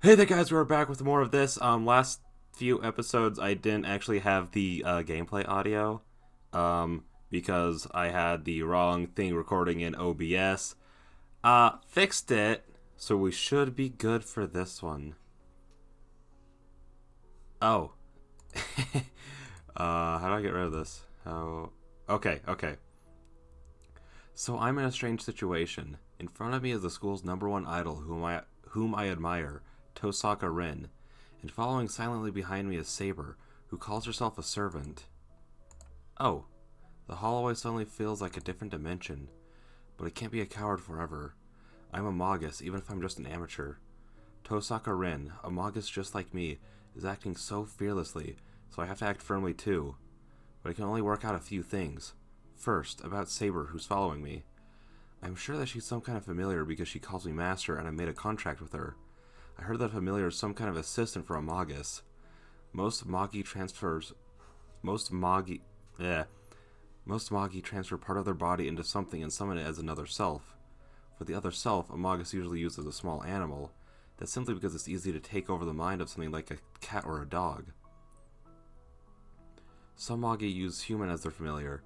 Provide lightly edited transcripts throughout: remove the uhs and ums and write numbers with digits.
Hey there, guys! We're back with more of this. Last few episodes, I didn't actually have the gameplay audio, because I had the wrong thing recording in OBS. Fixed it, so we should be good for this one. Oh, how do I get rid of this? Oh, okay. So I'm in a strange situation. In front of me is the school's number one idol, whom I admire, Tosaka Rin, and following silently behind me is Saber, who calls herself a servant. Oh, the hallway suddenly feels like a different dimension, but I can't be a coward forever. I'm a Magus, even if I'm just an amateur. Tosaka Rin, a Magus just like me, is acting so fearlessly, so I have to act firmly too. But I can only work out a few things. First, about Saber, who's following me. I'm sure that she's some kind of familiar because she calls me master and I made a contract with her. I heard that familiar is some kind of assistant for a Magus. Most Magi transfers most Magi yeah. Most Magi transfer part of their body into something and summon it as another self. For the other self, a Magus usually uses a small animal. That's simply because it's easy to take over the mind of something like a cat or a dog. Some Magi use human as their familiar,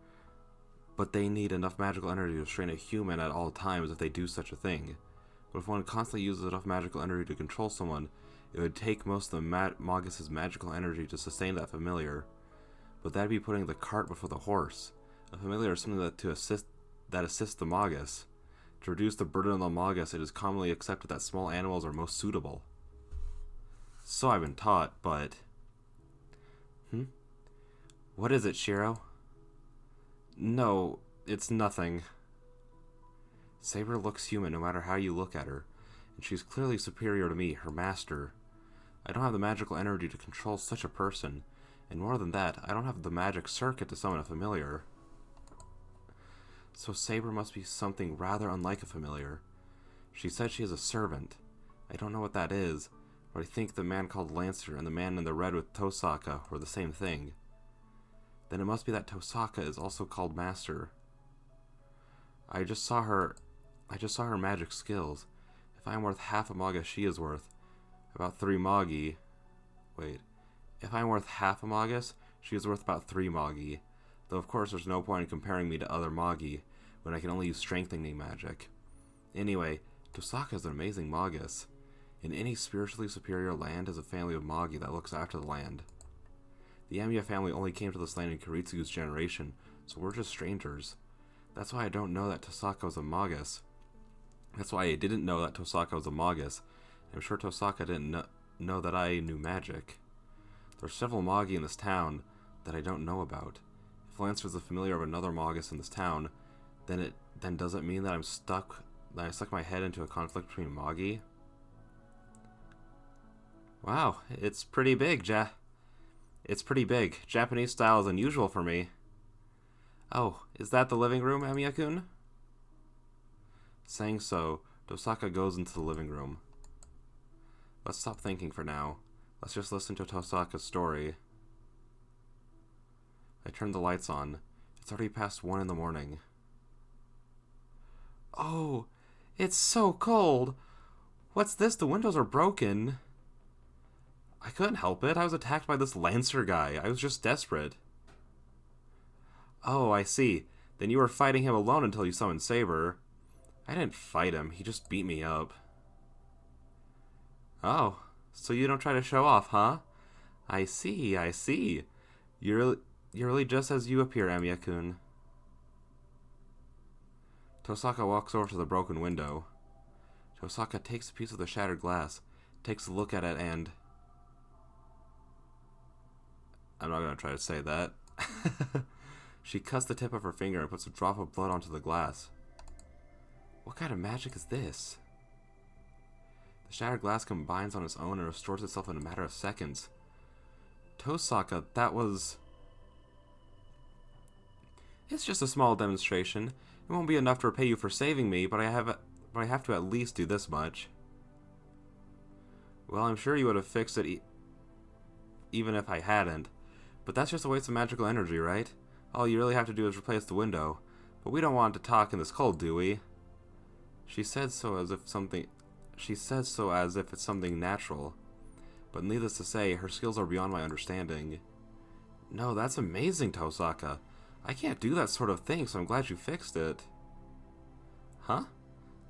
but they need enough magical energy to restrain a human at all times if they do such a thing. But if one constantly uses enough magical energy to control someone, it would take most of the Magus' magical energy to sustain that familiar. But that'd be putting the cart before the horse. A familiar is something that assists the Magus. To reduce the burden on the Magus, it is commonly accepted that small animals are most suitable. So I've been taught, but... What is it, Shiro? No, it's nothing. Saber looks human no matter how you look at her, and she's clearly superior to me, her master. I don't have the magical energy to control such a person, and more than that, I don't have the magic circuit to summon a familiar. So Saber must be something rather unlike a familiar. She said she is a servant. I don't know what that is, but I think the man called Lancer and the man in the red with Tosaka were the same thing. Then it must be that Tosaka is also called Master. I just saw her magic skills. If I am worth half a Magus, she is worth about 3 Magi. Wait. If I am worth half a Magus, she is worth about 3 Magi. Though of course there's no point in comparing me to other Magi, when I can only use strengthening magic. Anyway, Tosaka is an amazing Magus. In any spiritually superior land is a family of Magi that looks after the land. The Amiya family only came to this land in Kiritsugu's generation, so we're just strangers. That's why I don't know that Tosaka was a Magus. That's why I didn't know that Tosaka was a Magus. I'm sure Tosaka didn't know that I knew magic. There are several Magi in this town that I don't know about. If Lancer is the familiar of another Magus in this town, then does it mean that I stuck my head into a conflict between Magi? Wow, it's pretty big, It's pretty big. Japanese style is unusual for me. Oh, is that the living room, Amiya-kun? Saying so, Tosaka goes into the living room. Let's stop thinking for now. Let's just listen to Tosaka's story. I turned the lights on. It's already past 1 in the morning. Oh, it's so cold! What's this? The windows are broken. I couldn't help it. I was attacked by this Lancer guy. I was just desperate. Oh, I see. Then you were fighting him alone until you summoned Saber. I didn't fight him. He just beat me up. Oh, so you don't try to show off, huh? I see. You're really just as you appear, Amiya-kun. Tosaka walks over to the broken window. Tosaka takes a piece of the shattered glass, takes a look at it, and... I'm not going to try to say that. She cuts the tip of her finger and puts a drop of blood onto the glass. What kind of magic is this? The shattered glass combines on its own and restores itself in a matter of seconds. Tosaka, that was... It's just a small demonstration. It won't be enough to repay you for saving me, but I have to at least do this much. Well, I'm sure you would have fixed it even if I hadn't. But that's just a waste of magical energy, right? All you really have to do is replace the window. But we don't want to talk in this cold, do we? She said so as if She says so as if it's something natural. But needless to say, her skills are beyond my understanding. No, that's amazing, Tosaka. I can't do that sort of thing, so I'm glad you fixed it. Huh?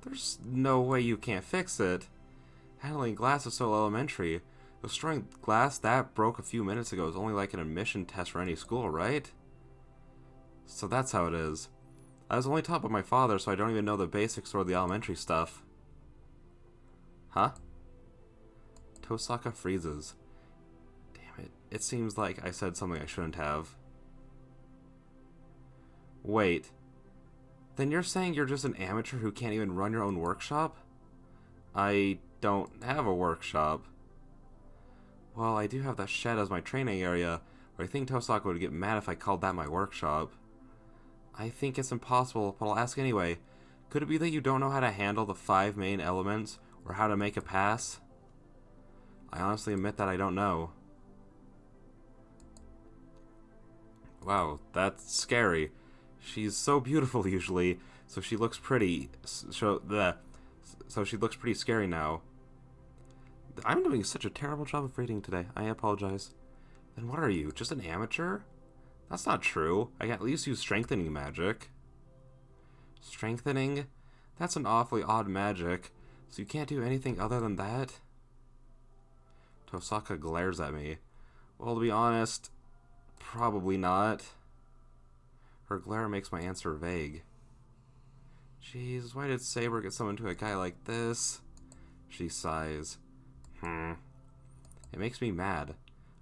There's no way you can't fix it. Handling glass is so elementary. Destroying glass that broke a few minutes ago is only like an admission test for any school, right? So that's how it is. I was only taught by my father, so I don't even know the basics or the elementary stuff. Huh? Tosaka freezes. Damn it. It seems like I said something I shouldn't have. Wait. Then you're saying you're just an amateur who can't even run your own workshop? I don't have a workshop. Well, I do have that shed as my training area, but I think Tosaka would get mad if I called that my workshop. I think it's impossible, but I'll ask anyway. Could it be that you don't know how to handle the 5 main elements, or how to make a pass? I honestly admit that I don't know. Wow, that's scary. She's so beautiful usually, so she looks pretty. So she looks pretty scary now. I'm doing such a terrible job of reading today. I apologize. Then what are you? Just an amateur? That's not true. I can at least use strengthening magic. Strengthening? That's an awfully odd magic. So you can't do anything other than that? Tosaka glares at me. Well, to be honest, probably not. Her glare makes my answer vague. Jeez, why did Saber get summoned to a guy like this? She sighs. It makes me mad.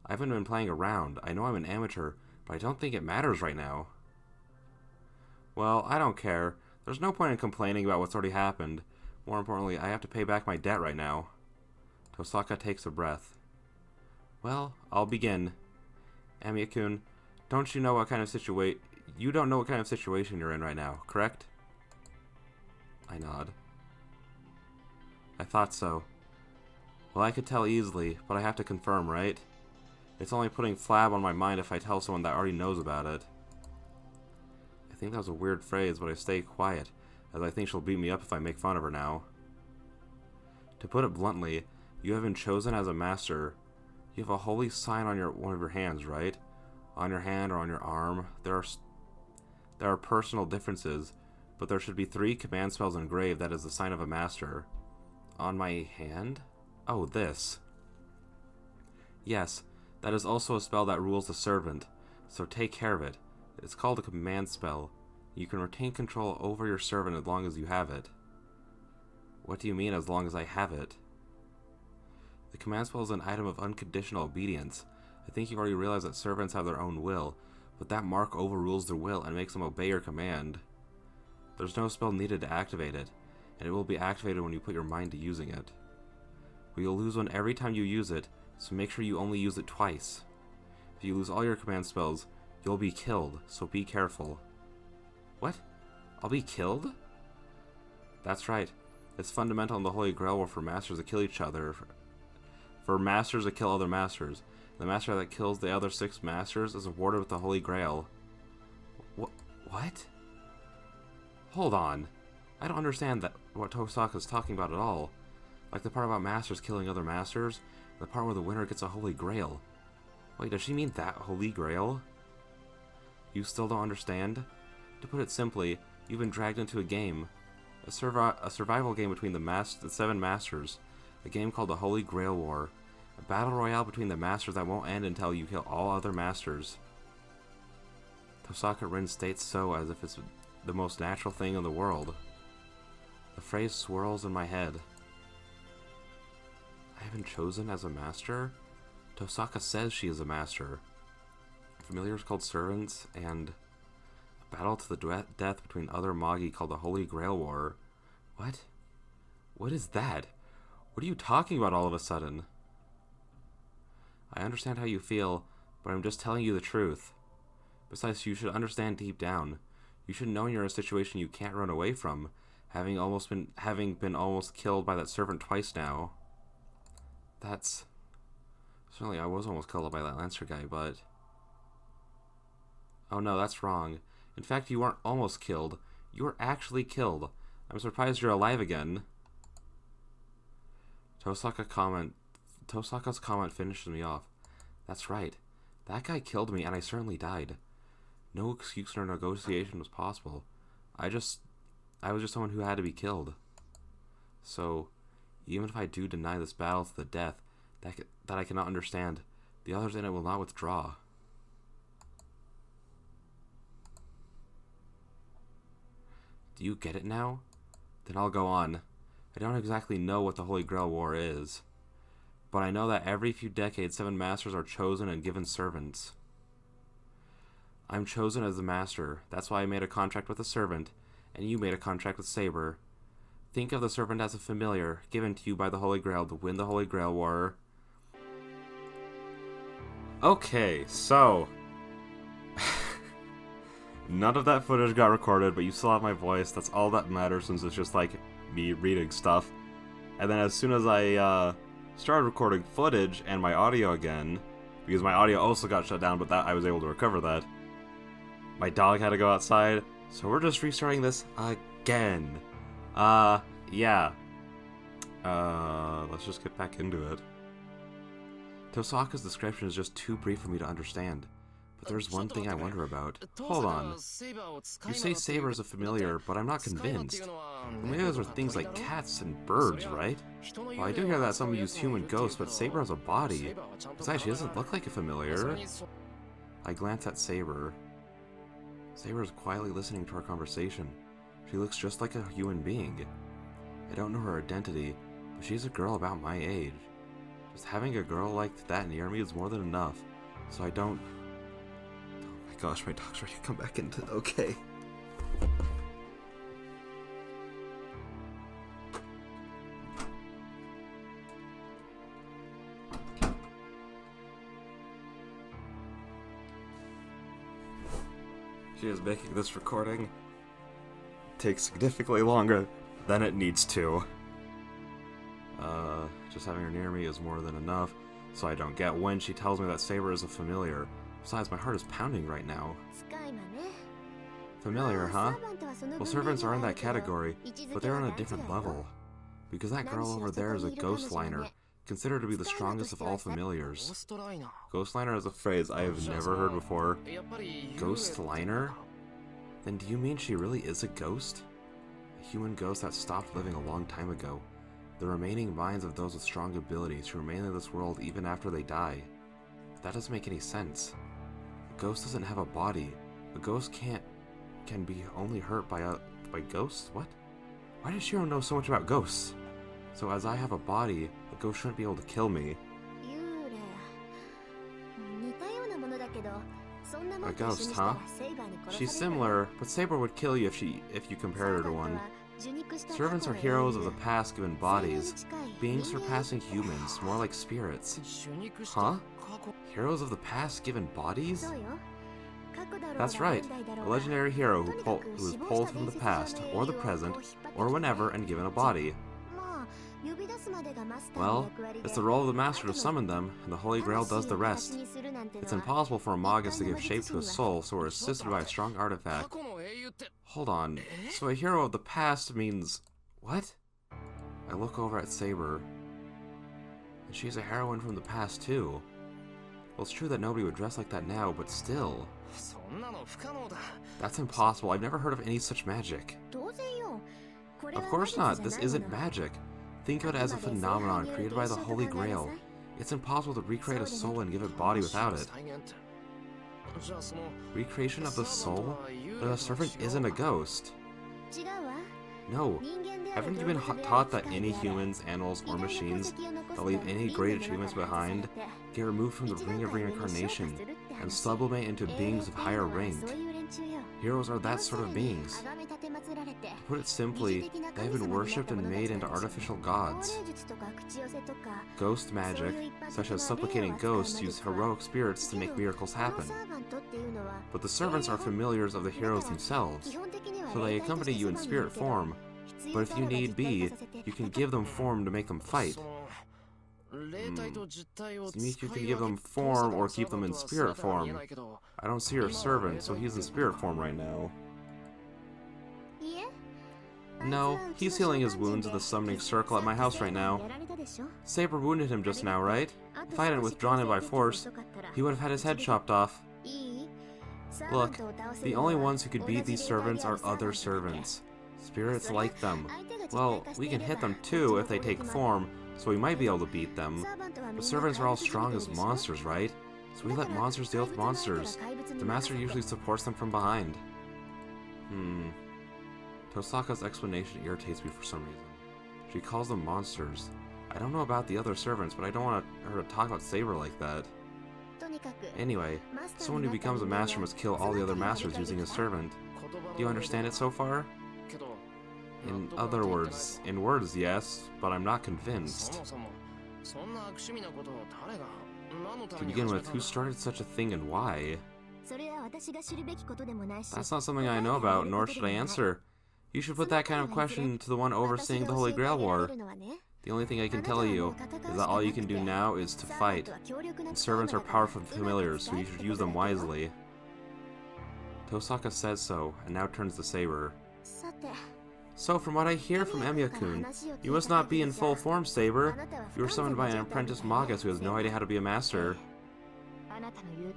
I haven't been playing around. I know I'm an amateur, but I don't think it matters right now. Well, I don't care. There's no point in complaining about what's already happened. More importantly, I have to pay back my debt right now. Tosaka takes a breath. Well, I'll begin. Amiya-kun, don't you know what kind of situation... You don't know what kind of situation you're in right now, correct? I nod. I thought so. Well, I could tell easily, but I have to confirm, right? It's only putting flab on my mind if I tell someone that already knows about it. I think that was a weird phrase, but I stay quiet, as I think she'll beat me up if I make fun of her now. To put it bluntly, you have been chosen as a master. You have a holy sign on one of your hands, right? On your hand or on your arm. There are personal differences, but there should be 3 command spells engraved that is the sign of a master. On my hand? Oh, this. Yes, that is also a spell that rules the servant, so take care of it. It's called a command spell. You can retain control over your servant as long as you have it. What do you mean, as long as I have it? The command spell is an item of unconditional obedience. I think you've already realized that servants have their own will, but that mark overrules their will and makes them obey your command. There's no spell needed to activate it, and it will be activated when you put your mind to using it. But you'll lose one every time you use it, so make sure you only use it twice. If you lose all your command spells, you'll be killed, so be careful. What? I'll be killed? That's right. It's fundamental in the Holy Grail War for masters to kill each other. For masters to kill other masters. The master that kills the other 6 masters is awarded with the Holy Grail. What? Hold on. I don't understand what Tosaka's talking about at all. Like the part about masters killing other masters, the part where the winner gets a Holy Grail. Wait, does she mean that Holy Grail? You still don't understand? To put it simply, you've been dragged into a game. A survival game between the 7 masters. A game called the Holy Grail War. A battle royale between the masters that won't end until you kill all other masters. Tosaka Rin states so as if it's the most natural thing in the world. The phrase swirls in my head. I have been chosen as a master? Tosaka says she is a master. Familiars called servants, and a battle to the death between other Magi called the Holy Grail War. What? What is that? What are you talking about all of a sudden? I understand how you feel, but I'm just telling you the truth. Besides, you should understand deep down. You should know you're in a situation you can't run away from, having been almost killed by that servant twice now. That's... Certainly I was almost killed by that Lancer guy, but... Oh no, that's wrong. In fact, you weren't almost killed. You were actually killed. I'm surprised you're alive again. Tosaka's comment finishes me off. That's right. That guy killed me and I certainly died. No excuse or negotiation was possible. I was just someone who had to be killed. So, even if I do deny this battle to the death that I cannot understand, the others in it will not withdraw. Do you get it now? Then I'll go on. I don't exactly know what the Holy Grail War is, but I know that every few decades 7 masters are chosen and given servants. I'm chosen as the master. That's why I made a contract with a servant, and you made a contract with Saber. Think of the servant as a familiar, given to you by the Holy Grail to win the Holy Grail War. Okay, so... none of that footage got recorded, but you still have my voice. That's all that matters, since it's just like me reading stuff. And then as soon as I started recording footage and my audio again, because my audio also got shut down, but that I was able to recover that, my dog had to go outside, so we're just restarting this again. Yeah. Let's just get back into it. Tosaka's description is just too brief for me to understand. But there's one thing I wonder about. Hold on. You say Saber is a familiar, but I'm not convinced. Familiars are things like cats and birds, right? Well, I do hear that some use human ghosts, but Saber has a body. Besides, she doesn't look like a familiar. I glance at Saber. Saber is quietly listening to our conversation. She looks just like a human being. I don't know her identity, but she's a girl about my age. Just having a girl like that near me is more than enough, so I don't... Oh my gosh, my dog's ready to come back into... Okay. She is making this recording take significantly longer than it needs to. Just having her near me is more than enough, so I don't get when she tells me that Saber is a familiar. Besides, my heart is pounding right now. Familiar, huh? Well, servants are in that category, but they're on a different level. Because that girl over there is a ghostliner, considered to be the strongest of all familiars. Ghostliner is a phrase I have never heard before. Ghostliner? Then do you mean she really is a ghost? A human ghost that stopped living a long time ago. The remaining minds of those with strong abilities who remain in this world even after they die. That doesn't make any sense. A ghost doesn't have a body. A ghost can be only hurt by ghosts? What? Why does Shiro know so much about ghosts? So as I have a body, a ghost shouldn't be able to kill me. A ghost, huh? She's similar, but Saber would kill you if you compared her to one. Servants are heroes of the past given bodies, beings surpassing humans, more like spirits. Huh? Heroes of the past given bodies? That's right, a legendary hero who is pulled from the past, or the present, or whenever, and given a body. Well, it's the role of the Master to summon them, and the Holy Grail does the rest. It's impossible for a Magus to give shape to a soul, so we're assisted by a strong artifact. Hold on, so a hero of the past means... what? I look over at Saber, and she's a heroine from the past too. Well, it's true that nobody would dress like that now, but still... That's impossible. I've never heard of any such magic. Of course not. This isn't magic. Think of it as a phenomenon created by the Holy Grail. It's impossible to recreate a soul and give it body without it. Recreation of the soul? But a servant isn't a ghost. No. Haven't you been taught that any humans, animals, or machines that leave any great achievements behind get removed from the ring of reincarnation and sublimate into beings of higher rank? Heroes are that sort of beings. To put it simply, they have been worshipped and made into artificial gods. Ghost magic, such as supplicating ghosts, use heroic spirits to make miracles happen. But the servants are familiars of the heroes themselves, so they accompany you in spirit form, but if you need be, you can give them form to make them fight. It means you can give them form or keep them in spirit form. I don't see your servant, so he's in spirit form right now. No, he's healing his wounds in the summoning circle at my house right now. Saber wounded him just now, right? If I hadn't withdrawn him by force, he would have had his head chopped off. Look, the only ones who could beat these servants are other servants. Spirits like them. Well, we can hit them too if they take form, so we might be able to beat them. But servants are all strong as monsters, right? So we let monsters deal with monsters. The master usually supports them from behind. Tosaka's explanation irritates me for some reason. She calls them monsters. I don't know about the other servants, but I don't want her to talk about Saber like that. Anyway, someone who becomes a master must kill all the other masters using a servant. Do you understand it so far? In other words, in words, yes, but I'm not convinced. To begin with, who started such a thing and why? That's not something I know about, nor should I answer. You should put that kind of question to the one overseeing the Holy Grail War. The only thing I can tell you is that all you can do now is to fight. And servants are powerful familiars, so you should use them wisely. Tosaka says so, and now turns to Saber. So from what I hear from Emiya-kun, you must not be in full form, Saber. You were summoned by an apprentice Magus who has no idea how to be a master.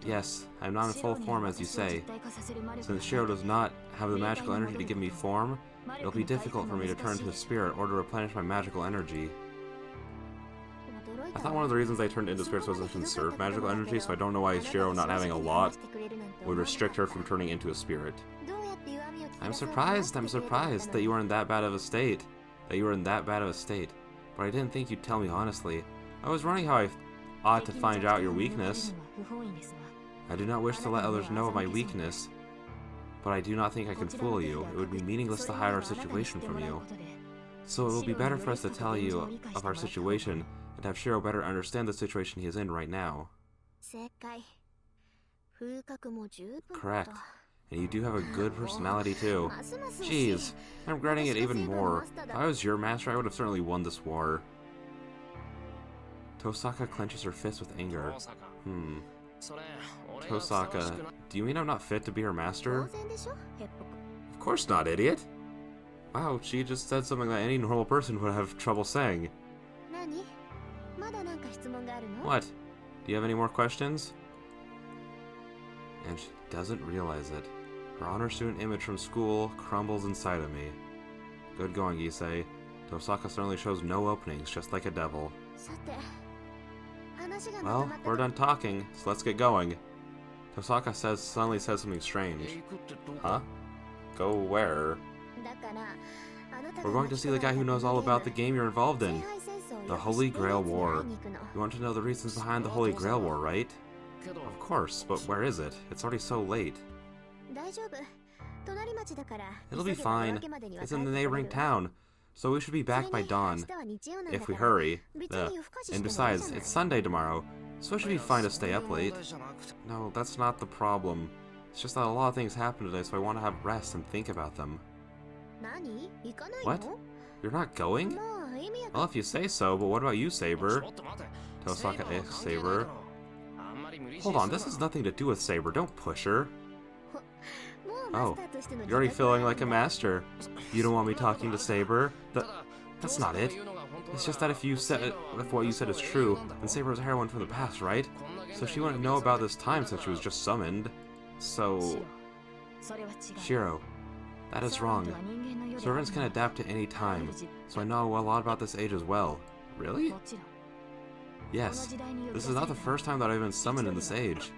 Yes, I'm not in full form as you say. Since Shiro does not have the magical energy to give me form, it'll be difficult for me to turn into a spirit or to replenish my magical energy. I thought one of the reasons I turned into spirits was to conserve magical energy, so I don't know why Shiro not having a lot would restrict her from turning into a spirit. I'm surprised that you were in that bad of a state. But I didn't think you'd tell me honestly. I was wondering how I ought to find out your weakness. I do not wish to let others know of my weakness, but I do not think I can fool you. It would be meaningless to hide our situation from you. So it will be better for us to tell you of our situation and have Shiro better understand the situation he is in right now. Correct. And you do have a good personality too. Jeez, I'm regretting it even more. If I was your master, I would have certainly won this war. Tosaka clenches her fist with anger. Tosaka, do you mean I'm not fit to be her master? Of course not, idiot! Wow, she just said something that any normal person would have trouble saying. What? Do you have any more questions? And she doesn't realize it. Her honor student image from school crumbles inside of me. Good going, Issei. Tosaka certainly shows no openings, just like a devil. Well, we're done talking, so let's get going. Tosaka suddenly says something strange. Huh? Go where? We're going to see the guy who knows all about the game you're involved in. The Holy Grail War. You want to know the reasons behind the Holy Grail War, right? Of course, but where is it? It's already so late. It'll be fine. It's in the neighboring town, so we should be back by dawn. If we hurry. And besides, it's Sunday tomorrow, so it should be fine to stay up late. No, that's not the problem. It's just that a lot of things happen today, so I want to have rest and think about them. What? You're not going? Well, if you say so, but what about you, Saber? Tosaka asks Saber. Hold on, this has nothing to do with Saber. Don't push her. Oh, you're already feeling like a master. You don't want me talking to Saber? That's not it. It's just that if what you said is true, then Saber was a heroine from the past, right? So she wouldn't know about this time since she was just summoned. So... Shiro, that is wrong. Servants can adapt to any time, so I know a lot about this age as well. Really? Yes, this is not the first time that I've been summoned in this age.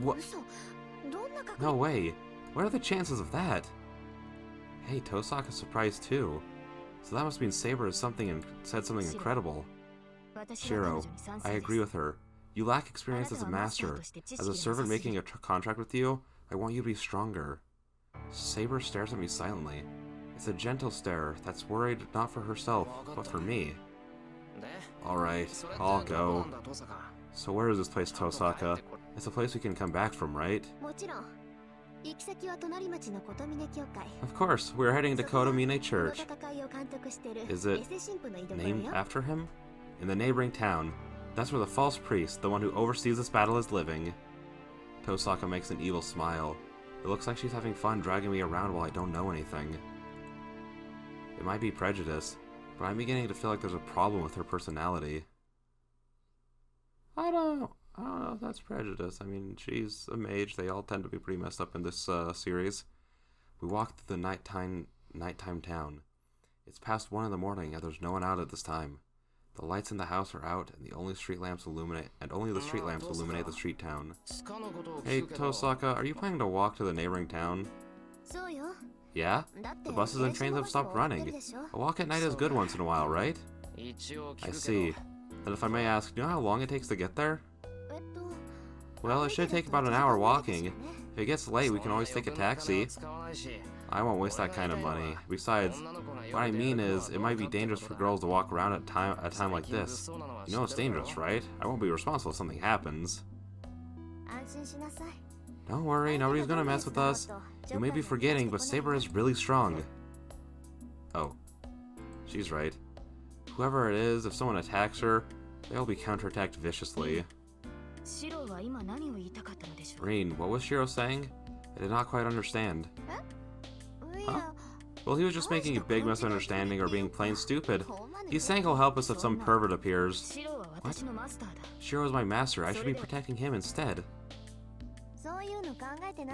What? No way. What are the chances of that? Hey, Tosaka's surprised too. So that must mean Saber has said something incredible. Shiro, I agree with her. You lack experience as a master. As a servant making a contract with you, I want you to be stronger. Saber stares at me silently. It's a gentle stare that's worried not for herself, but for me. Alright, I'll go. So where is this place, Tosaka? It's a place we can come back from, right? Of course, we're heading to Kotomine Church. Is it named after him? In the neighboring town. That's where the false priest, the one who oversees this battle, is living. Tosaka makes an evil smile. It looks like she's having fun dragging me around while I don't know anything. It might be prejudice, but I'm beginning to feel like there's a problem with her personality. I don't know if that's prejudice. I mean, she's a mage. They all tend to be pretty messed up in this series. We walk through the nighttime town. It's past 1 in the morning, and there's no one out at this time. The lights in the house are out, and only the street lamps illuminate the street town. Hey, Tosaka, are you planning to walk to the neighboring town? Yeah? The buses and trains have stopped running. A walk at night is good once in a while, right? I see. And if I may ask, do you know how long it takes to get there? Well, it should take about an hour walking. If it gets late, we can always take a taxi. I won't waste that kind of money. Besides, what I mean is, it might be dangerous for girls to walk around at a time like this. You know it's dangerous, right? I won't be responsible if something happens. Don't worry, nobody's gonna mess with us. You may be forgetting, but Saber is really strong. Oh. She's right. Whoever it is, if someone attacks her, they'll be counterattacked viciously. Rin, what was Shiro saying? I did not quite understand. Huh? Well, he was just making a big misunderstanding or being plain stupid. He's saying he'll help us if some pervert appears. What? Shiro is my master. I should be protecting him instead.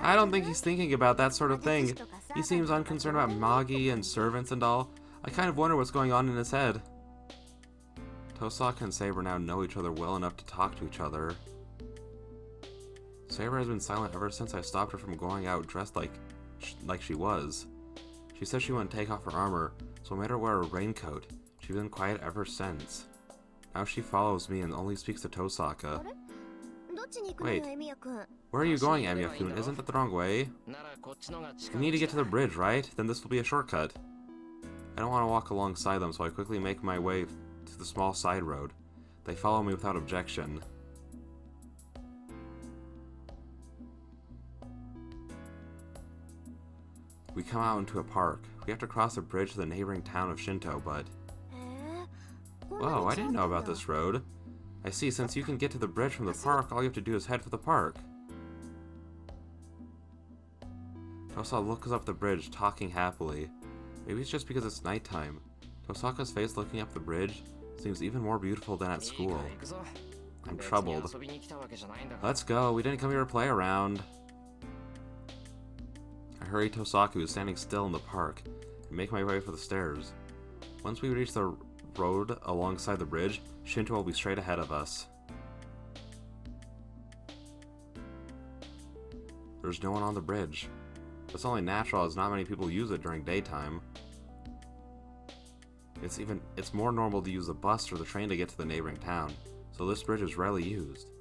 I don't think he's thinking about that sort of thing. He seems unconcerned about Magi and servants and all. I kind of wonder what's going on in his head. Tosaka and Saber now know each other well enough to talk to each other. Saber has been silent ever since I stopped her from going out dressed like she was. She said she wouldn't take off her armor, so I made her wear a raincoat. She's been quiet ever since. Now she follows me and only speaks to Tosaka. Wait, where are you going, Emiya-kun? Isn't that the wrong way? You need to get to the bridge, right? Then this will be a shortcut. I don't want to walk alongside them, so I quickly make my way to the small side road. They follow me without objection. We come out into a park. We have to cross a bridge to the neighboring town of Shinto, but... Whoa, I didn't know about this road. I see, since you can get to the bridge from the park, all you have to do is head for the park. Tosaka looks up the bridge, talking happily. Maybe it's just because it's nighttime. Tosaka's face looking up the bridge seems even more beautiful than at school. I'm troubled. Let's go, we didn't come here to play around. I hurry Tosaka, who is standing still in the park, and make my way for the stairs. Once we reach the road alongside the bridge, Shinto will be straight ahead of us. There's no one on the bridge. It's only natural as not many people use it during daytime. It's more normal to use the bus or the train to get to the neighboring town, so this bridge is rarely used.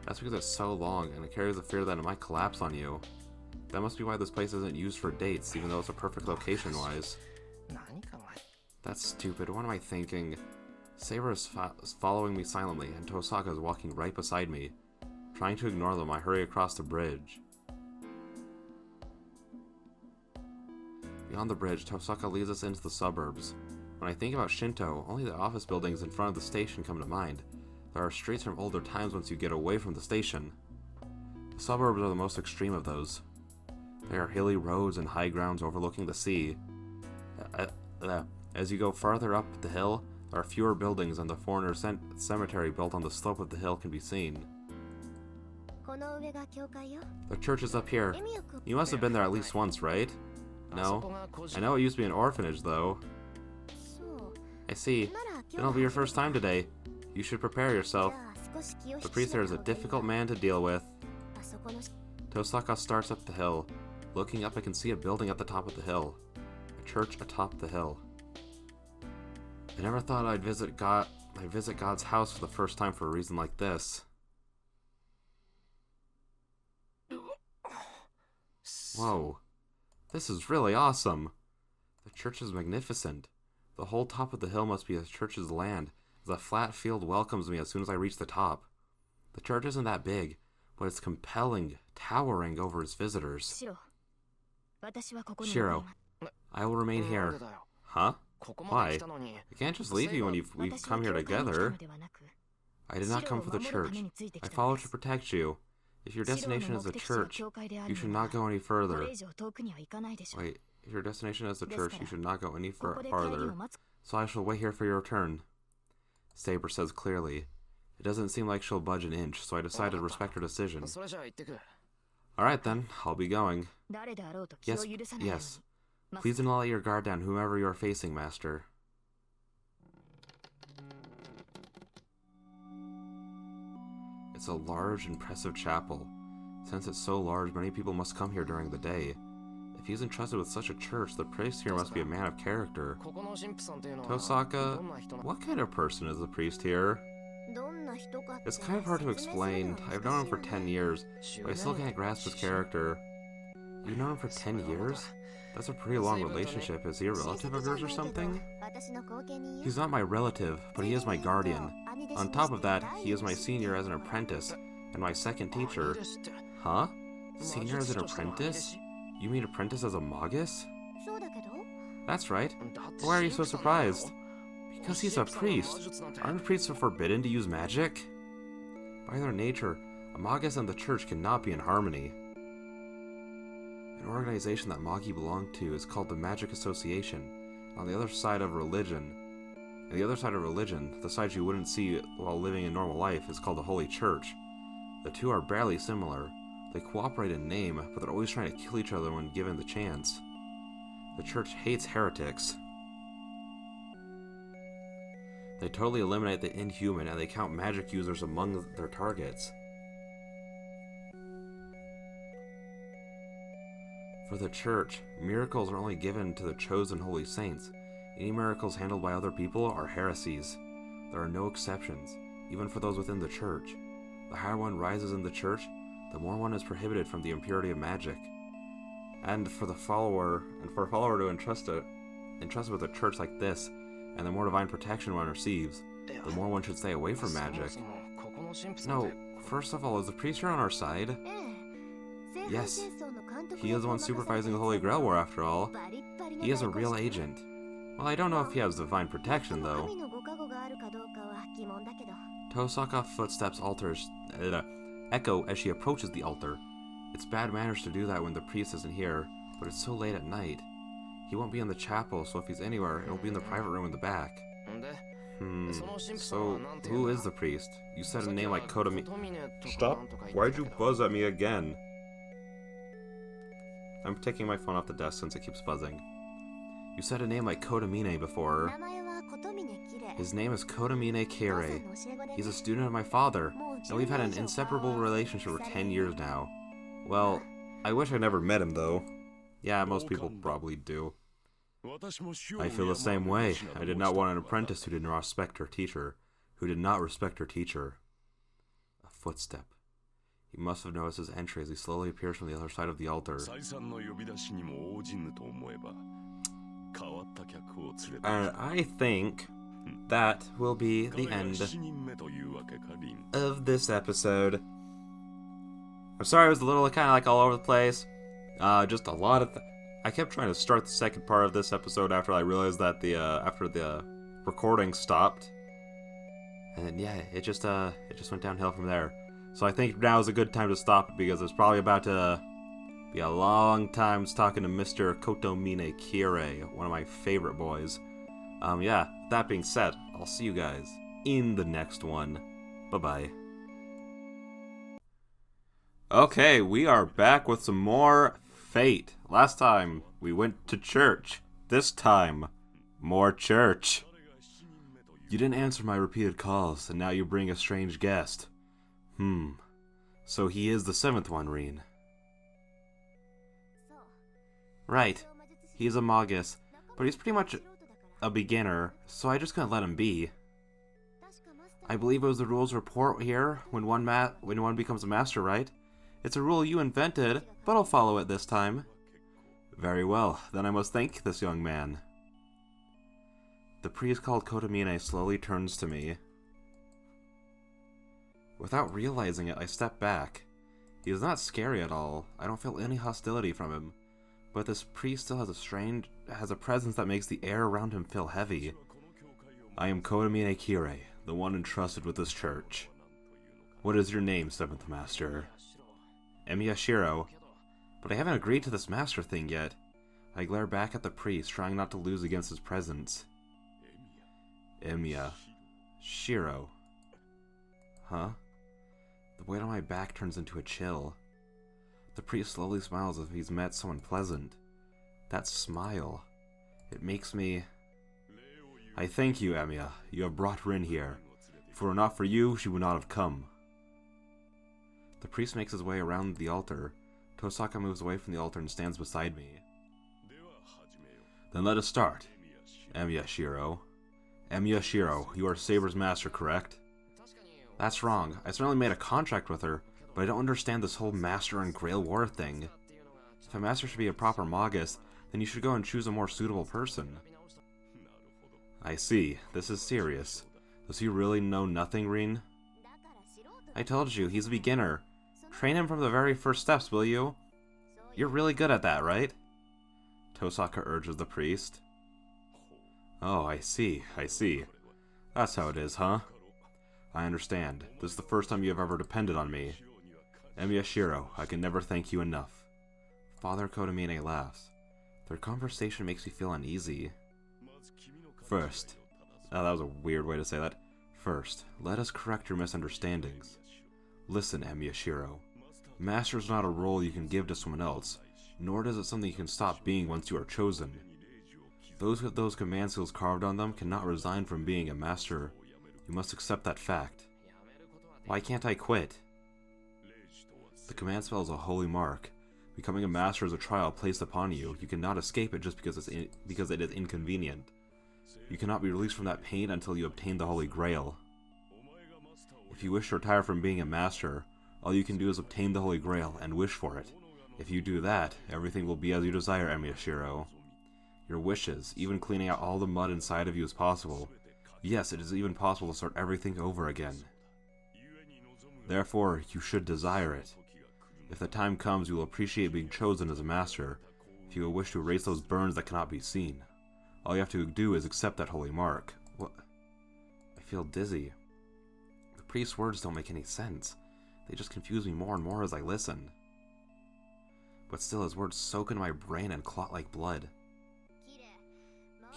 That's because it's so long and it carries the fear that it might collapse on you. That must be why this place isn't used for dates, even though it's a perfect location-wise. That's stupid, what am I thinking? Saber is following me silently, and Tosaka is walking right beside me. Trying to ignore them, I hurry across the bridge. Beyond the bridge, Tosaka leads us into the suburbs. When I think about Shinto, only the office buildings in front of the station come to mind. There are streets from older times once you get away from the station. The suburbs are the most extreme of those. There are hilly roads and high grounds overlooking the sea. As you go farther up the hill, there are fewer buildings and the foreigner cemetery built on the slope of the hill can be seen. The church is up here. You must have been there at least once, right? No. I know it used to be an orphanage, though. I see. Then it'll be your first time today. You should prepare yourself. The priest there is a difficult man to deal with. Tosaka starts up the hill. Looking up, I can see a building at the top of the hill. A church atop the hill. I never thought I'd visit God's house for the first time for a reason like this. Whoa. This is really awesome. The church is magnificent. The whole top of the hill must be the church's land, as a flat field welcomes me as soon as I reach the top. The church isn't that big, but it's compelling, towering over its visitors. Shiro, I will remain here. Huh? Why? I can't just leave you when we've come here together. I did not come for the church. I followed to protect you. If your destination is the church, you should not go any further. Wait, If your destination is the church, you should not go any farther. So I shall wait here for your return. Saber says clearly. It doesn't seem like she'll budge an inch, so I decided to respect her decision. Alright then, I'll be going. Yes. Please do not let your guard down, whomever you are facing, Master. It's a large, impressive chapel. Since it's so large, many people must come here during the day. If he's entrusted with such a church, the priest here must be a man of character. Tosaka, what kind of person is the priest here? It's kind of hard to explain. I've known him for 10 years, but I still can't grasp his character. You've known him for 10 years? That's a pretty long relationship. Is he a relative of yours or something? He's not my relative, but he is my guardian. On top of that, he is my senior as an apprentice, and my second teacher. Huh? Senior as an apprentice? You mean apprentice as a magus? That's right. Why are you so surprised? Because he's a priest. Aren't priests forbidden to use magic? By their nature, a magus and the church cannot be in harmony. An organization that Magi belonged to is called the Magic Association. On the other side of religion, the side you wouldn't see while living in normal life, is called the Holy Church. The two are barely similar. They cooperate in name, but they're always trying to kill each other when given the chance. The church hates heretics. They totally eliminate the inhuman, and they count magic users among their targets. For the church, miracles are only given to the chosen holy saints. Any miracles handled by other people are heresies. There are no exceptions, even for those within the church. The higher one rises in the church, the more one is prohibited from the impurity of magic. And for a follower to entrust with a church like this, and the more divine protection one receives, the more one should stay away from magic. No, first of all, is the priest here on our side? Yes. He is the one supervising the Holy Grail War, after all. He is a real agent. Well, I don't know if he has divine protection, though. Tosaka footsteps echo as she approaches the altar. It's bad manners to do that when the priest isn't here, but it's so late at night. He won't be in the chapel, so if he's anywhere, it'll be in the private room in the back. So, who is the priest? You said a name like Kotomine. Stop! Why'd you buzz at me again? I'm taking my phone off the desk since it keeps buzzing. You said a name like Kotomine before. His name is Kotomine Kire. He's a student of my father, and we've had an inseparable relationship for 10 years now. Well, I wish I never met him, though. Yeah, most people probably do. I feel the same way. I did not want an apprentice who did not respect her teacher. A footstep. He must have noticed his entry as he slowly appears from the other side of the altar. And I think that will be the end of this episode. I'm sorry it was a little kind of like all over the place. Just a lot of... I kept trying to start the second part of this episode after I realized that after the recording stopped. And then, yeah, it just went downhill from there. So I think now is a good time to stop it because it's probably about to be a long time talking to Mr. Kotomine Kire, one of my favorite boys. Yeah, that being said, I'll see you guys in the next one. Bye-bye. Okay, we are back with some more Fate. Last time, we went to church. This time, more church. You didn't answer my repeated calls, and now you bring a strange guest. So he is the seventh one, Rin. Right. He's a magus, but he's pretty much a beginner, so I just couldn't let him be. I believe it was the rules report here when one becomes a master, right? It's a rule you invented, but I'll follow it this time. Very well, then I must thank this young man. The priest called Kotomine slowly turns to me. Without realizing it, I step back. He is not scary at all. I don't feel any hostility from him. But this priest still has a presence that makes the air around him feel heavy. I am Kotomine Kire, the one entrusted with this church. What is your name, seventh master? Emiyashiro. But I haven't agreed to this master thing yet. I glare back at the priest, trying not to lose against his presence. Emiya. Shiro. Huh? The weight on my back turns into a chill. The priest slowly smiles as if he's met someone pleasant. That smile. It makes me... I thank you, Emiya. You have brought Rin here. If it were not for you, she would not have come. The priest makes his way around the altar. Tosaka moves away from the altar and stands beside me. Then let us start. Emiya Shiro. Emiya Shiro, you are Saber's master, correct? That's wrong. I certainly made a contract with her, but I don't understand this whole master and Grail War thing. If a master should be a proper Magus, then you should go and choose a more suitable person. I see. This is serious. Does he really know nothing, Rin? I told you, he's a beginner. Train him from the very first steps, will you? You're really good at that, right? Tosaka urges the priest. Oh, I see. That's how it is, huh? I understand. This is the first time you have ever depended on me. Emiya Shiro, I can never thank you enough. Father Kotomine laughs. Their conversation makes me feel uneasy. First, that was a weird way to say that. First, let us correct your misunderstandings. Listen, Emiya Shiro. Master is not a role you can give to someone else, nor is it something you can stop being once you are chosen. Those with those command seals carved on them cannot resign from being a master. You must accept that fact. Why can't I quit? The command spell is a holy mark. Becoming a master is a trial placed upon you. You cannot escape it just because it is inconvenient. You cannot be released from that pain until you obtain the Holy Grail. If you wish to retire from being a master, all you can do is obtain the Holy Grail and wish for it. If you do that, everything will be as you desire, Emiya Shiro. Your wishes, even cleaning out all the mud inside of you, is possible. Yes, it is even possible to start everything over again. Therefore, you should desire it. If the time comes, you will appreciate being chosen as a master. If you will wish to erase those burns that cannot be seen, all you have to do is accept that holy mark. What? I feel dizzy. The priest's words don't make any sense. They just confuse me more and more as I listen. But still, his words soak into my brain and clot like blood.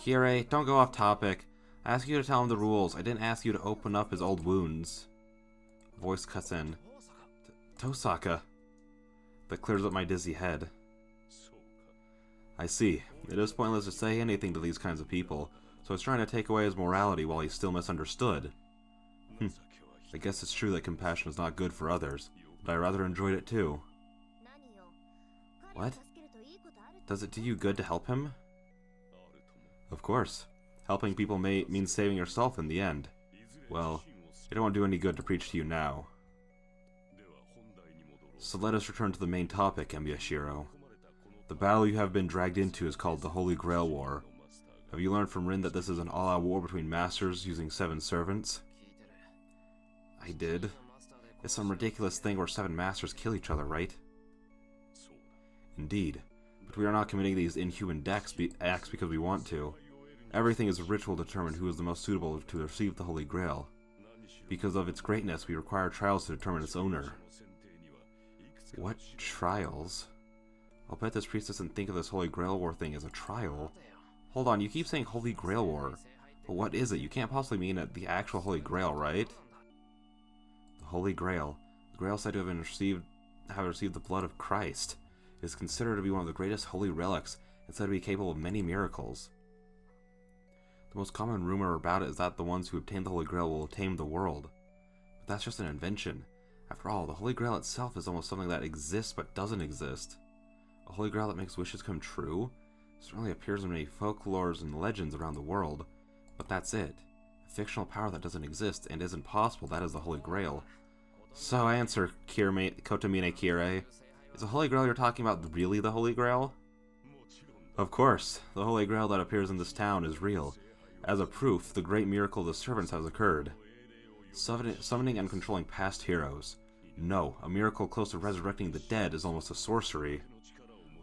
Kirei, don't go off topic. I asked you to tell him the rules. I didn't ask you to open up his old wounds. A voice cuts in. Tosaka. That clears up my dizzy head. I see. It is pointless to say anything to these kinds of people, so I was trying to take away his morality while he's still misunderstood. I guess it's true that compassion is not good for others, but I rather enjoyed it too. What? Does it do you good to help him? Of course. Helping people may mean saving yourself in the end. Well, it won't do any good to preach to you now. So let us return to the main topic, Emiya Shiro. The battle you have been dragged into is called the Holy Grail War. Have you learned from Rin that this is an all-out war between masters using 7 servants? I did. It's some ridiculous thing where 7 masters kill each other, right? Indeed. But we are not committing these inhuman acts because we want to. Everything is a ritual to determine who is the most suitable to receive the Holy Grail. Because of its greatness, we require trials to determine its owner. What trials? I'll bet this priest doesn't think of this Holy Grail War thing as a trial. Hold on, you keep saying Holy Grail War. But what is it? You can't possibly mean the actual Holy Grail, right? The Holy Grail. The Grail said to have received the blood of Christ. It is considered to be one of the greatest holy relics, and said to be capable of many miracles. The most common rumor about it is that the ones who obtain the Holy Grail will tame the world. But that's just an invention. After all, the Holy Grail itself is almost something that exists but doesn't exist. A Holy Grail that makes wishes come true? Certainly appears in many folklores and legends around the world, but that's it. A fictional power that doesn't exist and isn't possible, that is the Holy Grail. So answer, Kotomine Kirei. Is the Holy Grail you're talking about really the Holy Grail? Of course, the Holy Grail that appears in this town is real. As a proof, the great miracle of the servants has occurred. Summoning and controlling past heroes. No, a miracle close to resurrecting the dead is almost a sorcery.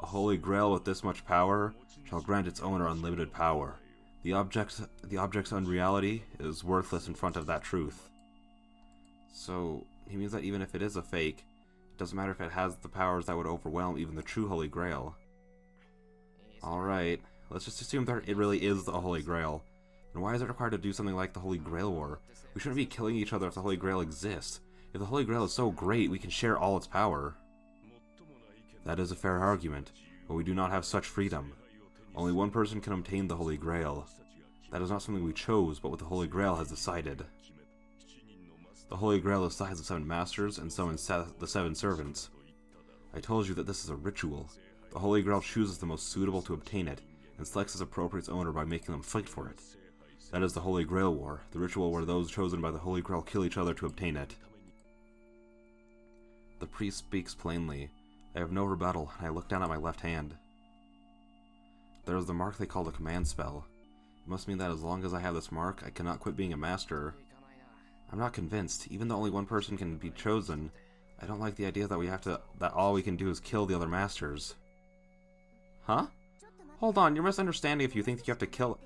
A Holy Grail with this much power shall grant its owner unlimited power. The object's unreality is worthless in front of that truth. So, he means that even if it is a fake, it doesn't matter if it has the powers that would overwhelm even the true Holy Grail. Alright, let's just assume that it really is the Holy Grail. And why is it required to do something like the Holy Grail War? We shouldn't be killing each other if the Holy Grail exists. If the Holy Grail is so great, we can share all its power. That is a fair argument, but we do not have such freedom. Only one person can obtain the Holy Grail. That is not something we chose, but what the Holy Grail has decided. The Holy Grail decides the 7 masters and summons the 7 servants. I told you that this is a ritual. The Holy Grail chooses the most suitable to obtain it, and selects its appropriate owner by making them fight for it. That is the Holy Grail War, the ritual where those chosen by the Holy Grail kill each other to obtain it. The priest speaks plainly. I have no rebuttal, and I look down at my left hand. There is the mark they call the command spell. It must mean that as long as I have this mark, I cannot quit being a master. I'm not convinced. Even though only one person can be chosen, I don't like the idea that all we can do is kill the other masters. Huh? Hold on, you're misunderstanding if you think that you have to kill...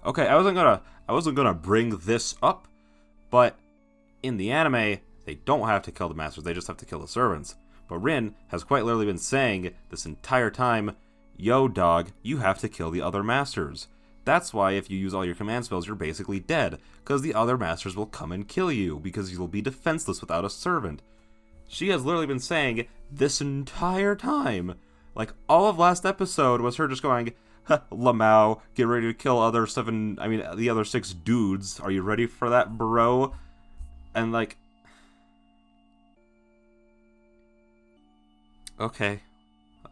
Okay, I wasn't gonna bring this up, but in the anime, they don't have to kill the masters, they just have to kill the servants. But Rin has quite literally been saying this entire time, yo dog, you have to kill the other masters. That's why if you use all your command spells, you're basically dead, because the other masters will come and kill you, because you'll be defenseless without a servant. She has literally been saying this entire time. Like, all of last episode was her just going, Lamau, get ready to kill the other 6 dudes. Are you ready for that, bro? And like... Okay,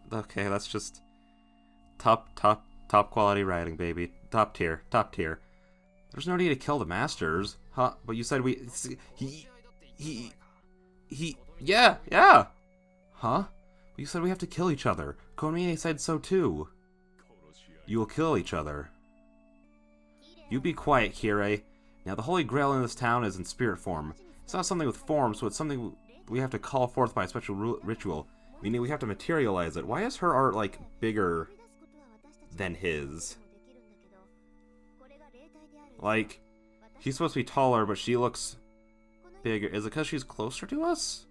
that's just top quality writing, baby. Top tier. There's no need to kill the masters, huh? But you said yeah. Huh? But you said we have to kill each other. Konomine said so too. You will kill each other. You be quiet, Kirei. Now the Holy Grail in this town is in spirit form. It's not something with form, so it's something we have to call forth by a special ritual. Meaning we have to materialize it. Why is her art, like, bigger than his? Like, she's supposed to be taller, but she looks bigger. Is it because she's closer to us?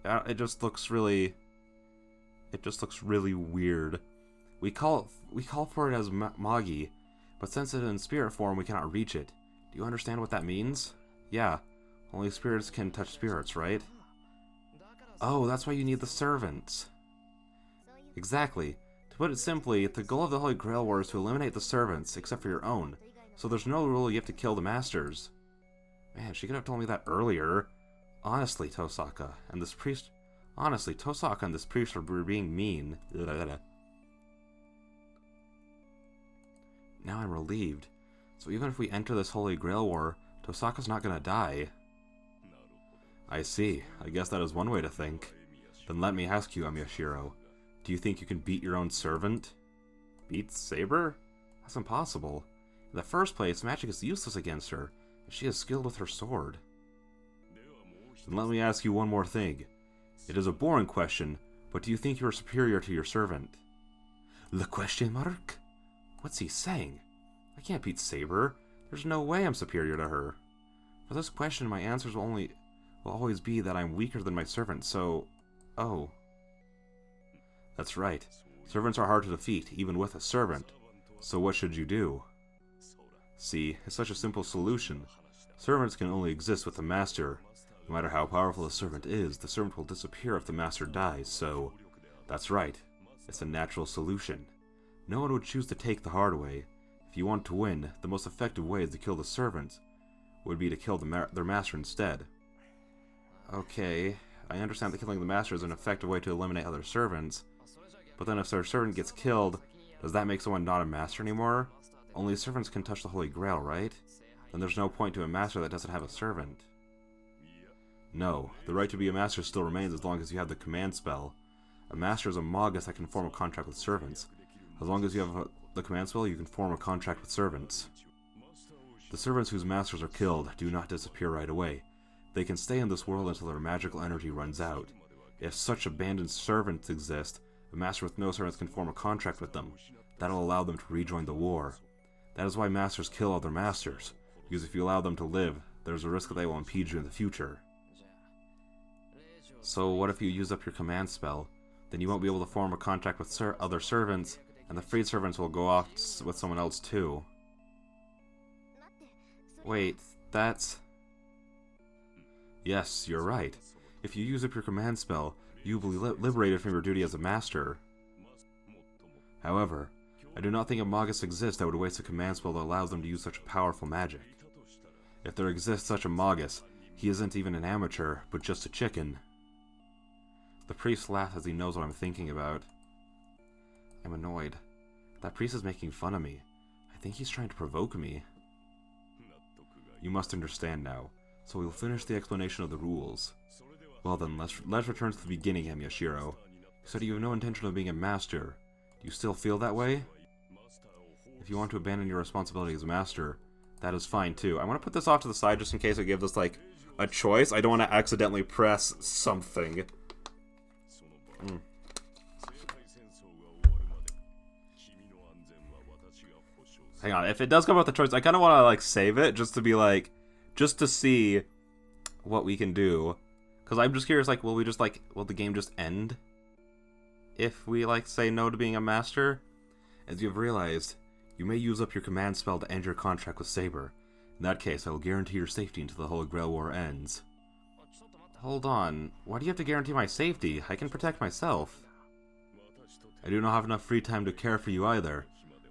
It just looks really weird. We call for it as Magi, but since it's in spirit form, we cannot reach it. Do you understand what that means? Yeah, only spirits can touch spirits, right? Oh, that's why you need the servants. Exactly. To put it simply, the goal of the Holy Grail War is to eliminate the servants, except for your own. So there's no rule you have to kill the masters. Man, she could have told me that earlier. Honestly, Tosaka and this priest are being mean. Now I'm relieved. So even if we enter this Holy Grail War, Tosaka's not gonna die. I see. I guess that is one way to think. Then let me ask you, Amiyashiro. Do you think you can beat your own servant? Beat Saber? That's impossible. In the first place, magic is useless against her, and she is skilled with her sword. Then let me ask you one more thing. It is a boring question, but do you think you are superior to your servant? The question mark? What's he saying? I can't beat Saber. There's no way I'm superior to her. For this question, my answers will always be that I'm weaker than my servant, so... Oh. That's right. Servants are hard to defeat, even with a servant. So what should you do? See, it's such a simple solution. Servants can only exist with a master. No matter how powerful a servant is, the servant will disappear if the master dies, so... That's right. It's a natural solution. No one would choose to take the hard way. If you want to win, the most effective way is to kill the servants. Would be to kill their master instead. Okay, I understand that killing the master is an effective way to eliminate other servants, but then if their servant gets killed, does that make someone not a master anymore? Only servants can touch the Holy Grail, right? Then there's no point to a master that doesn't have a servant. No, the right to be a master still remains as long as you have the command spell. A master is a magus that can form a contract with servants. As long as you have the command spell, you can form a contract with servants. The servants whose masters are killed do not disappear right away. They can stay in this world until their magical energy runs out. If such abandoned servants exist, a master with no servants can form a contract with them. That'll allow them to rejoin the war. That is why masters kill other masters, because if you allow them to live, there's a risk that they will impede you in the future. So what if you use up your command spell? Then you won't be able to form a contract with other servants, and the freed servants will go off with someone else too. Wait, that's... Yes, you're right. If you use up your command spell, you will be liberated from your duty as a master. However, I do not think a Magus exists that would waste a command spell that allows them to use such powerful magic. If there exists such a Magus, he isn't even an amateur, but just a chicken. The priest laughs as he knows what I'm thinking about. I'm annoyed. That priest is making fun of me. I think he's trying to provoke me. You must understand now, so we'll finish the explanation of the rules. Well then, let's return to the beginning, Yashiro. You said you have no intention of being a master. Do you still feel that way? If you want to abandon your responsibility as master, that is fine too. I want to put this off to the side just in case it gives us, like, a choice. I don't want to accidentally press something. Hang on, if it does come out the choice, I kind of want to, like, save it just to be, like, just to see what we can do. Because I'm just curious, like, will the game just end if we, like, say no to being a master? As you have realized, you may use up your command spell to end your contract with Saber. In that case, I will guarantee your safety until the Holy Grail War ends. Hold on, why do you have to guarantee my safety? I can protect myself. I do not have enough free time to care for you either,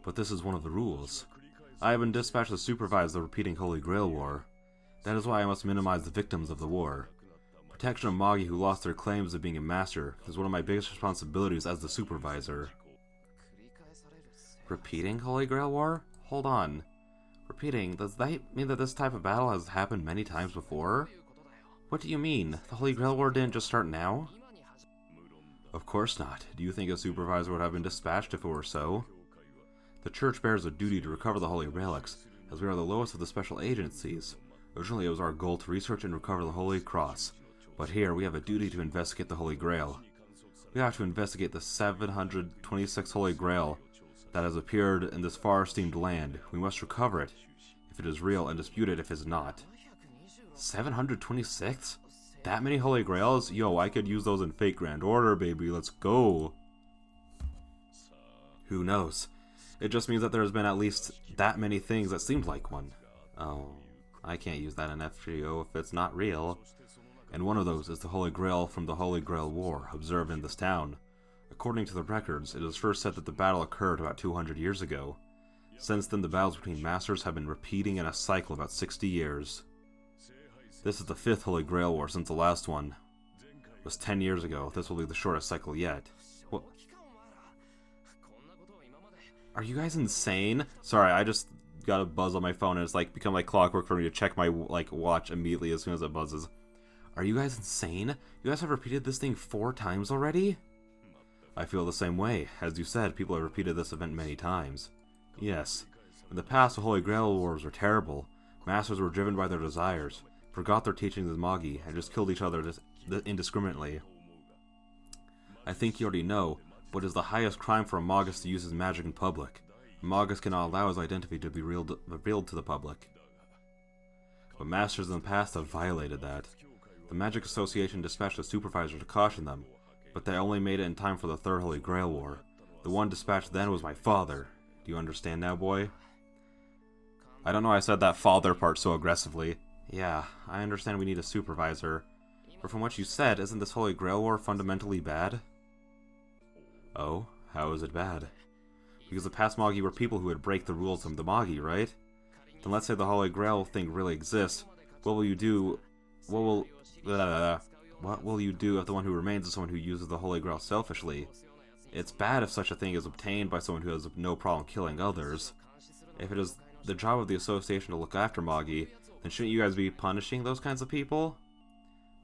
but this is one of the rules. I have been dispatched to supervise the repeating Holy Grail War. That is why I must minimize the victims of the war. Protection of Magi who lost their claims of being a master is one of my biggest responsibilities as the supervisor. Repeating Holy Grail War? Hold on. Repeating, does that mean that this type of battle has happened many times before? What do you mean? The Holy Grail War didn't just start now? Of course not. Do you think a supervisor would have been dispatched if it were so? The Church bears a duty to recover the Holy Relics, as we are the lowest of the special agencies. Originally it was our goal to research and recover the Holy Cross, but here we have a duty to investigate the Holy Grail. We have to investigate the 726 Holy Grail that has appeared in this far-esteemed land. We must recover it, if it is real, and dispute it if it is not. 726? That many Holy Grails? Yo, I could use those in Fate Grand Order, baby, let's go! Who knows? It just means that there's been at least that many things that seemed like one. Oh, I can't use that in FGO if it's not real. And one of those is the Holy Grail from the Holy Grail War, observed in this town. According to the records, it is first said that the battle occurred about 200 years ago. Since then, the battles between masters have been repeating in a cycle of about 60 years. This is the 5th Holy Grail War since the last one was 10 years ago. This will be the shortest cycle yet. What? Are you guys insane? Sorry, I just got a buzz on my phone and it's like become like clockwork for me to check my watch immediately as soon as it buzzes. Are you guys insane? You guys have repeated this thing 4 times already? I feel the same way. As you said, people have repeated this event many times. Yes. In the past, the Holy Grail Wars were terrible. Masters were driven by their desires, forgot their teachings as Magi, and just killed each other indiscriminately. I think you already know, but it is the highest crime for a Magus to use his magic in public. A Magus cannot allow his identity to be revealed to the public. But masters in the past have violated that. The Magic Association dispatched a supervisor to caution them, but they only made it in time for the 3rd Holy Grail War. The one dispatched then was my father. Do you understand now, boy? I don't know why I said that father part so aggressively. Yeah, I understand we need a supervisor. But from what you said, isn't this Holy Grail War fundamentally bad? Oh, how is it bad? Because the past Magi were people who would break the rules of the Magi, right? Then let's say the Holy Grail thing really exists. What will you do? What will you do if the one who remains is someone who uses the Holy Grail selfishly? It's bad if such a thing is obtained by someone who has no problem killing others. If it is the job of the association to look after Magi, then shouldn't you guys be punishing those kinds of people?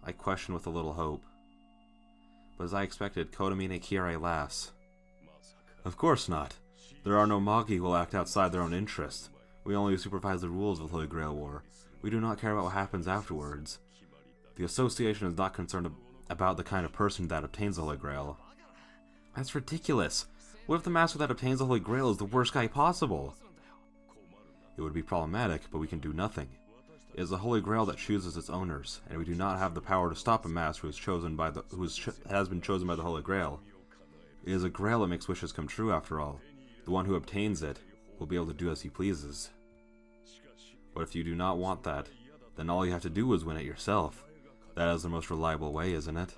I question with a little hope. But as I expected, Kotomine Kirai laughs. Of course not. There are no Magi who will act outside their own interests. We only supervise the rules of the Holy Grail War. We do not care about what happens afterwards. The association is not concerned about the kind of person that obtains the Holy Grail. That's ridiculous. What if the master that obtains the Holy Grail is the worst guy possible? It would be problematic, but we can do nothing. It is the Holy Grail that chooses its owners, and we do not have the power to stop a master has been chosen by the Holy Grail. It is a grail that makes wishes come true, after all. The one who obtains it will be able to do as he pleases. But if you do not want that, then all you have to do is win it yourself. That is the most reliable way, isn't it?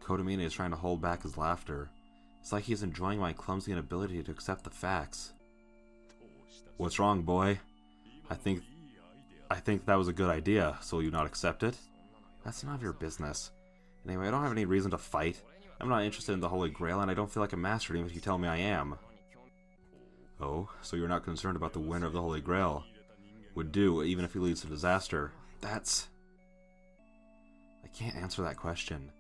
Kotomine is trying to hold back his laughter. It's like he's enjoying my clumsy inability to accept the facts. What's wrong, boy? I think that was a good idea, so will you not accept it? That's none of your business. Anyway, I don't have any reason to fight. I'm not interested in the Holy Grail, and I don't feel like a master even if you tell me I am. Oh, so you're not concerned about the winner of the Holy Grail? Would do, even if he leads to disaster. That's... I can't answer that question.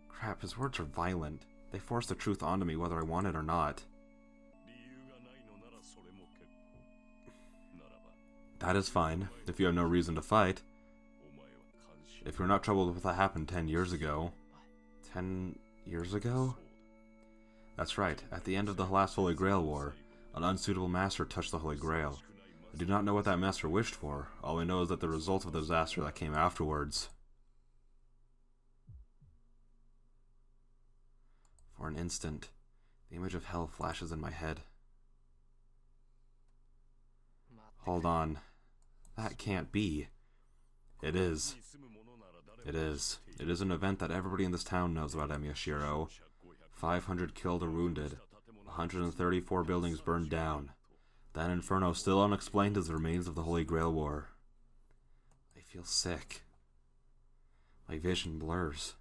Crap, his words are violent. They force the truth onto me whether I want it or not. That is fine, if you have no reason to fight. If you're not troubled with what happened 10 years ago... 10 years ago? That's right, at the end of the last Holy Grail War, an unsuitable master touched the Holy Grail. I do not know what that master wished for. All I know is that the result of the disaster that came afterwards. For an instant, the image of hell flashes in my head. Hold on. That can't be. It is. It is. It is an event that everybody in this town knows about, Emiyashiro. 500 killed or wounded. 134 buildings burned down. That inferno still unexplained as the remains of the Holy Grail War. I feel sick. My vision blurs.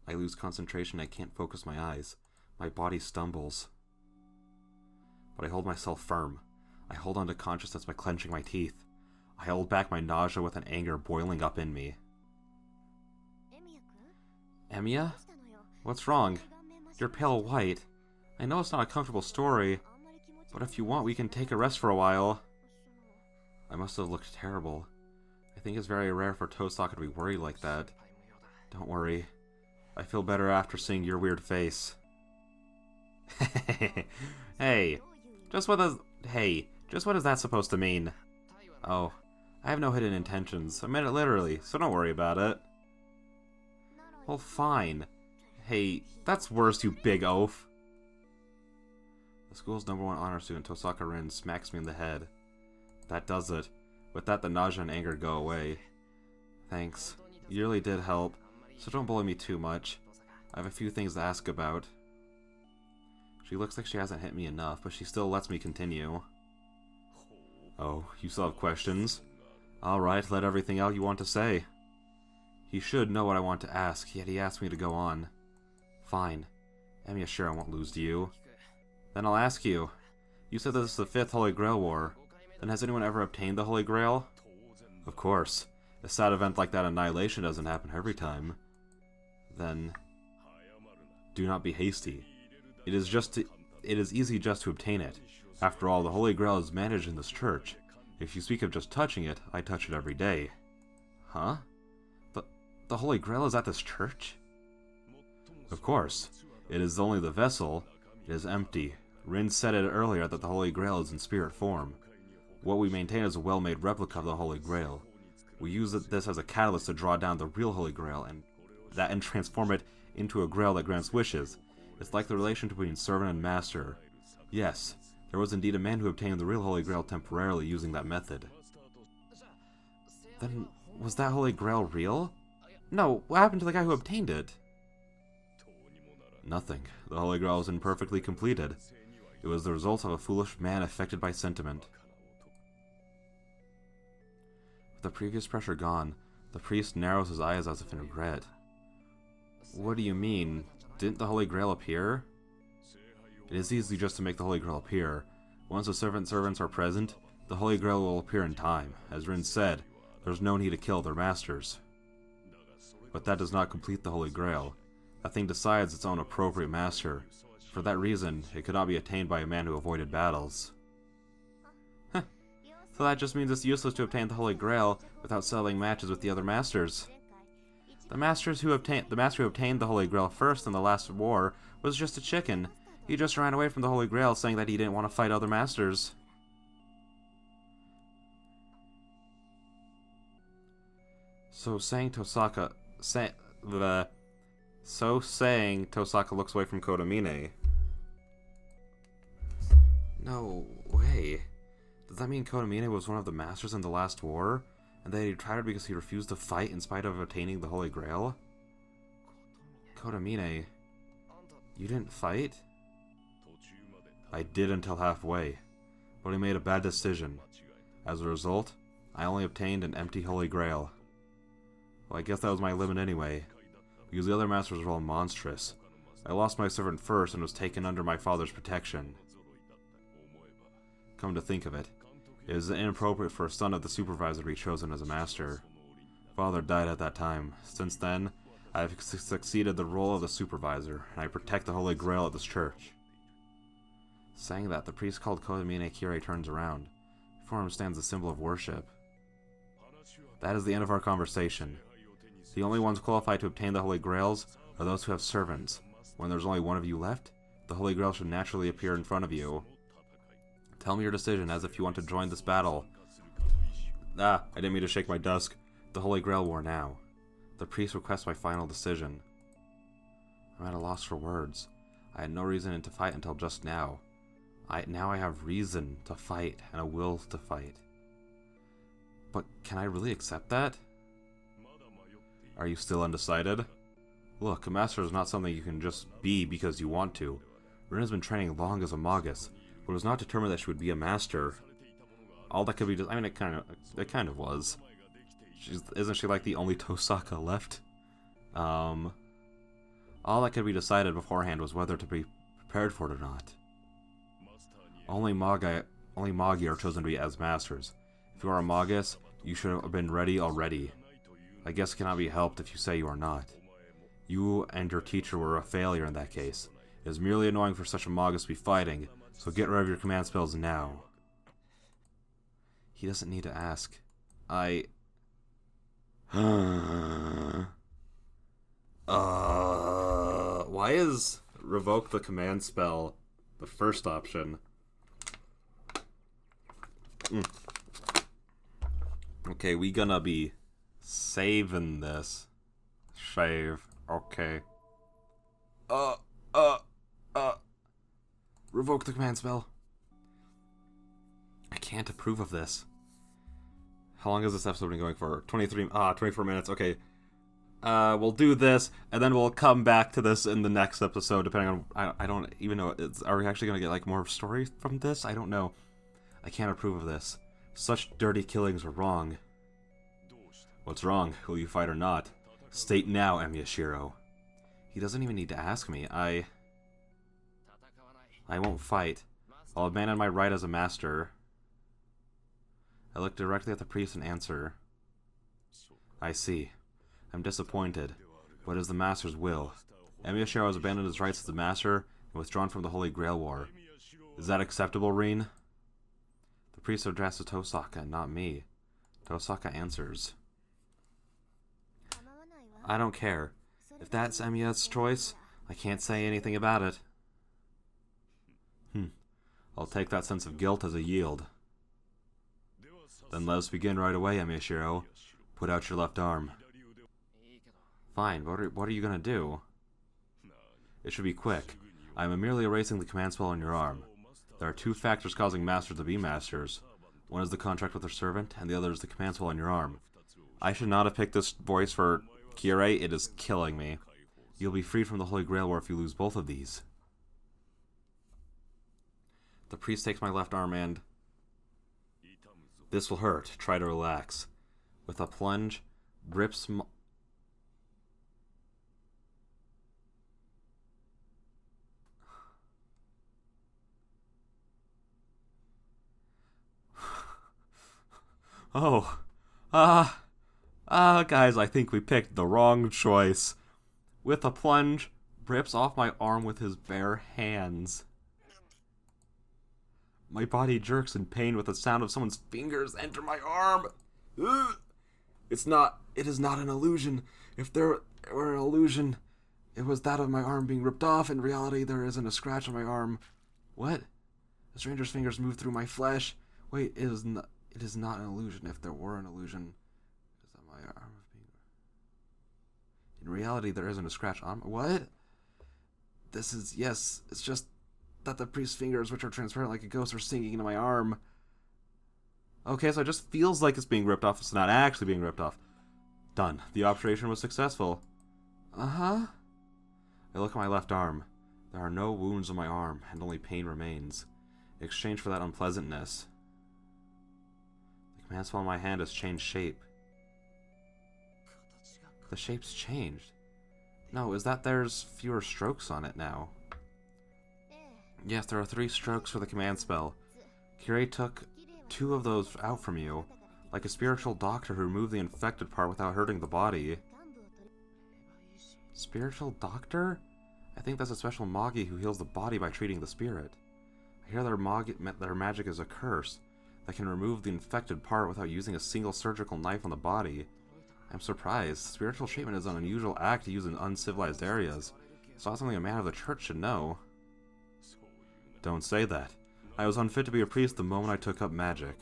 I lose concentration. I can't focus my eyes. My body stumbles. But I hold myself firm. I hold on to consciousness by clenching my teeth. I hold back my nausea with an anger boiling up in me. Emiya? What's wrong? You're pale white. I know it's not a comfortable story, but if you want, we can take a rest for a while. I must have looked terrible. I think it's very rare for Tosaka to be worried like that. Don't worry. I feel better after seeing your weird face. Hey, just what is that supposed to mean? Oh, I have no hidden intentions. I meant it literally, so don't worry about it. Well, fine. Hey, that's worse, you big oaf. The school's #1 honor student, Tosaka Rin, smacks me in the head. That does it. With that, the nausea and anger go away. Thanks. You really did help, so don't bully me too much. I have a few things to ask about. She looks like she hasn't hit me enough, but she still lets me continue. Oh, you still have questions? Alright, let everything out you want to say. He should know what I want to ask, yet he asked me to go on. Fine. Emiya, sure I won't lose to you. Then I'll ask you. You said this is the 5th Holy Grail War. Then has anyone ever obtained the Holy Grail? Of course. A sad event like that annihilation doesn't happen every time. Then... do not be hasty. It is easy just to obtain it. After all, the Holy Grail is managed in this church. If you speak of just touching it, I touch it every day. Huh? The Holy Grail is at this church? Of course. It is only the vessel. It is empty. Rin said it earlier that the Holy Grail is in spirit form. What we maintain is a well-made replica of the Holy Grail. We use this as a catalyst to draw down the real Holy Grail and transform it into a grail that grants wishes. It's like the relation between servant and master. Yes, there was indeed a man who obtained the real Holy Grail temporarily using that method. Then, was that Holy Grail real? No, what happened to the guy who obtained it? Nothing. The Holy Grail was imperfectly completed. It was the result of a foolish man affected by sentiment. With the previous pressure gone, the priest narrows his eyes as if in regret. What do you mean? Didn't the Holy Grail appear? It is easy just to make the Holy Grail appear. Once the servants are present, the Holy Grail will appear in time. As Rin said, there's no need to kill their masters. But that does not complete the Holy Grail. That thing decides its own appropriate master. For that reason, it could not be attained by a man who avoided battles. Heh. So that just means it's useless to obtain the Holy Grail without settling matches with the other masters. The master who obtained the Holy Grail first in the last war was just a chicken. He just ran away from the Holy Grail saying that he didn't want to fight other masters. So saying Tosaka... So saying Tosaka looks away from Kotomine. No way. Does that mean Kotomine was one of the masters in the last war? And they retired because he refused to fight in spite of attaining the Holy Grail? Kotomine, you didn't fight? I did until halfway, but I made a bad decision. As a result, I only obtained an empty Holy Grail. Well, I guess that was my limit anyway, because the other masters were all monstrous. I lost my servant first and was taken under my father's protection. Come to think of it, it is inappropriate for a son of the supervisor to be chosen as a master. Father died at that time. Since then, I have succeeded the role of the supervisor, and I protect the Holy Grail at this church. Saying that, the priest called Kotomine Kirei turns around. Before him stands a symbol of worship. That is the end of our conversation. The only ones qualified to obtain the Holy Grails are those who have servants. When there's only one of you left, the Holy Grail should naturally appear in front of you. Tell me your decision as if you want to join this battle. I didn't mean to shake my desk. The Holy Grail War now. The priest requests my final decision. I'm at a loss for words. I had no reason to fight until just now. Now I have reason to fight and a will to fight. But can I really accept that? Are you still undecided? Look, a master is not something you can just be because you want to. Rin has been training long as a Magus, but it was not determined that she would be a master. All that could be I mean, it kind of was. Isn't she like the only Tosaka left? All that could be decided beforehand was whether to be prepared for it or not. Only Magi are chosen to be as masters. If you are a Magus, you should have been ready already. I guess it cannot be helped if you say you are not. You and your teacher were a failure in that case. It is merely annoying for such a Magus to be fighting, so get rid of your command spells now. He doesn't need to ask. Why is revoke the command spell the first option? Okay, we gonna be saving this. Save. Okay. Revoke the command spell. I can't approve of this. How long has this episode been going for? 24 minutes. Okay. We'll do this, and then we'll come back to this in the next episode, depending on... I don't even know. Are we actually going to get, like, more story from this? I don't know. I can't approve of this. Such dirty killings are wrong. What's wrong? Will you fight or not? State now, Emiyashiro. He doesn't even need to ask me. I won't fight. I'll abandon my right as a master. I look directly at the priest and answer. I see. I'm disappointed, but it is the master's will. Emiyashiro has abandoned his rights as the master and withdrawn from the Holy Grail War. Is that acceptable, Rin? The priest addresses Tosaka, not me. Tosaka answers. I don't care. If that's Emiya's choice, I can't say anything about it. I'll take that sense of guilt as a yield. Then let us begin right away, Emiyashiro. Put out your left arm. Fine, what are you gonna do? It should be quick. I am merely erasing the command spell on your arm. There are two factors causing masters to be masters. One is the contract with their servant, and the other is the command spell on your arm. I should not have picked this voice for Kirei. It is killing me. You'll be freed from the Holy Grail War if you lose both of these. The priest takes my left arm and... This will hurt. Try to relax. With a plunge, grips... guys, I think we picked the wrong choice. With a plunge, rips off my arm with his bare hands. My body jerks in pain with the sound of someone's fingers enter my arm. Ugh. It is not an illusion. If there were an illusion, it was that of my arm being ripped off. In reality, there isn't a scratch on my arm. What? A stranger's fingers move through my flesh. Wait, it is not an illusion. If there were an illusion, is that my arm being reality, there isn't a scratch on... What? This is... Yes, it's just that the priest's fingers, which are transparent like a ghost, are sinking into my arm. Okay, so it just feels like it's being ripped off. It's not actually being ripped off. Done. The operation was successful. Uh-huh. I look at my left arm. There are no wounds on my arm, and only pain remains. In exchange for that unpleasantness, the command spell in my hand has changed shape. The shape's changed. No, is that there's fewer strokes on it now? Yes, there are 3 strokes for the command spell. Kyrie took 2 of those out from you, like a spiritual doctor who removed the infected part without hurting the body. Spiritual doctor? I think that's a special Magi who heals the body by treating the spirit. I hear their magic is a curse that can remove the infected part without using a single surgical knife on the body. I'm surprised. Spiritual treatment is an unusual act to use in uncivilized areas. It's not something a man of the church should know. Don't say that. I was unfit to be a priest the moment I took up magic.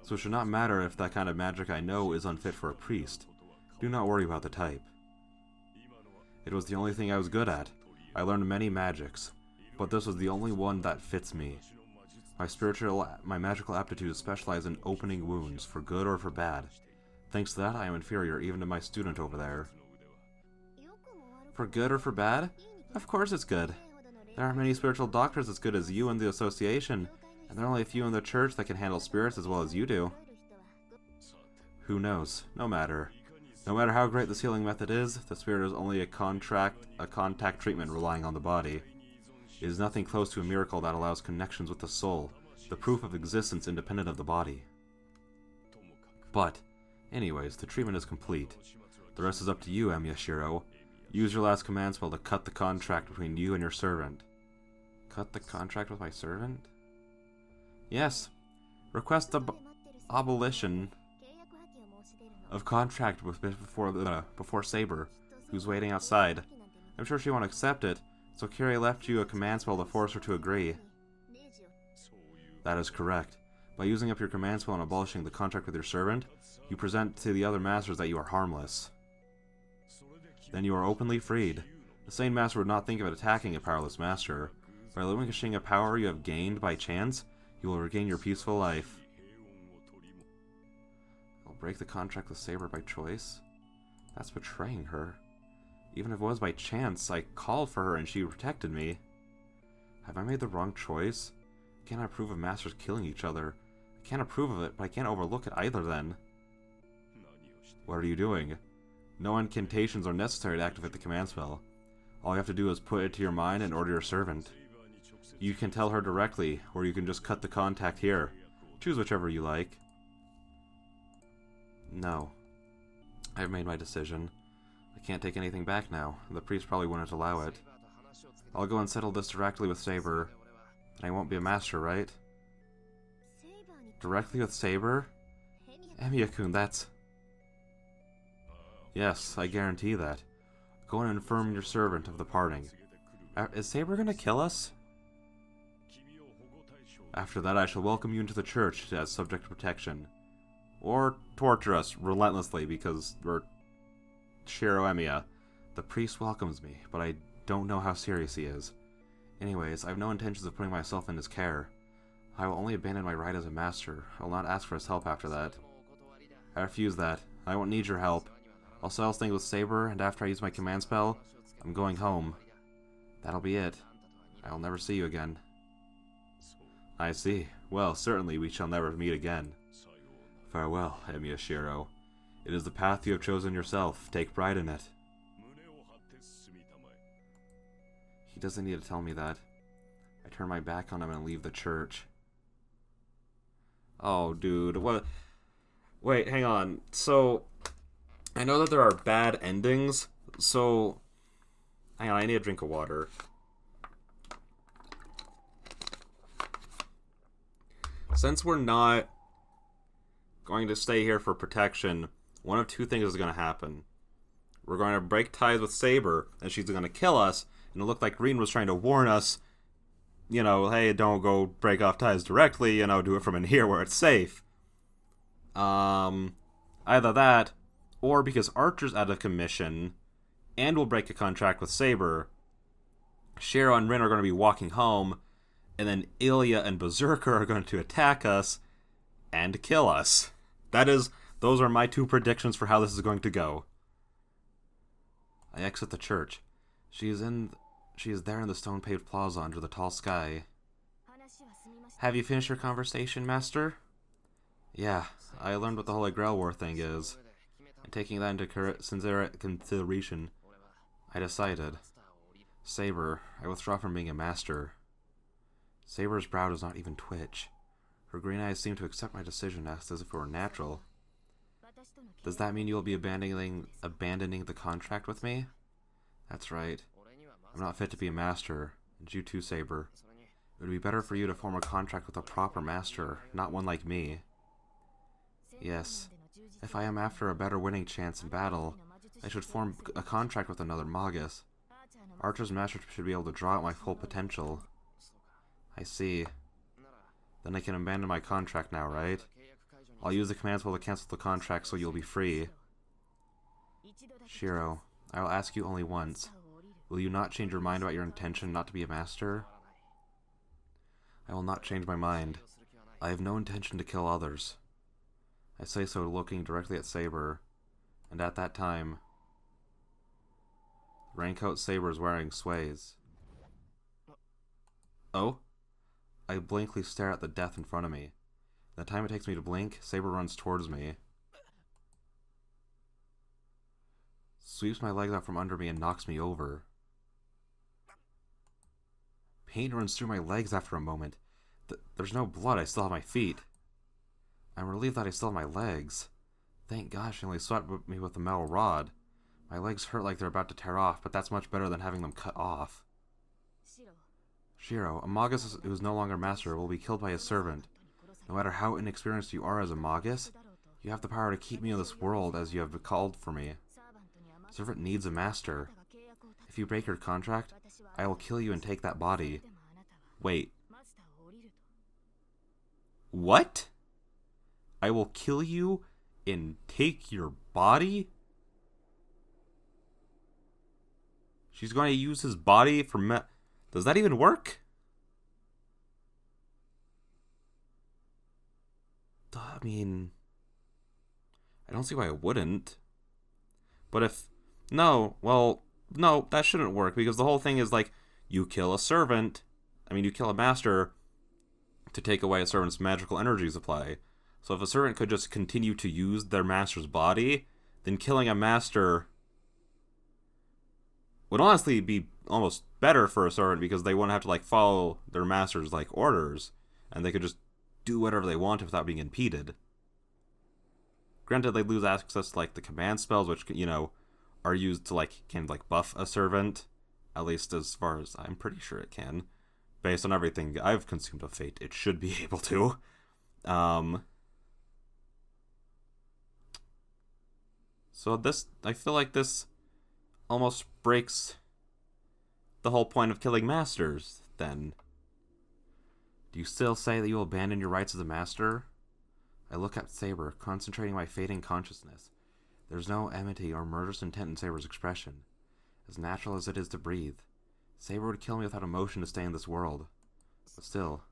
So it should not matter if that kind of magic I know is unfit for a priest. Do not worry about the type. It was the only thing I was good at. I learned many magics, but this was the only one that fits me. My magical aptitudes specialize in opening wounds, for good or for bad. Thanks to that, I am inferior even to my student over there. For good or for bad? Of course it's good. There aren't many spiritual doctors as good as you in the association, and there are only a few in the church that can handle spirits as well as you do. Who knows? No matter. No matter how great this healing method is, the spirit is only a contact treatment relying on the body. It is nothing close to a miracle that allows connections with the soul, the proof of existence independent of the body. But, anyways, the treatment is complete. The rest is up to you, Emiya Shiro. Use your last command spell to cut the contract between you and your servant. Cut the contract with my servant? Yes. Request the abolition of contract before Saber, who's waiting outside. I'm sure she won't accept it, so Kyrie left you a command spell to force her to agree. That is correct. By using up your command spell and abolishing the contract with your servant, you present to the other masters that you are harmless. Then you are openly freed. The sane master would not think of attacking a powerless master. By relinquishing a power you have gained by chance, you will regain your peaceful life. I'll break the contract with Saber by choice? That's betraying her. Even if it was by chance, I called for her and she protected me. Have I made the wrong choice? I cannot approve of masters killing each other. I can't approve of it, but I can't overlook it either then. What are you doing? No incantations are necessary to activate the command spell. All you have to do is put it to your mind and order your servant. You can tell her directly, or you can just cut the contact here. Choose whichever you like. No. I've made my decision. I can't take anything back now. The priest probably wouldn't allow it. I'll go and settle this directly with Saber. And I won't be a master, right? Directly with Saber? Emiya-kun, that's... Yes, I guarantee that. Go and inform your servant of the parting. Is Saber gonna kill us? After that, I shall welcome you into the church as subject to protection. Or torture us relentlessly because we're Shiro Emiya. The priest welcomes me, but I don't know how serious he is. Anyways, I have no intentions of putting myself in his care. I will only abandon my right as a master. I will not ask for his help after that. I refuse that. I won't need your help. I'll settle things with Saber, and after I use my command spell, I'm going home. That'll be it. I will never see you again. I see. Well, certainly we shall never meet again. Farewell, Emiya Shiro. It is the path you have chosen yourself. Take pride in it. He doesn't need to tell me that. I turn my back on him and leave the church. Oh, dude. What? Wait, hang on. So, I know that there are bad endings, so... Hang on, I need a drink of water. Since we're not going to stay here for protection, one of two things is going to happen. We're going to break ties with Saber, and she's going to kill us, and it looked like Green was trying to warn us, you know, hey, don't go break off ties directly, you know, do it from in here where it's safe. Either that, or because Archer's out of commission, and we'll break a contract with Saber. Shiro and Rin are going to be walking home, and then Ilya and Berserker are going to attack us and kill us. Those are my 2 predictions for how this is going to go. I exit the church. She is there in the stone-paved plaza under the tall sky. Have you finished your conversation, Master? Yeah, I learned what the Holy Grail War thing is. And taking that into sincere consideration, I decided. Saber, I withdraw from being a master. Saber's brow does not even twitch. Her green eyes seem to accept my decision as if it were natural. Does that mean you will be abandoning the contract with me? That's right. I'm not fit to be a master, and you too, Saber. It would be better for you to form a contract with a proper master, not one like me. Yes. If I am after a better winning chance in battle, I should form a contract with another Magus. Archer's master should be able to draw out my full potential. I see. Then I can abandon my contract now, right? I'll use the command spell to cancel the contract so you'll be free. Shiro, I will ask you only once. Will you not change your mind about your intention not to be a master? I will not change my mind. I have no intention to kill others. I say so looking directly at Saber, and at that time, the raincoat Saber is wearing sways. Oh? I blankly stare at the death in front of me. The time it takes me to blink, Saber runs towards me, sweeps my legs out from under me and knocks me over. Pain runs through my legs after a moment. There's no blood, I still have my feet. I'm relieved that I still have my legs. Thank gosh, she only swept me with a metal rod. My legs hurt like they're about to tear off, but that's much better than having them cut off. Shiro, a Magus who is no longer master will be killed by his servant. No matter how inexperienced you are as a Magus, you have the power to keep me in this world as you have called for me. Servant needs a master. If you break your contract, I will kill you and take that body. Wait. What? I will kill you and take your body? She's going to use his body for Does that even work? I mean, I don't see why it wouldn't. But if... No, well, no, that shouldn't work, because the whole thing is like, you kill a servant, you kill a master to take away a servant's magical energy supply. So if a servant could just continue to use their master's body, then killing a master would honestly be almost better for a servant, because they wouldn't have to follow their master's orders, and they could just do whatever they want without being impeded. Granted, they lose access to the command spells, which are used to can buff a servant, at least as far as I'm pretty sure it can. Based on everything I've consumed of Fate, it should be able to. So I feel like this almost breaks the whole point of killing masters, then. Do you still say that you will abandon your rights as a master? I look at Saber, concentrating my fading consciousness. There's no enmity or murderous intent in Saber's expression. As natural as it is to breathe. Saber would kill me without emotion to stay in this world. But still.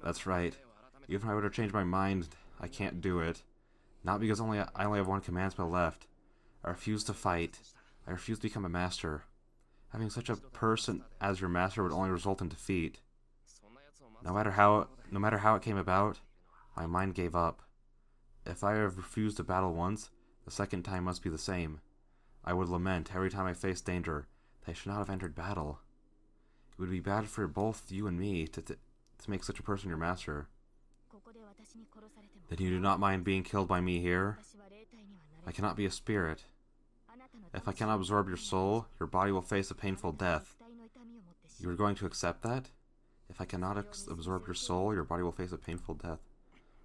That's right. Even if I were to change my mind, I can't do it. Not because I only have one command spell left. I refuse to fight. I refuse to become a master. Having such a person as your master would only result in defeat. No matter how it came about, my mind gave up. If I have refused to battle once, the second time must be the same. I would lament every time I faced danger that I should not have entered battle. It would be bad for both you and me to make such a person your master. Then you do not mind being killed by me here? I cannot be a spirit. If I cannot absorb your soul, your body will face a painful death. You are going to accept that? If I cannot absorb your soul, your body will face a painful death.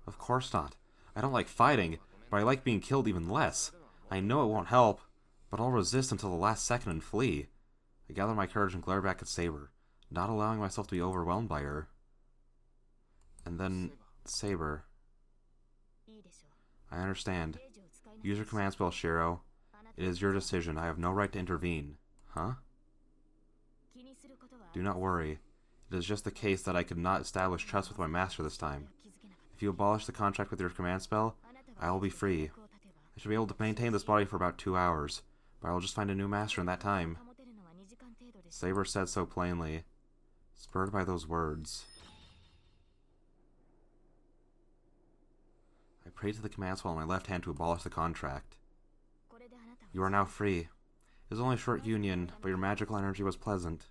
Of course not. I don't like fighting, but I like being killed even less. I know it won't help, but I'll resist until the last second and flee. I gather my courage and glare back at Saber, not allowing myself to be overwhelmed by her. And then, Saber. I understand. Use your command spell, Shiro. It is your decision. I have no right to intervene. Huh? Do not worry. It is just the case that I could not establish trust with my master this time. If you abolish the contract with your command spell, I will be free. I should be able to maintain this body for about 2 hours, but I will just find a new master in that time. Saber said so plainly, spurred by those words. I prayed to the command spell on my left hand to abolish the contract. You are now free. It was only a short union, but your magical energy was pleasant.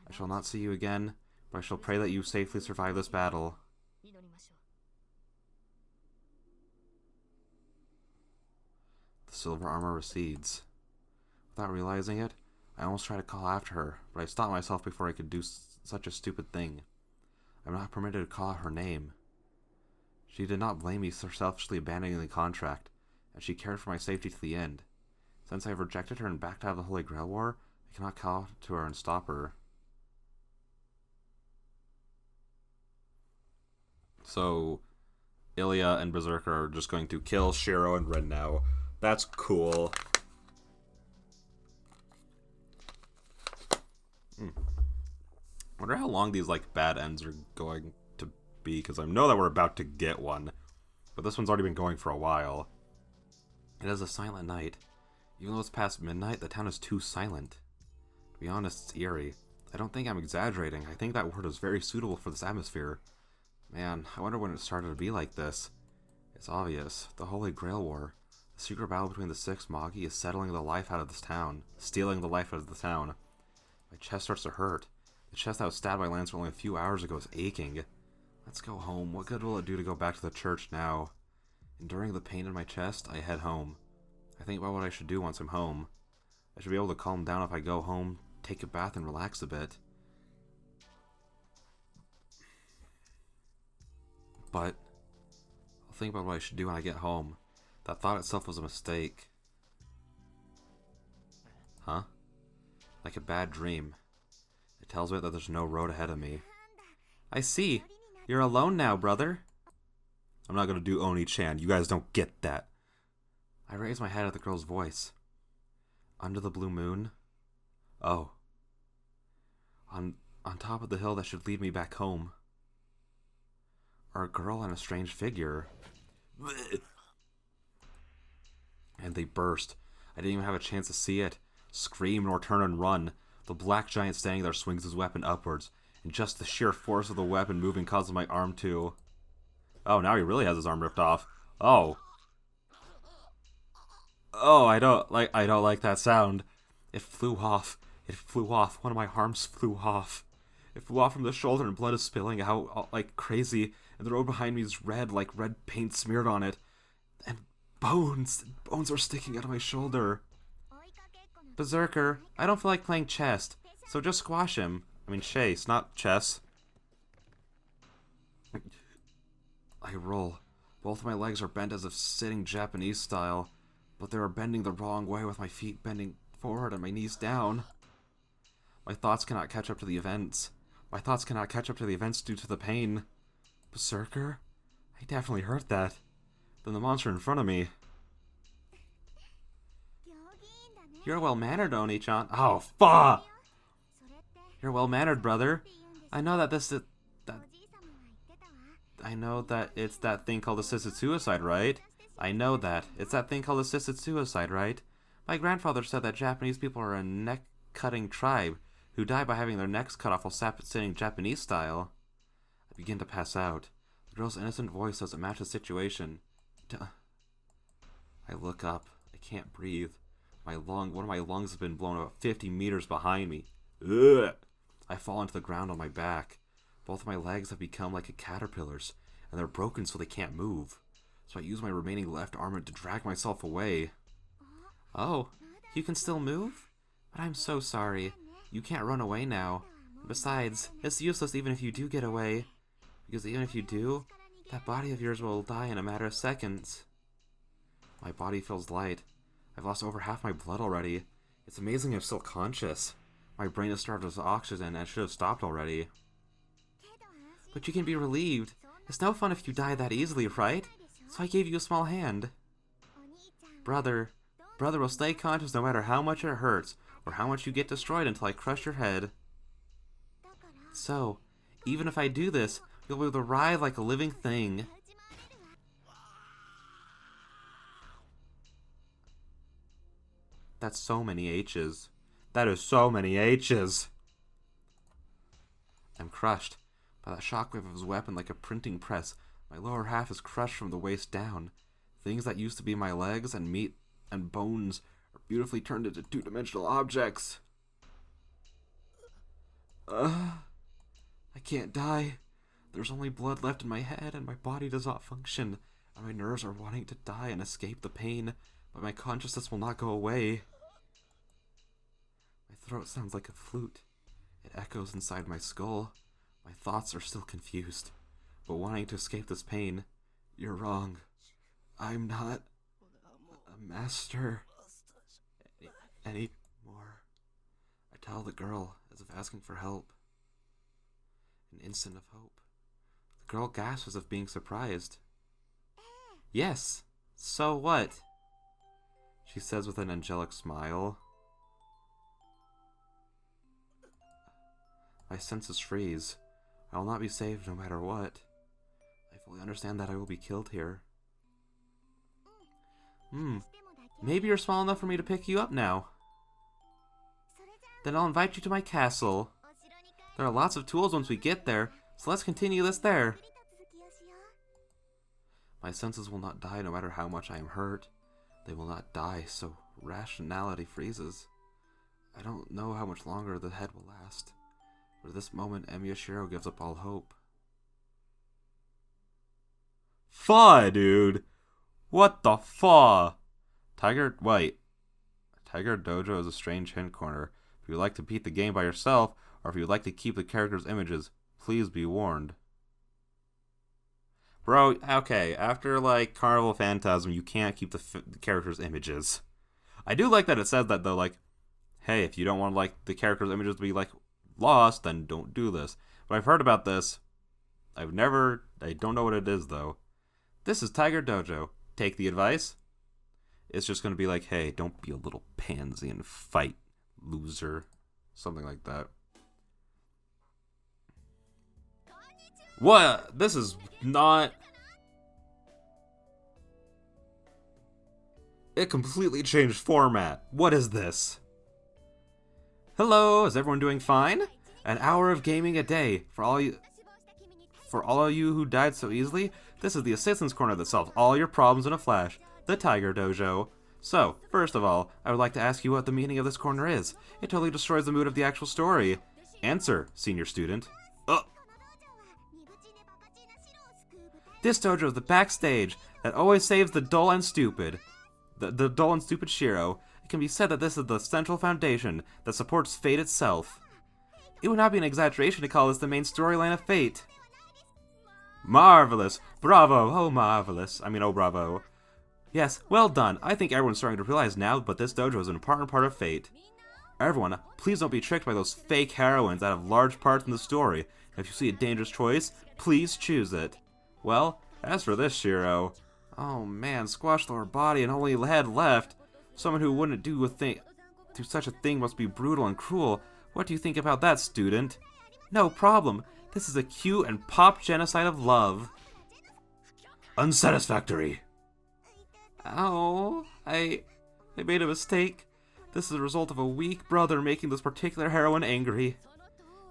I shall not see you again, but I shall pray that you safely survive this battle. The silver armor recedes. Without realizing it, I almost tried to call after her, but I stopped myself before I could do such a stupid thing. I'm not permitted to call out her name. She did not blame me for selfishly abandoning the contract, and she cared for my safety to the end. Since I have rejected her and backed out of the Holy Grail War, I cannot call out to her and stop her. So, Ilya and Berserker are just going to kill Shiro and Ren now. That's cool. Wonder how long these like bad ends are going to be, because I know that we're about to get one, but this one's already been going for a while. It is a silent night. Even though it's past midnight, the town is too silent. To be honest, it's eerie. I don't think I'm exaggerating. I think that word is very suitable for this atmosphere. Man, I wonder when it started to be like this. It's obvious. The Holy Grail War. The secret battle between the 6 Magi is settling the life out of this town. Stealing the life out of the town. My chest starts to hurt. The chest that was stabbed by Lancer only a few hours ago is aching. Let's go home. What good will it do to go back to the church now? Enduring the pain in my chest, I head home. I think about what I should do once I'm home. I should be able to calm down if I go home, take a bath, and relax a bit. But I'll think about what I should do when I get home. That thought itself was a mistake. Huh? Like a bad dream. It tells me that there's no road ahead of me. I see. You're alone now, brother. I'm not gonna do Oni-chan. You guys don't get that. I raise my head at the girl's voice. Under the blue moon? Oh. On top of the hill that should lead me back home are a girl and a strange figure. And they burst. I didn't even have a chance to see it. Scream nor turn and run. The black giant standing there swings his weapon upwards, and just the sheer force of the weapon moving causes my arm to... Oh, now he really has his arm ripped off. Oh. Oh, I don't like that sound. It flew off. It flew off. One of my arms flew off. It flew off from the shoulder and blood is spilling out like crazy, and the road behind me is red, like red paint smeared on it. And bones are sticking out of my shoulder. Berserker, I don't feel like playing chess, so just squash him. I mean chase, not chess. I roll. Both my legs are bent as if sitting Japanese style, but they are bending the wrong way with my feet bending forward and my knees down. My thoughts cannot catch up to the events. My thoughts cannot catch up to the events due to the pain. Berserker? I definitely heard that. Then the monster in front of me. You're well-mannered, Oni-chan. Oh, fuck! You're well-mannered, brother. I know that I know that it's that thing called assisted suicide, right? I know that. It's that thing called assisted suicide, right? My grandfather said that Japanese people are a neck-cutting tribe who die by having their necks cut off while sitting Japanese style. I begin to pass out. The girl's innocent voice doesn't match the situation. I look up. I can't breathe. One of my lungs has been blown about 50 meters behind me. Ugh. I fall onto the ground on my back. Both of my legs have become like a caterpillar's, and they're broken so they can't move. So I use my remaining left arm to drag myself away. Oh, you can still move? But I'm so sorry. You can't run away now. Besides, it's useless even if you do get away. Because even if you do, that body of yours will die in a matter of seconds. My body feels light. I've lost over half my blood already. It's amazing I'm still conscious. My brain is starved of oxygen and should have stopped already. But you can be relieved. It's no fun if you die that easily, right? So I gave you a small hand. Brother, Brother will stay conscious no matter how much it hurts, or how much you get destroyed until I crush your head. So, even if I do this, you'll be able to writhe like a living thing. That's so many H's. That is so many H's. I'm crushed by that shockwave of his weapon like a printing press. My lower half is crushed from the waist down. Things that used to be my legs and meat and bones are beautifully turned into two-dimensional objects. I can't die. There's only blood left in my head and my body does not function. And my nerves are wanting to die and escape the pain, but my consciousness will not go away. My throat sounds like a flute. It echoes inside my skull. My thoughts are still confused, but wanting to escape this pain. You're wrong. I'm not a master anymore. I tell the girl as if asking for help. An instant of hope. The girl gasps as if being surprised. Yes, so what? She says with an angelic smile. My senses freeze. I will not be saved no matter what. I fully understand that I will be killed here. Maybe you're small enough for me to pick you up now. Then I'll invite you to my castle. There are lots of tools once we get there, so let's continue this there. My senses will not die no matter how much I am hurt. They will not die, so rationality freezes. I don't know how much longer the head will last. But at this moment, Emiyashiro gives up all hope. Fuh, dude! What the fuh? Tiger Dojo is a strange hint corner. If you would like to beat the game by yourself, or if you would like to keep the characters' images, please be warned. Bro, okay, after, like, Carnival Phantasm, you can't keep the characters' images. I do like that it says that, though, like, hey, if you don't want, like, the characters' images to be, like, lost, then don't do this. But I've heard about this. I don't know what it is, though. This is Tiger Dojo. Take the advice. It's just going to be like, hey, don't be a little pansy and fight, loser. Something like that. What? This is not... It completely changed format. What is this? Hello, is everyone doing fine? An hour of gaming a day. For all of you who died so easily, this is the assistance corner that solves all your problems in a flash. The Tiger Dojo. So, first of all, I would like to ask you what the meaning of this corner is. It totally destroys the mood of the actual story. Answer, senior student. This dojo is the backstage that always saves the dull and stupid. The dull and stupid Shiro. It can be said that this is the central foundation that supports Fate itself. It would not be an exaggeration to call this the main storyline of Fate. Marvelous! Bravo! Oh, marvelous. Oh, bravo. Yes, well done. I think everyone's starting to realize now, but this dojo is an important part of Fate. Everyone, please don't be tricked by those fake heroines that have large parts in the story. If you see a dangerous choice, please choose it. Well, as for this Shiro... Oh man, squashed lower body and only head left. Someone who wouldn't do such a thing must be brutal and cruel. What do you think about that, student? No problem. This is a cute and pop genocide of love. Unsatisfactory. Oh, I made a mistake. This is the result of a weak brother making this particular heroine angry.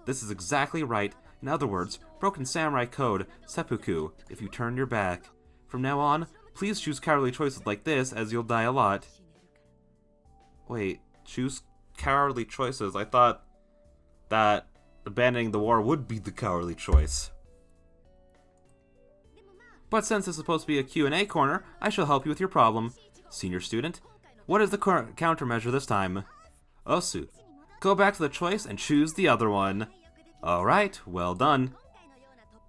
This is exactly right. In other words, broken samurai code, seppuku, if you turn your back. From now on, please choose cowardly choices like this, as you'll die a lot. Wait, choose cowardly choices? I thought that abandoning the war would be the cowardly choice. But since this is supposed to be a Q&A corner, I shall help you with your problem. Senior student, what is the countermeasure this time? Osu, go back to the choice and choose the other one. Alright, well done.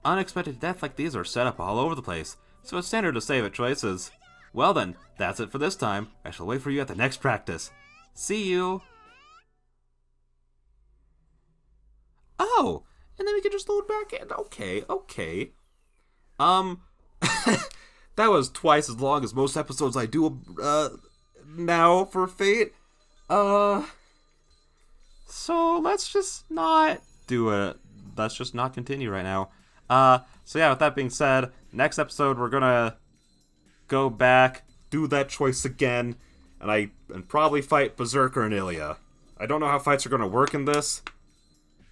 Unexpected deaths like these are set up all over the place, so it's standard to save at choices. Well then, that's it for this time. I shall wait for you at the next practice. See you! Oh, and then we can just load back in. Okay. That was twice as long as most episodes I do now for fate. So let's just not do it. Let's just not continue right now. So yeah, with that being said, next episode we're gonna go back, do that choice again, and probably fight Berserker and Ilya. I don't know how fights are gonna work in this.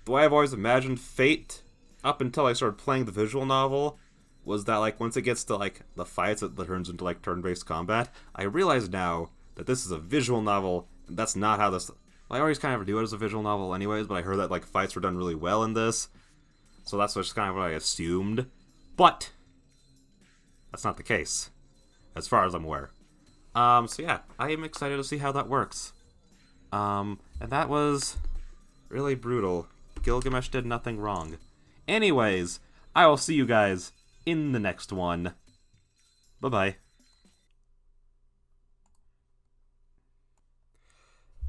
The way I've always imagined Fate, up until I started playing the visual novel, was that like once it gets to like the fights, it turns into like turn-based combat. I realize now that this is a visual novel, and that's not how this. I always kind of do it as a visual novel anyways, but I heard that like fights were done really well in this, so that's just kind of what I assumed. But that's not the case, as far as I'm aware. So yeah, I am excited to see how that works. And that was really brutal. Gilgamesh did nothing wrong. Anyways, I will see you guys in the next one. Bye-bye.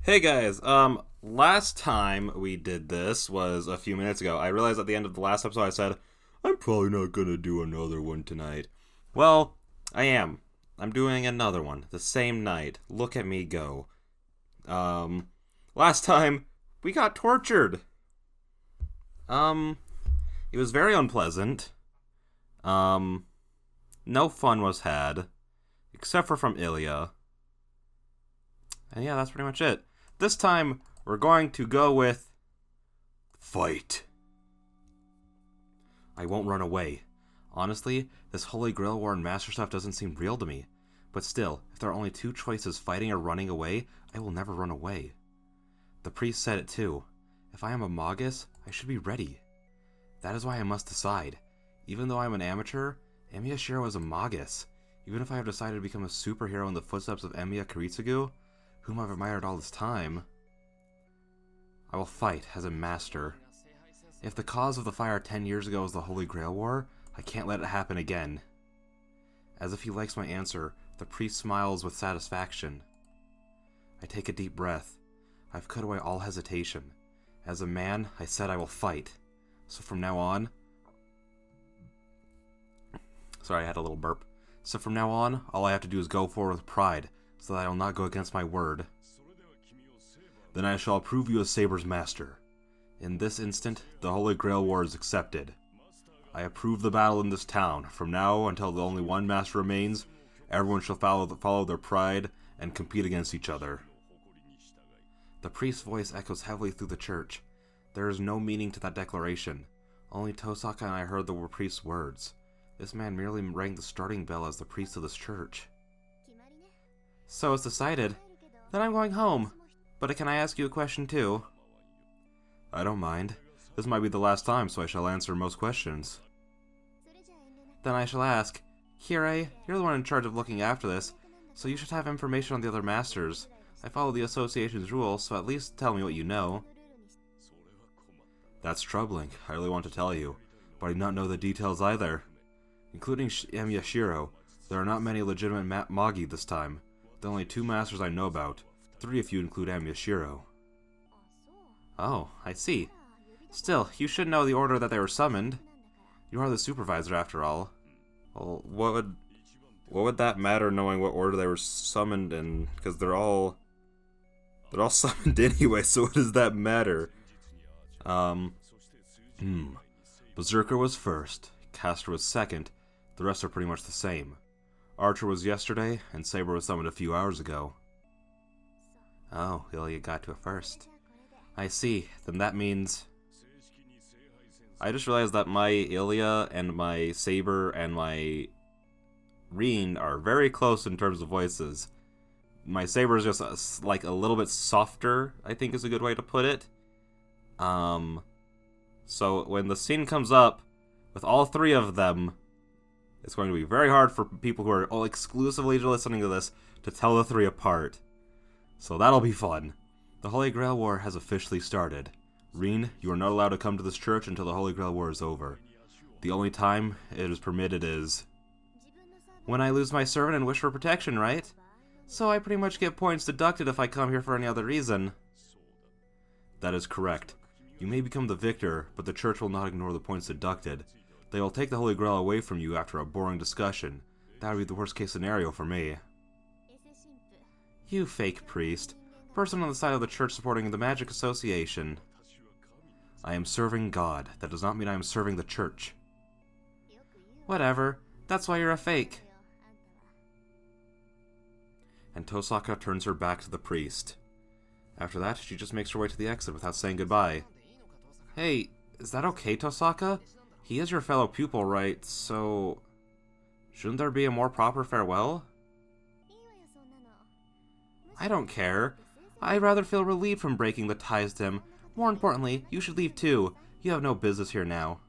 Hey guys, last time we did this was a few minutes ago. I realized at the end of the last episode I said, I'm probably not gonna do another one tonight. Well, I am. I'm doing another one, the same night. Look at me go. Last time, we got tortured. It was very unpleasant. No fun was had, except for from Ilya. And yeah, that's pretty much it. This time, we're going to go with fight. I won't run away. Honestly, this Holy Grail War and Master stuff doesn't seem real to me. But still, if there are only two choices, fighting or running away, I will never run away. The priest said it too. If I am a Magus, I should be ready. That is why I must decide. Even though I am an amateur, Emiya Shiro is a Magus. Even if I have decided to become a superhero in the footsteps of Emiya Kiritsugu, whom I've admired all this time, I will fight as a master. If the cause of the fire 10 years ago was the Holy Grail War, I can't let it happen again. As if he likes my answer, the priest smiles with satisfaction. I take a deep breath. I've cut away all hesitation. As a man, I said I will fight. So from now on... Sorry, I had a little burp. So from now on, all I have to do is go forward with pride, so that I will not go against my word. Then I shall approve you as Saber's master. In this instant, the Holy Grail War is accepted. I approve the battle in this town. From now until the only one master remains, everyone shall follow their pride and compete against each other. The priest's voice echoes heavily through the church. There is no meaning to that declaration. Only Tosaka and I heard the priest's words. This man merely rang the starting bell as the priest of this church. So it's decided. Then I'm going home. But can I ask you a question too? I don't mind. This might be the last time, so I shall answer most questions. Then I shall ask, Kirei, you're the one in charge of looking after this, so you should have information on the other masters. I follow the association's rules, so at least tell me what you know. That's troubling. I really want to tell you, but I do not know the details either. Including Emiya Shiro, there are not many legitimate Magi this time. There are only 2 masters I know about. 3 if you include Emiya Shiro. Oh, I see. Still, you should know the order that they were summoned. You are the supervisor, after all. Well, what would that matter, knowing what order they were summoned in? Because they're all summoned anyway, so what does that matter? Berserker was first, Caster was second, the rest are pretty much the same. Archer was yesterday, and Saber was summoned a few hours ago. Oh, Ilya got to it first. I see, then that means... I just realized that my Ilya and my Saber and my Reen are very close in terms of voices. My Saber is just like a little bit softer, I think is a good way to put it. So when the scene comes up with all 3 of them, it's going to be very hard for people who are all exclusively listening to this to tell the 3 apart. So that'll be fun. The Holy Grail War has officially started. Reen, you are not allowed to come to this church until the Holy Grail War is over. The only time it is permitted is when I lose my servant and wish for protection, right? So I pretty much get points deducted if I come here for any other reason. That is correct. You may become the victor, but the church will not ignore the points deducted. They will take the Holy Grail away from you after a boring discussion. That would be the worst case scenario for me. You fake priest. Person on the side of the church supporting the Magic Association. I am serving God. That does not mean I am serving the church. Whatever. That's why you're a fake. And Tosaka turns her back to the priest. After that, she just makes her way to the exit without saying goodbye. Hey, is that okay, Tosaka? He is your fellow pupil, right? So, shouldn't there be a more proper farewell? I don't care. I'd rather feel relieved from breaking the ties to him. More importantly, you should leave too. You have no business here now.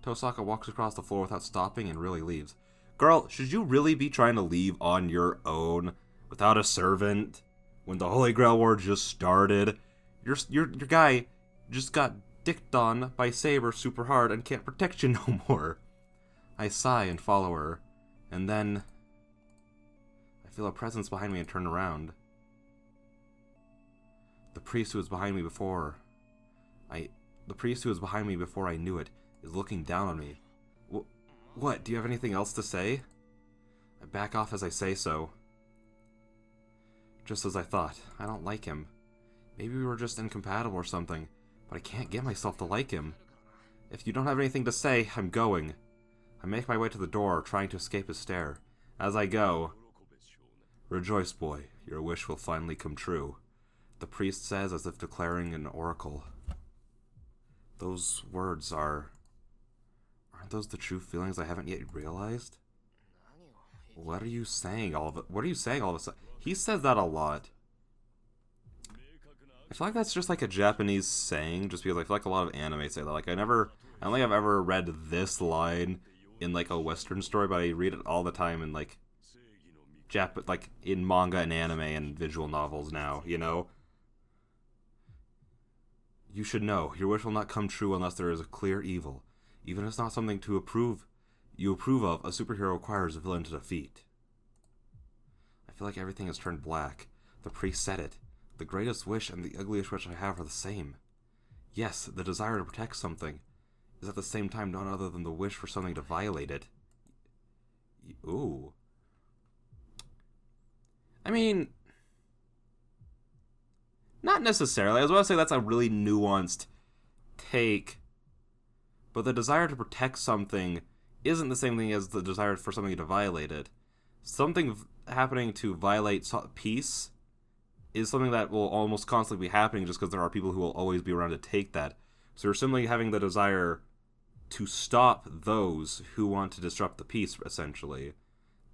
Tosaka walks across the floor without stopping and really leaves. Girl, should you really be trying to leave on your own, without a servant, when the Holy Grail War just started? Your guy just got dicked on by Saber super hard and can't protect you no more. I sigh and follow her, and then I feel a presence behind me and turn around. The priest who was behind me before I knew it is looking down on me. What? Do you have anything else to say? I back off as I say so. Just as I thought. I don't like him. Maybe we were just incompatible or something, but I can't get myself to like him. If you don't have anything to say, I'm going. I make my way to the door, trying to escape his stare. As I go, rejoice, boy. Your wish will finally come true. The priest says as if declaring an oracle. Those words aren't those the true feelings I haven't yet realized? What are you saying all of it? What are you saying all of a sudden? He says that a lot. I feel like that's just like a Japanese saying, just because I feel like a lot of anime say that. Like I don't think I've ever read this line in like a Western story, but I read it all the time in like like in manga and anime and visual novels now, you know? You should know, your wish will not come true unless there is a clear evil. Even if it's not something you approve of, a superhero requires a villain to defeat. I feel like everything has turned black. The priest said it. The greatest wish and the ugliest wish I have are the same. Yes, the desire to protect something is at the same time none other than the wish for something to violate it. Ooh. I mean, not necessarily. I was about to say that's a really nuanced take. But the desire to protect something isn't the same thing as the desire for something to violate it. Something happening to violate peace is something that will almost constantly be happening just because there are people who will always be around to take that. So you're simply having the desire to stop those who want to disrupt the peace, essentially.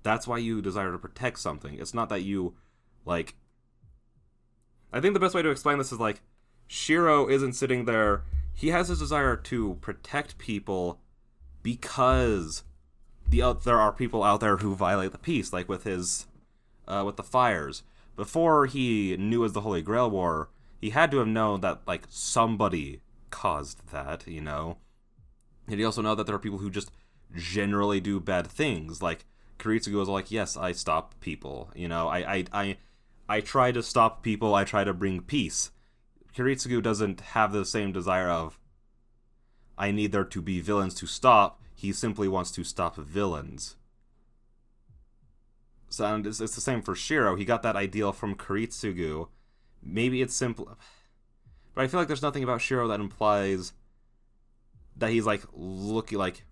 That's why you desire to protect something. It's not that you, like... I think the best way to explain this is, like, Shiro isn't sitting there... He has his desire to protect people because there are people out there who violate the peace, like with his, with the fires. Before he knew as the Holy Grail War, he had to have known that, like, somebody caused that, you know? And he also know that there are people who just generally do bad things, like, Kiritsugu was like, yes, I stop people, you know? I try to stop people, I try to bring peace. Kiritsugu doesn't have the same desire of, I need there to be villains to stop. He simply wants to stop villains. So it's the same for Shiro. He got that ideal from Kiritsugu. Maybe it's simple, but I feel like there's nothing about Shiro that implies that he's like looking like.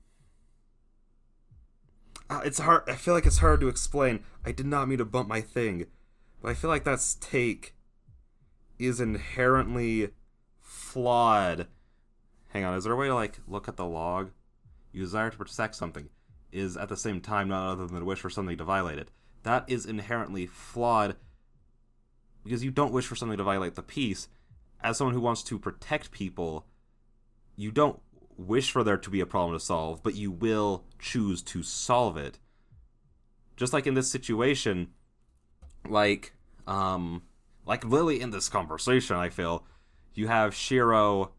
It's hard. I feel like it's hard to explain. I did not mean to bump my thing, but I feel like that take is inherently flawed. Hang on, is there a way to, like, look at the log? You desire to protect something is at the same time not other than a wish for something to violate it. That is inherently flawed because you don't wish for something to violate the peace. As someone who wants to protect people, you don't wish for there to be a problem to solve, but you will choose to solve it. Just like in this situation, like literally in this conversation, I feel, you have Shiro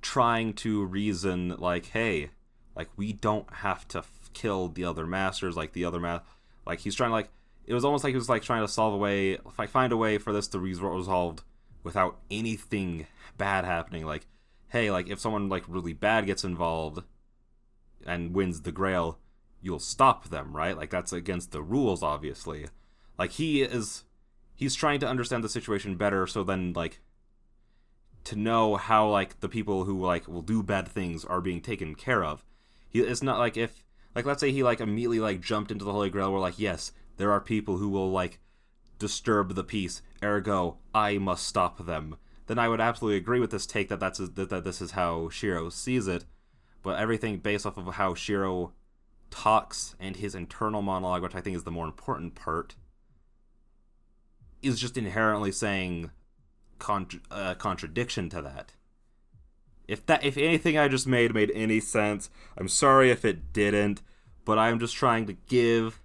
trying to reason, like, hey, like, we don't have to kill the other masters, like, he's trying to, like, it was almost like he was, like, trying to solve a way, if I find a way for this to be resolved without anything bad happening, like, hey, like, if someone, like, really bad gets involved and wins the Grail, you'll stop them, right? Like, that's against the rules, obviously. Like, he's trying to understand the situation better, so then, like, to know how, like, the people who, like, will do bad things are being taken care of. It's not like if, like, let's say he, like, immediately, like, jumped into the Holy Grail where, like, yes, there are people who will, like, disturb the peace, ergo, I must stop them. Then I would absolutely agree with this take that this is how Shiro sees it, but everything based off of how Shiro talks and his internal monologue, which I think is the more important part, is just inherently saying contradiction to that. If anything I just made any sense, I'm sorry if it didn't, but I'm just trying to give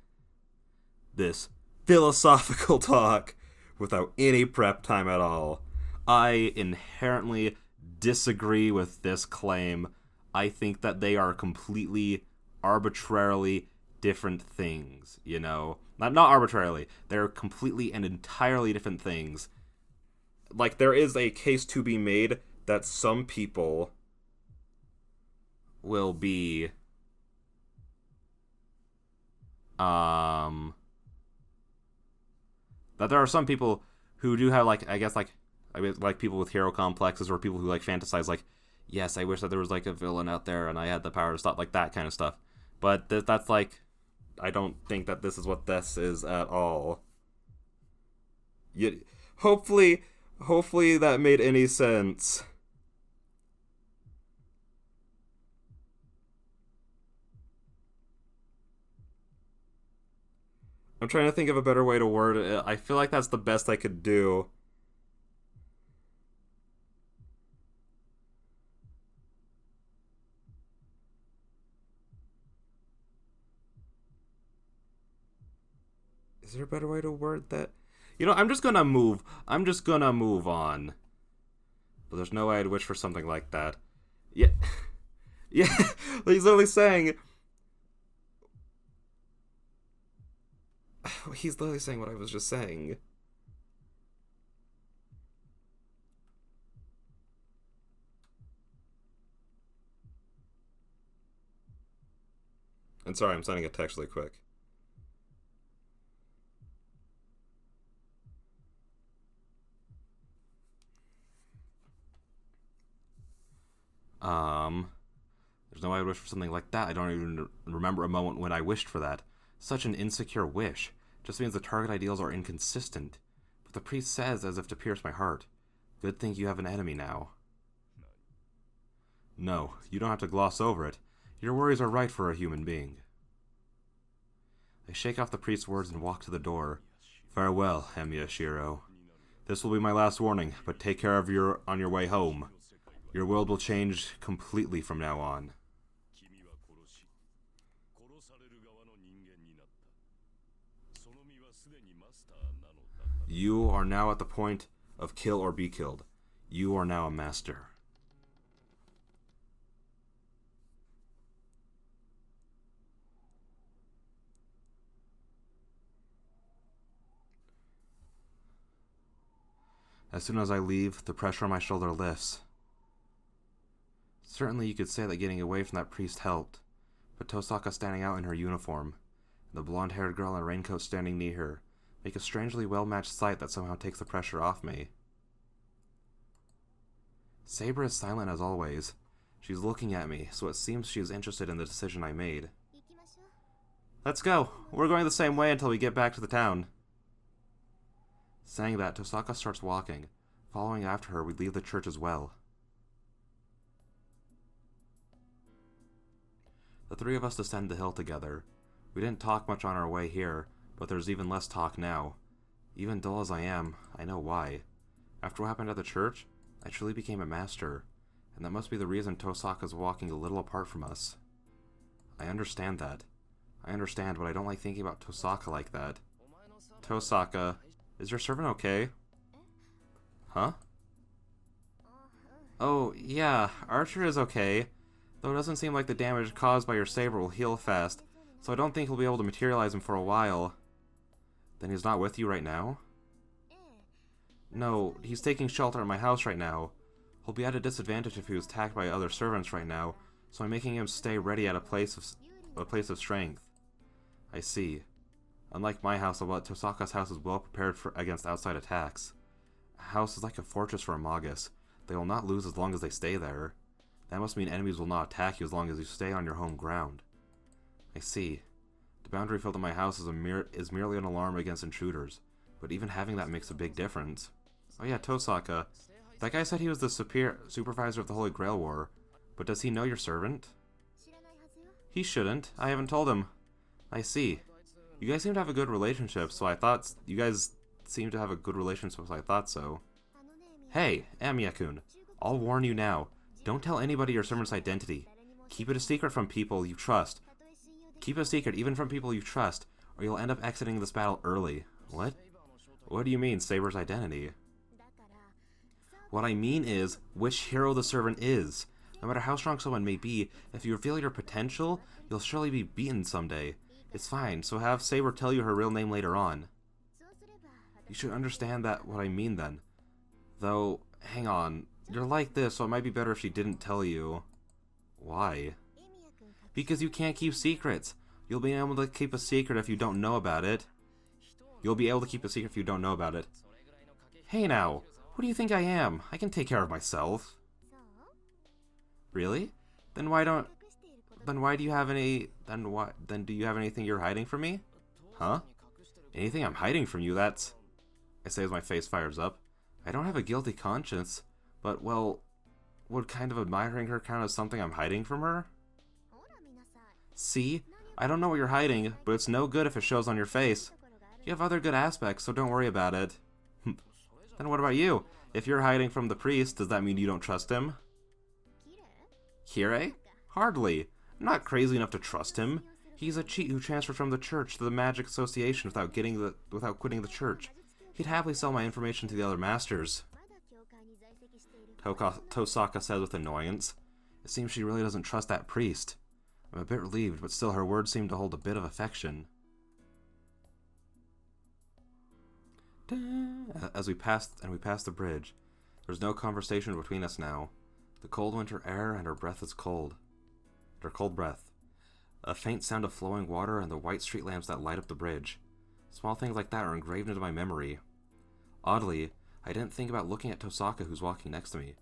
this philosophical talk without any prep time at all. I inherently disagree with this claim. I think that they are completely, arbitrarily different things, you know? Not arbitrarily. They're completely and entirely different things. Like, there is a case to be made that some people will be that there are some people who do have, like, I guess, like people with hero complexes, or people who, like, fantasize, like, yes, I wish that there was, like, a villain out there and I had the power to stop, like, that kind of stuff. But that's, like, I don't think that this is what this is at all. Hopefully that made any sense. I'm trying to think of a better way to word it. I feel like that's the best I could do. Is there a better way to word that? You know, I'm just gonna move on. But there's no way I'd wish for something like that. Yeah. Yeah. He's literally saying... He's literally saying what I was just saying. And sorry, I'm sending a text really quick. There's no way I would wish for something like that. I don't even remember a moment when I wished for that. Such an insecure wish. Just means the target ideals are inconsistent. But the priest says as if to pierce my heart. Good thing you have an enemy now. No, you don't have to gloss over it. Your worries are right for a human being. I shake off the priest's words and walk to the door. Farewell, Emiya Shiro. This will be my last warning, but take care of on your way home. Your world will change completely from now on. You are now at the point of kill or be killed. You are now a master. As soon as I leave, the pressure on my shoulder lifts. Certainly you could say that getting away from that priest helped, but Tosaka standing out in her uniform, and the blonde-haired girl in a raincoat standing near her, make a strangely well-matched sight that somehow takes the pressure off me. Saber is silent as always. She's looking at me, so it seems she is interested in the decision I made. Let's go! We're going the same way until we get back to the town. Saying that, Tosaka starts walking. Following after her, we leave the church as well. The three of us descend the hill together. We didn't talk much on our way here, but there's even less talk now. Even dull as I am, I know why. After what happened at the church, I truly became a master, and that must be the reason Tosaka's walking a little apart from us. I understand that. I understand, but I don't like thinking about Tosaka like that. Tosaka, is your servant okay? Huh? Oh, yeah, Archer is okay, though it doesn't seem like the damage caused by your saber will heal fast, so I don't think he'll be able to materialize him for a while. Then he's not with you right now? No, he's taking shelter at my house right now. He'll be at a disadvantage if he was attacked by other servants right now, so I'm making him stay ready at a place of strength. I see. Unlike my house, Tosaka's house is well prepared against outside attacks. A house is like a fortress for a Magus. They will not lose as long as they stay there. That must mean enemies will not attack you as long as you stay on your home ground. I see. The boundary field of my house is merely an alarm against intruders, but even having that makes a big difference. Oh yeah, Tosaka. That guy said he was the supervisor of the Holy Grail War, but does he know your servant? He shouldn't. I haven't told him. I see. You guys seem to have a good relationship, so I thought so. Hey, Amiya-kun. I'll warn you now. Don't tell anybody your servant's identity. Keep it a secret from people you trust. Keep it a secret even from people you trust, or you'll end up exiting this battle early. What? What do you mean, Saber's identity? What I mean is, which hero the servant is. No matter how strong someone may be, if you reveal your potential, you'll surely be beaten someday. It's fine, so have Saber tell you her real name later on. You should understand what I mean then. Though, hang on. You're like this, so it might be better if she didn't tell you. Why? Because you can't keep secrets. You'll be able to keep a secret if you don't know about it. Hey now, who do you think I am? I can take care of myself. Really? Then do you have anything you're hiding from me? Huh? Anything I'm hiding from you, I say as my face fires up. I don't have a guilty conscience, but, well, would kind of admiring her count as something I'm hiding from her? See? I don't know what you're hiding, but it's no good if it shows on your face. You have other good aspects, so don't worry about it. Then what about you? If you're hiding from the priest, does that mean you don't trust him? Kirei? Hardly. I'm not crazy enough to trust him. He's a cheat who transferred from the church to the Magic Association without quitting the church. He'd happily sell my information to the other masters. Tosaka said with annoyance. It seems she really doesn't trust that priest. I'm a bit relieved, but still her words seem to hold a bit of affection. As we passed the bridge, there's no conversation between us now. The cold winter air and her breath is cold. Her cold breath. A faint sound of flowing water and the white street lamps that light up the bridge. Small things like that are engraved into my memory. Oddly, I didn't think about looking at Tosaka who's walking next to me.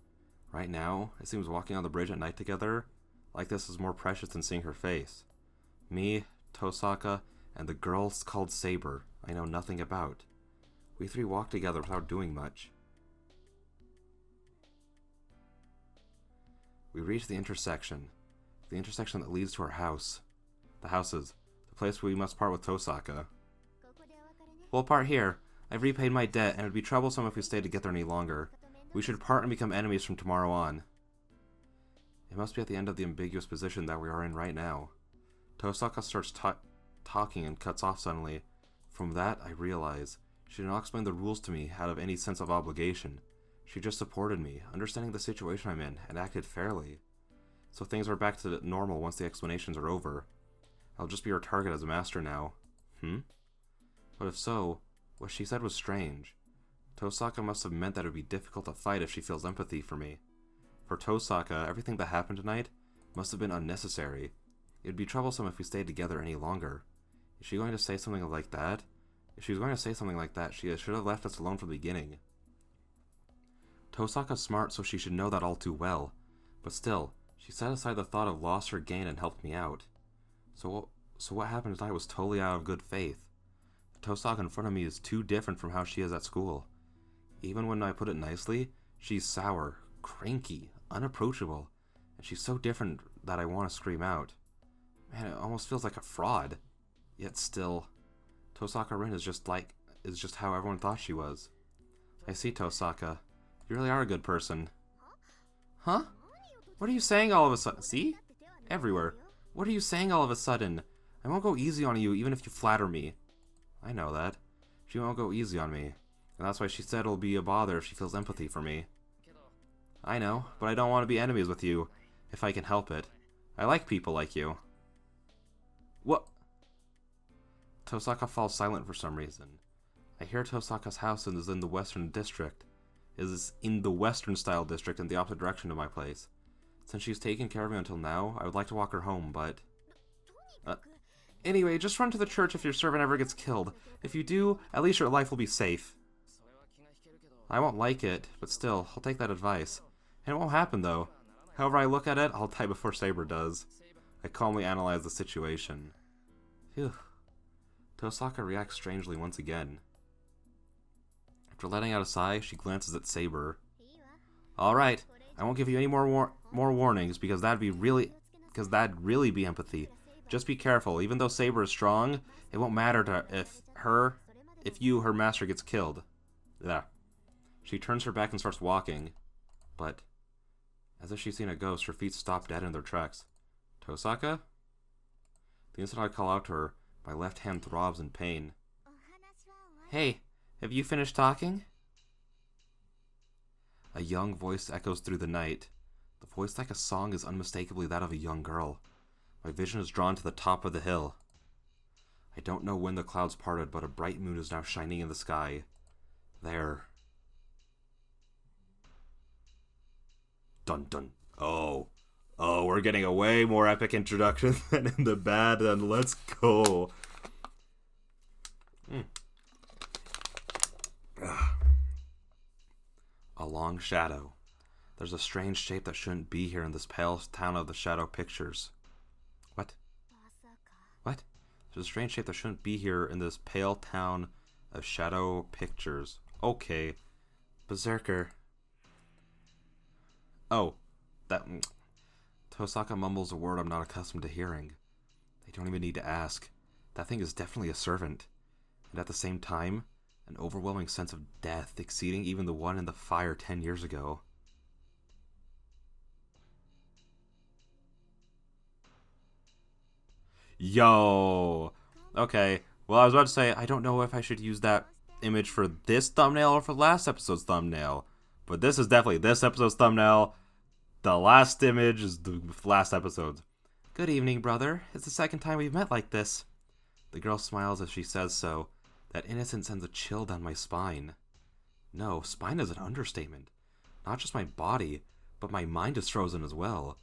Right now, it seems walking on the bridge at night together like this is more precious than seeing her face. Me, Tosaka, and the girl called Saber I know nothing about. We three walk together without doing much. We reach the intersection that leads to our house. The place where we must part with Tosaka. We'll part here. I've repaid my debt, and it would be troublesome if we stayed together any longer. We should part and become enemies from tomorrow on. It must be at the end of the ambiguous position that we are in right now. Tosaka starts talking and cuts off suddenly. From that, I realize she did not explain the rules to me out of any sense of obligation. She just supported me, understanding the situation I'm in, and acted fairly. So things are back to normal once the explanations are over. I'll just be her target as a master now. But if so, what she said was strange. Tosaka must have meant that it would be difficult to fight if she feels empathy for me. For Tosaka, everything that happened tonight must have been unnecessary. It would be troublesome if we stayed together any longer. Is she going to say something like that? If she was going to say something like that, she should have left us alone from the beginning. Tosaka's smart, so she should know that all too well. But still, she set aside the thought of loss or gain and helped me out. So what happened tonight was totally out of good faith. The Tosaka in front of me is too different from how she is at school. Even when I put it nicely, she's sour, cranky, unapproachable, and she's so different that I want to scream out. Man, it almost feels like a fraud. Yet still, Tosaka Rin is just how everyone thought she was. I see, Tosaka. You really are a good person. Huh? What are you saying all of a sudden? See? Everywhere. What are you saying all of a sudden? I won't go easy on you even if you flatter me. I know that. She won't go easy on me. And that's why she said it'll be a bother if she feels empathy for me. I know, but I don't want to be enemies with you, if I can help it. I like people like you. What? Tosaka falls silent for some reason. I hear Tosaka's house is in the western district. Is in the western style district in the opposite direction of my place. Since she's taken care of me until now, I would like to walk her home, but... Anyway, just run to the church if your servant ever gets killed. If you do, at least your life will be safe. I won't like it, but still, I'll take that advice. And it won't happen, though. However I look at it, I'll die before Saber does. I calmly analyze the situation. Phew. Tosaka reacts strangely once again. After letting out a sigh, she glances at Saber. Alright, I won't give you any more warnings because that'd really be empathy. Just be careful. Even though Saber is strong, it won't matter if her master, gets killed. Yeah. She turns her back and starts walking. But, as if she's seen a ghost, her feet stop dead in their tracks. Tosaka? The instant I call out to her, my left hand throbs in pain. Hey, have you finished talking? A young voice echoes through the night. The voice like a song is unmistakably that of a young girl. My vision is drawn to the top of the hill. I don't know when the clouds parted, but a bright moon is now shining in the sky. There. Dun dun. Oh, we're getting a way more epic introduction than in the bad, then let's go. A long shadow. There's a strange shape that shouldn't be here in this pale town of the shadow pictures. What? There's a strange shape that shouldn't be here in this pale town of shadow pictures. Okay. Berserker. Oh, that... Tosaka mumbles a word I'm not accustomed to hearing. I don't even need to ask. That thing is definitely a servant. And at the same time, an overwhelming sense of death exceeding even the one in the fire 10 years ago. Yo! Okay, well I was about to say, I don't know if I should use that image for this thumbnail or for last episode's thumbnail. But this is definitely this episode's thumbnail. The last image is the last episode's. Good evening, brother. It's the second time we've met like this. The girl smiles as she says so. That innocence sends a chill down my spine. No, spine is an understatement. Not just my body, but my mind is frozen as well.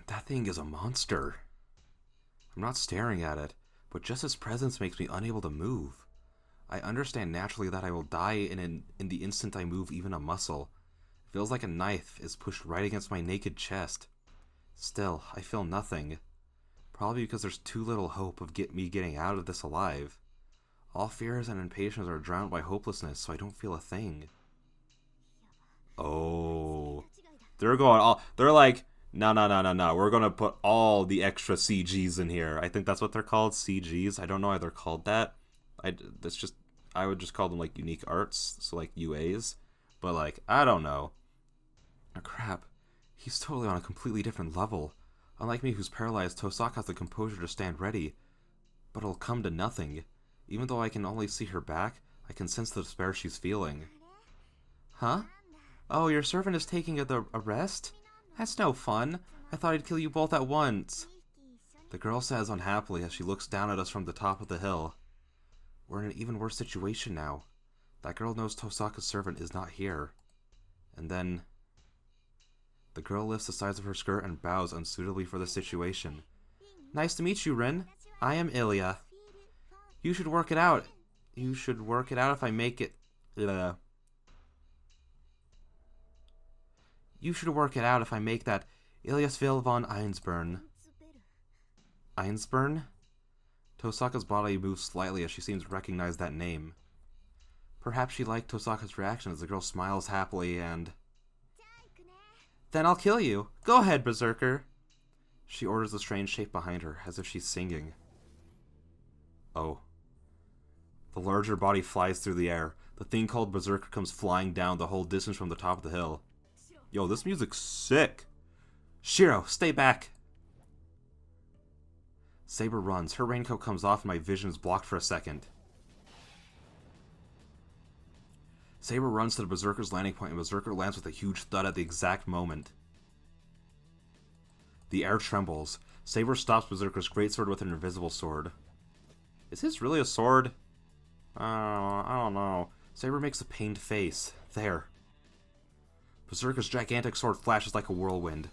That thing is a monster. I'm not staring at it, but just its presence makes me unable to move. I understand naturally that I will die in the instant I move even a muscle. It feels like a knife is pushed right against my naked chest. Still, I feel nothing. Probably because there's too little hope of me getting out of this alive. All fears and impatience are drowned by hopelessness, so I don't feel a thing. Oh. They're like, no, we're gonna put all the extra CGs in here. I think that's what they're called, CGs. I don't know why they're called that. I would just call them like unique arts, so like UAs. But like, I don't know. Oh crap. He's totally on a completely different level. Unlike me who's paralyzed, Tosaka has the composure to stand ready. But it'll come to nothing. Even though I can only see her back, I can sense the despair she's feeling. Huh? Oh, your servant is taking a rest? That's no fun. I thought I'd kill you both at once. The girl says unhappily as she looks down at us from the top of the hill. We're in an even worse situation now. That girl knows Tosaka's servant is not here. And then... The girl lifts the sides of her skirt and bows unsuitably for the situation. Nice to meet you, Rin. I am Ilya. You should work it out. You should work it out if I make it... You should work it out if I make that Ilyasville von Einsburn. Einsburn? Tosaka's body moves slightly as she seems to recognize that name. Perhaps she liked Tosaka's reaction as the girl smiles happily and... Then I'll kill you. Go ahead, Berserker. She orders the strange shape behind her, as if she's singing. Oh. The larger body flies through the air. The thing called Berserker comes flying down the whole distance from the top of the hill. Yo, this music's sick. Shiro, stay back. Saber runs. Her raincoat comes off and my vision is blocked for a second. Saber runs to the Berserker's landing point and Berserker lands with a huge thud at the exact moment. The air trembles. Saber stops Berserker's greatsword with an invisible sword. Is this really a sword? I don't know. Saber makes a pained face. There. Berserker's gigantic sword flashes like a whirlwind.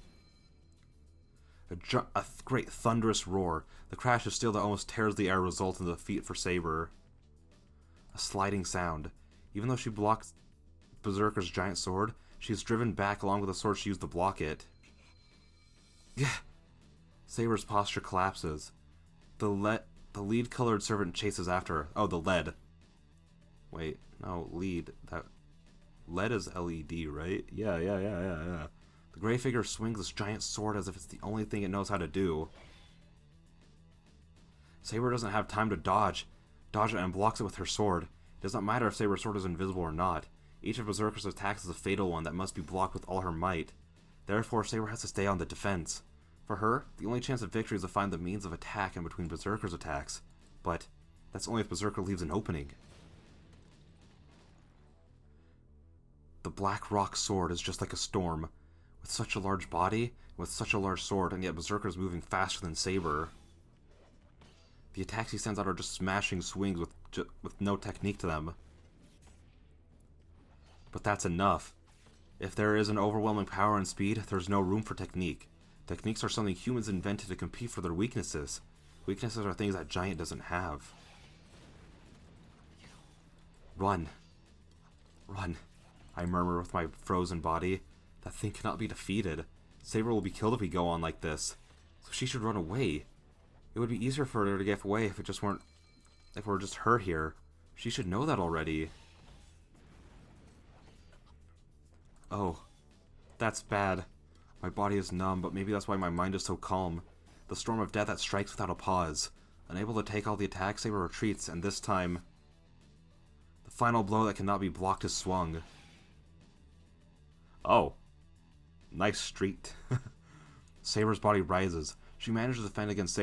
A great thunderous roar. The crash of steel that almost tears the air results in the defeat for Saber. A sliding sound. Even though she blocked Berserker's giant sword, she is driven back along with the sword she used to block it. Saber's posture collapses. The lead-colored servant chases after her. Oh, the lead. Wait, no, lead. That lead is LED, right? Yeah. The gray figure swings this giant sword as if it's the only thing it knows how to do. Saber doesn't have time to dodge it and blocks it with her sword. It does not matter if Saber's sword is invisible or not. Each of Berserker's attacks is a fatal one that must be blocked with all her might. Therefore, Saber has to stay on the defense. For her, the only chance of victory is to find the means of attack in between Berserker's attacks. But that's only if Berserker leaves an opening. The Black Rock sword is just like a storm. With such a large body, with such a large sword, and yet Berserker is moving faster than Saber. The attacks he sends out are just smashing swings with no technique to them. But that's enough. If there is an overwhelming power and speed, there's no room for technique. Techniques are something humans invented to compete for their weaknesses. Weaknesses are things that Giant doesn't have. Run. Run. I murmur with my frozen body. That thing cannot be defeated. Saber will be killed if we go on like this. So she should run away. It would be easier for her to get away if it were just her here. She should know that already. Oh. That's bad. My body is numb, but maybe that's why my mind is so calm. The storm of death that strikes without a pause. Unable to take all the attacks, Saber retreats, and this time, the final blow that cannot be blocked is swung. Oh. Nice street. Saber's body rises. She manages to defend against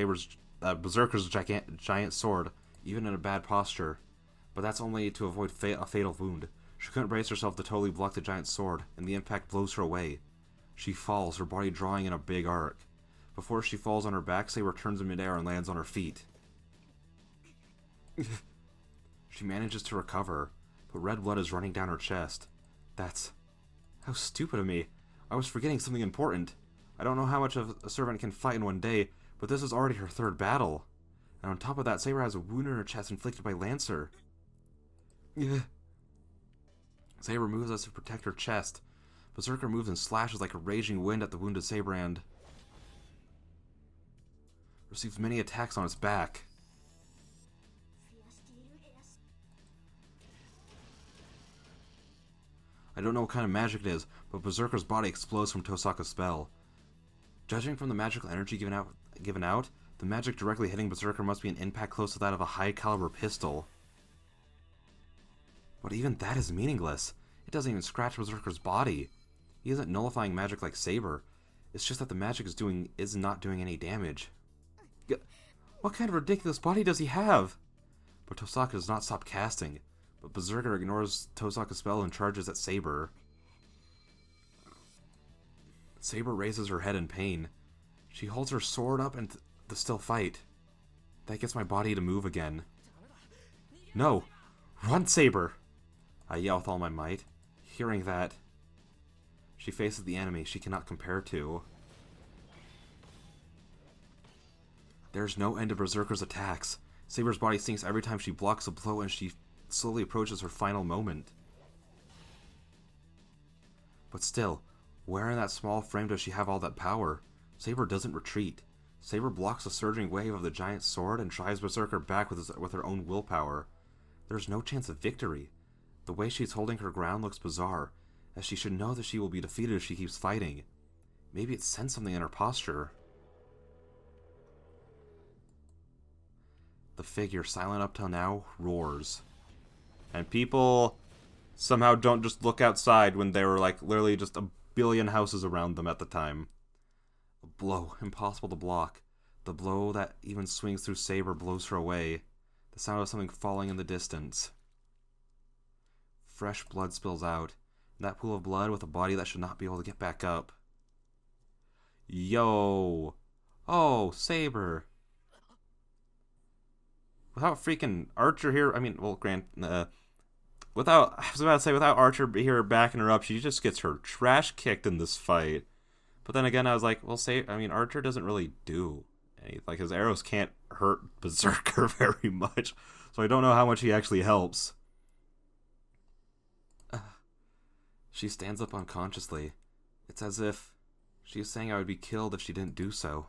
Berserker's giant sword, even in a bad posture. But that's only to avoid a fatal wound. She couldn't brace herself to totally block the giant sword, and the impact blows her away. She falls, her body drawing in a big arc. Before she falls on her back, Saber turns in midair and lands on her feet. She manages to recover, but red blood is running down her chest. That's... how stupid of me. I was forgetting something important. I don't know how much of a servant can fight in one day, but this is already her third battle. And on top of that, Saber has a wound in her chest inflicted by Lancer. Saber moves as to protect her chest. Berserker moves and slashes like a raging wind at the wounded Saber and receives many attacks on its back. I don't know what kind of magic it is, but Berserker's body explodes from Tosaka's spell. Judging from the magical energy given out, the magic directly hitting Berserker must be an impact close to that of a high-caliber pistol. But even that is meaningless. It doesn't even scratch Berserker's body. He isn't nullifying magic like Saber. It's just that the magic is not doing any damage. What kind of ridiculous body does he have? But Tosaka does not stop casting. But Berserker ignores Tosaka's spell and charges at Saber. Saber raises her head in pain. She holds her sword up and to still fight. That gets my body to move again. No! Run, Saber! I yell with all my might. Hearing that, she faces the enemy she cannot compare to. There's no end to Berserker's attacks. Saber's body sinks every time she blocks a blow and she slowly approaches her final moment. But still, where in that small frame does she have all that power? Saber doesn't retreat. Saber blocks the surging wave of the giant sword and drives Berserker back with her own willpower. There's no chance of victory. The way she's holding her ground looks bizarre, as she should know that she will be defeated if she keeps fighting. Maybe it sensed something in her posture. The figure, silent up till now, roars. And people somehow don't just look outside when there were like literally just a billion houses around them at the time. A blow, impossible to block. The blow that even swings through Saber blows her away. The sound of something falling in the distance. Fresh blood spills out. That pool of blood with a body that should not be able to get back up. Yo! Oh, Saber! Without freaking Archer here, I mean, well, I was about to say, without Archer here backing her up, she just gets her trash kicked in this fight. But then again, I was like, well, say, I mean, Archer doesn't really do anything. Like, his arrows can't hurt Berserker very much. So I don't know how much he actually helps. She stands up unconsciously. It's as if she is saying I would be killed if she didn't do so.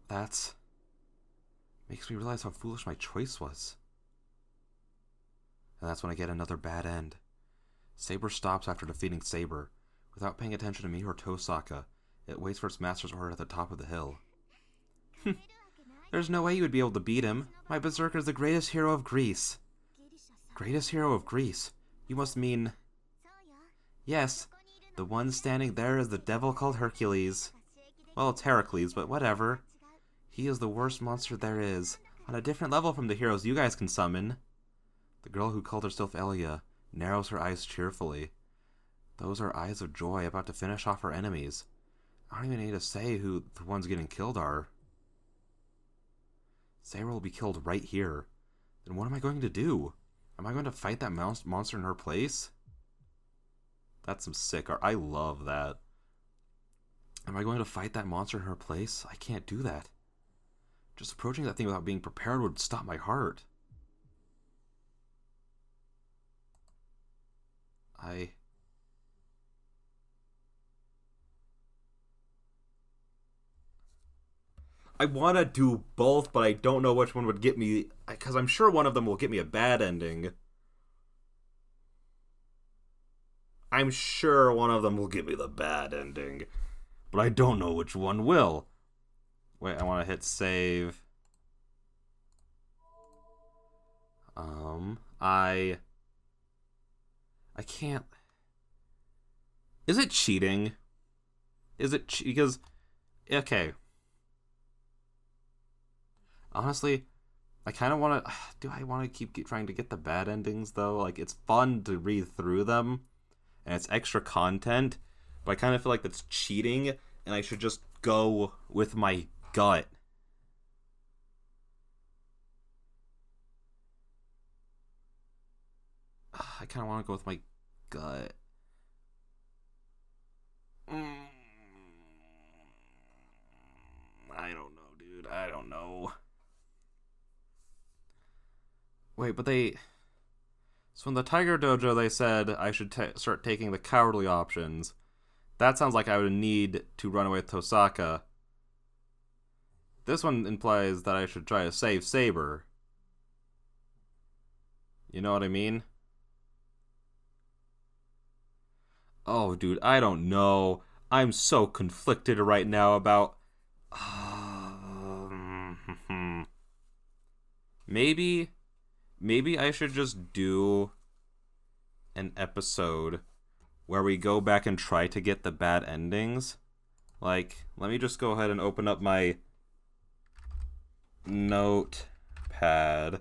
That makes me realize how foolish my choice was. And that's when I get another bad end. Saber stops after defeating Saber. Without paying attention to me or Tosaka, it waits for its master's order at the top of the hill. There's no way you would be able to beat him. My Berserker is the greatest hero of Greece. Greatest hero of Greece? You must mean... Yes, the one standing there is the devil called Hercules. Well, it's Heracles, but whatever. He is the worst monster there is, on a different level from the heroes you guys can summon. The girl who called herself Elia narrows her eyes cheerfully. Those are eyes of joy about to finish off her enemies. I don't even need to say who the ones getting killed are. Saber will be killed right here. Then what am I going to do? Am I going to fight that monster in her place? That's some sick art. I love that. Am I going to fight that monster in her place? I can't do that. Just approaching that thing without being prepared would stop my heart. I want to do both, but I don't know which one would get me... Because I'm sure one of them will get me a bad ending. I'm sure one of them will give me the bad ending. But I don't know which one will. Wait, I want to hit save. I can't... Is it cheating? Is it because... Okay. Honestly, I kind of want to... Do I want to keep trying to get the bad endings, though? Like, it's fun to read through them, and it's extra content, but I kind of feel like that's cheating, and I should just go with my gut. I kind of want to go with my gut. I don't know, dude. I don't know. Wait, but they... So in the Tiger Dojo, they said I should start taking the cowardly options. That sounds like I would need to run away with Tosaka. This one implies that I should try to save Saber. You know what I mean? Oh, dude, I don't know. I'm so conflicted right now about... Maybe I should just do an episode where we go back and try to get the bad endings. Like, let me just go ahead and open up my notepad.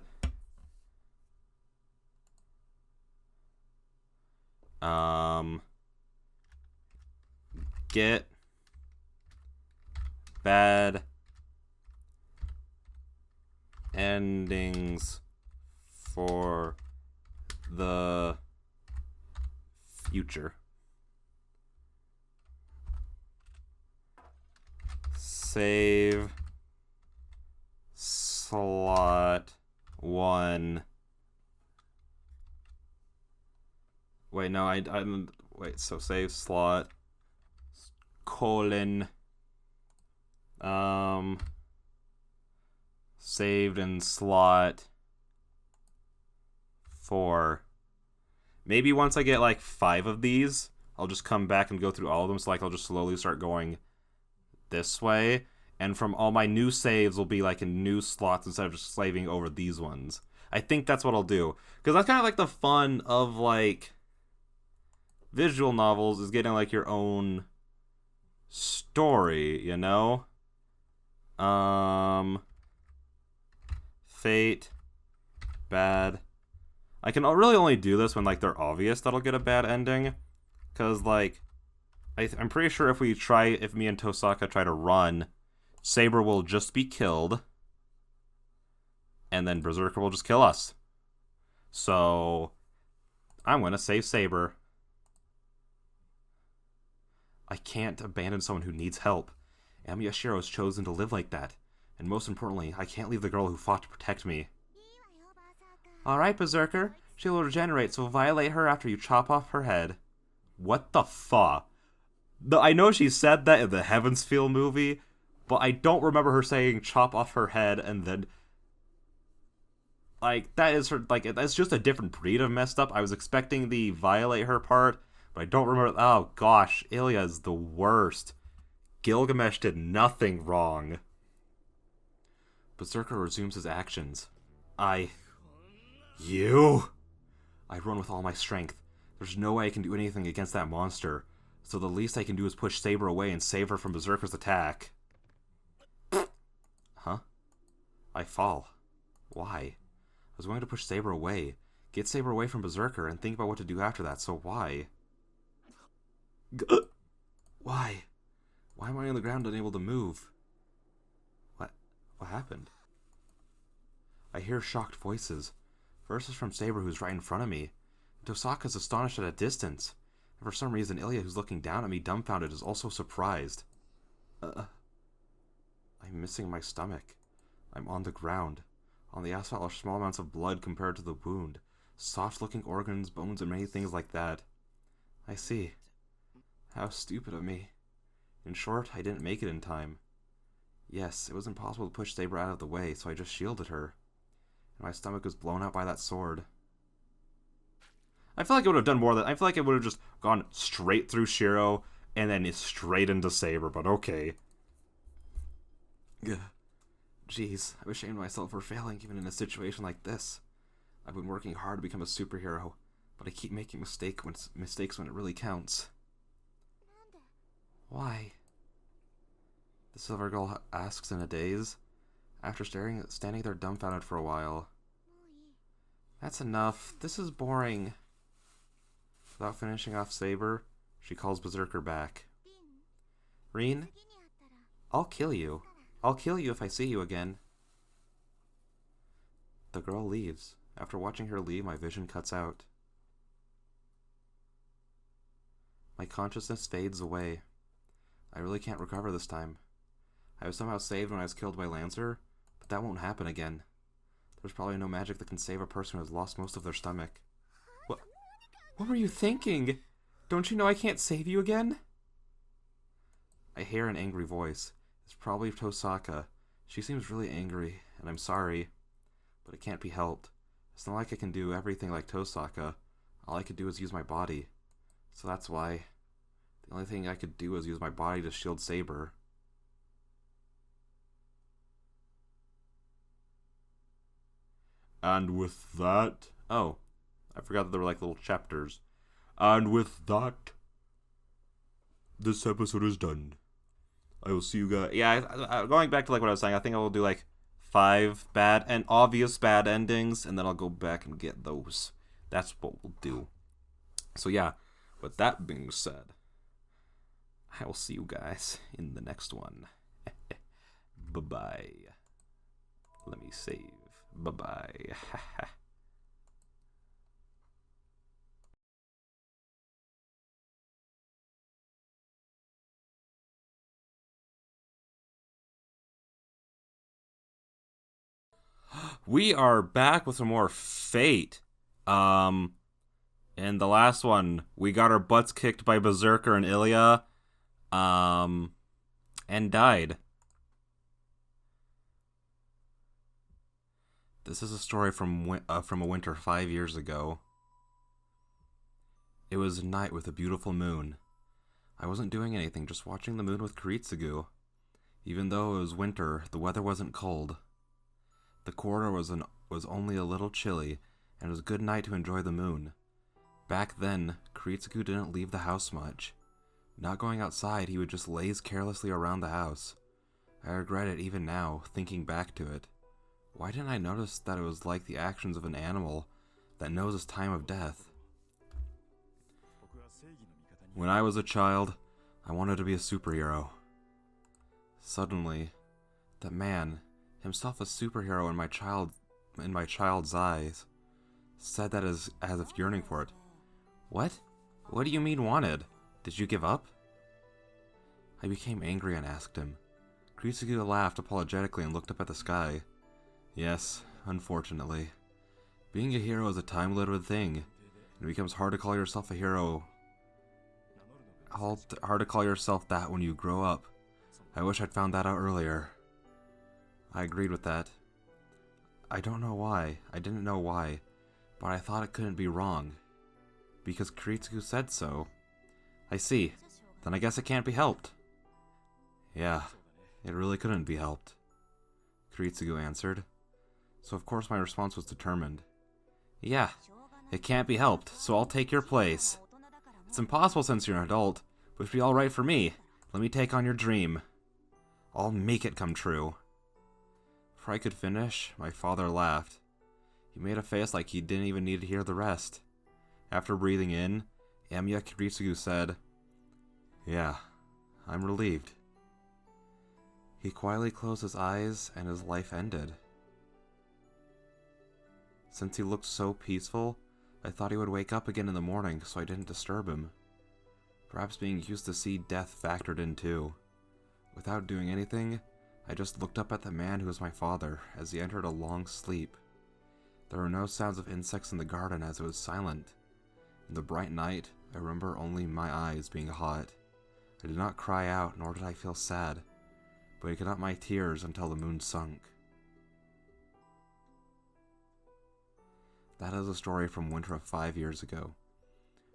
Get bad endings for the future. Save slot 1. Wait, no, I'm wait, so save slot colon saved in slot 4. Maybe once I get like 5 of these, I'll just come back and go through all of them. So like I'll just slowly start going this way, and from all my new saves will be like in new slots instead of just slaving over these ones. I think that's what I'll do, because that's kind of like the fun of like visual novels, is getting like your own story, you know? Fate bad. I can really only do this when like they're obvious that'll get a bad ending, because like I'm pretty sure if me and Tosaka try to run, Saber will just be killed, and then Berserker will just kill us. So I'm gonna save Saber. I can't abandon someone who needs help. Ami Yashiro has chosen to live like that. And most importantly, I can't leave the girl who fought to protect me. Alright, Berserker. She will regenerate, so violate her after you chop off her head. What the fuck? I know she said that in the Heavensfeel movie, but I don't remember her saying chop off her head and then... Like, that is her, like, that's just a different breed of messed up. I was expecting the violate her part, but I don't remember. Oh gosh, Ilya is the worst. Gilgamesh did nothing wrong. Berserker resumes his actions. You! I run with all my strength. There's no way I can do anything against that monster, so the least I can do is push Saber away and save her from Berserker's attack. Huh? I fall. Why? I was going to push Saber away, get Saber away from Berserker, and think about what to do after that, so why? Why? Why am I on the ground unable to move? What happened? I hear shocked voices. First is from Saber, who's right in front of me. Tosaka's astonished at a distance. And for some reason, Ilya, who's looking down at me dumbfounded, is also surprised. I'm missing my stomach. I'm on the ground. On the asphalt are small amounts of blood compared to the wound. Soft-looking organs, bones, and many things like that. I see. How stupid of me. In short, I didn't make it in time. Yes, it was impossible to push Saber out of the way, so I just shielded her. And my stomach was blown out by that sword. I feel like it would have done more than... I feel like it would have just gone straight through Shiro, and then straight into Saber, but okay. Ugh. Jeez, I'm ashamed of myself for failing even in a situation like this. I've been working hard to become a superhero, but I keep making mistakes when it really counts. Why? The Silver Girl asks in a daze, after standing there dumbfounded for a while. That's enough. This is boring. Without finishing off Saber, she calls Berserker back. Rin? I'll kill you. I'll kill you if I see you again. The girl leaves. After watching her leave, my vision cuts out. My consciousness fades away. I really can't recover this time. I was somehow saved when I was killed by Lancer, but that won't happen again. There's probably no magic that can save a person who has lost most of their stomach. What were you thinking? Don't you know I can't save you again? I hear an angry voice. It's probably Tosaka. She seems really angry, and I'm sorry. But it can't be helped. It's not like I can do everything like Tosaka. All I could do is use my body. So that's why. The only thing I could do is use my body to shield Saber. And with that... Oh, I forgot that there were like little chapters. And with that, this episode is done. I will see you guys... Yeah, going back to like what I was saying, I think I will do like 5 bad and obvious bad endings, and then I'll go back and get those. That's what we'll do. So yeah, with that being said, I will see you guys in the next one. Bye-bye. Let me save. Bye-bye. We are back with some more Fate. In the last one, we got our butts kicked by Berserker and Ilya. And died. This is a story from a winter 5 years ago. It was a night with a beautiful moon. I wasn't doing anything, just watching the moon with Kiritsugu. Even though it was winter, the weather wasn't cold. The corridor was only a little chilly, and it was a good night to enjoy the moon. Back then, Kiritsugu didn't leave the house much. Not going outside, he would just laze carelessly around the house. I regret it even now, thinking back to it. Why didn't I notice that it was like the actions of an animal that knows its time of death? When I was a child, I wanted to be a superhero. Suddenly, that man, himself a superhero in my child's eyes, said that as if yearning for it. What? What do you mean wanted? Did you give up? I became angry and asked him. Kiritsugu laughed apologetically and looked up at the sky. Yes, unfortunately. Being a hero is a time-limited thing. It becomes hard to call yourself a hero. Hard to call yourself that when you grow up. I wish I'd found that out earlier. I agreed with that. I don't know why. I didn't know why. But I thought it couldn't be wrong. Because Kiritsugu said so. I see. Then I guess it can't be helped. Yeah, it really couldn't be helped. Kiritsugu answered. So of course my response was determined. Yeah, it can't be helped, so I'll take your place. It's impossible since you're an adult, but it'd be alright for me. Let me take on your dream. I'll make it come true. Before I could finish, my father laughed. He made a face like he didn't even need to hear the rest. After breathing in, Amiya Kiritsugu said, Yeah, I'm relieved. He quietly closed his eyes and his life ended. Since he looked so peaceful, I thought he would wake up again in the morning, so I didn't disturb him. Perhaps being used to see death factored in too. Without doing anything, I just looked up at the man who was my father as he entered a long sleep. There were no sounds of insects in the garden as it was silent. In the bright night, I remember only my eyes being hot. I did not cry out, nor did I feel sad, but I could not my tears until the moon sunk. That is a story from winter of 5 years ago.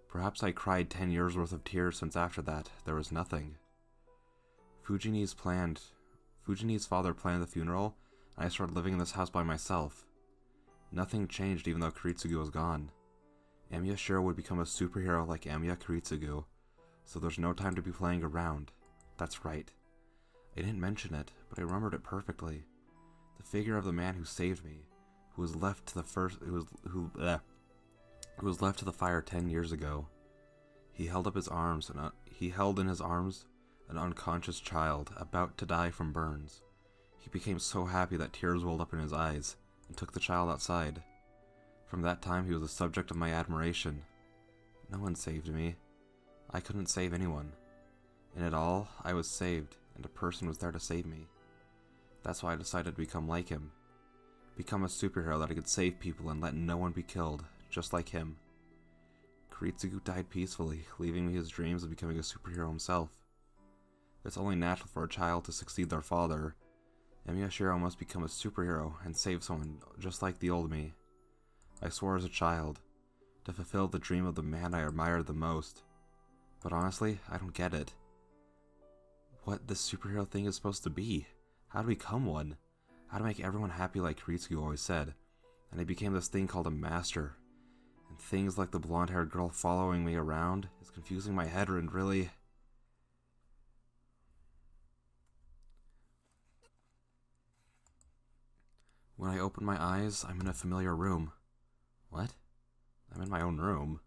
Perhaps I cried 10 years worth of tears since after that, there was nothing. Fujini's father planned the funeral, and I started living in this house by myself. Nothing changed even though Kiritsugu was gone. Amiya Shiro would become a superhero like Amiya Kiritsugu, so there's no time to be playing around. That's right. I didn't mention it, but I remembered it perfectly. The figure of the man who saved me, who was left to the fire 10 years ago. He held in his arms an unconscious child about to die from burns. He became so happy that tears welled up in his eyes and took the child outside. From that time he was the subject of my admiration. No one saved me. I couldn't save anyone. In it all, I was saved, and a person was there to save me. That's why I decided to become like him. Become a superhero that I could save people and let no one be killed, just like him. Kiritsugu died peacefully, leaving me his dreams of becoming a superhero himself. It's only natural for a child to succeed their father. Amiya Shiro must become a superhero and save someone just like the old me. I swore as a child, to fulfill the dream of the man I admired the most. But honestly, I don't get it. What this superhero thing is supposed to be? How to become one? How to make everyone happy like Kiritsugu always said. And I became this thing called a master. And things like the blonde-haired girl following me around is confusing my head and really... When I open my eyes, I'm in a familiar room. What? I'm in my own room.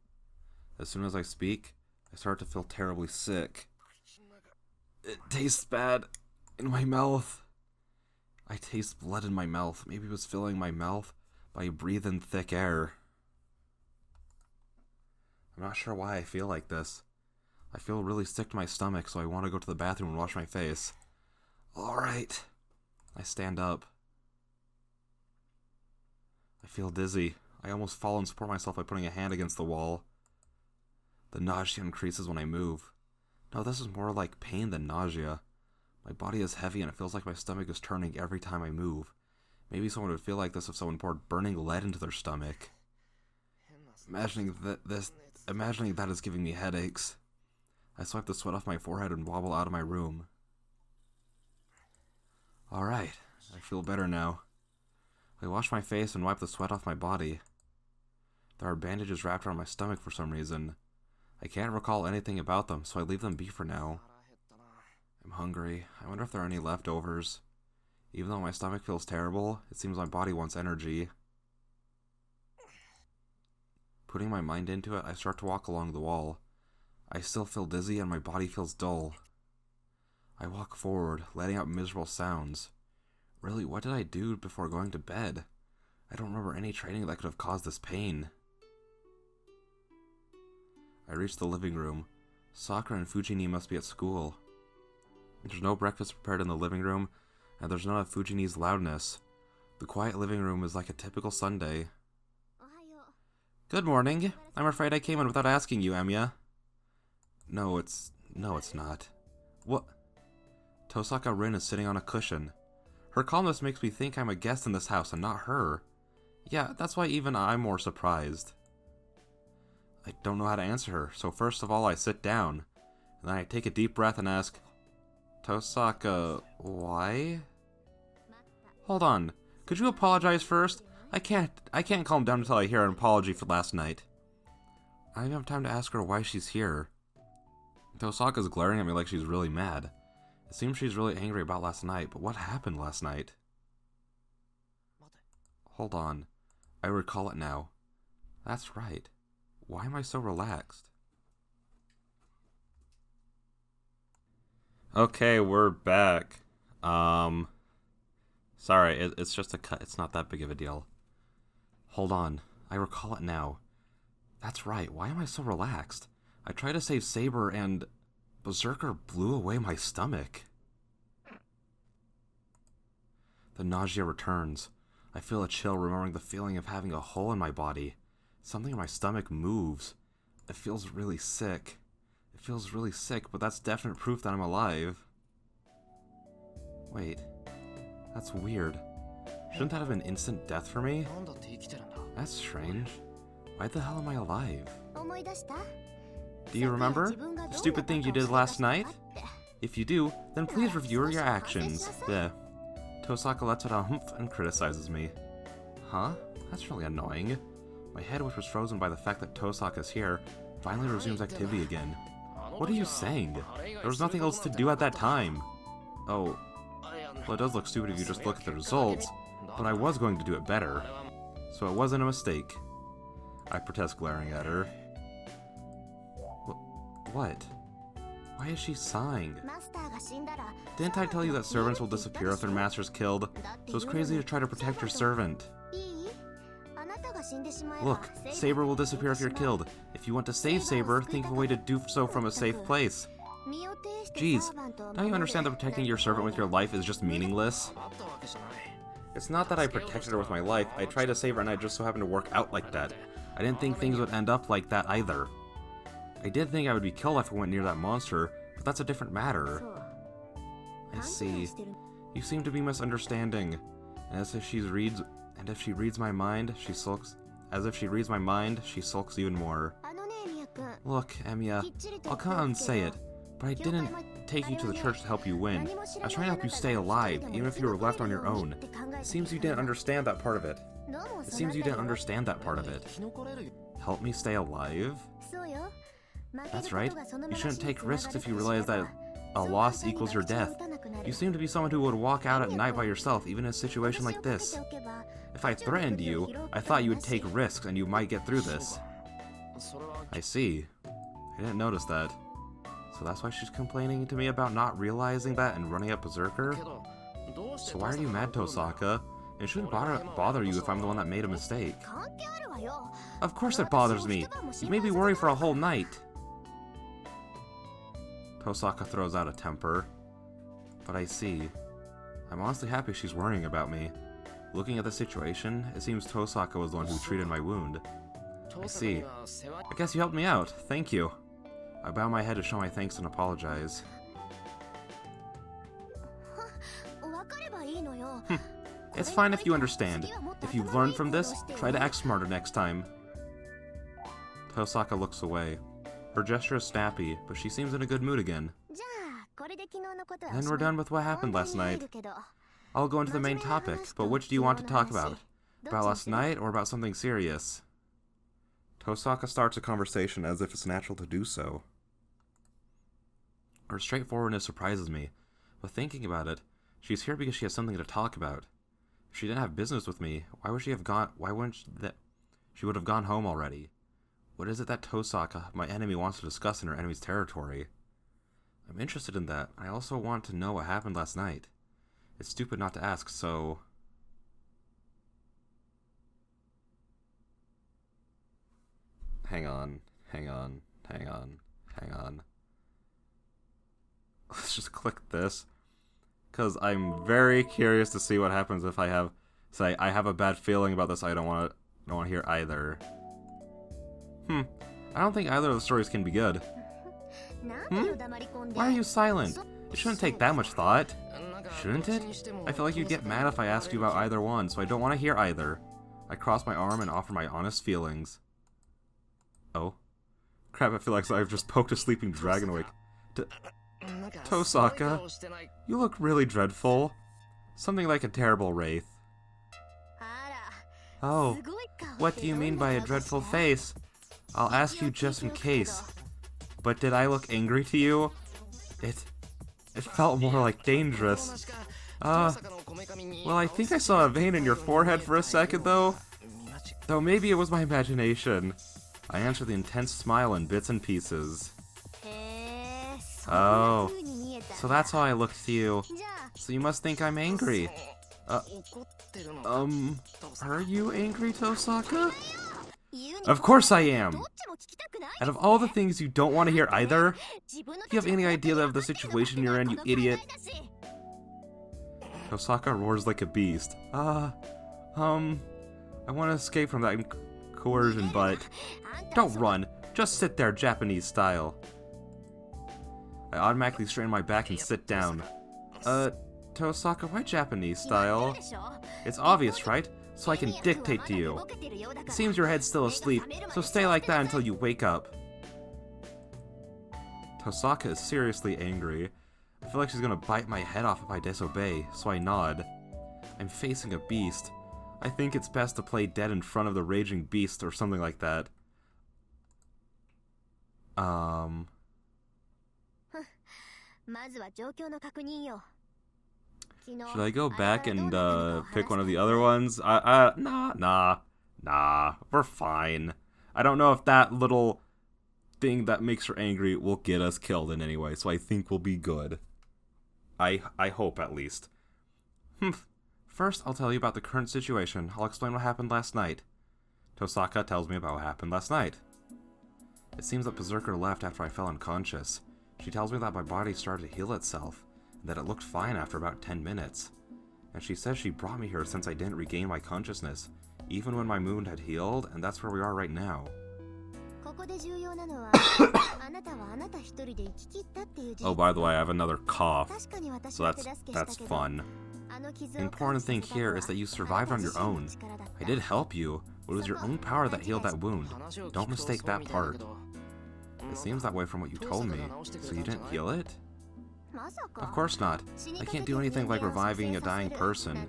As soon as I speak, I start to feel terribly sick. It tastes bad in my mouth. I taste blood in my mouth. Maybe it was filling my mouth, but I breathe in thick air. I'm not sure why I feel like this. I feel really sick to my stomach, so I want to go to the bathroom and wash my face. Alright. I stand up. I feel dizzy. I almost fall and support myself by putting a hand against the wall. The nausea increases when I move. No, this is more like pain than nausea. My body is heavy and it feels like my stomach is turning every time I move. Maybe someone would feel like this if someone poured burning lead into their stomach. Imagining that is giving me headaches. I swipe the sweat off my forehead and wobble out of my room. Alright, I feel better now. I wash my face and wipe the sweat off my body. There are bandages wrapped around my stomach for some reason. I can't recall anything about them, so I leave them be for now. I'm hungry. I wonder if there are any leftovers. Even though my stomach feels terrible, it seems my body wants energy. Putting my mind into it, I start to walk along the wall. I still feel dizzy and my body feels dull. I walk forward, letting out miserable sounds. Really, what did I do before going to bed? I don't remember any training that could have caused this pain. I reach the living room. Sakura and Fujini must be at school. There's no breakfast prepared in the living room, and there's none of Fujini's loudness. The quiet living room is like a typical Sunday. Good morning. I'm afraid I came in without asking you, Emiya. No, it's not. What? Tosaka Rin is sitting on a cushion. Her calmness makes me think I'm a guest in this house and not her. Yeah, that's why even I'm more surprised. I don't know how to answer her, so first of all I sit down, and then I take a deep breath and ask, Tosaka, why? Hold on. Could you apologize first? I can't calm down until I hear an apology for last night. I don't have time to ask her why she's here. Tosaka's glaring at me like she's really mad. It seems she's really angry about last night, but what happened last night? Hold on. I recall it now. That's right. Why am I so relaxed? Okay, we're back. Sorry, it's just a cut. It's not that big of a deal. Hold on. I recall it now. That's right. Why am I so relaxed? I tried to save Saber and Berserker blew away my stomach. The nausea returns. I feel a chill remembering the feeling of having a hole in my body. Something in my stomach moves. It feels really sick. It feels really sick, but that's definite proof that I'm alive. Wait. That's weird. Shouldn't that have been instant death for me? That's strange. Why the hell am I alive? Do you remember the stupid thing you did last night? If you do, then please review your actions. Yeah. Tosaka lets out a humph and criticizes me. Huh? That's really annoying. My head, which was frozen by the fact that Tosaka's here, finally resumes activity again. What are you saying? There was nothing else to do at that time. Oh. Well, it does look stupid if you just look at the results, but I was going to do it better. So it wasn't a mistake. I protest, glaring at her. What? Why is she sighing? Didn't I tell you that servants will disappear if their master's killed? So it's crazy to try to protect your servant. Look, Saber will disappear if you're killed. If you want to save Saber, think of a way to do so from a safe place. Jeez, don't you understand that protecting your servant with your life is just meaningless? It's not that I protected her with my life, I tried to save her and I just so happened to work out like that. I didn't think things would end up like that either. I did think I would be killed if I went near that monster, but that's a different matter. I see. You seem to be misunderstanding. And if she reads my mind, she sulks. As if she reads my mind, she sulks even more. Look, Emiya, I'll come out and say it, but I didn't take you to the church to help you win. I was trying to help you stay alive, even if you were left on your own. It seems you didn't understand that part of it. Help me stay alive? That's right. You shouldn't take risks if you realize that a loss equals your death. You seem to be someone who would walk out at night by yourself, even in a situation like this. If I threatened you, I thought you would take risks and you might get through this. I see. I didn't notice that. So that's why she's complaining to me about not realizing that and running up Berserker? So why are you mad, Tosaka? It shouldn't bother you if I'm the one that made a mistake. Of course it bothers me. You made me worry for a whole night. Tosaka throws out a temper. But I see. I'm honestly happy she's worrying about me. Looking at the situation, it seems Tosaka was the one who treated my wound. I see. I guess you helped me out. Thank you. I bow my head to show my thanks and apologize. It's fine if you understand. If you've learned from this, try to act smarter next time. Tosaka looks away. Her gesture is snappy, but she seems in a good mood again. Then we're done with what happened last night. I'll go into the main topic, but which do you want to talk about? About last night or about something serious? Tosaka starts a conversation as if it's natural to do so. Her straightforwardness surprises me, but thinking about it, she's here because she has something to talk about. If she didn't have business with me, why would she have gone? Why wouldn't she would have gone home already? What is it that Tosaka, my enemy, wants to discuss in her enemy's territory? I'm interested in that. I also want to know what happened last night. It's stupid not to ask, so... Hang on. Let's just click this. Because I'm very curious to see what happens if I have... Say, I have a bad feeling about this. I don't want to hear either. I don't think either of the stories can be good. Why are you silent? It shouldn't take that much thought. Shouldn't it? I feel like you'd get mad if I asked you about either one, so I don't want to hear either. I cross my arm and offer my honest feelings. Oh. Crap, I feel like I've just poked a sleeping dragon awake. Tosaka, you look really dreadful. Something like a terrible wraith. Oh, what do you mean by a dreadful face? I'll ask you just in case. But did I look angry to you? It felt more like dangerous. Well, I think I saw a vein in your forehead for a second, though. Though maybe it was my imagination. I answered the intense smile in bits and pieces. Oh, so that's how I looked to you. So you must think I'm angry. Are you angry, Tosaka? Of course I am! Out of all the things you don't want to hear either, do you have any idea of the situation you're in, you idiot? Tosaka roars like a beast. I want to escape from that coercion, but... Don't run, just sit there Japanese style. I automatically straighten my back and sit down. Tosaka, why Japanese style? It's obvious, right? So I can dictate to you. It seems your head's still asleep, so stay like that until you wake up. Tosaka is seriously angry. I feel like she's gonna bite my head off if I disobey, so I nod. I'm facing a beast. I think it's best to play dead in front of the raging beast or something like that. Should I go back and pick one of the other ones? Nah, we're fine. I don't know if that little thing that makes her angry will get us killed in any way, so I think we'll be good. I hope, at least. First, I'll tell you about the current situation. I'll explain what happened last night. Tosaka tells me about what happened last night. It seems that Berserker left after I fell unconscious. She tells me that my body started to heal itself, and that it looked fine after about 10 minutes. And she says she brought me here since I didn't regain my consciousness, even when my wound had healed, and that's where we are right now. Oh, by the way, I have another cough, so that's fun. The important thing here is that you survived on your own. I did help you, but it was your own power that healed that wound. Don't mistake that part. It seems that way from what you told me, so you didn't heal it? Of course not. I can't do anything like reviving a dying person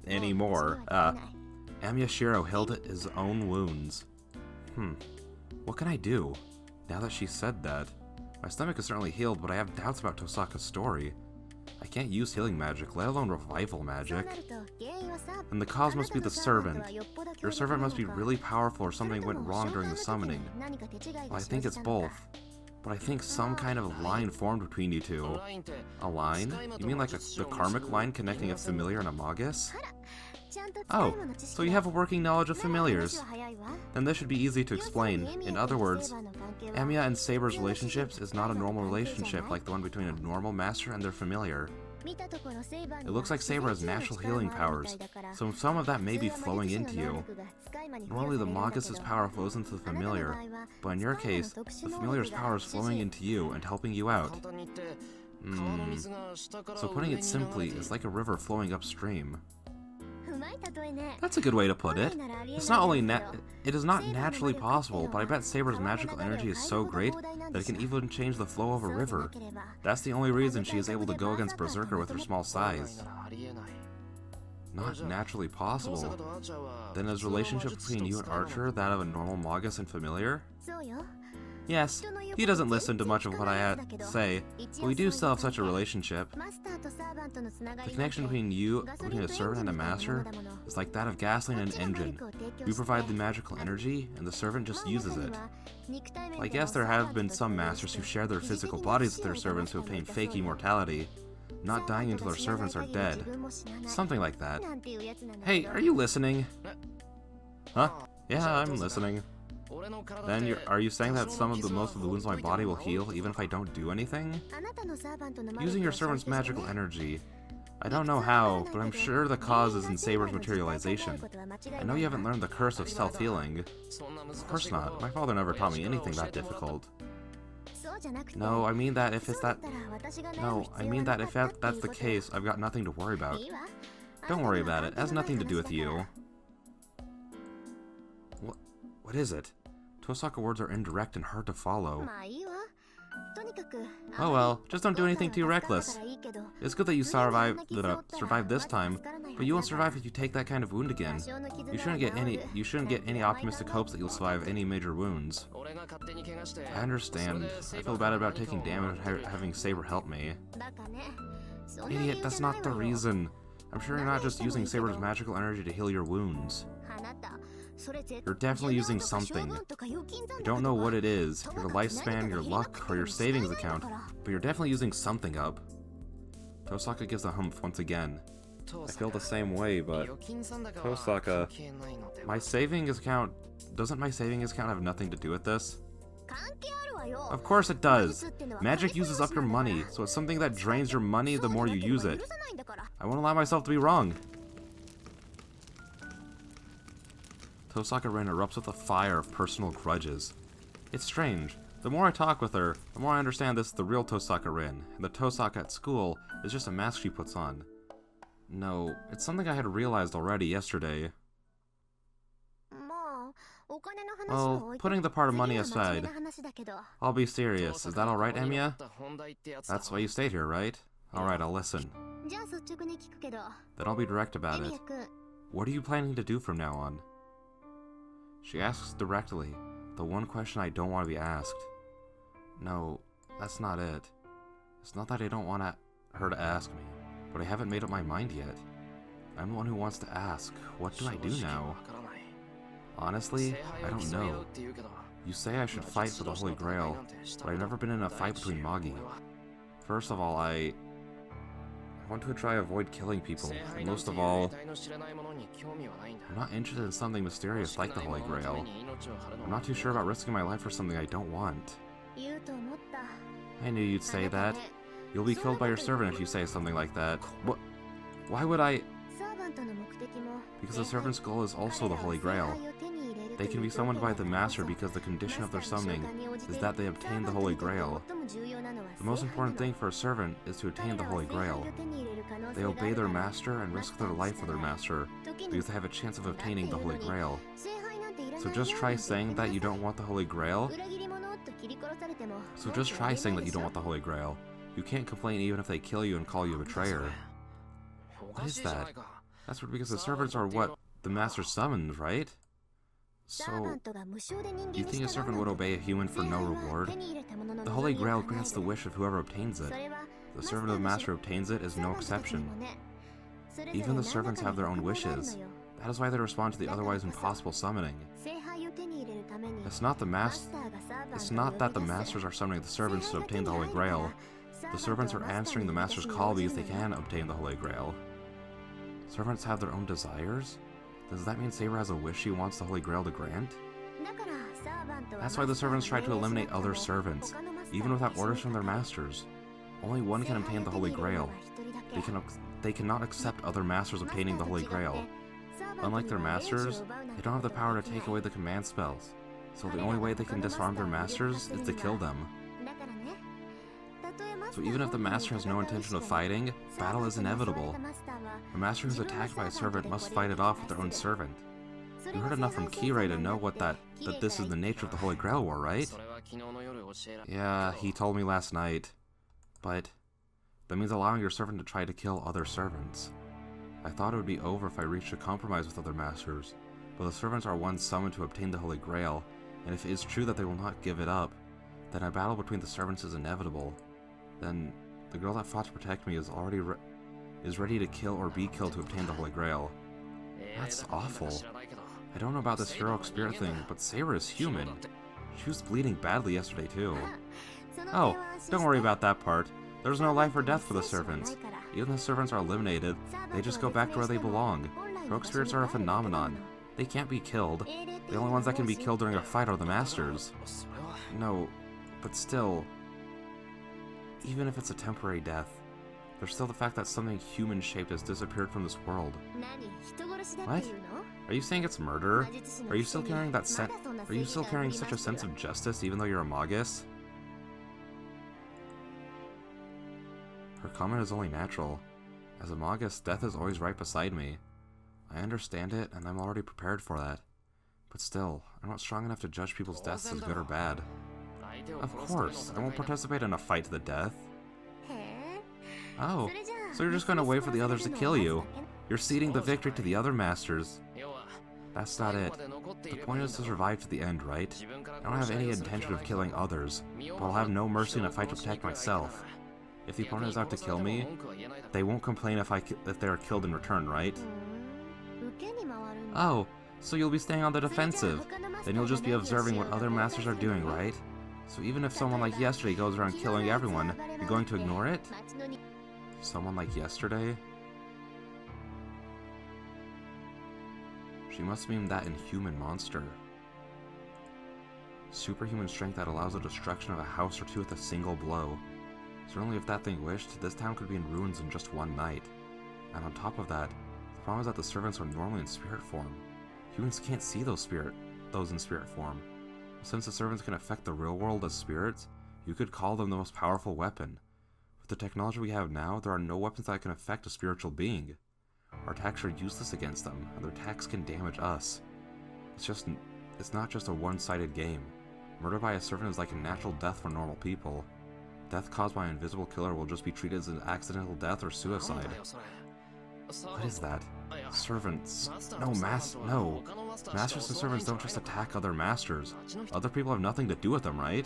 anymore. Amyashiro healed his own wounds. What can I do? Now that she said that, my stomach is certainly healed, but I have doubts about Tosaka's story. I can't use healing magic, let alone revival magic. And the cause must be the servant. Your servant must be really powerful or something went wrong during the summoning. Well, I think it's both. But I think some kind of line formed between you two. A line? You mean like the karmic line connecting a familiar and a magus? Oh, so you have a working knowledge of familiars. Then this should be easy to explain. In other words, Amiya and Saber's relationships is not a normal relationship like the one between a normal master and their familiar. It looks like Saber has natural healing powers, so some of that may be flowing into you. Normally the Magus' power flows into the familiar, but in your case, the familiar's power is flowing into you and helping you out. So putting it simply, it's like a river flowing upstream. That's a good way to put it. It's not only it is not naturally possible, but I bet Saber's magical energy is so great that it can even change the flow of a river. That's the only reason she is able to go against Berserker with her small size. Not naturally possible. Then is relationship between you and Archer that of a normal Magus and familiar? Yes, he doesn't listen to much of what I had to say, but we do still have such a relationship. The connection between a servant and a master is like that of gasoline and an engine. You provide the magical energy, and the servant just uses it. Well, I guess there have been some masters who share their physical bodies with their servants to obtain fake immortality, not dying until their servants are dead. Something like that. Hey, are you listening? Huh? Yeah, I'm listening. Then are you saying that most of the wounds on my body will heal even if I don't do anything? Using your servant's magical energy. I don't know how, but I'm sure the cause is in Saber's materialization. I know you haven't learned the curse of self-healing. Of course not. My father never taught me anything that difficult. No, I mean that if it's that... No, I mean that if that's the case, I've got nothing to worry about. Don't worry about it. It has nothing to do with you. What is it? Tosaka words are indirect and hard to follow. Oh well, just don't do anything too reckless. It's good that you survived this time, but you won't survive if you take that kind of wound again. You shouldn't get any optimistic hopes that you'll survive any major wounds. I understand. I feel bad about taking damage and having Saber help me. Idiot, that's not the reason. I'm sure you're not just using Saber's magical energy to heal your wounds. You're definitely using something. I don't know what it is, your lifespan, your luck, or your savings account, but you're definitely using something up. Tosaka gives a humph once again. I feel the same way, but... Tosaka... Doesn't my savings account have nothing to do with this? Of course it does! Magic uses up your money, so it's something that drains your money the more you use it. I won't allow myself to be wrong. Tosaka Rin erupts with a fire of personal grudges. It's strange. The more I talk with her, the more I understand this is the real Tosaka Rin, and the Tosaka at school is just a mask she puts on. No, it's something I had realized already yesterday. Well, putting the part of money aside, I'll be serious. Is that alright, Emiya? That's why you stayed here, right? Alright, I'll listen. Then I'll be direct about it. What are you planning to do from now on? She asks directly, the one question I don't want to be asked. No, that's not it. It's not that I don't want her to ask me, but I haven't made up my mind yet. I'm the one who wants to ask, what do I do now? Honestly, I don't know. You say I should fight for the Holy Grail, but I've never been in a fight between Magi. First of all, I want to try avoid killing people, and most of all, I'm not interested in something mysterious like the Holy Grail. I'm not too sure about risking my life for something I don't want. I knew you'd say that. You'll be killed by your servant if you say something like that. What? Why would I? Because the servant's goal is also the Holy Grail. They can be summoned by the Master because the condition of their summoning is that they obtain the Holy Grail. The most important thing for a servant is to attain the Holy Grail. They obey their Master and risk their life for their Master because they have a chance of obtaining the Holy Grail. So just try saying that you don't want the Holy Grail. You can't complain even if they kill you and call you a betrayer. What is that? That's because the servants are what the Master summons, right? So, you think a servant would obey a human for no reward? The Holy Grail grants the wish of whoever obtains it. The servant of the Master obtains it is no exception. Even the servants have their own wishes. That is why they respond to the otherwise impossible summoning. It's not that the Masters are summoning the servants to obtain the Holy Grail. The servants are answering the Master's call because they can obtain the Holy Grail. Servants have their own desires? Does that mean Saber has a wish she wants the Holy Grail to grant? That's why the servants try to eliminate other servants, even without orders from their masters. Only one can obtain the Holy Grail. They cannot accept other masters obtaining the Holy Grail. Unlike their masters, they don't have the power to take away the command spells, so the only way they can disarm their masters is to kill them. So even if the master has no intention of fighting, battle is inevitable. A master who's attacked by a servant must fight it off with their own servant. You heard enough from Kirei to know that this is the nature of the Holy Grail War, right? Yeah, he told me last night. But that means allowing your servant to try to kill other servants. I thought it would be over if I reached a compromise with other masters, but the servants are ones summoned to obtain the Holy Grail, and if it is true that they will not give it up, then a battle between the servants is inevitable. Then the girl that fought to protect me is ready to kill or be killed to obtain the Holy Grail. That's awful. I don't know about this heroic spirit thing, but Saber is human. She was bleeding badly yesterday too. Oh, don't worry about that part. There's no life or death for the servants. Even if the servants are eliminated, they just go back to where they belong. Heroic spirits are a phenomenon. They can't be killed. The only ones that can be killed during a fight are the masters. No, but still, even if it's a temporary death, there's still the fact that something human-shaped has disappeared from this world. What? Are you saying it's murder? Are you still carrying that Are you still carrying such a sense of justice even though you're a Magus? Her comment is only natural. As a Magus, death is always right beside me. I understand it, and I'm already prepared for that. But still, I'm not strong enough to judge people's deaths as good or bad. Of course, I won't participate in a fight to the death. Oh, so you're just going to wait for the others to kill you. You're ceding the victory to the other masters. That's not it. The point is to survive to the end, right? I don't have any intention of killing others, but I'll have no mercy in a fight to protect myself. If the opponent is out to kill me, they won't complain if they are killed in return, right? Oh, so you'll be staying on the defensive. Then you'll just be observing what other masters are doing, right? So even if someone like yesterday goes around killing everyone, you're going to ignore it? Someone like yesterday? She must mean that inhuman monster. Superhuman strength that allows the destruction of a house or two with a single blow. Certainly if that thing wished, this town could be in ruins in just one night. And on top of that, the problem is that the servants are normally in spirit form. Humans can't see those in spirit form. Since the servants can affect the real world as spirits, you could call them the most powerful weapon. With the technology we have now, there are no weapons that can affect a spiritual being. Our attacks are useless against them, and their attacks can damage us. It's not just a one-sided game. Murder by a servant is like a natural death for normal people. Death caused by an invisible killer will just be treated as an accidental death or suicide. What is that? Servants. No. Masters and servants don't just attack other masters. Other people have nothing to do with them, right?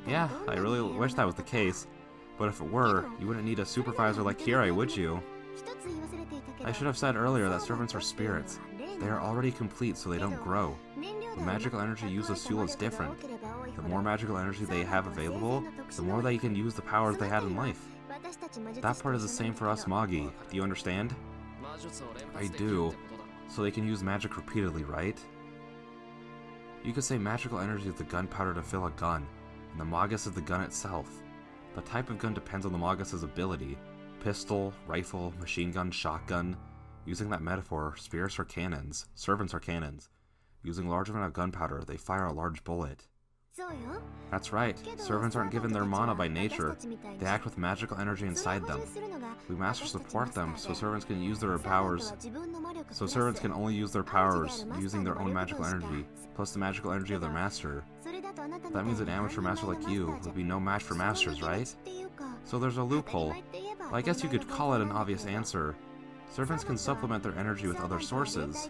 Yeah, I really wish that was the case. But if it were, you wouldn't need a supervisor like Kirei, would you? I should have said earlier that servants are spirits. They are already complete, so they don't grow. The magical energy used as fuel is different. The more magical energy they have available, the more they can use the powers they had in life. That part is the same for us Magi. Do you understand? I do. So they can use magic repeatedly, right? You could say magical energy is the gunpowder to fill a gun, and the Magus is the gun itself. The type of gun depends on the Magus's ability. Pistol, rifle, machine gun, shotgun. Using that metaphor, spirits are cannons, servants are cannons. Using large amount of gunpowder, they fire a large bullet. That's right, servants aren't given their mana by nature, they act with magical energy inside them. We masters support them so servants can use their powers. So servants can only use their powers using their own magical energy, plus the magical energy of their master. That means an amateur master like you would be no match for masters, right? So there's a loophole. Well, I guess you could call it an obvious answer. Servants can supplement their energy with other sources.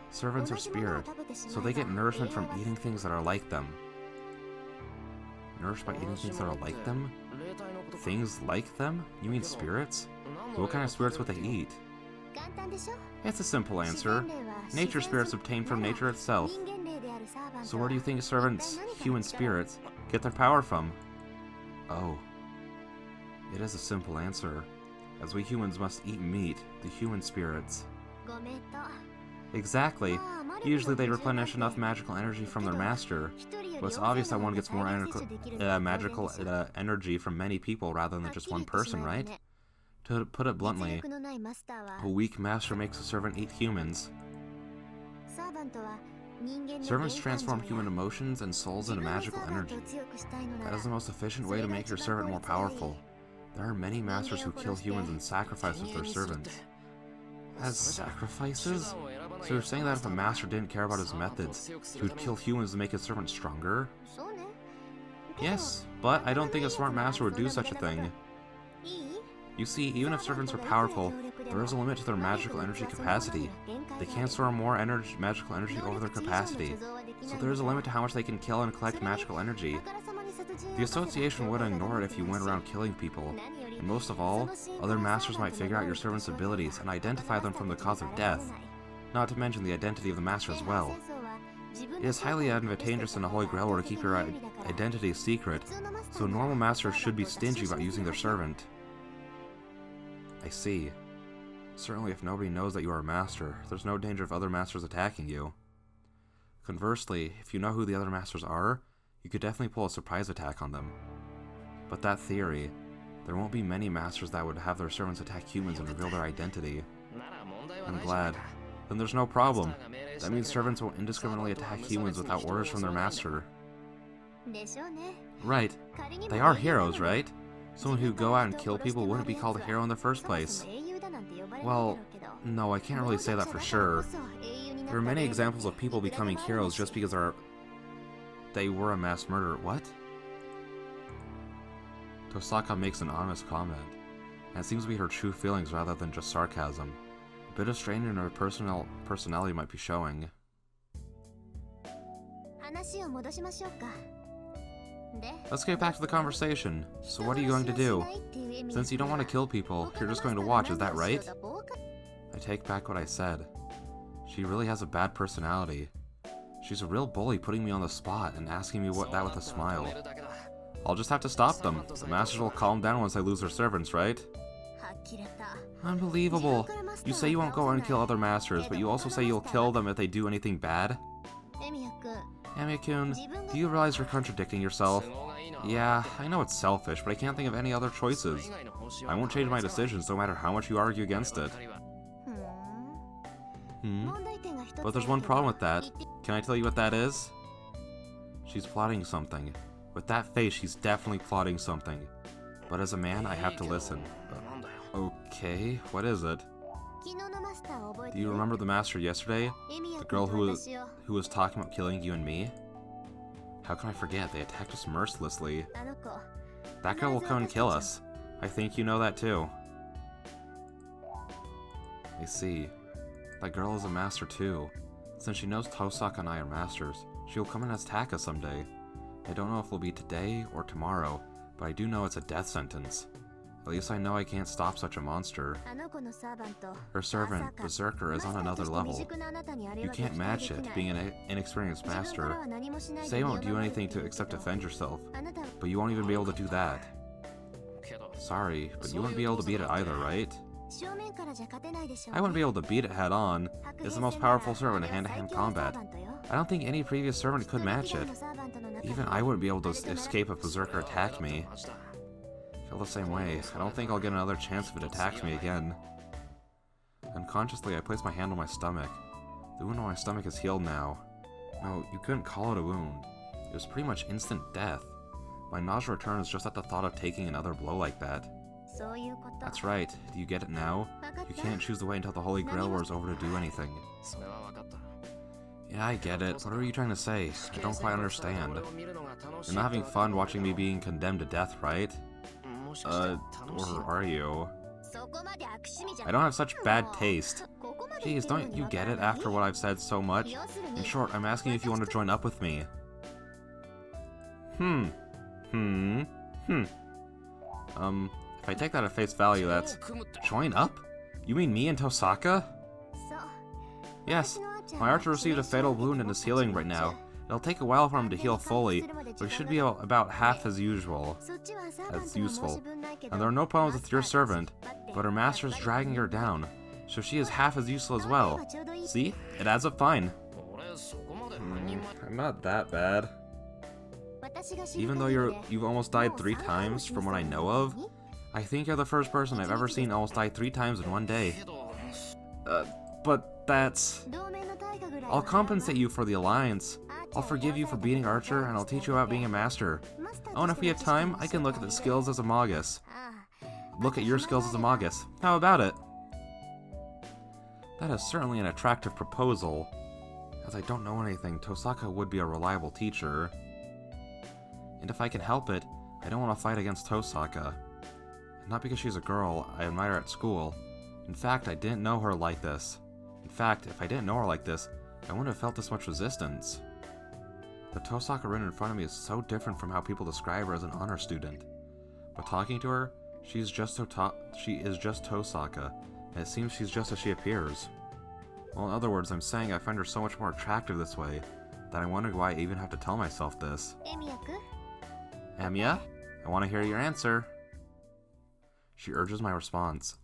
Servants are spirit, so they get nourishment from eating things that are like them. Nourished by eating things that are like them? Things like them? You mean spirits? What kind of spirits would they eat? It's a simple answer. Nature spirits obtained from nature itself. So where do you think servants, human spirits, get their power from? Oh. It is a simple answer. As we humans must eat meat, the human spirits. Exactly. Usually they replenish enough magical energy from their master. But it's obvious that one gets more magical energy from many people rather than just one person, right? To put it bluntly, a weak master makes a servant eat humans. Servants transform human emotions and souls into magical energy. That is the most efficient way to make your servant more powerful. There are many masters who kill humans and sacrifice with their servants. As sacrifices? So you're saying that if a master didn't care about his methods, he would kill humans to make his servant stronger? Yes, but I don't think a smart master would do such a thing. You see, even if servants are powerful, there is a limit to their magical energy capacity. They can't store more magical energy over their capacity, so there is a limit to how much they can kill and collect magical energy. The association would ignore it if you went around killing people, and most of all, other masters might figure out your servant's abilities and identify them from the cause of death, not to mention the identity of the master as well. It is highly advantageous in a Holy Grail War to keep your identity a secret, so normal masters should be stingy about using their servant. I see. Certainly if nobody knows that you are a master, there's no danger of other masters attacking you. Conversely, if you know who the other masters are, you could definitely pull a surprise attack on them. But that theory, there won't be many masters that would have their servants attack humans and reveal their identity. I'm glad. Then there's no problem. That means servants won't indiscriminately attack humans without orders from their master. Right. They are heroes, right? Someone who go out and kill people wouldn't be called a hero in the first place. Well, no, I can't really say that for sure. There are many examples of people becoming heroes just because they were a mass murderer. What? Tosaka makes an honest comment, and it seems to be her true feelings rather than just sarcasm. A bit of strain in her personality might be showing. Let's get back to the conversation. So what are you going to do? Since you don't want to kill people, you're just going to watch, is that right? I take back what I said. She really has a bad personality. She's a real bully, putting me on the spot and asking me that with a smile. I'll just have to stop them. The masters will calm down once I lose their servants, right? Unbelievable. You say you won't go and kill other masters, but you also say you'll kill them if they do anything bad? Emiya-kun, do you realize you're contradicting yourself? Yeah, I know it's selfish, but I can't think of any other choices. I won't change my decisions no matter how much you argue against it. But there's one problem with that. Can I tell you what that is? She's plotting something. With that face, she's definitely plotting something. But as a man, I have to listen. Okay, what is it? Do you remember the master yesterday? The girl who was talking about killing you and me? How can I forget? They attacked us mercilessly. That girl will come and kill us. I think you know that too. I see. That girl is a master too. Since she knows Tosaka and I are masters, she will come and attack us someday. I don't know if it'll be today or tomorrow, but I do know it's a death sentence. At least I know I can't stop such a monster. Her servant, Berserker, is on another level. You can't match it, being an inexperienced master. Say you won't do anything except defend yourself, but you won't even be able to do that. Sorry, but you won't be able to beat it either, right? I wouldn't be able to beat it head-on. It's the most powerful servant in hand-to-hand combat. I don't think any previous servant could match it. Even I wouldn't be able to escape if Berserker attacked me. I feel the same way. I don't think I'll get another chance if it attacks me again. Unconsciously, I place my hand on my stomach. The wound on my stomach is healed now. No, you couldn't call it a wound. It was pretty much instant death. My nausea returns just at the thought of taking another blow like that. That's right. Do you get it now? You can't choose the way until the Holy Grail War is over to do anything. Yeah, I get it. What are you trying to say? I don't quite understand. You're not having fun watching me being condemned to death, right? Or are you? I don't have such bad taste. Jeez, don't you get it after what I've said so much? In short, I'm asking if you want to join up with me. If I take that at face value, that's... Join up? You mean me and Tosaka? Yes, my archer received a fatal wound and is healing right now. It'll take a while for him to heal fully, but he should be about half as useful. And there are no problems with your servant, but her master is dragging her down, so she is half as useful as well. See? It adds up fine. I'm not that bad. Even though you've almost died 3 times, from what I know of, I think you're the first person I've ever seen almost die 3 times in one day. But that's... I'll compensate you for the alliance. I'll forgive you for beating Archer, and I'll teach you about being a master. Oh, and if we have time, I can look at the skills as a Magus. Look at your skills as a Magus. How about it? That is certainly an attractive proposal. As I don't know anything, Tosaka would be a reliable teacher. And if I can help it, I don't want to fight against Tosaka. Not because she's a girl I admire her at school. In fact, I didn't know her like this. In fact, if I didn't know her like this, I wouldn't have felt this much resistance. The Tosaka written in front of me is so different from how people describe her as an honor student. But talking to her, she is just Tosaka, and it seems she's just as she appears. Well, in other words, I'm saying I find her so much more attractive this way, that I wonder why I even have to tell myself this. Emiya? I want to hear your answer. She urges my response.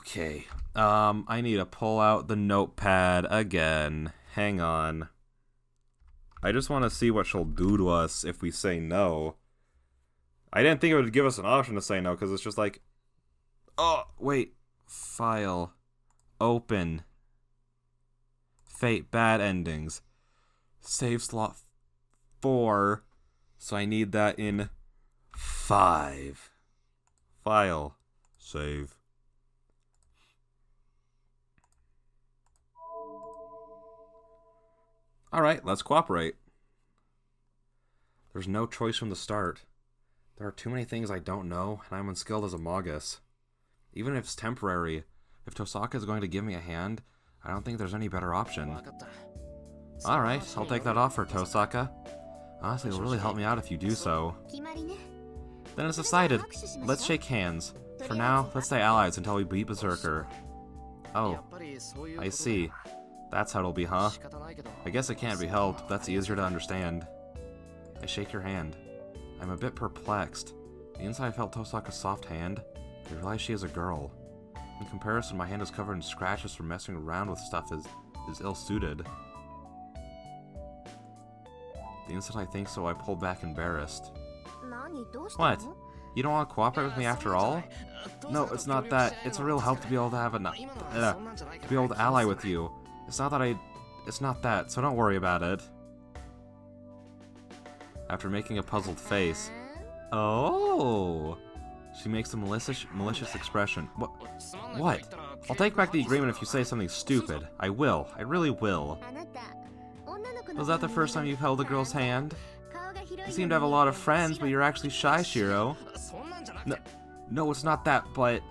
Okay. I need to pull out the notepad again. Hang on. I just want to see what she'll do to us if we say no. I didn't think it would give us an option to say no, because it's just like... Oh, wait. File. Open. Fate, bad endings. Save slot 4. So I need that in 5. File. Save. Alright, let's cooperate. There's no choice from the start. There are too many things I don't know, and I'm unskilled as a Magus. Even if it's temporary, if Tosaka is going to give me a hand, I don't think there's any better option. Alright, I'll take that offer, Tosaka. Honestly, it'll really help me out if you do so. Then it's decided. Let's shake hands. For now, let's stay allies until we beat Berserker. Oh, I see. That's how it'll be, huh? I guess it can't be helped. That's easier to understand. I shake your hand. I'm a bit perplexed. The inside I felt Tosaka's soft hand. I realize she is a girl. In comparison, my hand is covered in scratches from messing around with stuff is ill-suited. The instant I think so, I pull back embarrassed. What? You don't want to cooperate with me after all? No, it's not that. It's a real help to be able to have to be able to ally with you. It's not that, so don't worry about it. After making a puzzled face. Oh! She makes a malicious expression. What? I'll take back the agreement if you say something stupid. I will. I really will. Was that the first time you've held a girl's hand? You seem to have a lot of friends, but you're actually shy, Shiro. No, it's not that, but...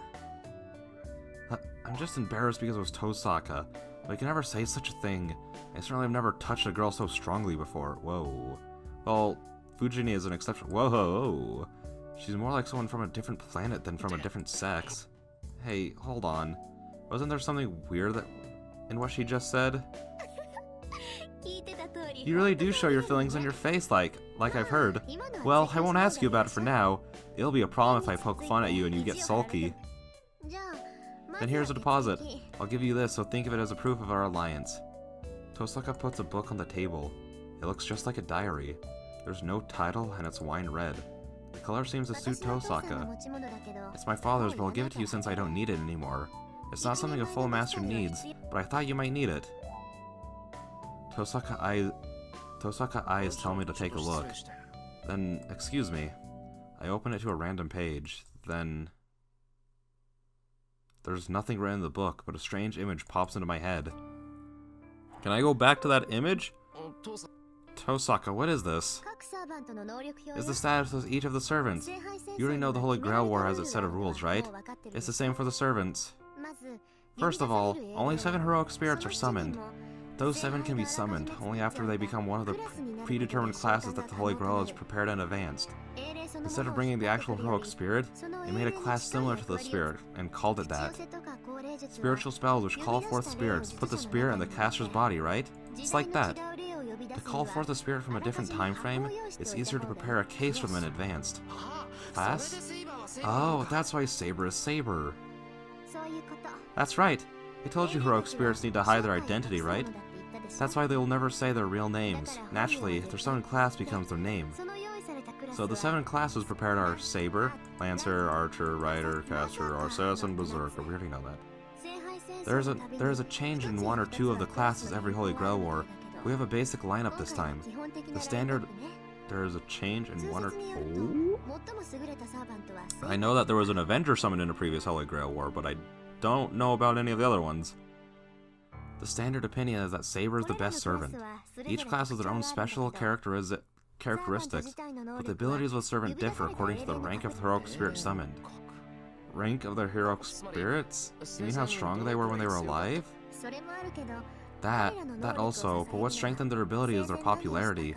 I'm just embarrassed because it was Tosaka. But I can never say such a thing. I certainly have never touched a girl so strongly before. Whoa. Well, Fujini is an exception. Whoa. She's more like someone from a different planet than from a different sex. Hey, hold on. Wasn't there something weird in what she just said? You really do show your feelings on your face, like I've heard. Well, I won't ask you about it for now. It'll be a problem if I poke fun at you and you get sulky. Then here's a deposit. I'll give you this, so think of it as a proof of our alliance. Tosaka puts a book on the table. It looks just like a diary. There's no title, and it's wine red. The color seems to suit Tosaka. It's my father's, but I'll give it to you since I don't need it anymore. It's not something a full master needs, but I thought you might need it. Tosaka eyes tell me to take a look. Then, excuse me. I open it to a random page. Then... There's nothing written in the book, but a strange image pops into my head. Can I go back to that image? Tosaka, what is this? It's the status of each of the servants. You already know the Holy Grail War has its set of rules, right? It's the same for the servants. First of all, only 7 heroic spirits are summoned. Those 7 can be summoned only after they become one of the predetermined classes that the Holy Grail has prepared and advanced. Instead of bringing the actual heroic spirit, they made a class similar to the spirit and called it that. Spiritual spells which call forth spirits put the spirit in the caster's body, right? It's like that. To call forth a spirit from a different time frame, it's easier to prepare a case for them in advance. Class? Oh, that's why Saber is Saber. That's right. I told you heroic spirits need to hide their identity, right? That's why they will never say their real names. Naturally, their summoned class becomes their name. So the 7 classes prepared are Saber, Lancer, Archer, Rider, Caster, Assassin, Berserker. We already know that. There is a change in 1 or 2 of the classes every Holy Grail War. We have a basic lineup this time. The standard... There is a change in 1 or 2... I know that there was an Avenger summoned in a previous Holy Grail War, but I don't know about any of the other ones. The standard opinion is that Saber is the best servant. Each class has their own special characteristics, but the abilities of the servant differ according to the rank of the heroic spirit summoned. Rank of the heroic spirits? You mean how strong they were when they were alive? That also, but what strengthened their ability is their popularity.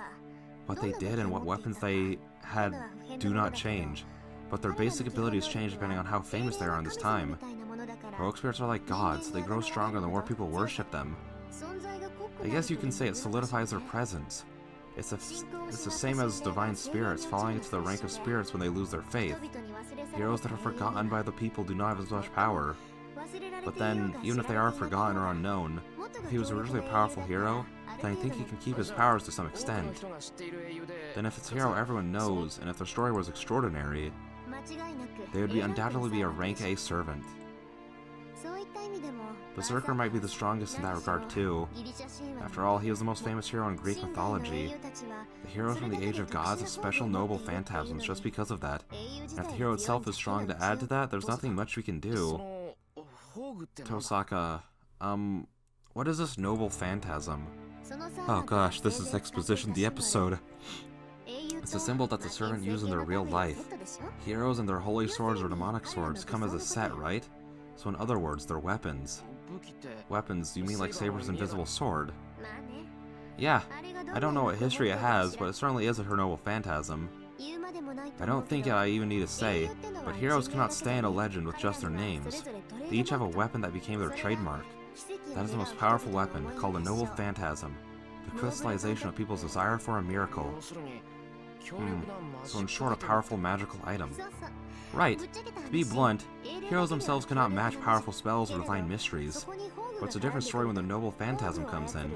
What they did and what weapons they had do not change, but their basic abilities change depending on how famous they are in this time. Heroic spirits are like gods, they grow stronger the more people worship them. I guess you can say it solidifies their presence. It's the same as divine spirits falling into the rank of spirits when they lose their faith. Heroes that are forgotten by the people do not have as much power. But then, even if they are forgotten or unknown, if he was originally a powerful hero, then I think he can keep his powers to some extent. Then if it's a hero everyone knows, and if their story was extraordinary, they would undoubtedly be a rank A servant. Berserker might be the strongest in that regard too. After all, he is the most famous hero in Greek mythology. The heroes from the Age of Gods have special noble phantasms just because of that. And if the hero itself is strong to add to that, there's nothing much we can do. Tosaka, what is this noble phantasm? Oh gosh, this is exposition the episode. It's a symbol that the servant uses in their real life. Heroes and their holy swords or demonic swords come as a set, right? So in other words, they're weapons. Weapons, you mean like Saber's invisible sword? Yeah, I don't know what history it has, but it certainly is a noble phantasm. I don't think I even need to say, but heroes cannot stay in a legend with just their names. They each have a weapon that became their trademark. That is the most powerful weapon, called a noble phantasm, the crystallization of people's desire for a miracle. So in short, a powerful magical item. Right. To be blunt, heroes themselves cannot match powerful spells or divine mysteries. But it's a different story when the noble phantasm comes in.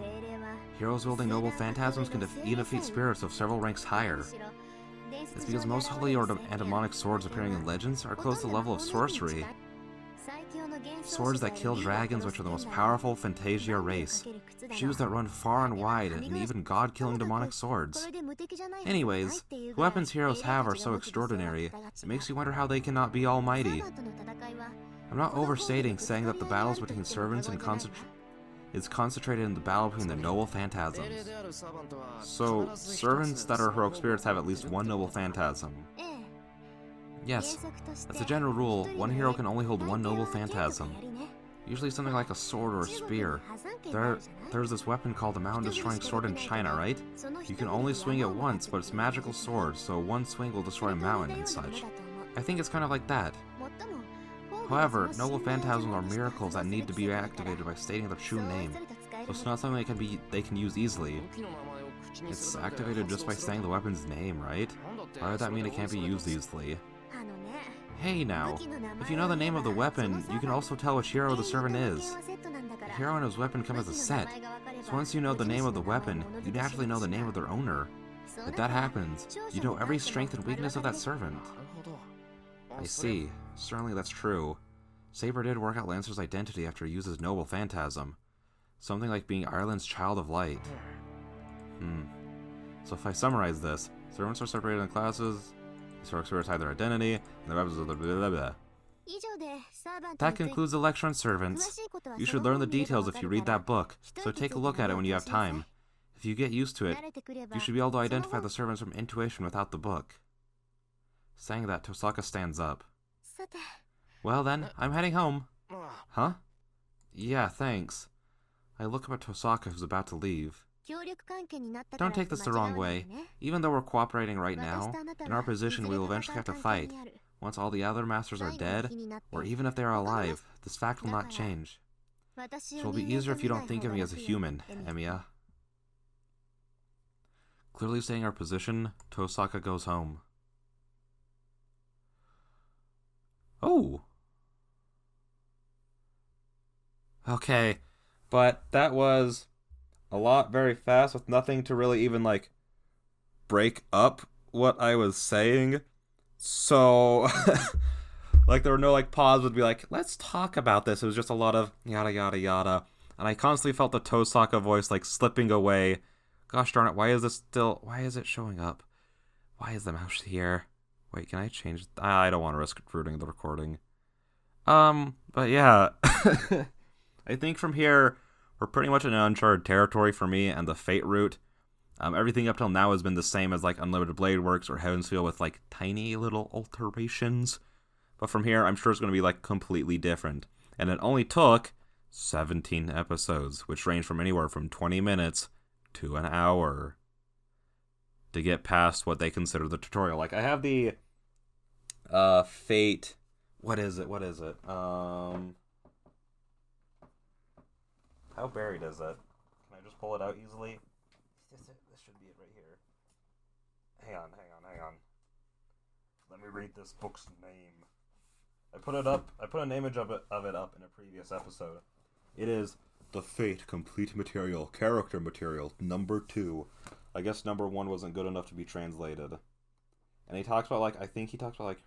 Heroes wielding noble phantasms can defeat spirits of several ranks higher. It's because most holy and demonic swords appearing in legends are close to the level of sorcery. Swords that kill dragons, which are the most powerful Fantasia race. Shoes that run far and wide, and even god-killing demonic swords. Anyways, the weapons heroes have are so extraordinary, it makes you wonder how they cannot be almighty. I'm not overstating saying that the battles between servants is concentrated in the battle between the noble phantasms. So, servants that are heroic spirits have at least one noble phantasm. Yes, as a general rule, one hero can only hold one noble phantasm. Usually something like a sword or a spear. There's this weapon called the Mountain Destroying Sword in China, right? You can only swing it once, but it's a magical sword, so one swing will destroy a mountain and such. I think it's kind of like that. However, noble phantasms are miracles that need to be activated by stating their true name, so it's not something they can use easily. It's activated just by saying the weapon's name, right? Why would that mean it can't be used easily? Hey now, if you know the name of the weapon, you can also tell which hero the servant is. The hero and his weapon come as a set, so once you know the name of the weapon, you naturally know the name of their owner. If that happens, you know every strength and weakness of that servant. I see, certainly that's true. Saber did work out Lancer's identity after he used his noble phantasm. Something like being Ireland's child of light. So if I summarize this, servants are separated in classes, historic spirits hide their identity, and the weapons are blah blah blah. That concludes the lecture on servants. You should learn the details if you read that book, so take a look at it when you have time. If you get used to it, you should be able to identify the servants from intuition without the book. Saying that, Tosaka stands up. Well then, I'm heading home. Huh? Yeah, thanks. I look up at Tosaka, who's about to leave. Don't take this the wrong way. Even though we're cooperating right now, in our position we will eventually have to fight. Once all the other masters are dead, or even if they are alive, this fact will not change. So it'll be easier if you don't think of me as a human, Emiya. Clearly stating our position, Tosaka goes home. Oh! Okay, but that was a lot very fast with nothing to really even, like, break up what I was saying. So, like, there were no, like, pause would be like, let's talk about this. It was just a lot of yada yada yada. And I constantly felt the Tosaka voice, like, slipping away. Gosh darn it, why is it showing up? Why is the mouse here? Wait, can I change? I don't want to risk rooting the recording. But yeah. I think from here, we're pretty much in uncharted territory for me and the Fate route. Everything up till now has been the same as, like, Unlimited Blade Works or Heaven's Feel with, like, tiny little alterations. But from here, I'm sure it's going to be, like, completely different. And it only took 17 episodes, which range from anywhere from 20 minutes to an hour to get past what they consider the tutorial. Like, I have the Fate... What is it? How buried is it? Can I just pull it out easily? This should be it right here. Hang on. Let me read this book's name. I put it up. I put an image of it up in a previous episode. It is the Fate Complete Material, Character Material, number 2. I guess number 1 wasn't good enough to be translated. And he talks about, like, I think he talks about, like,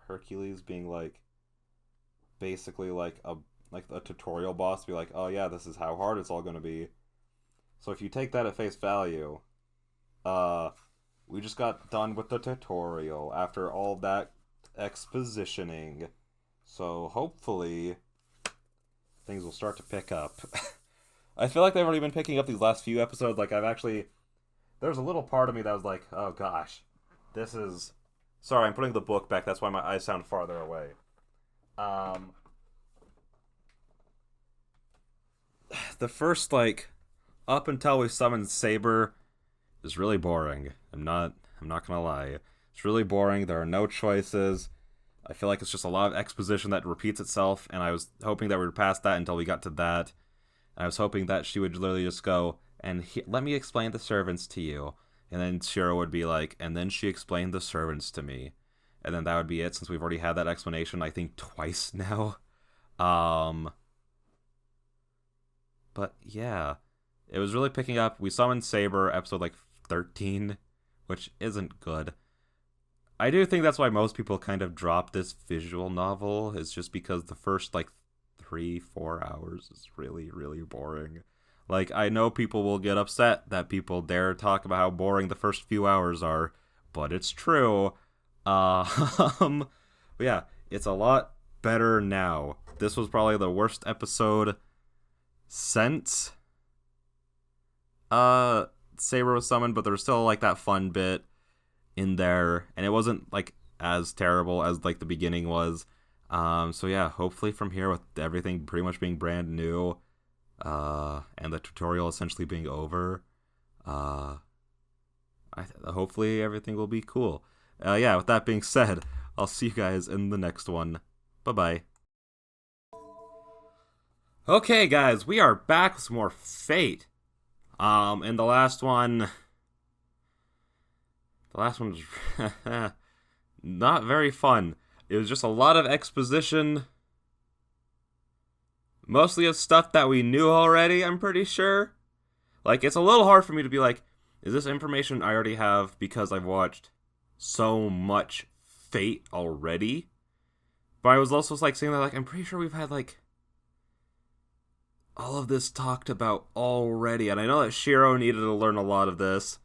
Hercules being, like, basically, like a tutorial boss to be like, oh yeah, this is how hard it's all gonna be. So if you take that at face value, we just got done with the tutorial after all that expositioning. So hopefully things will start to pick up. I feel like they've already been picking up these last few episodes. Like, there's a little part of me that was like, oh gosh, this is... Sorry, I'm putting the book back, that's why my eyes sound farther away. The first, like, up until we summon Saber is really boring. I'm not gonna lie. It's really boring. There are no choices. I feel like it's just a lot of exposition that repeats itself, and I was hoping that we would pass that until we got to that. I was hoping that she would literally just go, and let me explain the servants to you. And then Shiro would be like, and then she explained the servants to me. And then that would be it, since we've already had that explanation, I think, twice now. But yeah, it was really picking up. We summoned Saber, episode like 13, which isn't good. I do think that's why most people kind of drop this visual novel, is just because the first like 3-4 hours is really, really boring. Like, I know people will get upset that people dare talk about how boring the first few hours are, but it's true. But yeah, it's a lot better now. This was probably the worst episode since Saber was summoned, but there was still like that fun bit in there, and it wasn't like as terrible as like the beginning was. So yeah, hopefully from here, with everything pretty much being brand new, and the tutorial essentially being over, hopefully everything will be cool. Yeah, with that being said, I'll see you guys in the next one. Bye-bye. Okay, guys, we are back with some more Fate. And the last one was not very fun. It was just a lot of exposition. Mostly of stuff that we knew already, I'm pretty sure. Like, it's a little hard for me to be like, is this information I already have because I've watched so much Fate already? But I was also like saying that, like, I'm pretty sure we've had like all of this talked about already, and I know that Shiro needed to learn a lot of this,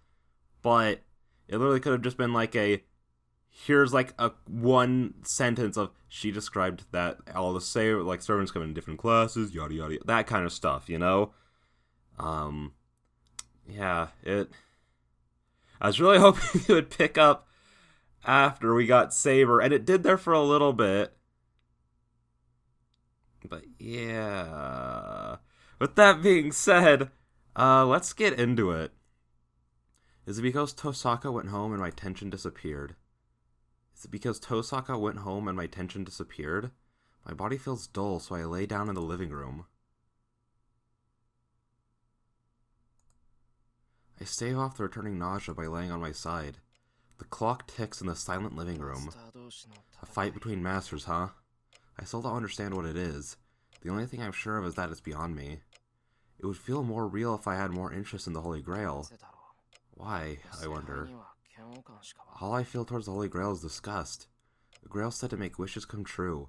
but it literally could have just been like here's like a one sentence of, she described that all the same, like, servants come in different classes, yada yada, that kind of stuff, you know? Yeah, I was really hoping it would pick up after we got Saber, and it did there for a little bit. But yeah. With that being said, let's get into it. Is it because Tosaka went home and my tension disappeared? Is it because Tosaka went home and my tension disappeared? My body feels dull, so I lay down in the living room. I stave off the returning nausea by laying on my side. The clock ticks in the silent living room. A fight between masters, huh? I still don't understand what it is. The only thing I'm sure of is that it's beyond me. It would feel more real if I had more interest in the Holy Grail. Why, I wonder. All I feel towards the Holy Grail is disgust. The Grail's said to make wishes come true.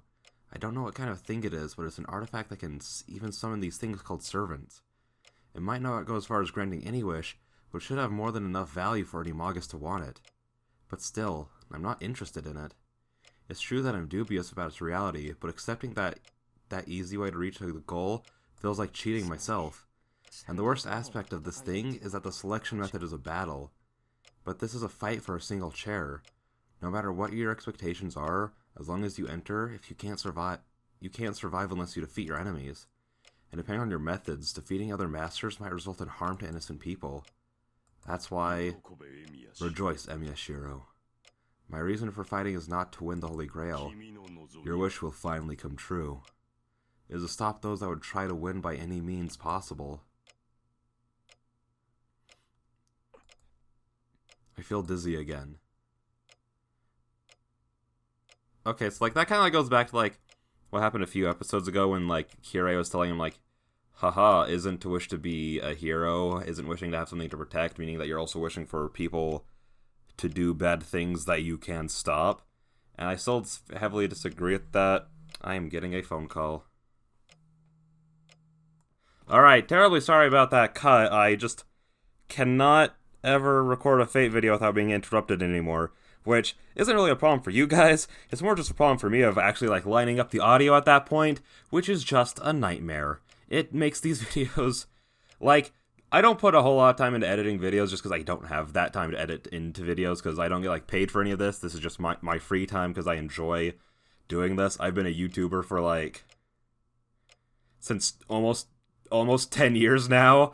I don't know what kind of thing it is, but it's an artifact that can even summon these things called servants. It might not go as far as granting any wish, but it should have more than enough value for any Magus to want it. But still, I'm not interested in it. It's true that I'm dubious about its reality, but accepting that easy way to reach the goal feels like cheating myself. And the worst aspect of this thing is that the selection method is a battle. But this is a fight for a single chair. No matter what your expectations are, as long as you enter, if you can't survive unless you defeat your enemies. And depending on your methods, defeating other masters might result in harm to innocent people. That's why, rejoice, Emiyashiro. My reason for fighting is not to win the Holy Grail. Your wish will finally come true. It is to stop those that would try to win by any means possible. I feel dizzy again. Okay, so, like, that kind of, like, goes back to, like, what happened a few episodes ago when, like, Kirei was telling him, like, haha, isn't to wish to be a hero, isn't wishing to have something to protect, meaning that you're also wishing for people to do bad things that you can stop. And I still heavily disagree with that. I am getting a phone call. Alright, terribly sorry about that cut. I just cannot ever record a Fate video without being interrupted anymore. Which isn't really a problem for you guys, it's more just a problem for me of actually, like, lining up the audio at that point, which is just a nightmare. It makes these videos, like, I don't put a whole lot of time into editing videos just because I don't have that time to edit into videos because I don't get, like, paid for any of this. This is just my free time because I enjoy doing this. I've been a YouTuber for, like, since almost 10 years now.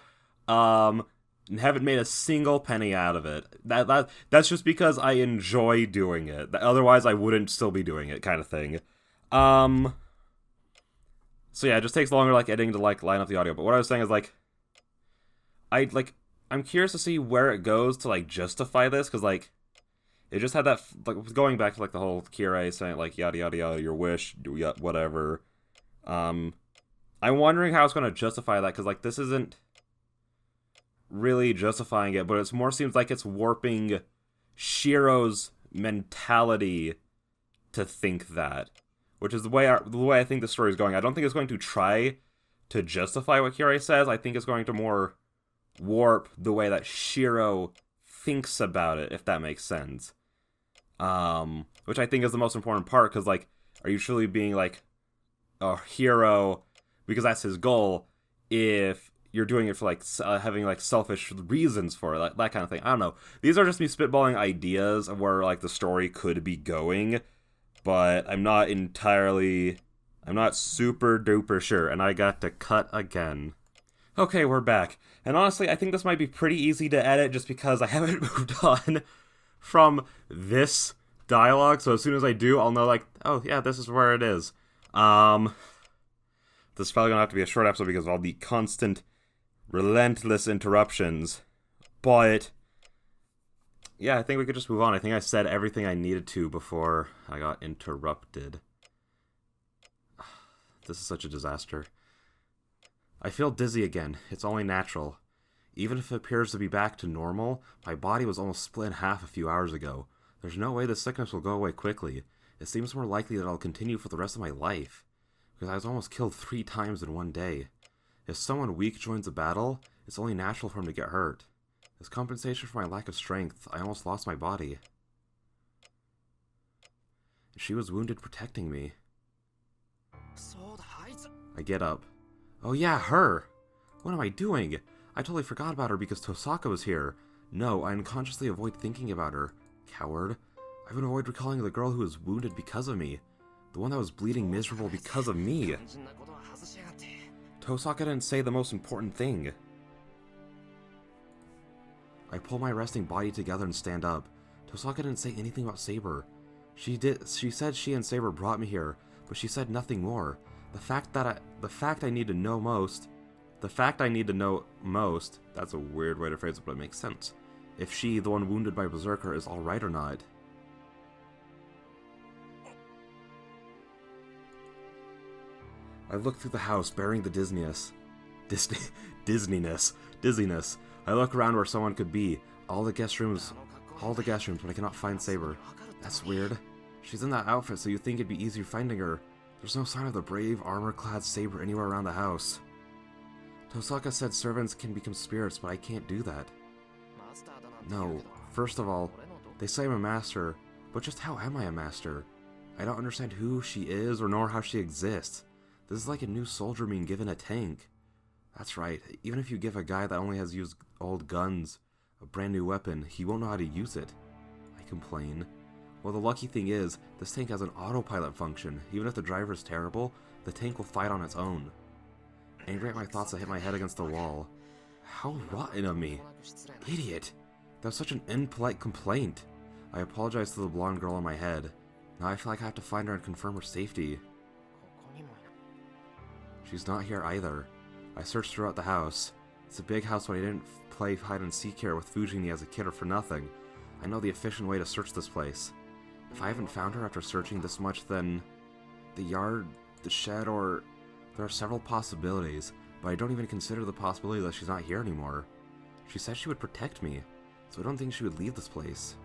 And haven't made a single penny out of it. That's just because I enjoy doing it. Otherwise, I wouldn't still be doing it, kind of thing. So yeah, it just takes longer, like, editing to, like, line up the audio. But what I was saying is, like, I'm curious to see where it goes to, like, justify this, because, like, it just had that, like, going back to, like, the whole Kirei saying, like, yada yada yada, your wish, whatever. I'm wondering how it's going to justify that, because, like, this isn't really justifying it, but it more seems like it's warping Shiro's mentality to think that, which is the way I think the story is going. I don't think it's going to try to justify what Kirei says. I think it's going to more warp the way that Shiro thinks about it, if that makes sense. Which I think is the most important part, because, like, are you truly being, like, a hero because that's his goal if you're doing it for, like, having, like, selfish reasons for it, that kind of thing. I don't know. These are just me spitballing ideas of where, like, the story could be going, but I'm not super duper sure, and I got to cut again. Okay, we're back. And honestly, I think this might be pretty easy to edit just because I haven't moved on from this dialogue, so as soon as I do, I'll know, like, oh, yeah, this is where it is. This is probably gonna have to be a short episode because of all the constant, relentless interruptions. But yeah, I think we could just move on. I think I said everything I needed to before I got interrupted. This is such a disaster. I feel dizzy again. It's only natural. Even if it appears to be back to normal, my body was almost split in half a few hours ago. There's no way the sickness will go away quickly. It seems more likely that I'll continue for the rest of my life, because I was almost killed 3 times in one day. If someone weak joins the battle, it's only natural for him to get hurt. As compensation for my lack of strength, I almost lost my body. She was wounded protecting me. I get up. Oh yeah, her! What am I doing? I totally forgot about her because Tosaka was here. No, I unconsciously avoid thinking about her. Coward. I would avoid recalling the girl who was wounded because of me. The one that was bleeding miserable because of me. Tosaka didn't say the most important thing. I pull my resting body together and stand up. Tosaka didn't say anything about Saber. She said she and Saber brought me here, but she said nothing more. The fact I need to know most, that's a weird way to phrase it, but it makes sense. If she, the one wounded by Berserker, is alright or not. I look through the house, bearing the dizziness. I look around where someone could be. All the guest rooms, but I cannot find Saber. That's weird. She's in that outfit, so you'd think it'd be easier finding her. There's no sign of the brave, armor-clad Saber anywhere around the house. Tosaka said servants can become spirits, but I can't do that. No, first of all, they say I'm a master, but just how am I a master? I don't understand who she is or nor how she exists. This is like a new soldier being given a tank. That's right, even if you give a guy that only has used old guns a brand new weapon, he won't know how to use it. I complain. Well, the lucky thing is, this tank has an autopilot function. Even if the driver is terrible, the tank will fight on its own. Angry at my thoughts, I hit my head against the wall. How rotten of me. Idiot. That was such an impolite complaint. I apologize to the blonde girl in my head. Now I feel like I have to find her and confirm her safety. She's not here either. I searched throughout the house. It's a big house, but I didn't play hide and seek here with Fujini as a kid or for nothing. I know the efficient way to search this place. If I haven't found her after searching this much, then the yard, the shed, or... There are several possibilities, but I don't even consider the possibility that she's not here anymore. She said she would protect me, so I don't think she would leave this place.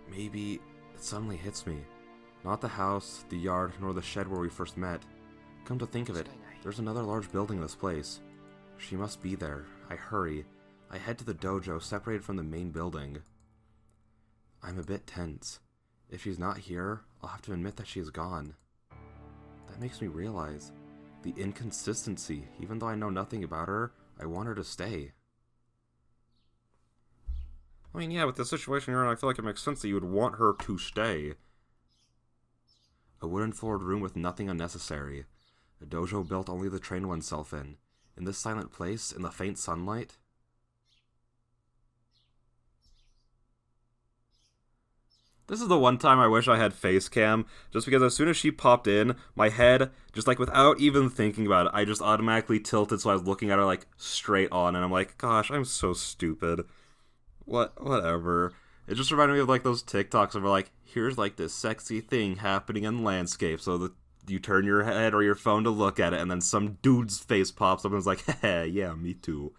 Maybe it suddenly hits me. Not the house, the yard, nor the shed where we first met. Come to think of it, there's another large building in this place. She must be there. I hurry. I head to the dojo, separated from the main building. I'm a bit tense. If she's not here, I'll have to admit that she is gone. That makes me realize the inconsistency. Even though I know nothing about her, I want her to stay. I mean, yeah, with the situation you're in, I feel like it makes sense that you would want her to stay. A wooden-floored room with nothing unnecessary. A dojo built only to train oneself in. In this silent place, in the faint sunlight. This is the one time I wish I had face cam, just because as soon as she popped in, my head, just like without even thinking about it, I just automatically tilted so I was looking at her like straight on, and I'm like, gosh, I'm so stupid. Whatever. It just reminded me of like those TikToks of like, here's like this sexy thing happening in landscape, so that you turn your head or your phone to look at it, and then some dude's face pops up and is like, heh, yeah, me too.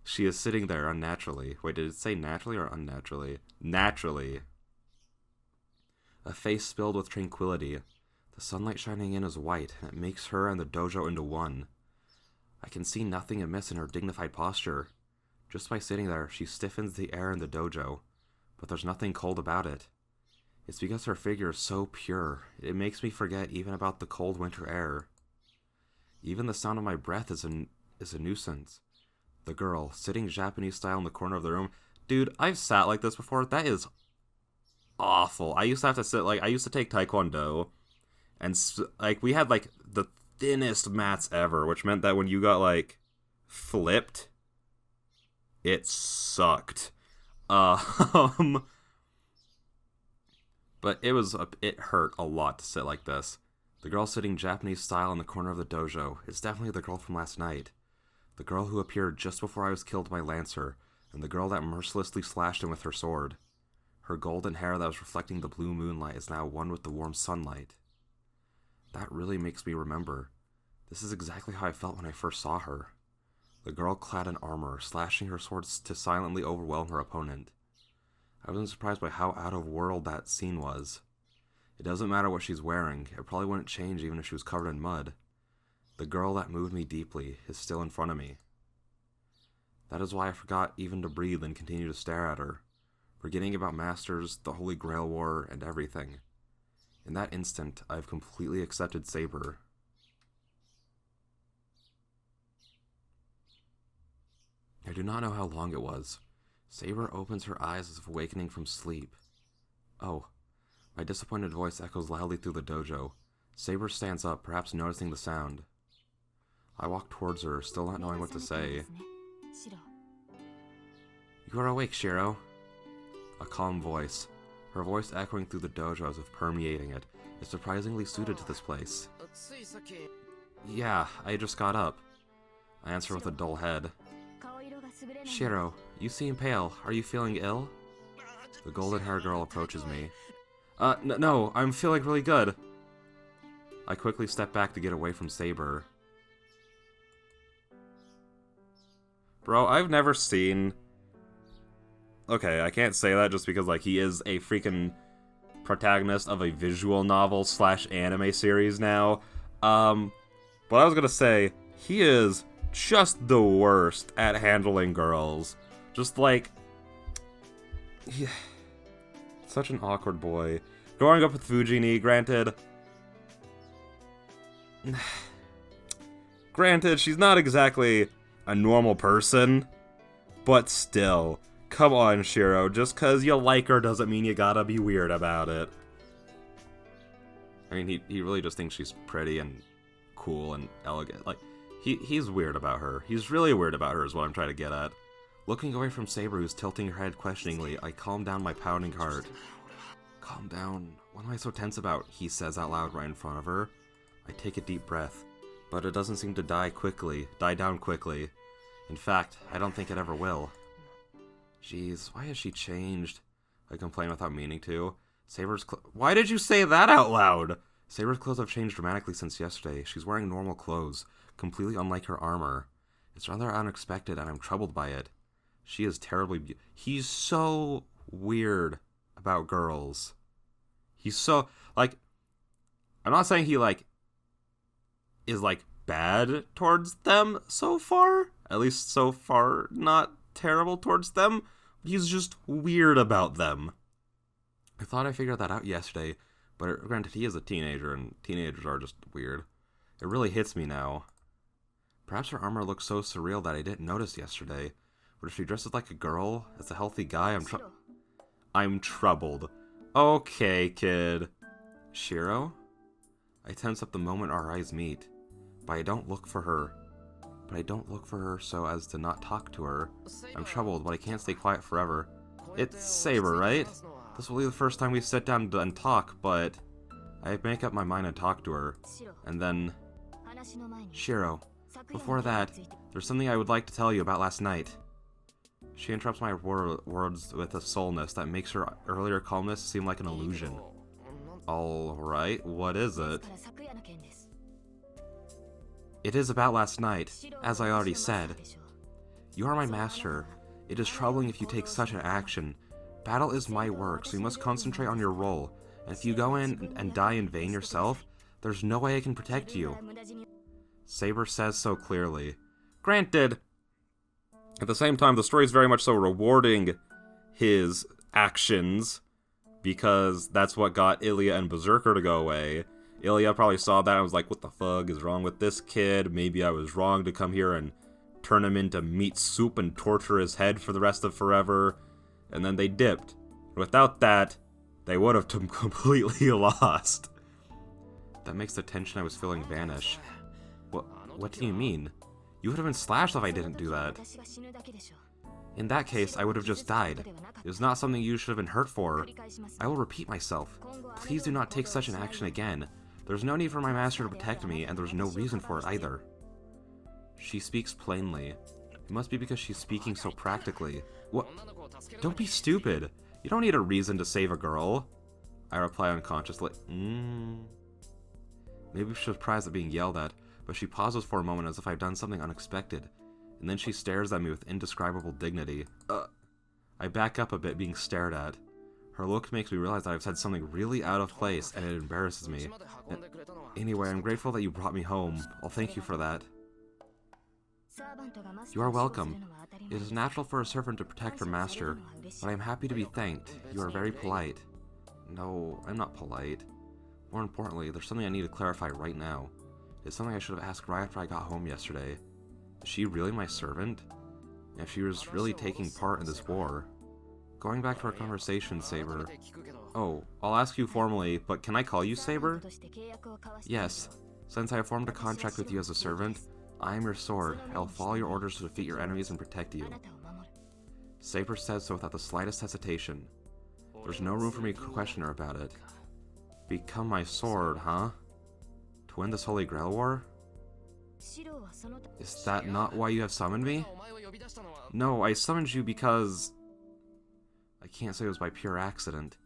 She is sitting there unnaturally. Wait, did it say naturally or unnaturally? Naturally. A face filled with tranquility. The sunlight shining in is white, and it makes her and the dojo into one. I can see nothing amiss in her dignified posture. Just by sitting there, she stiffens the air in the dojo, but there's nothing cold about it. It's because her figure is so pure, it makes me forget even about the cold winter air. Even the sound of my breath is a nuisance. The girl, sitting Japanese style in the corner of the room. Dude, I've sat like this before. That is awful. I used to have to sit, like, I used to take Taekwondo, and, like, we had, like, the thinnest mats ever, which meant that when you got, like, flipped, it sucked. But it hurt a lot to sit like this. The girl sitting Japanese style in the corner of the dojo is definitely the girl from last night. The girl who appeared just before I was killed by Lancer, and the girl that mercilessly slashed him with her sword. Her golden hair that was reflecting the blue moonlight is now one with the warm sunlight. That really makes me remember. This is exactly how I felt when I first saw her. The girl clad in armor, slashing her swords to silently overwhelm her opponent. I wasn't surprised by how out of world that scene was. It doesn't matter what she's wearing, it probably wouldn't change even if she was covered in mud. The girl that moved me deeply is still in front of me. That is why I forgot even to breathe and continue to stare at her, forgetting about Masters, the Holy Grail War, and everything. In that instant, I have completely accepted Saber. I do not know how long it was. Saber opens her eyes as if awakening from sleep. Oh. My disappointed voice echoes loudly through the dojo. Saber stands up, perhaps noticing the sound. I walk towards her, still not knowing what to say. You are awake, Shiro. A calm voice. Her voice echoing through the dojo as if permeating it, is surprisingly suited to this place. Yeah, I just got up. I answer with a dull head. Shiro, you seem pale. Are you feeling ill? The golden-haired girl approaches me. No, I'm feeling really good. I quickly step back to get away from Saber. Bro, I've never seen... Okay, I can't say that just because, like, he is a freaking protagonist of a visual novel / anime series now. But I was gonna say, he is just the worst at handling girls. Just, like... Yeah. Such an awkward boy. Growing up with Fujini, granted... Granted, she's not exactly a normal person, but still... Come on, Shiro, just cause you like her doesn't mean you gotta be weird about it. I mean, he really just thinks she's pretty and cool and elegant. Like, he's weird about her. He's really weird about her is what I'm trying to get at. Looking away from Saber, who's tilting her head questioningly, I calm down my pounding heart. Calm down. What am I so tense about? He says out loud right in front of her. I take a deep breath, but it doesn't seem to die down quickly. In fact, I don't think it ever will. Jeez, why has she changed? I complained without meaning to. Why did you say that out loud? Saber's clothes have changed dramatically since yesterday. She's wearing normal clothes, completely unlike her armor. It's rather unexpected, and I'm troubled by it. She is terribly He's so weird about girls. He's so, like, I'm not saying he, like, is, like, bad towards them so far. At least so far, not terrible towards them. He's just weird about them. I thought I figured that out yesterday, but granted, he is a teenager, and teenagers are just weird. It really hits me now. Perhaps her armor looks so surreal that I didn't notice yesterday. But if she dresses like a girl, as a healthy guy, I'm troubled. Okay, kid. Shiro? I tense up the moment our eyes meet. But I don't look for her so as to not talk to her. I'm troubled, but I can't stay quiet forever. It's Saber, right? This will be the first time we sit down and talk, but I make up my mind and talk to her. And then... Shiro, before that, there's something I would like to tell you about last night. She interrupts my words with a sullenness that makes her earlier calmness seem like an illusion. Alright, what is it? It is about last night, as I already said. You are my master. It is troubling if you take such an action. Battle is my work, so you must concentrate on your role. And if you go in and die in vain yourself, there's no way I can protect you. Saber says so clearly. Granted, at the same time, the story is very much so rewarding his actions, because that's what got Ilya and Berserker to go away. Ilya probably saw that and was like, what the fuck is wrong with this kid? Maybe I was wrong to come here and turn him into meat soup and torture his head for the rest of forever. And then they dipped. Without that, they would have completely lost. That makes the tension I was feeling vanish. What do you mean? You would have been slashed if I didn't do that. In that case, I would have just died. It was not something you should have been hurt for. I will repeat myself. Please do not take such an action again. There's no need for my master to protect me, and there's no reason for it either. She speaks plainly. It must be because she's speaking so practically. What? Don't be stupid. You don't need a reason to save a girl. I reply unconsciously. Maybe she was surprised at being yelled at, but she pauses for a moment as if I've done something unexpected, and then she stares at me with indescribable dignity. I back up a bit, being stared at. Her look makes me realize that I've said something really out of place, and it embarrasses me. Anyway, I'm grateful that you brought me home. I'll thank you for that. You are welcome. It is natural for a servant to protect her master, but I am happy to be thanked. You are very polite. No, I'm not polite. More importantly, there's something I need to clarify right now. It's something I should have asked right after I got home yesterday. Is she really my servant? And if she was really taking part in this war? Going back to our conversation, Saber. Oh, I'll ask you formally, but can I call you Saber? Yes. Since I have formed a contract with you as a servant, I am your sword. I will follow your orders to defeat your enemies and protect you. Saber says so without the slightest hesitation. There's no room for me to question her about it. Become my sword, huh? To win this Holy Grail War? Is that not why you have summoned me? No, I summoned you because... I can't say it was by pure accident.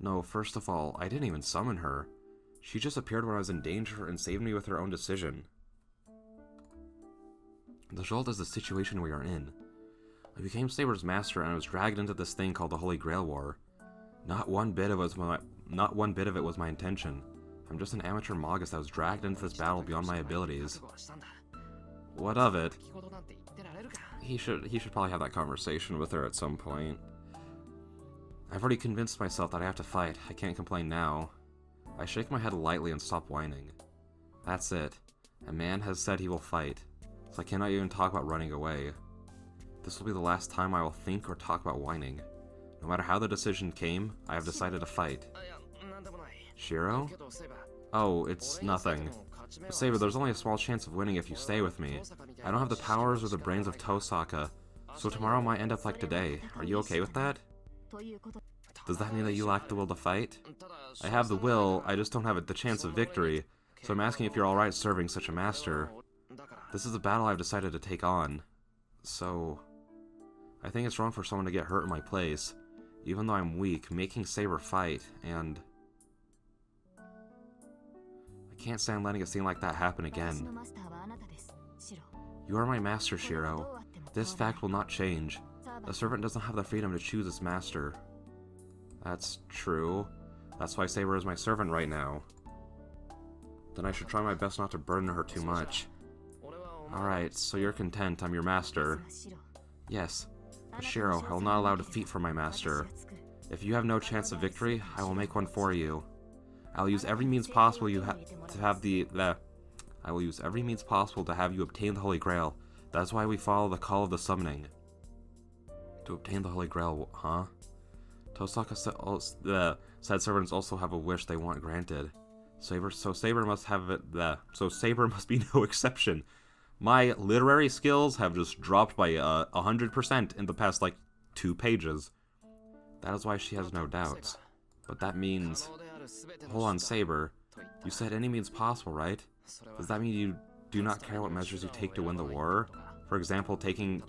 No, first of all, I didn't even summon her. She just appeared when I was in danger and saved me with her own decision. The result is the situation we are in. I became Saber's master and I was dragged into this thing called the Holy Grail War. Not one bit of it was my intention. I'm just an amateur magus that was dragged into this battle beyond my abilities. What of it? He should probably have that conversation with her at some point. I've already convinced myself that I have to fight. I can't complain now. I shake my head lightly and stop whining. That's it. A man has said he will fight, so I cannot even talk about running away. This will be the last time I will think or talk about whining. No matter how the decision came, I have decided to fight. Shiro? Oh, it's nothing. But Saber, there's only a small chance of winning if you stay with me. I don't have the powers or the brains of Tosaka, so tomorrow might end up like today. Are you okay with that? Does that mean that you lack the will to fight? I have the will, I just don't have the chance of victory, so I'm asking if you're alright serving such a master. This is a battle I've decided to take on. So... I think it's wrong for someone to get hurt in my place. Even though I'm weak, making Saber fight, and... I can't stand letting a scene like that happen again. You are my master, Shiro. This fact will not change. A servant doesn't have the freedom to choose its master. That's true. That's why Saber is my servant right now. Then I should try my best not to burden her too much. Alright, so you're content I'm your master. Yes, but Shiro, I will not allow defeat for my master. If you have no chance of victory, I will make one for you. I will use every means possible I will use every means possible to have you obtain the Holy Grail. That's why we follow the call of the summoning. To obtain the Holy Grail, huh? Tosaka said servants also have a wish they want granted. So Saber must have it. So Saber must be no exception. My literary skills have just dropped by 100% in the past, like, 2 pages. That is why she has no doubts. But that means... Hold on, Saber. You said any means possible, right? Does that mean you do not care what measures you take to win the war? For example, attacking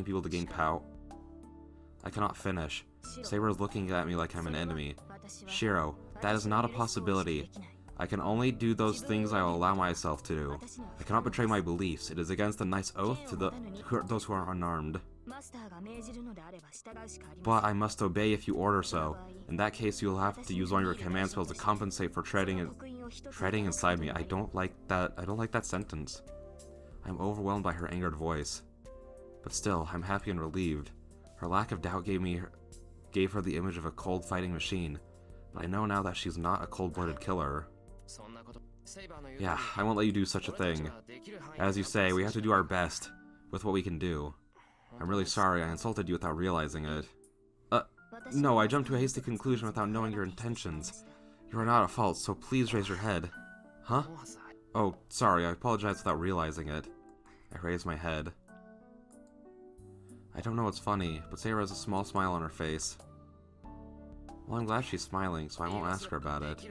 people to gain power? I cannot finish. Saber is looking at me like I'm an enemy. Shiro, that is not a possibility. I can only do those things I will allow myself to do. I cannot betray my beliefs. It is against the knight's oath to those who are unarmed. But I must obey if you order so. In that case, you will have to use one of your command spells to compensate for treading inside me. I don't like that sentence. I'm overwhelmed by her angered voice. But still, I'm happy and relieved. Her lack of doubt gave her the image of a cold fighting machine. But I know now that she's not a cold-blooded killer. Yeah, I won't let you do such a thing. As you say, we have to do our best with what we can do. I'm really sorry I insulted you without realizing it. No, I jumped to a hasty conclusion without knowing your intentions. You are not at fault, so please raise your head. Huh? Oh, sorry, I apologize without realizing it. I raised my head. I don't know what's funny, but Saber has a small smile on her face. Well, I'm glad she's smiling, so I won't ask her about it.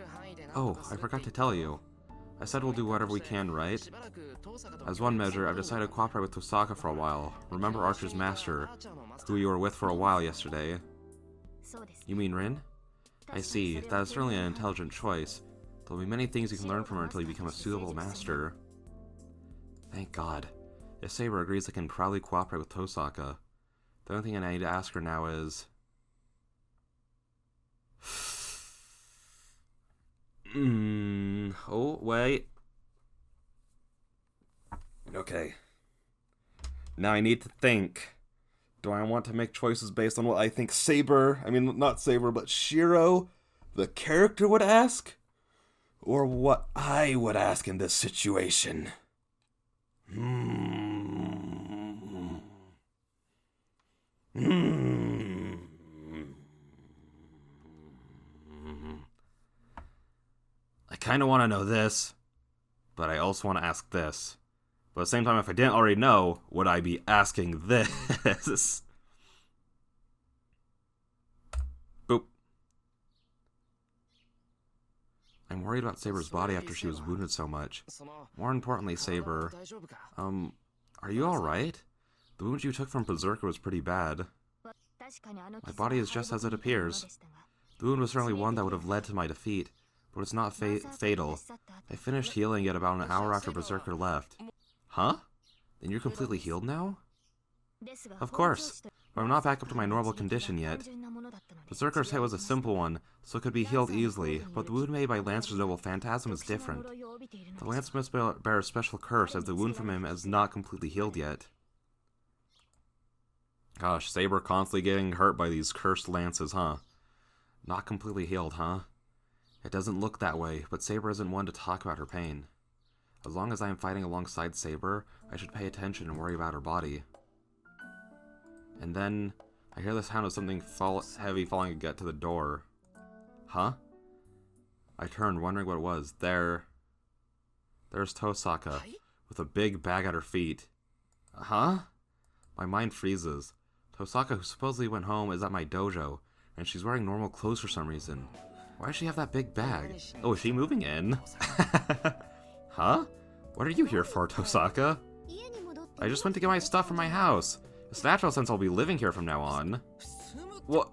Oh, I forgot to tell you. I said we'll do whatever we can, right? As one measure, I've decided to cooperate with Tosaka for a while. Remember Archer's master, who you were with for a while yesterday? You mean Rin? I see. That is certainly an intelligent choice. There will be many things you can learn from her until you become a suitable master. Thank God. If Saber agrees, I can proudly cooperate with Tosaka. The only thing I need to ask her now is... Oh, wait. Okay. Now I need to think. Do I want to make choices based on what I think not Saber, but Shiro, the character, would ask? Or what I would ask in this situation? I kind of want to know this, but I also want to ask this. But at the same time, if I didn't already know, would I be asking this? Boop. I'm worried about Saber's body after she was wounded so much. More importantly, Saber, are you alright? The wound you took from Berserker was pretty bad. My body is just as it appears. The wound was certainly one that would have led to my defeat, but it's not fatal. I finished healing it about an hour after Berserker left. Huh? Then you're completely healed now? Of course, but I'm not back up to my normal condition yet. Berserker's hit was a simple one, so it could be healed easily, but the wound made by Lancer's noble Phantasm is different. The Lance must bear a special curse, as the wound from him is not completely healed yet. Gosh, Saber constantly getting hurt by these cursed lances, huh? Not completely healed, huh? It doesn't look that way, but Saber isn't one to talk about her pain. As long as I am fighting alongside Saber, I should pay attention and worry about her body. And then, I hear the sound of something heavy falling again to the door. Huh? I turned, wondering what it was. There's Tosaka, with a big bag at her feet. Huh? My mind freezes. Tosaka, who supposedly went home, is at my dojo, and she's wearing normal clothes for some reason. Why does she have that big bag? Oh, is she moving in? Huh? What are you here for, Tosaka? I just went to get my stuff from my house. It's natural since I'll be living here from now on. What?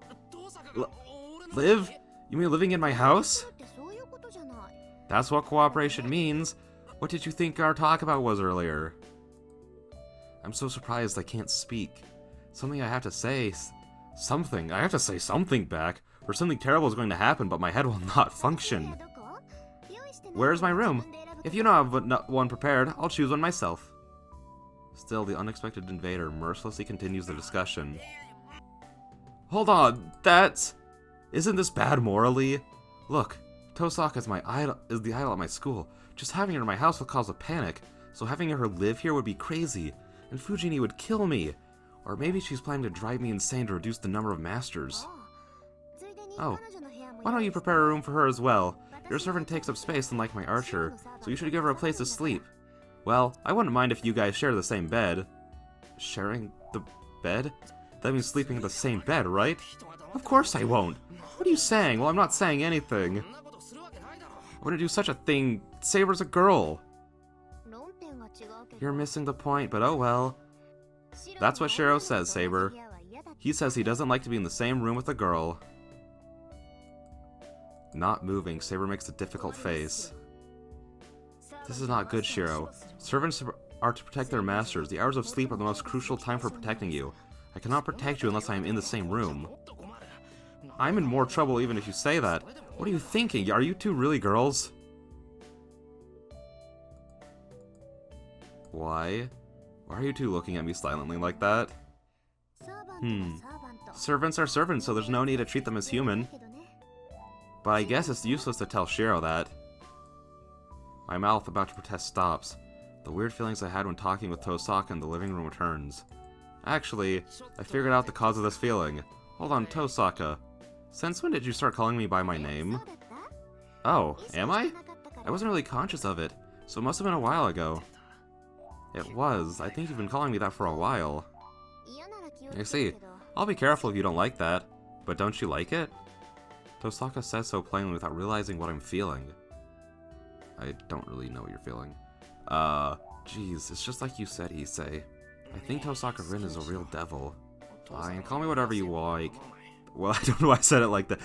Live? You mean living in my house? That's what cooperation means. What did you think our talk about was earlier? I'm so surprised I can't speak. Something I have to say. Something. I have to say something back, or something terrible is going to happen, but my head will not function. Where's my room? If you don't have one prepared, I'll choose one myself. Still, the unexpected invader mercilessly continues the discussion. Hold on, isn't this bad morally? Look, Tosaka is the idol at my school. Just having her in my house will cause a panic, so having her live here would be crazy, and Fujini would kill me. Or maybe she's planning to drive me insane to reduce the number of masters. Oh, why don't you prepare a room for her as well? Your servant takes up space unlike my archer, so you should give her a place to sleep. Well, I wouldn't mind if you guys share the same bed. Sharing the bed? That means sleeping in the same bed, right? Of course I won't. What are you saying? Well, I'm not saying anything. I wouldn't do such a thing. Saber's a girl. You're missing the point, but oh well. That's what Shiro says, Saber. He says he doesn't like to be in the same room with a girl. Not moving, Saber makes a difficult face. This is not good, Shiro. Servants are to protect their masters. The hours of sleep are the most crucial time for protecting you. I cannot protect you unless I am in the same room. I'm in more trouble even if you say that. What are you thinking? Are you two really girls? Why? Why are you two looking at me silently like that? Servants are servants, so there's no need to treat them as human. But I guess it's useless to tell Shiro that. My mouth about to protest stops. The weird feelings I had when talking with Tosaka in the living room returns. Actually, I figured out the cause of this feeling. Hold on, Tosaka. Since when did you start calling me by my name? Oh, am I? I wasn't really conscious of it, so it must have been a while ago. It was. I think you've been calling me that for a while. I see. I'll be careful if you don't like that. But don't you like it? Tosaka says so plainly without realizing what I'm feeling. I don't really know what you're feeling. Jeez, it's just like you said, Issei. I think Tosaka Rin is a real devil. Fine, call me whatever you like. Well, I don't know why I said it like that.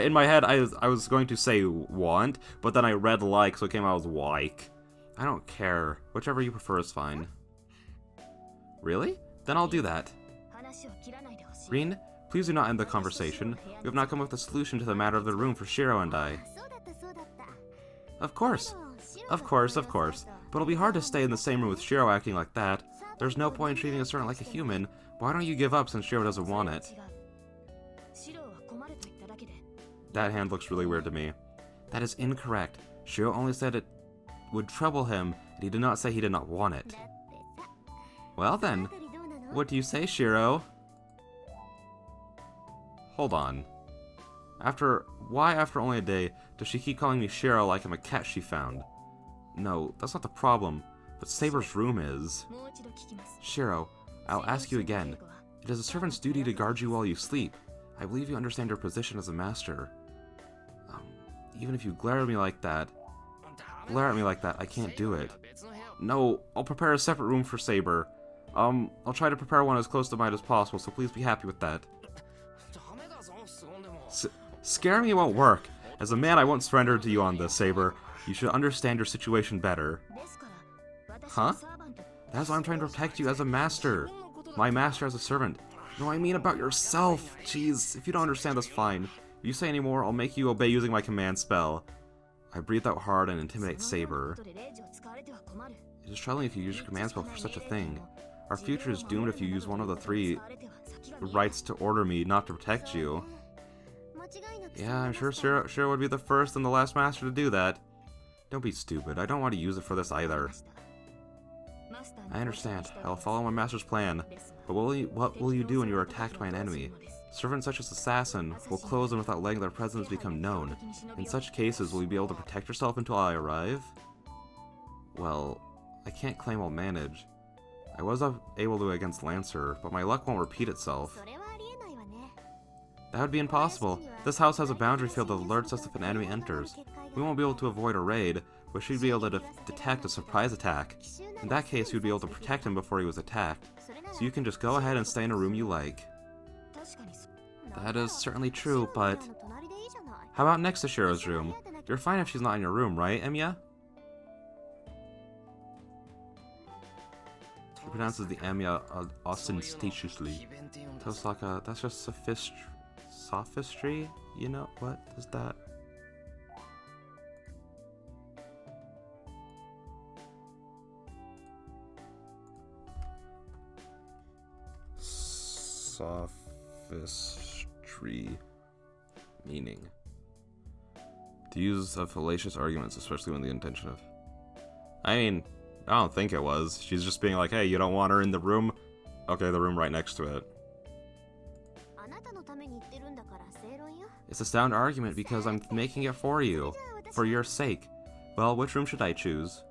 In my head, I was going to say want, but then I read like, so it came out as like. I don't care. Whichever you prefer is fine. Really? Then I'll do that. Rin, please do not end the conversation. We have not come up with a solution to the matter of the room for Shiro and I. Of course. Of course, of course. But it'll be hard to stay in the same room with Shiro acting like that. There's no point in treating a servant like a human. Why don't you give up since Shiro doesn't want it? That hand looks really weird to me. That is incorrect. Shiro only said it would trouble him, and he did not say he did not want it. Well then, what do you say, Shiro? Hold on. Why after only a day does she keep calling me Shiro like I'm a cat she found? No, that's not the problem, but Saber's room is. Shiro, I'll ask you again. It is a servant's duty to guard you while you sleep. I believe you understand your position as a master. Even if you glare at me like that, I can't do it. No, I'll prepare a separate room for Saber. I'll try to prepare one as close to mine as possible, so please be happy with that. Scaring me won't work. As a man, I won't surrender to you on this, Saber. You should understand your situation better. Huh? That's why I'm trying to protect you as a master. My master as a servant. No, I mean about yourself. Jeez, if you don't understand, that's fine. If you say any more, I'll make you obey using my command spell. I breathe out hard and intimidate Saber. It is troubling if you use your command spell for such a thing. Our future is doomed if you use one of the three rights to order me not to protect you. Yeah, I'm sure Shiro would be the first and the last master to do that. Don't be stupid. I don't want to use it for this either. I understand. I will follow my master's plan. But what will you do when you are attacked by an enemy? Servants such as Assassin will close in without letting their presence become known. In such cases, will you be able to protect yourself until I arrive? Well, I can't claim I'll manage. I was able to against Lancer, but my luck won't repeat itself. That would be impossible. This house has a boundary field that alerts us if an enemy enters. We won't be able to avoid a raid, but she'd be able to detect a surprise attack. In that case, we'd be able to protect him before he was attacked. so you can just go ahead and stay in a room you like. That is certainly true, but... How about next to Shiro's room? You're fine if she's not in your room, right, Emiya? She pronounces the Emiya ostentatiously. Tosaka, that's just sophistry? You know, what is that? Sophistry. Meaning. The use of fallacious arguments, especially when the intention of... I mean, I don't think it was. She's just being like, hey, you don't want her in the room? Okay, the room right next to it. It's a sound argument because I'm making it for you. For your sake. Well, which room should I choose?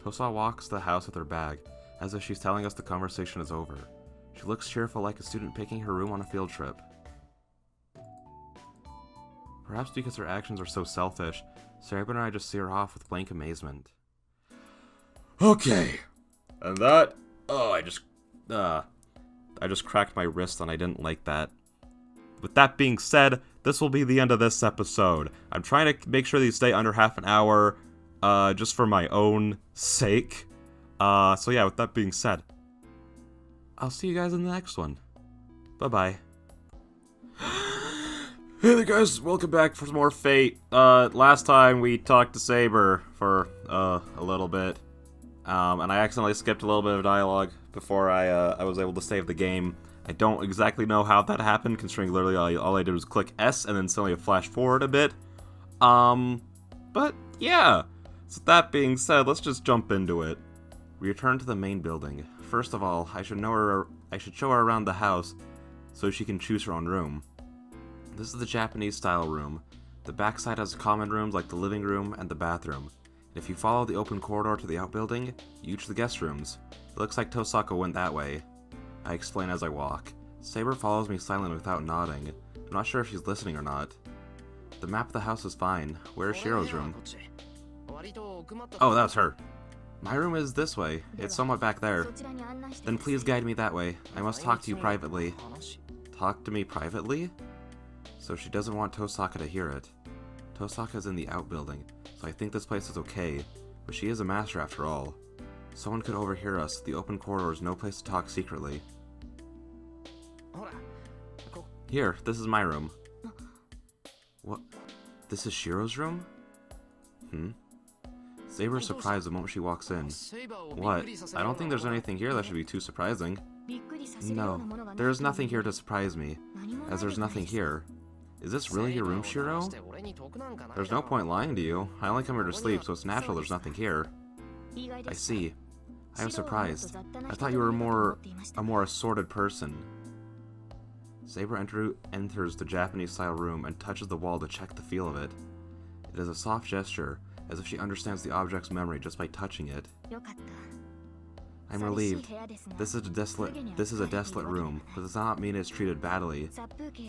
Tosa walks the house with her bag, as if she's telling us the conversation is over. She looks cheerful like a student picking her room on a field trip. Perhaps because her actions are so selfish, Saber and I just see her off with blank amazement. Okay. And that... Oh, I just cracked my wrist and I didn't like that. With that being said, this will be the end of this episode. I'm trying to make sure these stay under half an hour, just for my own sake. So yeah, with that being said, I'll see you guys in the next one. Bye-bye. Hey there guys, welcome back for some more Fate. Last time we talked to Saber for, a little bit. And I accidentally skipped a little bit of dialogue before I was able to save the game. I don't exactly know how that happened, considering literally all I did was click S and then suddenly it flashed forward a bit. But yeah. So that being said, let's just jump into it. We return to the main building. First of all, I should show her around the house so she can choose her own room. This is the Japanese style room. The backside has common rooms like the living room and the bathroom. And if you follow the open corridor to the outbuilding, you reach the guest rooms. It looks like Tosaka went that way. I explain as I walk. Saber follows me silently without nodding. I'm not sure if she's listening or not. The map of the house is fine. Where is Shiro's room? Oh, that was her. My room is this way. It's somewhat back there. Then please guide me that way. I must talk to you privately. Talk to me privately? So she doesn't want Tosaka to hear it. Tosaka's in the outbuilding, so I think this place is okay. But she is a master after all. Someone could overhear us. The open corridor is no place to talk secretly. Here, this is my room. What? This is Shiro's room? Saber is surprised the moment she walks in. What? I don't think there's anything here that should be too surprising. No, there is nothing here to surprise me, as there's nothing here. Is this really your room, Shiro? There's no point lying to you. I only come here to sleep, so it's natural there's nothing here. I see. I am surprised. I thought you were a more assorted person. Saber enters the Japanese-style room and touches the wall to check the feel of it. It is a soft gesture, as if she understands the object's memory just by touching it. I'm relieved. This is a desolate room, but does not mean it's treated badly.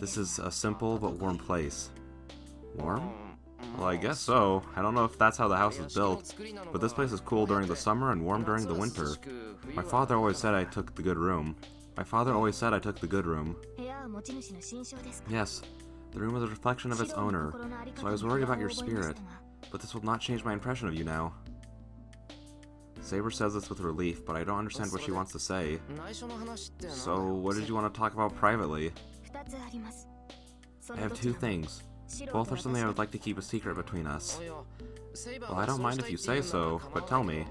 This is a simple but warm place. Warm? Well, I guess so. I don't know if that's how the house is built, but this place is cool during the summer and warm during the winter. My father always said I took the good room. Yes, the room is a reflection of its owner, so I was worried about your spirit, but this will not change my impression of you now. Saber says this with relief, but I don't understand what she wants to say. So, what did you want to talk about privately? I have two things. Both are something I would like to keep a secret between us. Well, I don't mind if you say so, but tell me.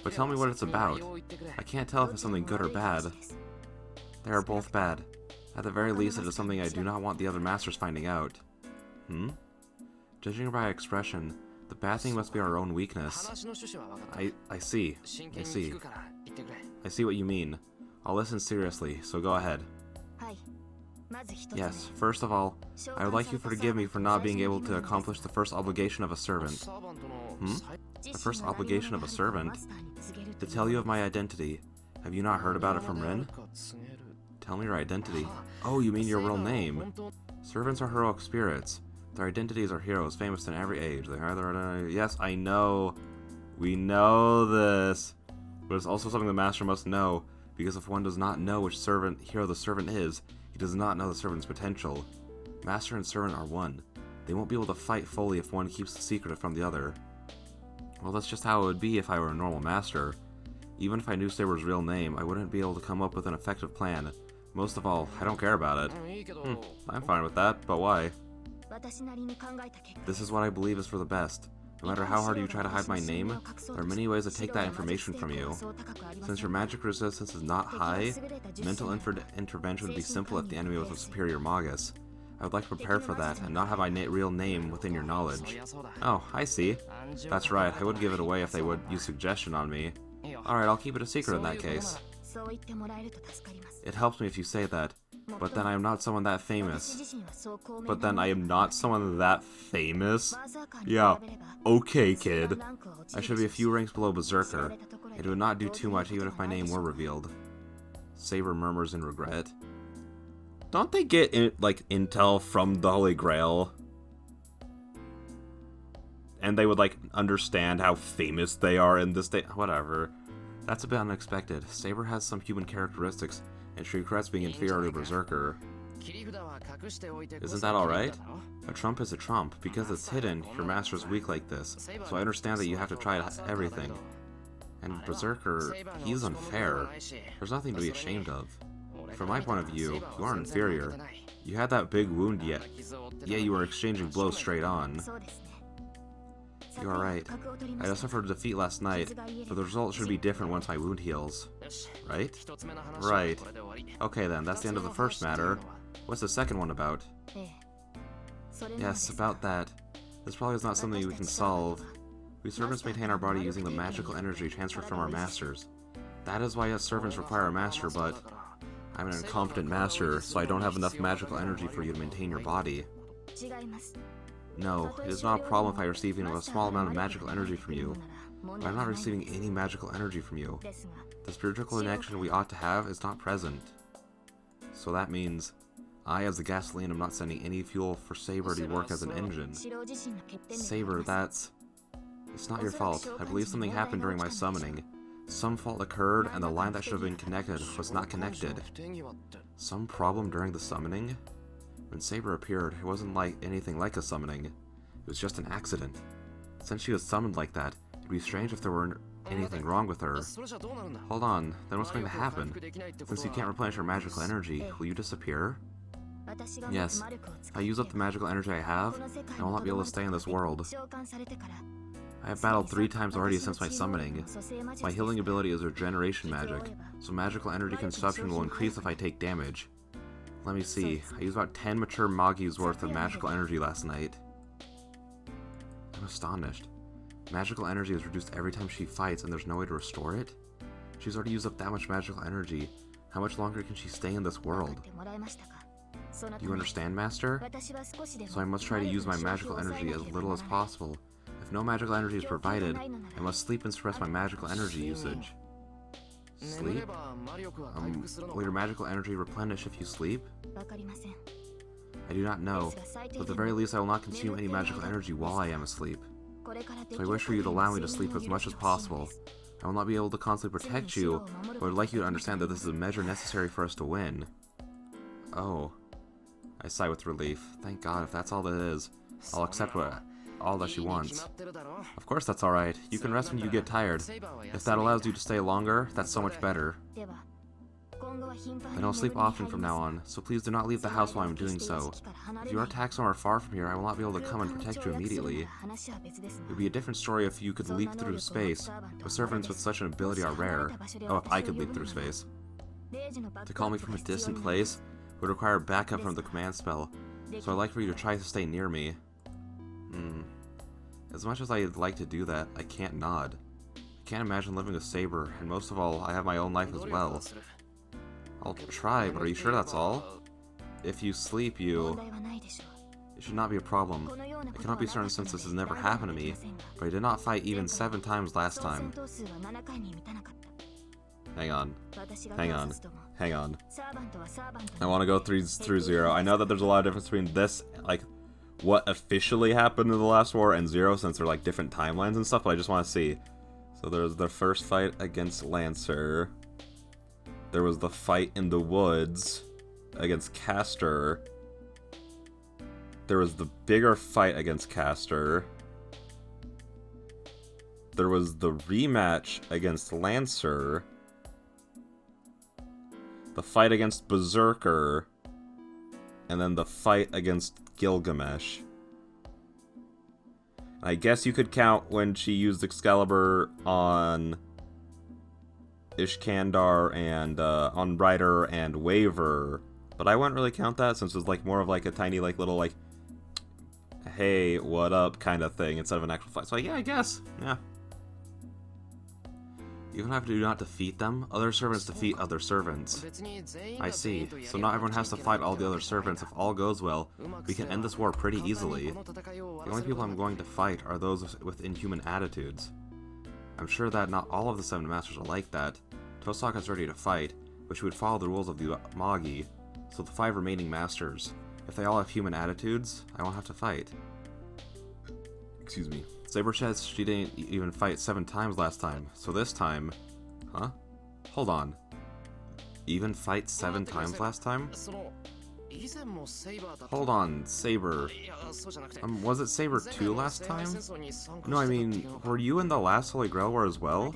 But tell me what it's about. I can't tell if it's something good or bad. They are both bad. At the very least, it is something I do not want the other masters finding out. Judging by expression, the bad thing must be our own weakness. I see. I see what you mean. I'll listen seriously, so go ahead. Yes, first of all, I would like you to forgive me for not being able to accomplish the first obligation of a servant. The first obligation of a servant? To tell you of my identity. Have you not heard about it from Rin? Tell me your identity. Oh, you mean your real name. Servants are heroic spirits. Their identities are heroes, famous in every age. They are yes, I know. We know this. But it's also something the master must know, because if one does not know which hero the servant is, he does not know the servant's potential. Master and servant are one. They won't be able to fight fully if one keeps the secret from the other. Well, that's just how it would be if I were a normal master. Even if I knew Saber's real name, I wouldn't be able to come up with an effective plan. Most of all, I don't care about it. I'm fine with that, but why? This is what I believe is for the best. No matter how hard you try to hide my name, there are many ways to take that information from you. Since your magic resistance is not high, mental intervention would be simple if the enemy was a superior Magus. I would like to prepare for that, and not have my real name within your knowledge. Oh, I see. That's right, I would give it away if they would use suggestion on me. Alright, I'll keep it a secret in that case. It helps me if you say that, but then I am not someone that famous. But then I am not someone that famous? Yeah, okay, kid. I should be a few ranks below Berserker. It would not do too much even if my name were revealed. Saber murmurs in regret. Don't they get, intel from the Holy Grail? And they would, understand how famous they are in this day? Whatever. That's a bit unexpected. Saber has some human characteristics, and she regrets being inferior to Berserker. Isn't that alright? A trump is a trump. Because it's hidden, your master is weak like this, so I understand that you have to try everything. And Berserker, he's unfair. There's nothing to be ashamed of. From my point of view, you aren't inferior. You had that big wound yet you were exchanging blows straight on. You are right. I just suffered a defeat last night, but the result should be different once my wound heals. Right? Right. Okay then, that's the end of the first matter. What's the second one about? Yes, about that. This probably is not something we can solve. We servants maintain our body using the magical energy transferred from our masters. That is why us servants require a master, but I'm an incompetent master, so I don't have enough magical energy for you to maintain your body. No, it is not a problem if I receive even a small amount of magical energy from you, but I'm not receiving any magical energy from you. The spiritual connection we ought to have is not present. So that means, I as the gasoline am not sending any fuel for Saber to work as an engine. Saber, it's not your fault. I believe something happened during my summoning. Some fault occurred, and the line that should have been connected was not connected. Some problem during the summoning? When Saber appeared, it wasn't anything like a summoning. It was just an accident. Since she was summoned like that, it'd be strange if there weren't anything wrong with her. Hold on, then what's going to happen? Since you can't replenish your magical energy, will you disappear? Yes. If I use up the magical energy I have, I will not be able to stay in this world. I have battled 3 times already since my summoning. My healing ability is regeneration magic, so magical energy consumption will increase if I take damage. Let me see, I used about 10 mature Magi's worth of magical energy last night. I'm astonished. Magical energy is reduced every time she fights and there's no way to restore it? She's already used up that much magical energy. How much longer can she stay in this world? You understand, Master? So I must try to use my magical energy as little as possible. If no magical energy is provided, I must sleep and suppress my magical energy usage. Sleep? Will your magical energy replenish if you sleep? I do not know, but at the very least I will not consume any magical energy while I am asleep. So I wish for you to allow me to sleep as much as possible. I will not be able to constantly protect you, but I would like you to understand that this is a measure necessary for us to win. Oh. I sigh with relief. Thank God, if that's all that is, I'll accept all that she wants. Of course that's alright. You can rest when you get tired. If that allows you to stay longer, that's so much better. I don't sleep often from now on, so please do not leave the house while I'm doing so. If you are attacked somewhere far from here, I will not be able to come and protect you immediately. It would be a different story if you could leap through space, but servants with such an ability are rare. Oh, if I could leap through space. To call me from a distant place would require backup from the command spell, so I'd like for you to try to stay near me. As much as I'd like to do that, I can't nod. I can't imagine living with Saber, and most of all, I have my own life as well. I'll try, but are you sure that's all? If you sleep, it should not be a problem. I cannot be certain since this has never happened to me, but I did not fight even 7 times last time. Hang on. I want to go through 0. I know that there's a lot of difference between this, what officially happened in the last war, and 0, since they're different timelines and stuff, but I just want to see. So there was the first fight against Lancer. There was the fight in the woods against Castor. There was the bigger fight against Castor. There was the rematch against Lancer. The fight against Berserker. And then the fight against Gilgamesh. I guess you could count when she used Excalibur on Ishkandar and on Ryder and Waver, but I wouldn't really count that since it was like more of like a tiny like little like hey what up kind of thing instead of an actual fight. So yeah, I guess yeah. You don't have to do not defeat them. Other servants defeat other servants. I see. So not everyone has to fight all the other servants. If all goes well, we can end this war pretty easily. The only people I'm going to fight are those with inhuman attitudes. I'm sure that not all of the 7 masters are like that. Tosaka's ready to fight, but she would follow the rules of the Magi. So the 5 remaining masters, if they all have human attitudes, I won't have to fight. Excuse me. Saber says she didn't even fight 7 times last time, so this time... Huh? Hold on. Even fight 7 times last time? Hold on, Saber. Was it Saber 2 last time? No, I mean, were you in the last Holy Grail War as well?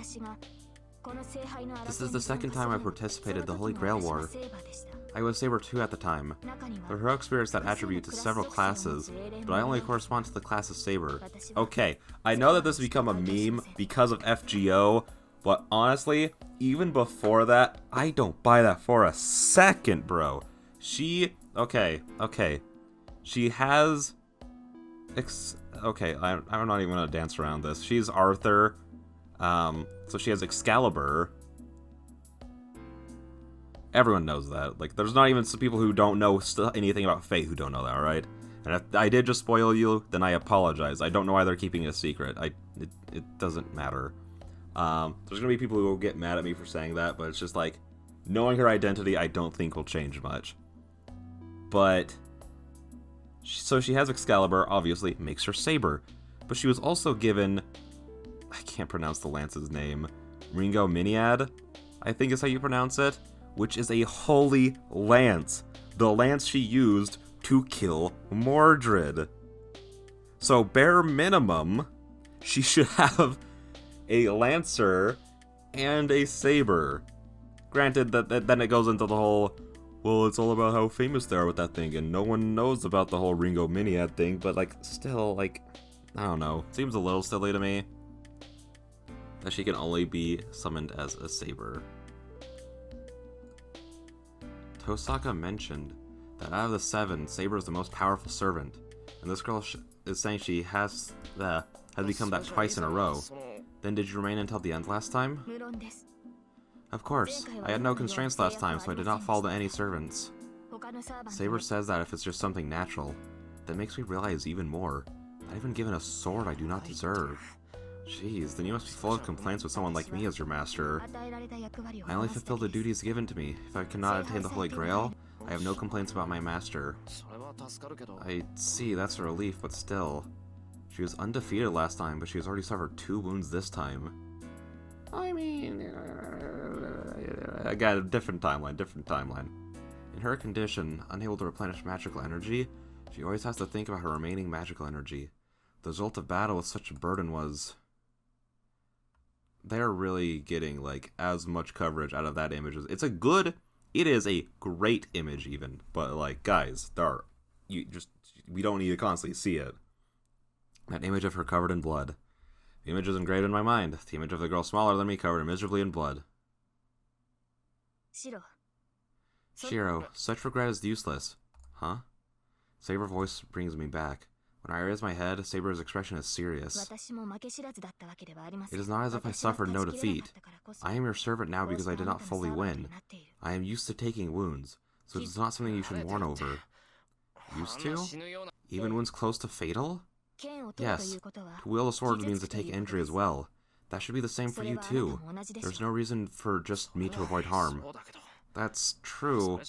This is the second time I participated in the Holy Grail War. I was Saber 2 at the time. The heroic spirits that attribute to several classes, but I only correspond to the class of Saber. Okay, I know that this has become a meme because of FGO, but honestly, even before that, I don't buy that for a second, bro. Okay. She has... Okay, I'm not even gonna dance around this. She's Arthur, so she has Excalibur. Everyone knows that. Like, there's not even some people who don't know anything about Fate who don't know that, alright? And if I did just spoil you, then I apologize. I don't know why they're keeping it a secret. It doesn't matter. There's gonna be people who will get mad at me for saying that, but it's just like, knowing her identity I don't think will change much. But, so she has Excalibur, obviously, makes her Saber. But she was also given, I can't pronounce the lance's name, Ringo Miniad, I think is how you pronounce it, which is a holy lance. The lance she used to kill Mordred. So bare minimum, she should have a lancer and a saber. Granted, that then it goes into the whole, well, it's all about how famous they are with that thing, and no one knows about the whole Ringo Miniad thing, but like, still, like, I don't know. Seems a little silly to me that she can only be summoned as a saber. Tosaka mentioned that out of the 7, Saber is the most powerful servant, and this girl is saying she has become that twice in a row. Then did you remain until the end last time? Of course. I had no constraints last time, so I did not fall to any servants. Saber says that if it's just something natural, that makes me realize even more. I've been given a sword I do not deserve. Jeez, then you must be full of complaints with someone like me as your master. I only fulfill the duties given to me. If I cannot attain the Holy Grail, I have no complaints about my master. I see, that's a relief, but still. She was undefeated last time, but she has already suffered 2 wounds this time. I mean... again, different timeline. In her condition, unable to replenish magical energy, she always has to think about her remaining magical energy. The result of battle with such a burden was... They're really getting, like, as much coverage out of that image. It is a great image, even. But, like, guys, we don't need to constantly see it. That image of her covered in blood. The image is engraved in my mind. The image of the girl smaller than me covered miserably in blood. Shiro, such regret is useless. Huh? Saber voice brings me back. When I raise my head, Saber's expression is serious. It is not as if I suffered no defeat. I am your servant now because I did not fully win. I am used to taking wounds, so it is not something you should mourn over. Used to? Even wounds close to fatal? Yes. To wield a sword means to take injury as well. That should be the same for you too. There's no reason for just me to avoid harm. That's true.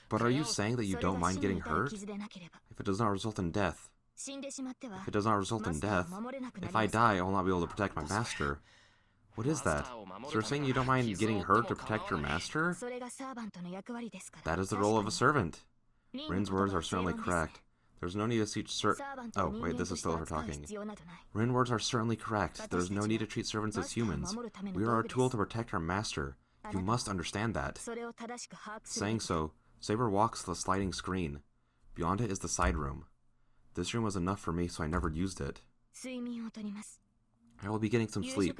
But are you saying that you don't mind getting hurt? If it does not result in death. If I die, I will not be able to protect my master. What is that? So you're saying you don't mind getting hurt to protect your master? That is the role of a servant. Rin's words are certainly correct. There's no need to teach Oh, wait, this is still her talking. Rin words are certainly correct. There's no need to treat servants as humans. We are a tool to protect our master. You must understand that. Saying so, Saber walks to the sliding screen. Beyond it is the side room. This room was enough for me, so I never used it. I will be getting some sleep.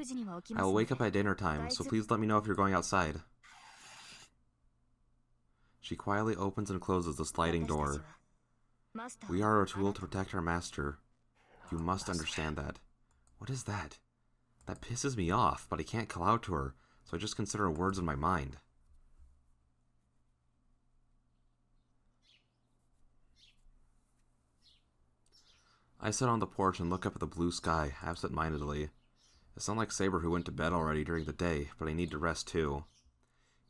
I will wake up at dinner time, so please let me know if you're going outside. She quietly opens and closes the sliding door. We are a tool to protect our master. You must understand that. What is that? That pisses me off, but I can't call out to her, so I just consider her words in my mind. I sit on the porch and look up at the blue sky, absent-mindedly. It's not like Saber who went to bed already during the day, but I need to rest too.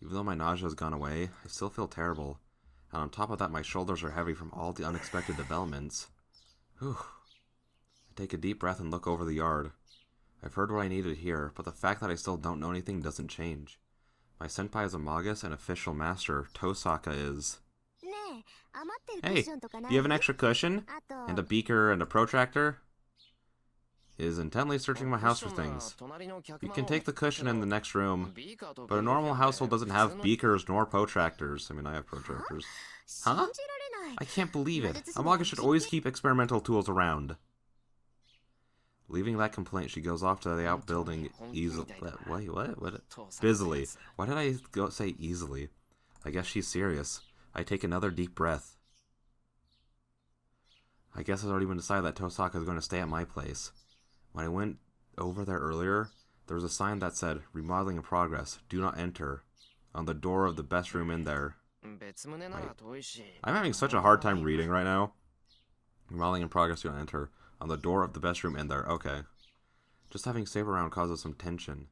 Even though my nausea has gone away, I still feel terrible. And on top of that, my shoulders are heavy from all the unexpected developments. Whew. I take a deep breath and look over the yard. I've heard what I needed to hear, but the fact that I still don't know anything doesn't change. My senpai is a magus and official master. Tosaka is... Hey, do you have an extra cushion? And a beaker and a protractor? He is intently searching my house for things. You can take the cushion in the next room, but a normal household doesn't have beakers nor protractors. I mean, I have protractors. Huh? I can't believe it. A magus should always keep experimental tools around. Leaving that complaint, she goes off to the outbuilding easily. What? Busily. Why did I say easily? I guess she's serious. I take another deep breath. I guess it's already been decided that Tosaka is going to stay at my place. When I went over there earlier, there was a sign that said, "Remodeling in progress, do not enter," on the door of the best room in there. I'm having such a hard time reading right now. Remodeling in progress, do not enter, on the door of the best room in there. Okay. Just having Saber around causes some tension.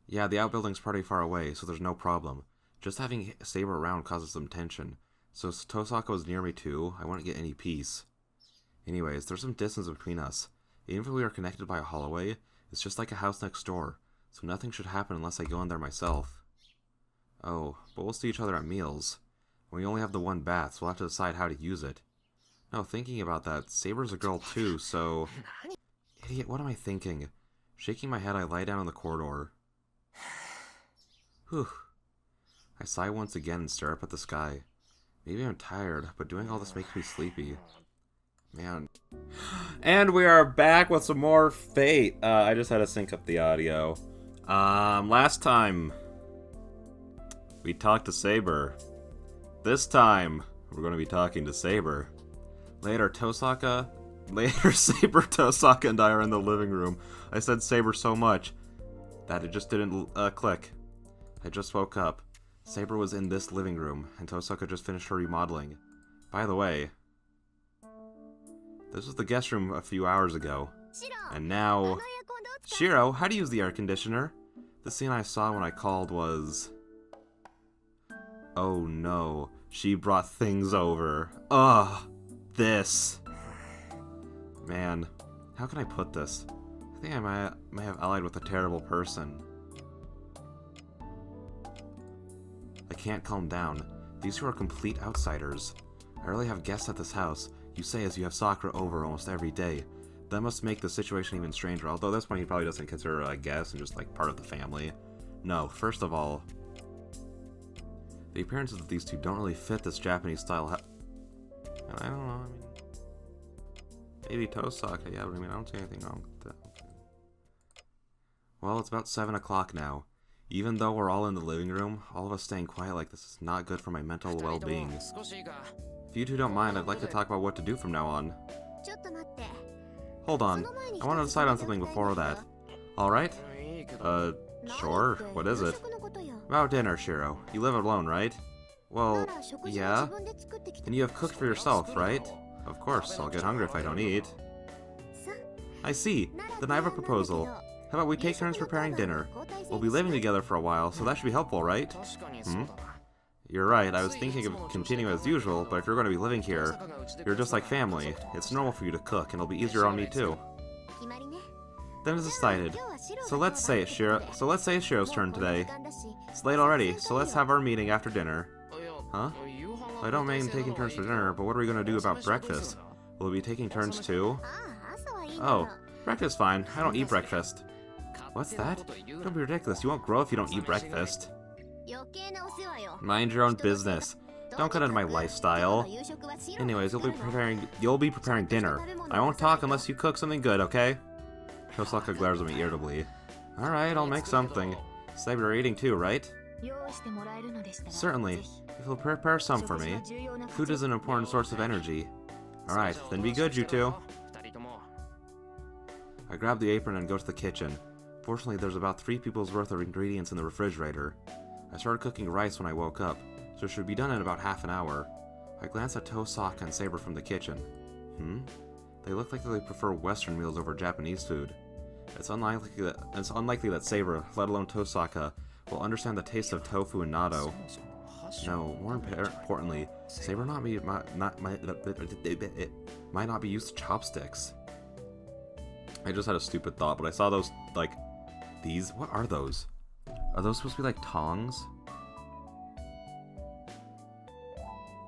Yeah, the outbuilding's pretty far away, so there's no problem. Just having Saber around causes some tension. So Tosaka was near me too, I wouldn't get any peace. Anyways, there's some distance between us. Even if we are connected by a hallway, it's just like a house next door, so nothing should happen unless I go in there myself. Oh, but we'll see each other at meals. When we only have the one bath, so we'll have to decide how to use it. No, thinking about that, Saber's a girl too, so... Idiot, what am I thinking? Shaking my head, I lie down in the corridor. Whew. I sigh once again and stare up at the sky. Maybe I'm tired, but doing all this makes me sleepy. Man. And we are back with some more Fate. I just had to sync up the audio. Last time we talked to Saber. This time we're going to be talking to Saber. Later, Saber, Tosaka, and I are in the living room. I said Saber so much that it just didn't click. I just woke up. Saber was in this living room, and Tosaka just finished her remodeling. By the way, this was the guest room a few hours ago. And now... Shiro, how do you use the air conditioner? The scene I saw when I called was... Oh no, she brought things over. Ugh, this. Man, how can I put this? I think I may have allied with a terrible person. I can't calm down. These two are complete outsiders. I rarely have guests at this house. You say as you have Sakura over almost every day. That must make the situation even stranger, although at this point he probably doesn't consider her a guest and just like part of the family. No, first of all, the appearances of these two don't really fit this Japanese style and I don't know, I mean, maybe Tosaka, yeah, but I mean, I don't see anything wrong with that. Okay. Well, it's about 7 o'clock now. Even though we're all in the living room, all of us staying quiet like this is not good for my mental well-being. If you two don't mind, I'd like to talk about what to do from now on. Hold on. I want to decide on something before that. Alright? Sure. What is it? About dinner, Shiro. You live alone, right? Well, yeah. And you have cooked for yourself, right? Of course, I'll get hungry if I don't eat. I see. Then I have a proposal. How about we take turns preparing dinner? We'll be living together for a while, so that should be helpful, right? Hmm? You're right, I was thinking of continuing as usual, but if you're going to be living here, you're just like family. It's normal for you to cook, and it'll be easier on me too. Then it's decided. So let's say it's Shiro's turn today. It's late already, so let's have our meeting after dinner. Huh? I don't mind taking turns for dinner, but what are we gonna do about breakfast? Will we be taking turns too? Oh, breakfast's fine. I don't eat breakfast. What's that? Don't be ridiculous. You won't grow if you don't eat breakfast. Mind your own business. Don't cut into my lifestyle. Anyways, you'll be preparing dinner. I won't talk unless you cook something good, okay? Tosaka glares at me irritably. Alright, I'll make something. Say you're eating too, right? Certainly. If you'll prepare some for me. Food is an important source of energy. Alright, then be good, you two. I grab the apron and go to the kitchen. Fortunately, there's about 3 people's worth of ingredients in the refrigerator. I started cooking rice when I woke up, so it should be done in about half an hour. I glance at Tosaka and Saber from the kitchen. They look like they prefer Western meals over Japanese food. It's unlikely that Saber, let alone Tosaka, will understand the taste of tofu and natto. No, more importantly, Saber might not be used to chopsticks. I just had a stupid thought, but I saw those, like, these. What are those? Are those supposed to be like tongs?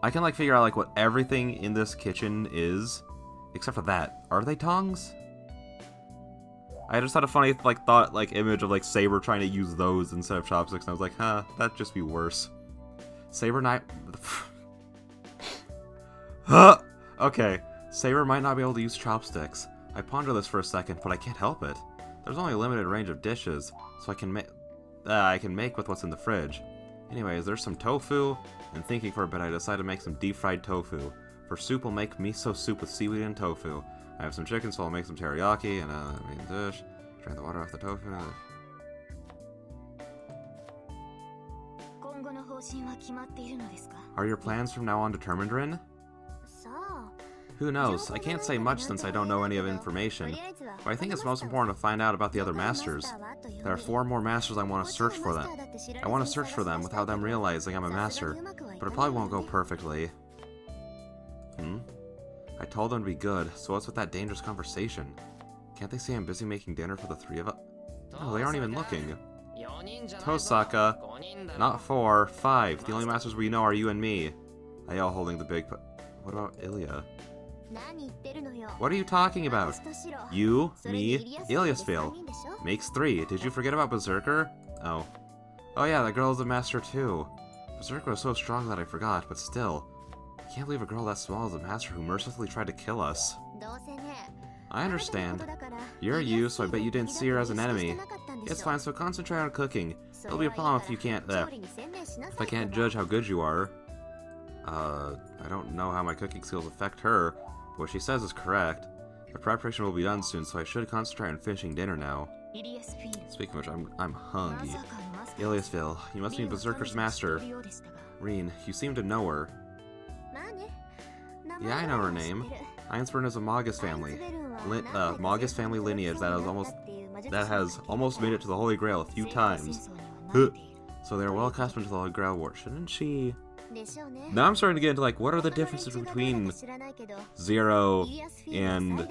I can like figure out like what everything in this kitchen is, except for that. Are they tongs? I just had a funny image of like Saber trying to use those instead of chopsticks, and I was like, huh, that'd just be worse. Saber Okay, Saber might not be able to use chopsticks. I ponder this for a second, but I can't help it. There's only a limited range of dishes, so I can make with what's in the fridge. Anyways, there's some tofu, and thinking for a bit, I decided to make some deep-fried tofu. For soup, I'll make miso soup with seaweed and tofu. I have some chicken, so I'll make some teriyaki, and main dish. Drain the water off the tofu. Are your plans from now on determined, Rin? Who knows? I can't say much since I don't know any of the information, but I think it's most important to find out about the other masters. There are 4 more masters I want to search for them. I want to search for them without them realizing I'm a master, but it probably won't go perfectly. I told them to be good, so what's with that dangerous conversation? Can't they see I'm busy making dinner for the 3 of us? No, they aren't even looking. Tosaka, not 4, 5. The only masters we know are you and me. I yell, holding the big. What about Ilya? What are you talking about? You, me, Ilyasville. Makes 3. Did you forget about Berserker? Oh. Oh yeah, that girl is a master too. Berserker was so strong that I forgot, but still. I can't believe a girl that small is a master who mercilessly tried to kill us. I understand. You're you, so I bet you didn't see her as an enemy. It's fine, so concentrate on cooking. It'll be a problem if you can't, if I can't judge how good you are. I don't know how my cooking skills affect her, but what she says is correct. The preparation will be done soon, so I should concentrate on finishing dinner now. Speaking of which, I'm hungry. Ilyasville, you must be Berserker's master. Rin, you seem to know her. Yeah, I know her name. Ainsburn is a Magus family. Magus family lineage that has almost made it to the Holy Grail a few times. So they're well accustomed to the Holy Grail war. Shouldn't she? Now I'm starting to get into like, what are the differences between Zero and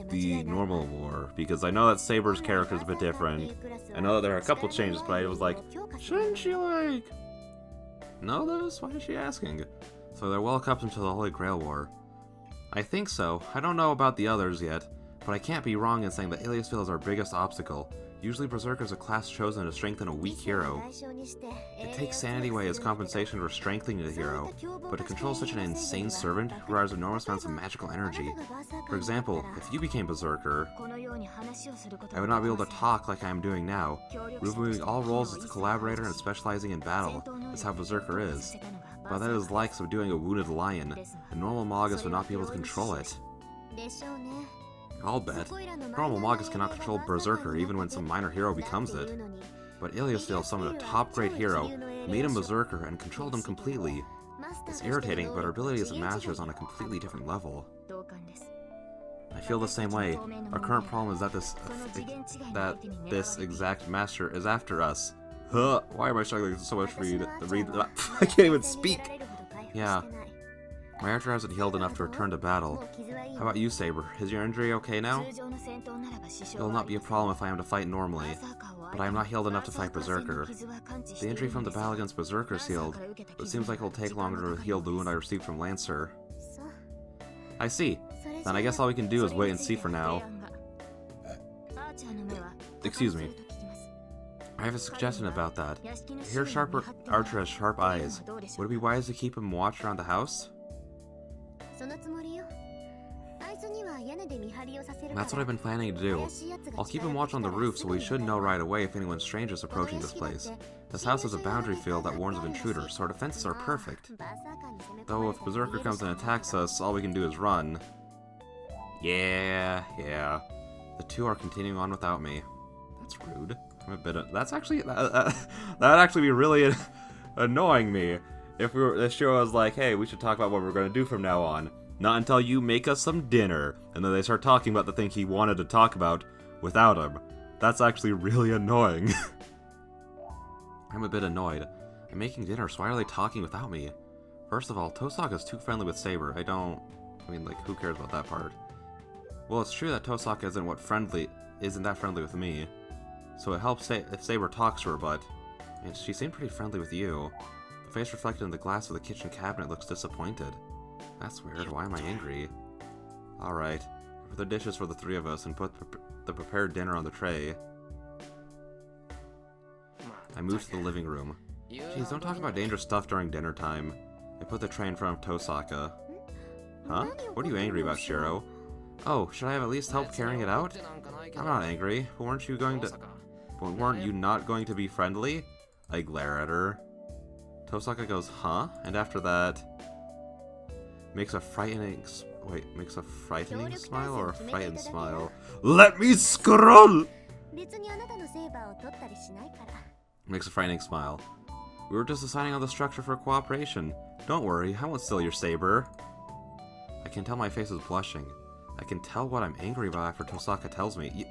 the normal war? Because I know that Saber's character is a bit different. I know that there are a couple changes, but I was like, shouldn't she like know this? Why is she asking? So they're well accustomed to the Holy Grail war. I think so. I don't know about the others yet, but I can't be wrong in saying that Ilyasville is our biggest obstacle. Usually Berserker is a class chosen to strengthen a weak hero. It takes sanity away as compensation for strengthening the hero, but to control such an insane servant requires enormous amounts of magical energy. For example, if you became Berserker, I would not be able to talk like I am doing now. Removing all roles as a collaborator and specializing in battle is how Berserker is. But that is like subduing a wounded lion. A normal Magus would not be able to control it. I'll bet. Normal Magus cannot control Berserker even when some minor hero becomes it. But Ilyasville summoned a top-grade hero, made him Berserker, and controlled him completely. It's irritating, but our ability as a master is on a completely different level. I feel the same way. Our current problem is that this exact master is after us. Why am I struggling so much to read? I can't even speak! Yeah. My archer hasn't healed enough to return to battle. How about you, Saber? Is your injury okay now? It'll not be a problem if I am to fight normally, but I am not healed enough to fight Berserker. The injury from the battle against Berserker is healed, but it seems like it'll take longer to heal the wound I received from Lancer. I see. Then I guess all we can do is wait and see for now. Excuse me. I have a suggestion about that. I hear Archer has sharp eyes. Would it be wise to keep him watched around the house? That's what I've been planning to do. I'll keep him watch on the roof, so we should know right away if anyone strange is approaching this place. This house has a boundary field that warns of intruders, so our defenses are perfect. Though if Berserker comes and attacks us, all we can do is run. Yeah. The two are continuing on without me. That's rude. I'm a bit of, that's actually, that'd actually be really annoying me if the show was like, hey, we should talk about what we're going to do from now on. Not until you make us some dinner, and then they start talking about the thing he wanted to talk about without him. That's actually really annoying. I'm a bit annoyed. I'm making dinner, so why are they talking without me? First of all, Tosaka's too friendly with Saber. I mean, like, who cares about that part? Well, it's true that Tosaka isn't that friendly with me. So it helps if Saber talks to her, but she seemed pretty friendly with you. The face reflected in the glass of the kitchen cabinet looks disappointed. That's weird. Why am I angry? Alright. Put the dishes for the three of us and put the prepared dinner on the tray. I moved to the living room. Jeez, don't talk about dangerous stuff during dinner time. I put the tray in front of Tosaka. Huh? What are you angry about, Shiro? Oh, should I have at least helped carrying it out? I'm not angry, but weren't you not going to be friendly? I glare at her. Tosaka goes, huh? And after that, makes a frightening smile or a frightened smile? Let me scroll! Makes a frightening smile. We were just deciding on the structure for cooperation. Don't worry, I won't steal your saber. I can tell my face is blushing. I can tell what I'm angry about after Tosaka tells me.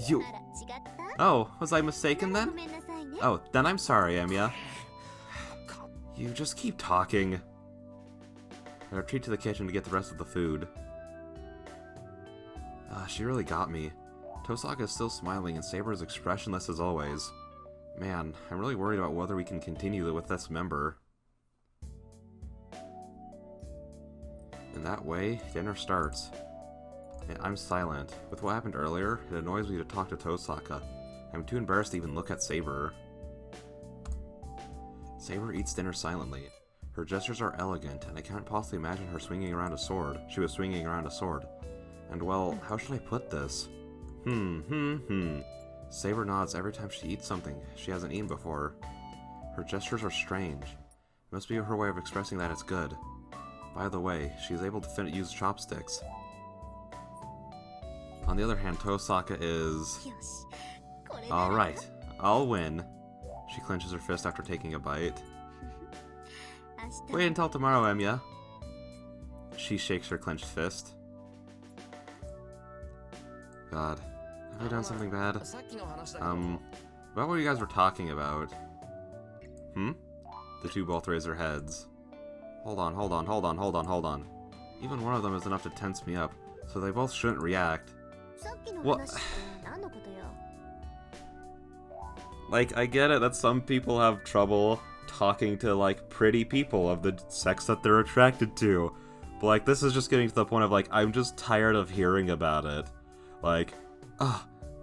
You... Oh, was I mistaken then? Oh, then I'm sorry, Emiya. You just keep talking. I retreat to the kitchen to get the rest of the food. She really got me. Tosaka is still smiling and Saber is expressionless as always. Man, I'm really worried about whether we can continue with this member. In that way, dinner starts. And I'm silent. With what happened earlier, it annoys me to talk to Tosaka. I'm too embarrassed to even look at Saber. Saber eats dinner silently. Her gestures are elegant, and I can't possibly imagine her swinging around a sword. She was swinging around a sword. And well, how should I put this? Saber nods every time she eats something she hasn't eaten before. Her gestures are strange. It must be her way of expressing that it's good. By the way, she is able to use chopsticks. On the other hand, Tosaka is... Alright, I'll win. She clenches her fist after taking a bite. Wait until tomorrow, Emiya. She shakes her clenched fist. God, have I done something bad? About what you guys were talking about. The two both raise their heads. Hold on. Even one of them is enough to tense me up, so they both shouldn't react. What? Like, I get it that some people have trouble talking to, like, pretty people of the sex that they're attracted to. But, like, this is just getting to the point of, like, I'm just tired of hearing about it. Like,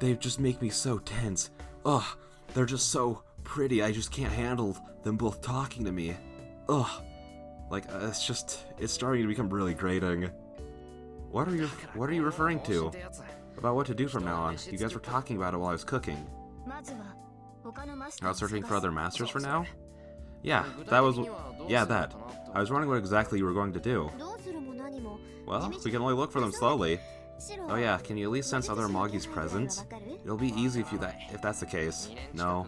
they just make me so tense. They're just so pretty, I just can't handle them both talking to me. Like, it's starting to become really grating. What are you referring to? About what to do from now on? You guys were talking about it while I was cooking. Out searching for other masters for now? Yeah, that. I was wondering what exactly you were going to do. Well, we can only look for them slowly. Oh yeah, can you at least sense other Amagi's presence? It'll be easy if that's the case. No.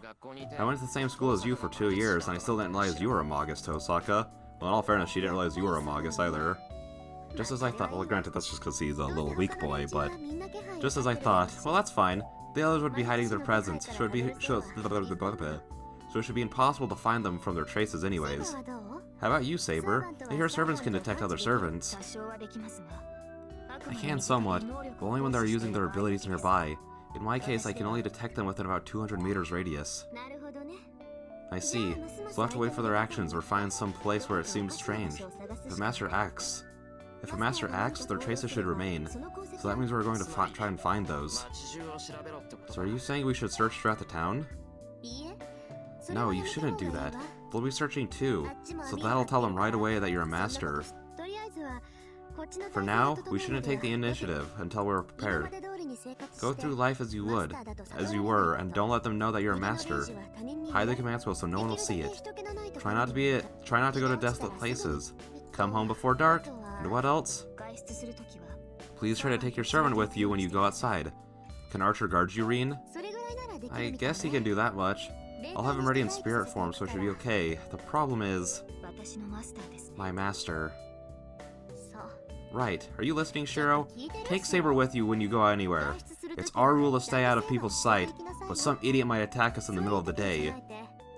I went to the same school as you for 2 years, and I still didn't realize you were a Magus, Tosaka. Well, in all fairness, she didn't realize you were a Magus either. Just as I thought, well, granted, that's just because he's a little weak boy, but... Just as I thought, well, that's fine. The others would be hiding their presence, so it should be impossible to find them from their traces anyways. How about you, Saber? I hear servants can detect other servants. I can somewhat, but only when they're using their abilities nearby. In my case, I can only detect them within about 200 meters radius. I see. So we'll have to wait for their actions or find some place where it seems strange. If a master acts, their traces should remain. So that means we're going to try and find those. So are you saying we should search throughout the town? No, you shouldn't do that. They'll be searching too, so that'll tell them right away that you're a master. For now, we shouldn't take the initiative until we're prepared. Go through life as you were, and don't let them know that you're a master. Hide the command spell so no one will see it. Try not to go to desolate places. Come home before dark, and what else? Please try to take your servant with you when you go outside. Can Archer guard you, Reen? I guess he can do that much. I'll have him ready in spirit form, so it should be okay. The problem is... my master. Right. Are you listening, Shiro? Take Saber with you when you go anywhere. It's our rule to stay out of people's sight, but some idiot might attack us in the middle of the day.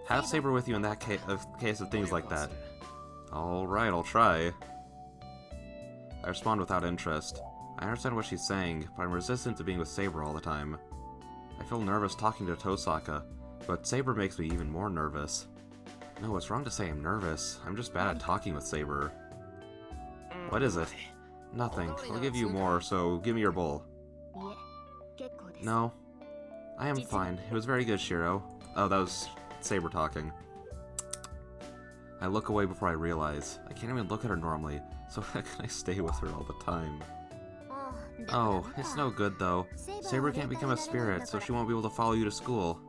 Have Saber with you in that case of things like that. Alright, I'll try. I respond without interest. I understand what she's saying, but I'm resistant to being with Saber all the time. I feel nervous talking to Tosaka, but Saber makes me even more nervous. No, it's wrong to say I'm nervous. I'm just bad at talking with Saber. What is it? Nothing. I'll give you more, so give me your bowl. No. I am fine. It was very good, Shiro. Oh, that was Saber talking. I look away before I realize. I can't even look at her normally, so how can I stay with her all the time? Oh, it's no good though. Saber can't become a spirit, so she won't be able to follow you to school.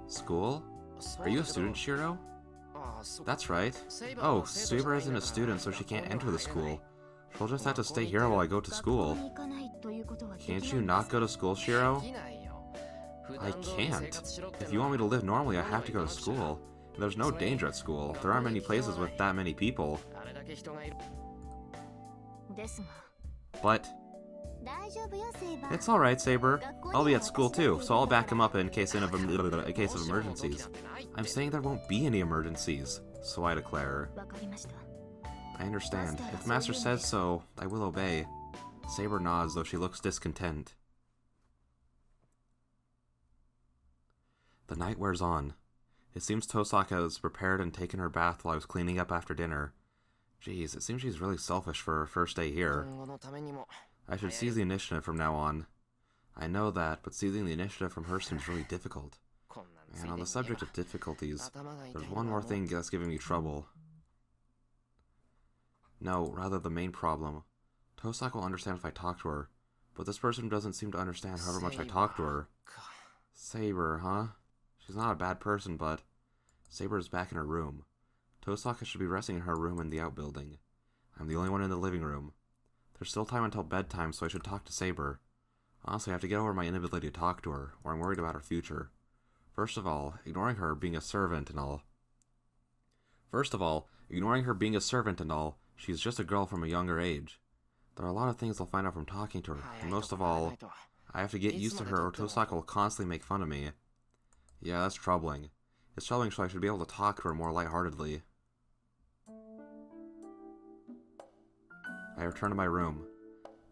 School? Are you a student, Shiro? That's right. Oh, Saber isn't a student, so she can't enter the school. She'll just have to stay here while I go to school. Can't you not go to school, Shiro? I can't. If you want me to live normally, I have to go to school. There's no danger at school. There aren't many places with that many people. But... it's alright, Saber. I'll be at school too, so I'll back him up in case of emergencies. I'm saying there won't be any emergencies, so I declare. I understand. If Master says so, I will obey. Saber nods, though she looks discontent. The night wears on. It seems Tosaka has prepared and taken her bath while I was cleaning up after dinner. Jeez, it seems she's really selfish for her first day here. I should seize the initiative from now on. I know that, but seizing the initiative from her seems really difficult. And on the subject of difficulties, there's one more thing that's giving me trouble. No, rather the main problem. Tosaka will understand if I talk to her, but this person doesn't seem to understand however much I talk to her. Saber, huh? She's not a bad person, but... Saber is back in her room. Tosaka should be resting in her room in the outbuilding. I'm the only one in the living room. There's still time until bedtime, so I should talk to Saber. Honestly, I have to get over my inability to talk to her, or I'm worried about her future. First of all, ignoring her being a servant and all, she's just a girl from a younger age. There are a lot of things I'll find out from talking to her, and most of all, I have to get used to her or Tosaka will constantly make fun of me. Yeah, that's troubling. It's troubling, so I should be able to talk to her more lightheartedly. I return to my room.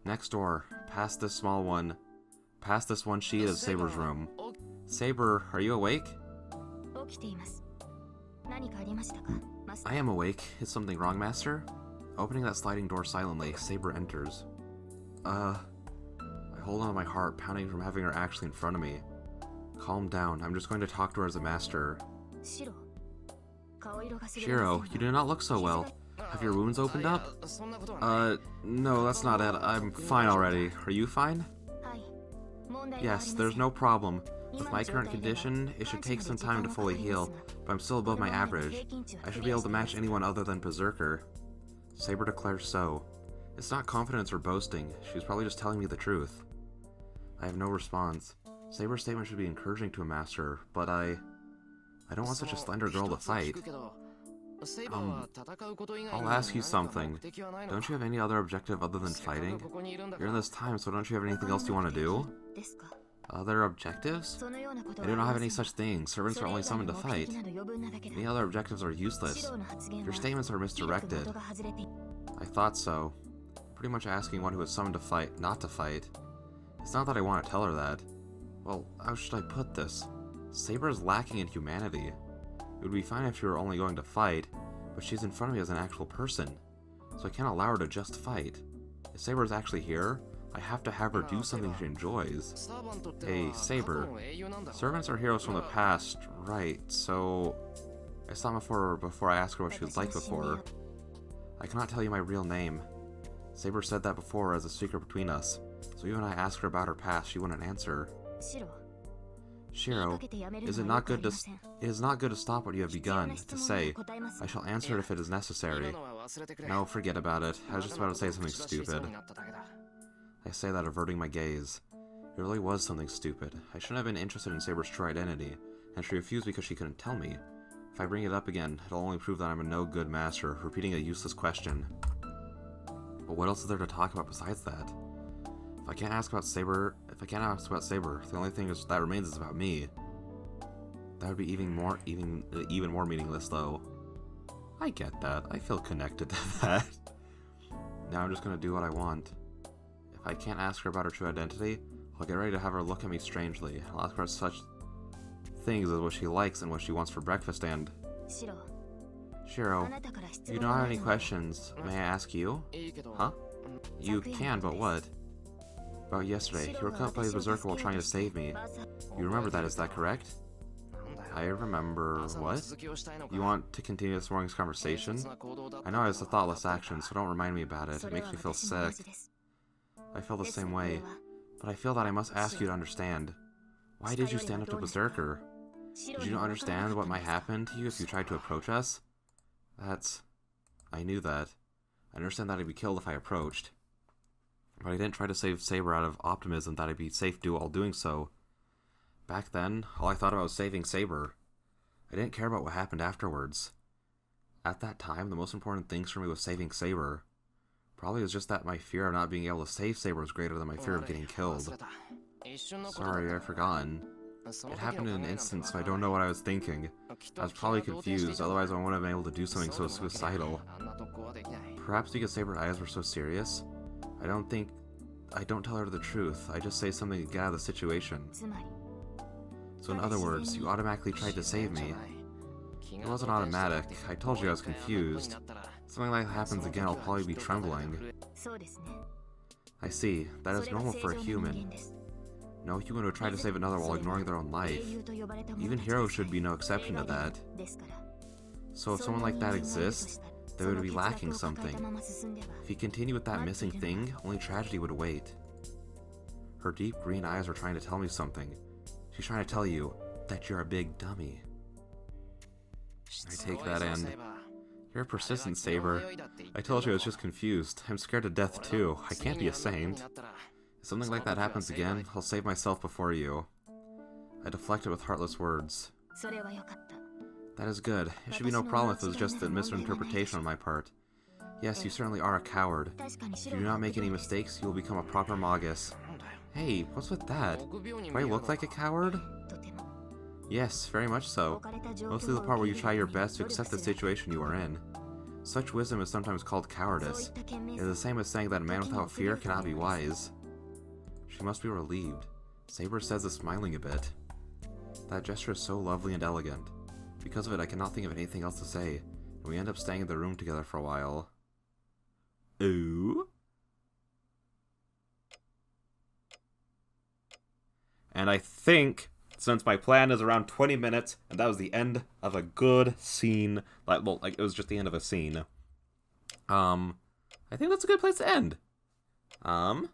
Next door, past this one sheet is Saber's room. Saber, are you awake? I am awake. Is something wrong, Master? Opening that sliding door silently, Saber enters. I hold on to my heart, pounding from having her actually in front of me. Calm down, I'm just going to talk to her as a master. Shiro, you do not look so well. Have your wounds opened up? No, that's not it. I'm fine already. Are you fine? Yes, there's no problem. With my current condition, it should take some time to fully heal, but I'm still above my average. I should be able to match anyone other than Berserker. Saber declares so. It's not confidence or boasting. She's probably just telling me the truth. I have no response. Saber's statement should be encouraging to a master, but I don't want such a slender girl to fight. I'll ask you something. Don't you have any other objective other than fighting? You're in this time, so don't you have anything else you want to do? Other objectives? I do not have any such things. Servants are only summoned to fight. Any other objectives are useless. Your statements are misdirected. I thought so. Pretty much asking one who is summoned to fight not to fight. It's not that I want to tell her that. Well, how should I put this? Saber is lacking in humanity. It would be fine if she were only going to fight, but she's in front of me as an actual person. So I can't allow her to just fight. If Saber is actually here, I have to have her do something she enjoys. Hey, Saber. Servants are heroes from the past, right, so... I saw her before I asked her what she was like before. I cannot tell you my real name. Saber said that before as a secret between us, so even when I asked her about her past, she wouldn't answer. Shiro, it is not good to stop what you have begun, to say, I shall answer it if it is necessary. No, forget about it. I was just about to say something stupid. I say that averting my gaze. It really was something stupid. I shouldn't have been interested in Saber's true identity, and she refused because she couldn't tell me. If I bring it up again, it'll only prove that I'm a no-good master, repeating a useless question. But what else is there to talk about besides that? If I can't ask about Saber, the only thing that remains is about me. That would be even more meaningless, though. I get that. I feel connected to that. Now I'm just gonna do what I want. If I can't ask her about her true identity, I'll get ready to have her look at me strangely. I'll ask her such things as what she likes and what she wants for breakfast and... Shiro, if you don't have any questions, may I ask you? Huh? You can, but what? About yesterday, you were cut by a berserker while trying to save me. You remember that, is that correct? I remember what? You want to continue this morning's conversation? I know it was a thoughtless action, so don't remind me about it. It makes me feel sick. I feel the same way, but I feel that I must ask you to understand. Why did you stand up to Berserker? Did you not understand what might happen to you if you tried to approach us? I knew that. I understand that I'd be killed if I approached. But I didn't try to save Saber out of optimism that I'd be safe while doing so. Back then, all I thought about was saving Saber. I didn't care about what happened afterwards. At that time, the most important things for me was saving Saber. Probably it was just that my fear of not being able to save Saber was greater than my fear of getting killed. Sorry, I've forgotten. It happened in an instant, so I don't know what I was thinking. I was probably confused, otherwise I wouldn't have been able to do something so suicidal. Perhaps because Saber's eyes were so serious? I don't tell her the truth, I just say something to get out of the situation. So in other words, you automatically tried to save me. It wasn't automatic, I told you I was confused. Something like that happens again, I'll probably be trembling. I see, that is normal for a human. No human would try to save another while ignoring their own life. Even heroes should be no exception to that. So if someone like that exists, they would be lacking something. If you continue with that missing thing, only tragedy would await. Her deep green eyes are trying to tell me something. She's trying to tell you that you're a big dummy. I take that and... You're persistent, Saber. I told you I was just confused. I'm scared to death too. I can't be a saint. If something like that happens again, I'll save myself before you. I deflected with heartless words. That is good. It should be no problem if it was just a misinterpretation on my part. Yes, you certainly are a coward. If you do not make any mistakes, you will become a proper Magus. Hey, what's with that? Do I look like a coward? Yes, very much so. Mostly the part where you try your best to accept the situation you are in. Such wisdom is sometimes called cowardice. It is the same as saying that a man without fear cannot be wise. She must be relieved. Saber says this smiling a bit. That gesture is so lovely and elegant. Because of it, I cannot think of anything else to say, and we end up staying in the room together for a while. Ooh? And I think, since my plan is around 20 minutes, and that was the end of a good scene, it was just the end of a scene, I think that's a good place to end. I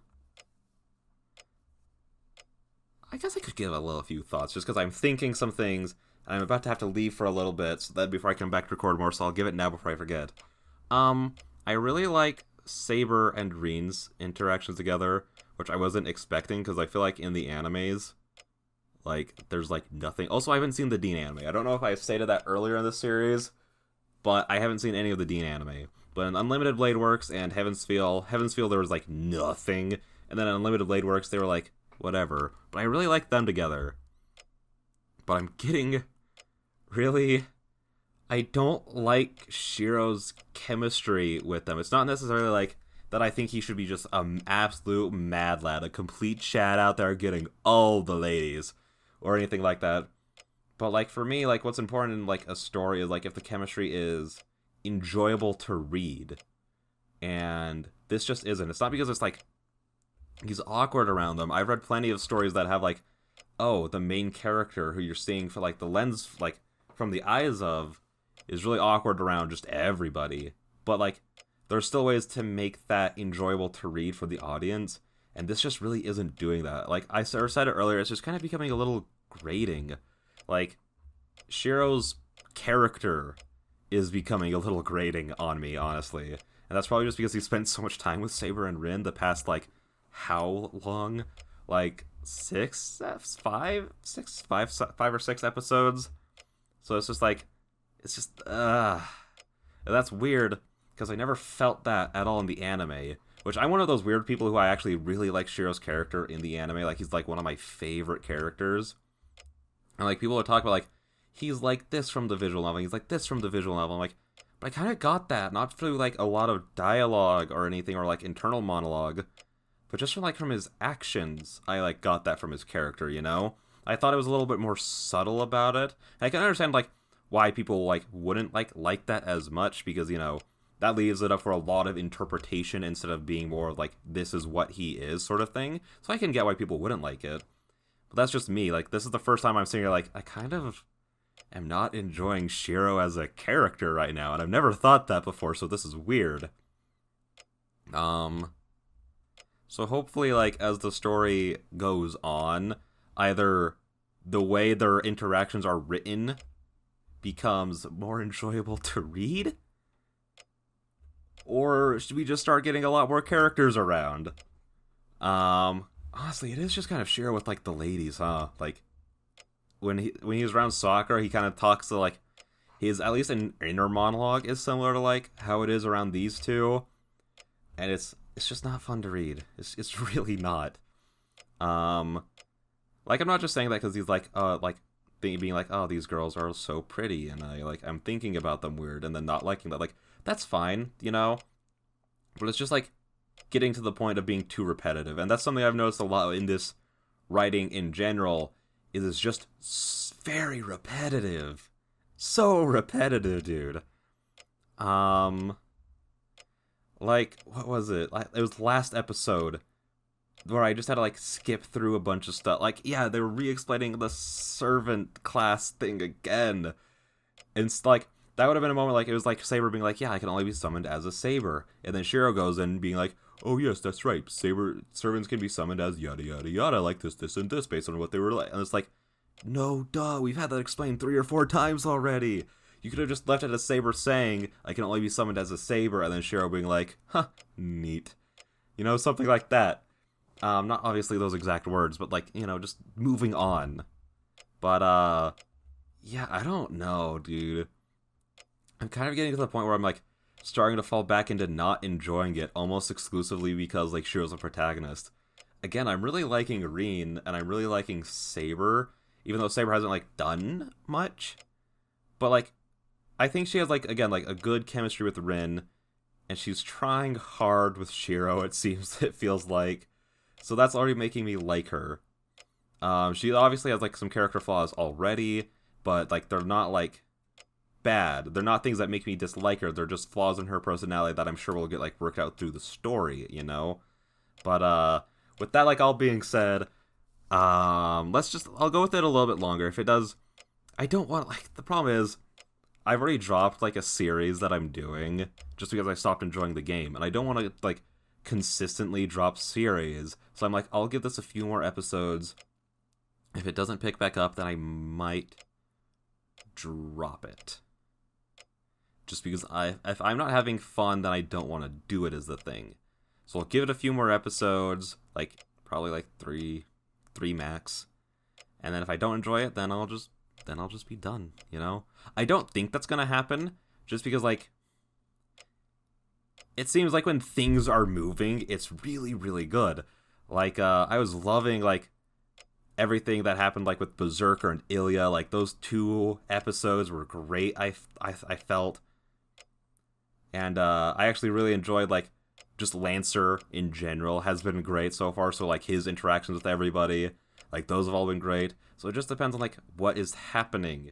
guess I could give a few thoughts, just because I'm thinking some things, and I'm about to have to leave for a little bit, so that before I come back to record more, so I'll give it now before I forget. I really like Saber and Reen's interactions together, which I wasn't expecting, because I feel like in the animes, there's, nothing. Also, I haven't seen the Dean anime. I don't know if I stated that earlier in the series, but I haven't seen any of the Dean anime. But in Unlimited Blade Works and Heaven's Feel, there was, nothing. And then in Unlimited Blade Works, they were, whatever. But I really like them together. But I'm getting really... I don't like Shiro's chemistry with them. It's not necessarily like that I think he should be just an absolute mad lad, a complete Chad out there getting all the ladies, or anything like that. But, like, for me, like, what's important in, like, a story is, like, if the chemistry is enjoyable to read. And this just isn't. It's not because it's, like, he's awkward around them. I've read plenty of stories that have, like, oh, the main character who you're seeing for, like, the lens, like, from the eyes of is really awkward around just everybody. But, like, there's still ways to make that enjoyable to read for the audience, and this just really isn't doing that. Like, I said it earlier, it's just kind of becoming a little grating. Like, Shiro's character is becoming a little grating on me, honestly. And that's probably just because he spent so much time with Saber and Rin the past, like, how long? Like, 5 or 6 episodes? So it's just like, and that's weird, because I never felt that at all in the anime. Which, I'm one of those weird people who I actually really like Shiro's character in the anime. Like, he's, like, one of my favorite characters. And, like, people would talk about, like, he's like this from the visual novel, he's like this from the visual novel. I'm like, but I kind of got that, not through, like, a lot of dialogue or anything, or, like, internal monologue, but just from, like, from his actions, I, like, got that from his character, you know? I thought it was a little bit more subtle about it. And I can understand, like, why people, like, wouldn't, like that as much, because, you know, that leaves it up for a lot of interpretation instead of being more, like, this is what he is sort of thing. So I can get why people wouldn't like it. But that's just me. Like, this is the first time I'm sitting here, like, I kind of am not enjoying Shiro as a character right now, and I've never thought that before, so this is weird. So hopefully, like, as the story goes on, either the way their interactions are written becomes more enjoyable to read, or should we just start getting a lot more characters around? Honestly, it is just kind of Shiro with, like, the ladies, huh? Like, when he's around Sakura, he kind of talks to, like, his, at least an inner monologue is similar to, like, how it is around these two. And it's just not fun to read. It's really not. Like, I'm not just saying that because he's, like, being like, oh, these girls are so pretty, and I'm thinking about them weird, and then not liking that. Like, that's fine, you know? But it's just, like, getting to the point of being too repetitive. And that's something I've noticed a lot in this writing in general, is it's just very repetitive. So repetitive, dude. Like, what was it? It was the last episode where I just had to, like, skip through a bunch of stuff. Like, yeah, they were re-explaining the servant class thing again. And it's like, that would have been a moment, like, it was like Saber being like, yeah, I can only be summoned as a Saber. And then Shiro goes in being like, oh yes, that's right, Saber servants can be summoned as yada yada yada, like this, and this, based on what they were like. And it's like, no, duh, we've had that explained 3 or 4 times already. You could have just left it as Saber saying, I can only be summoned as a Saber, and then Shiro being like, huh, neat. You know, something like that. Not obviously those exact words, but, like, you know, just moving on. But, yeah, I don't know, dude. I'm kind of getting to the point where I'm, like, starting to fall back into not enjoying it almost exclusively because, like, Shiro's a protagonist. Again, I'm really liking Rin, and I'm really liking Saber, even though Saber hasn't, like, done much. But, like, I think she has, like, again, like, a good chemistry with Rin, and she's trying hard with Shiro, it feels like. So that's already making me like her. She obviously has, like, some character flaws already, but, like, they're not, like, bad. They're not things that make me dislike her. They're just flaws in her personality that I'm sure will get, like, worked out through the story, you know? But, with that, like, all being said, I'll go with it a little bit longer. If it does, I don't want, like, the problem is, I've already dropped, like, a series that I'm doing, just because I stopped enjoying the game, and I don't want to, like, consistently drop series, so I'm like, I'll give this a few more episodes. If it doesn't pick back up, then I might drop it. Just because if I'm not having fun, then I don't want to do it is the thing. So I'll give it a few more episodes, like, probably, like, three max. And then if I don't enjoy it, then I'll just be done, you know? I don't think that's gonna happen, just because, like, it seems like when things are moving, it's really, really good. Like, I was loving, like, everything that happened, like, with Berserker and Ilya. Like, those 2 episodes were great, I felt. And, I actually really enjoyed, like, just Lancer in general has been great so far. So, like, his interactions with everybody, like, those have all been great. So it just depends on, like, what is happening.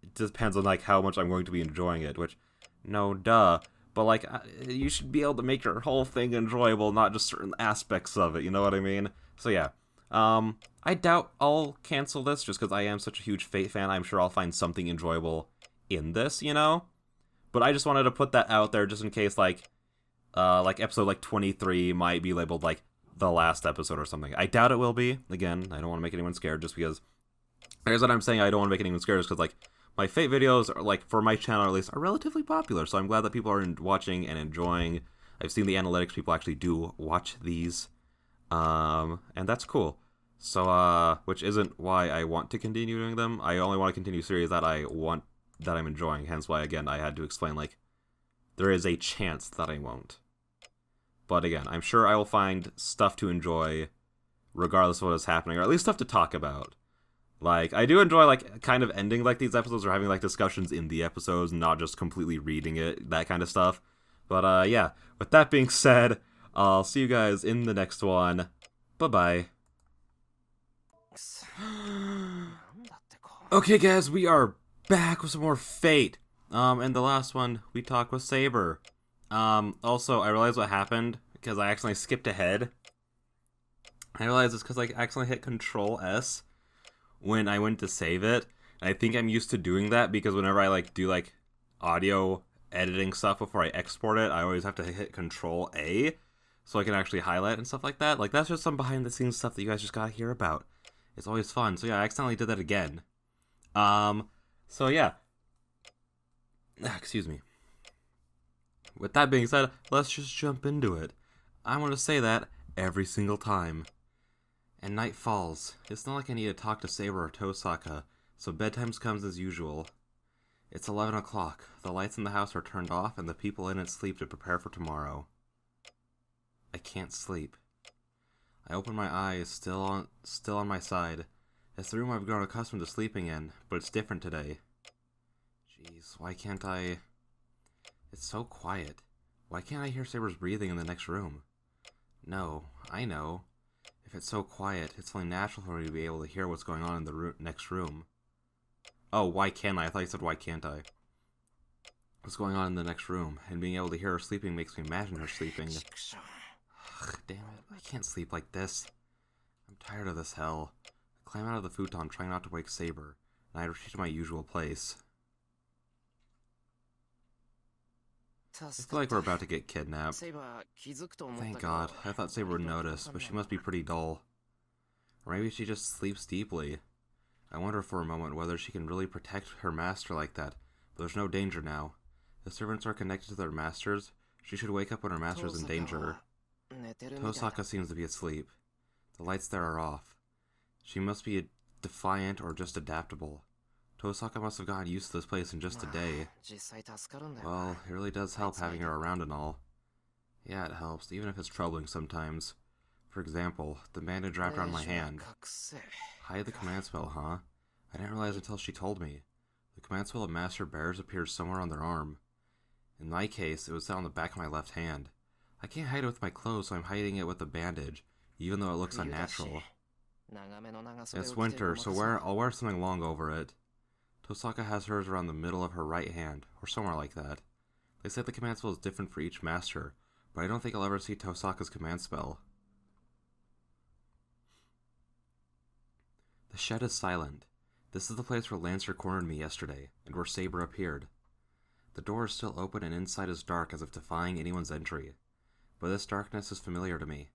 It depends on, like, how much I'm going to be enjoying it, which, no, duh. But, like, you should be able to make your whole thing enjoyable, not just certain aspects of it, you know what I mean? So, yeah. I doubt I'll cancel this just because I am such a huge Fate fan. I'm sure I'll find something enjoyable in this, you know? But I just wanted to put that out there just in case, like episode, like, 23 might be labeled, like, the last episode or something. I doubt it will be. Again, I don't want to make anyone scared just because... Here's what I'm saying, I don't want to make anyone scared just because, like, my Fate videos, are, like, for my channel at least, are relatively popular, so I'm glad that people are watching and enjoying. I've seen the analytics, people actually do watch these, and that's cool. So, which isn't why I want to continue doing them. I only want to continue series that I'm enjoying, hence why, again, I had to explain, like, there is a chance that I won't. But again, I'm sure I will find stuff to enjoy regardless of what is happening, or at least stuff to talk about. Like, I do enjoy, like, kind of ending, like, these episodes or having, like, discussions in the episodes, not just completely reading it, that kind of stuff. But, yeah, with that being said, I'll see you guys in the next one. Bye-bye. Okay, guys, we are back with some more Fate. And the last one, we talked with Saber. Also, I realized what happened, because I accidentally skipped ahead. I realized it's because I accidentally hit Control-S when I went to save it. And I think I'm used to doing that because whenever I, like, do, like, audio editing stuff before I export it, I always have to hit Control-A so I can actually highlight and stuff like that. Like, that's just some behind-the-scenes stuff that you guys just gotta hear about. It's always fun. So, yeah, I accidentally did that again. So, yeah. Excuse me. With that being said, let's just jump into it. I want to say that every single time. And night falls. It's not like I need to talk to Saber or Tosaka, so bedtime comes as usual. It's 11 o'clock. The lights in the house are turned off, and the people in it sleep to prepare for tomorrow. I can't sleep. I open my eyes, still on my side. It's the room I've grown accustomed to sleeping in, but it's different today. Jeez, why can't I... It's so quiet. Why can't I hear Saber's breathing in the next room? No, I know. If it's so quiet, it's only natural for me to be able to hear what's going on in the next room. Oh, why can't I? I thought you said why can't I. What's going on in the next room, and being able to hear her sleeping makes me imagine her sleeping. Ugh, damn it, I can't sleep like this. I'm tired of this hell. I climb out of the futon, trying not to wake Saber, and I retreat to my usual place. I feel like we're about to get kidnapped. Thank God. I thought Saber would notice, but she must be pretty dull. Or maybe she just sleeps deeply. I wonder for a moment whether she can really protect her master like that, but there's no danger now. The servants are connected to their masters. She should wake up when her master is in danger. Tosaka seems to be asleep. The lights there are off. She must be defiant or just adaptable. Tosaka must have gotten used to this place in just a day. Well, it really does help having her around and all. Yeah, it helps, even if it's troubling sometimes. For example, the bandage wrapped around my hand. Hide the command spell, huh? I didn't realize until she told me. The command spell of Master Bears appears somewhere on their arm. In my case, it was set on the back of my left hand. I can't hide it with my clothes, so I'm hiding it with a bandage, even though it looks unnatural. It's winter, so I'll wear something long over it. Tosaka has hers around the middle of her right hand, or somewhere like that. They say the command spell is different for each master, but I don't think I'll ever see Tosaka's command spell. The shed is silent. This is the place where Lancer cornered me yesterday, and where Saber appeared. The door is still open and inside is dark as if defying anyone's entry. But this darkness is familiar to me.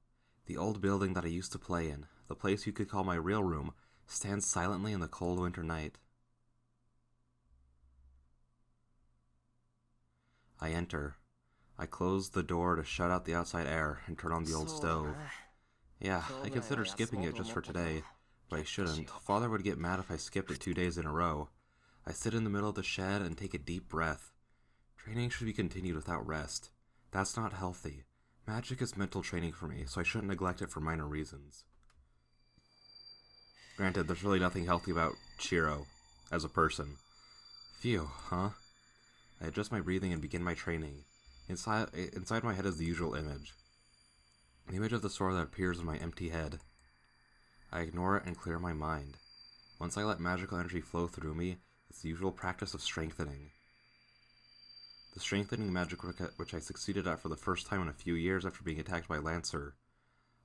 The old building that I used to play in, the place you could call my real room, stands silently in the cold winter night. I enter. I close the door to shut out the outside air and turn on the old stove. Yeah, I consider skipping it just for today, but I shouldn't. Father would get mad if I skipped it 2 days in a row. I sit in the middle of the shed and take a deep breath. Training should be continued without rest. That's not healthy. Magic is mental training for me, so I shouldn't neglect it for minor reasons. Granted, there's really nothing healthy about Shiro as a person. Phew, huh? I adjust my breathing and begin my training. Inside my head is the usual image. The image of the sword that appears in my empty head. I ignore it and clear my mind. Once I let magical energy flow through me, it's the usual practice of strengthening. The strengthening magic which I succeeded at for the first time in a few years after being attacked by Lancer.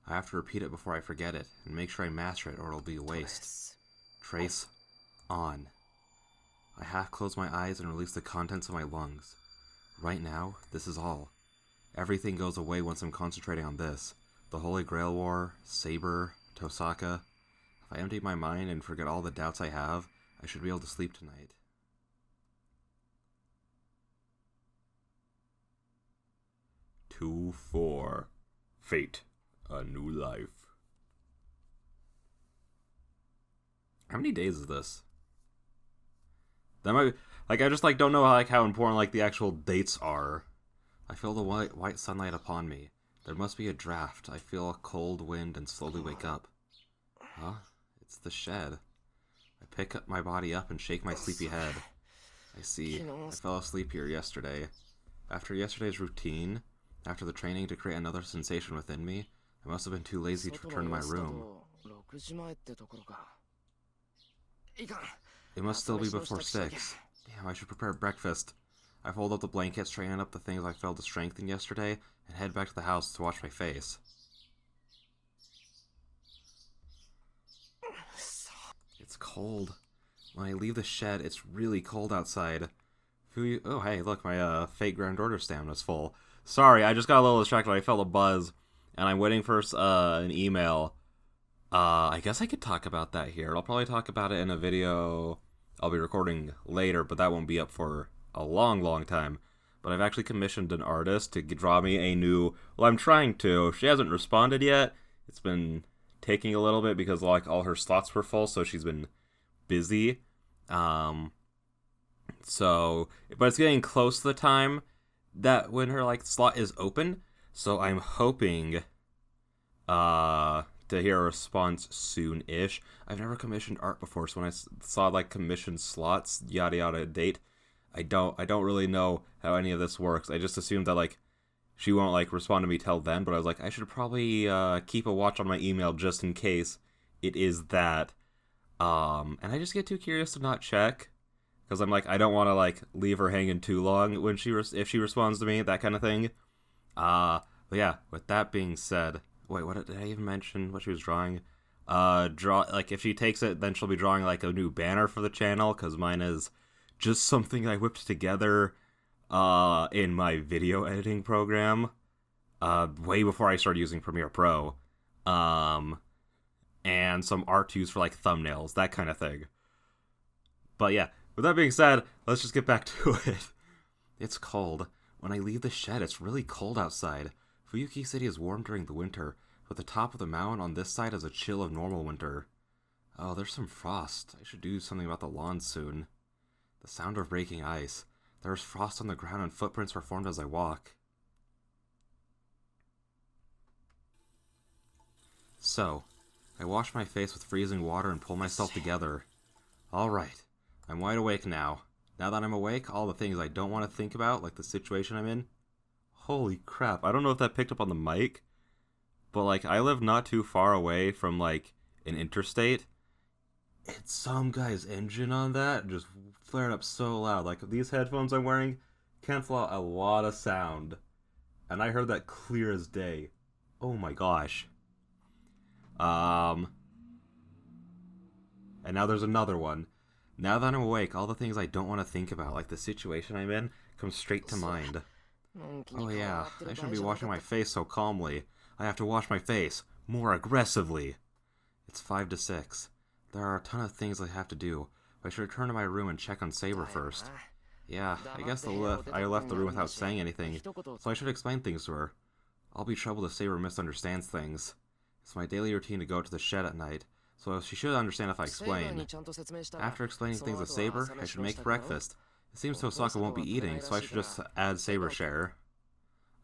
I have to repeat it before I forget it, and make sure I master it or it'll be a waste. Trace on. I half close my eyes and release the contents of my lungs. Right now, this is all. Everything goes away once I'm concentrating on this. The Holy Grail War, Saber, Tosaka. If I empty my mind and forget all the doubts I have, I should be able to sleep tonight. "2-4. Fate. A new life." How many days is this? That might be, I just don't know how important the actual dates are. I feel the white sunlight upon me. There must be a draft. I feel a cold wind and slowly wake up. Huh? It's the shed. I pick up my body up and shake my sleepy head. I see. I fell asleep here yesterday. After yesterday's routine, after the training to create another sensation within me, I must have been too lazy to return to my room. It must still be before 6. Damn, I should prepare breakfast. I fold up the blankets, straighten up the things I failed to strengthen yesterday, and head back to the house to wash my face. It's cold. When I leave the shed, it's really cold outside. Oh, hey, look, my Fate Grand Order stamina's full. Sorry, I just got a little distracted. I felt a buzz, and I'm waiting for an email. I guess I could talk about that here. I'll probably talk about it in a video I'll be recording later, but that won't be up for a long, long time. But I've actually commissioned an artist to draw me a new... Well, I'm trying to. She hasn't responded yet. It's been taking a little bit because all her slots were full, so she's been busy. But it's getting close to the time that when her slot is open. So I'm hoping to hear a response soon-ish. I've never commissioned art before, so when I saw commissioned slots, yada yada date, I don't really know how any of this works. I just assumed that she won't respond to me till then, but I was I should probably keep a watch on my email just in case it is that. And I just get too curious to not check because I'm I don't want to leave her hanging too long when if she responds to me, that kind of thing. But yeah, with that being said, wait, what did I even mention what she was drawing? If she takes it, then she'll be drawing a new banner for the channel, because mine is just something I whipped together in my video editing program way before I started using Premiere Pro, and some art to use for thumbnails, that kind of thing. But yeah, with that being said, let's just get back to it. It's cold. When I leave the shed, it's really cold outside. Fuyuki City is warm during the winter, but the top of the mountain on this side has a chill of normal winter. Oh, there's some frost. I should do something about the lawn soon. The sound of breaking ice. There's frost on the ground and footprints are formed as I walk. So, I wash my face with freezing water and pull myself together. Alright, I'm wide awake now. Now that I'm awake, all the things I don't want to think about, like the situation I'm in. Holy crap, I don't know if that picked up on the mic, but I live not too far away from an interstate. It's some guy's engine on that just flared up so loud. These headphones I'm wearing cancel out a lot of sound, and I heard that clear as day. Oh my gosh. And now there's another one. Now that I'm awake, all the things I don't want to think about, like the situation I'm in, come straight to mind. Oh yeah, I shouldn't be washing my face so calmly. I have to wash my face more aggressively. It's 5 to 6. There are a ton of things I have to do. I should return to my room and check on Saber first. Yeah, I guess I left the room without saying anything, so I should explain things to her. I'll be troubled if Saber misunderstands things. It's my daily routine to go to the shed at night, so she should understand if I explain. After explaining things to Saber, I should make breakfast. It seems Tosaka won't be eating, so I should just add Saber share.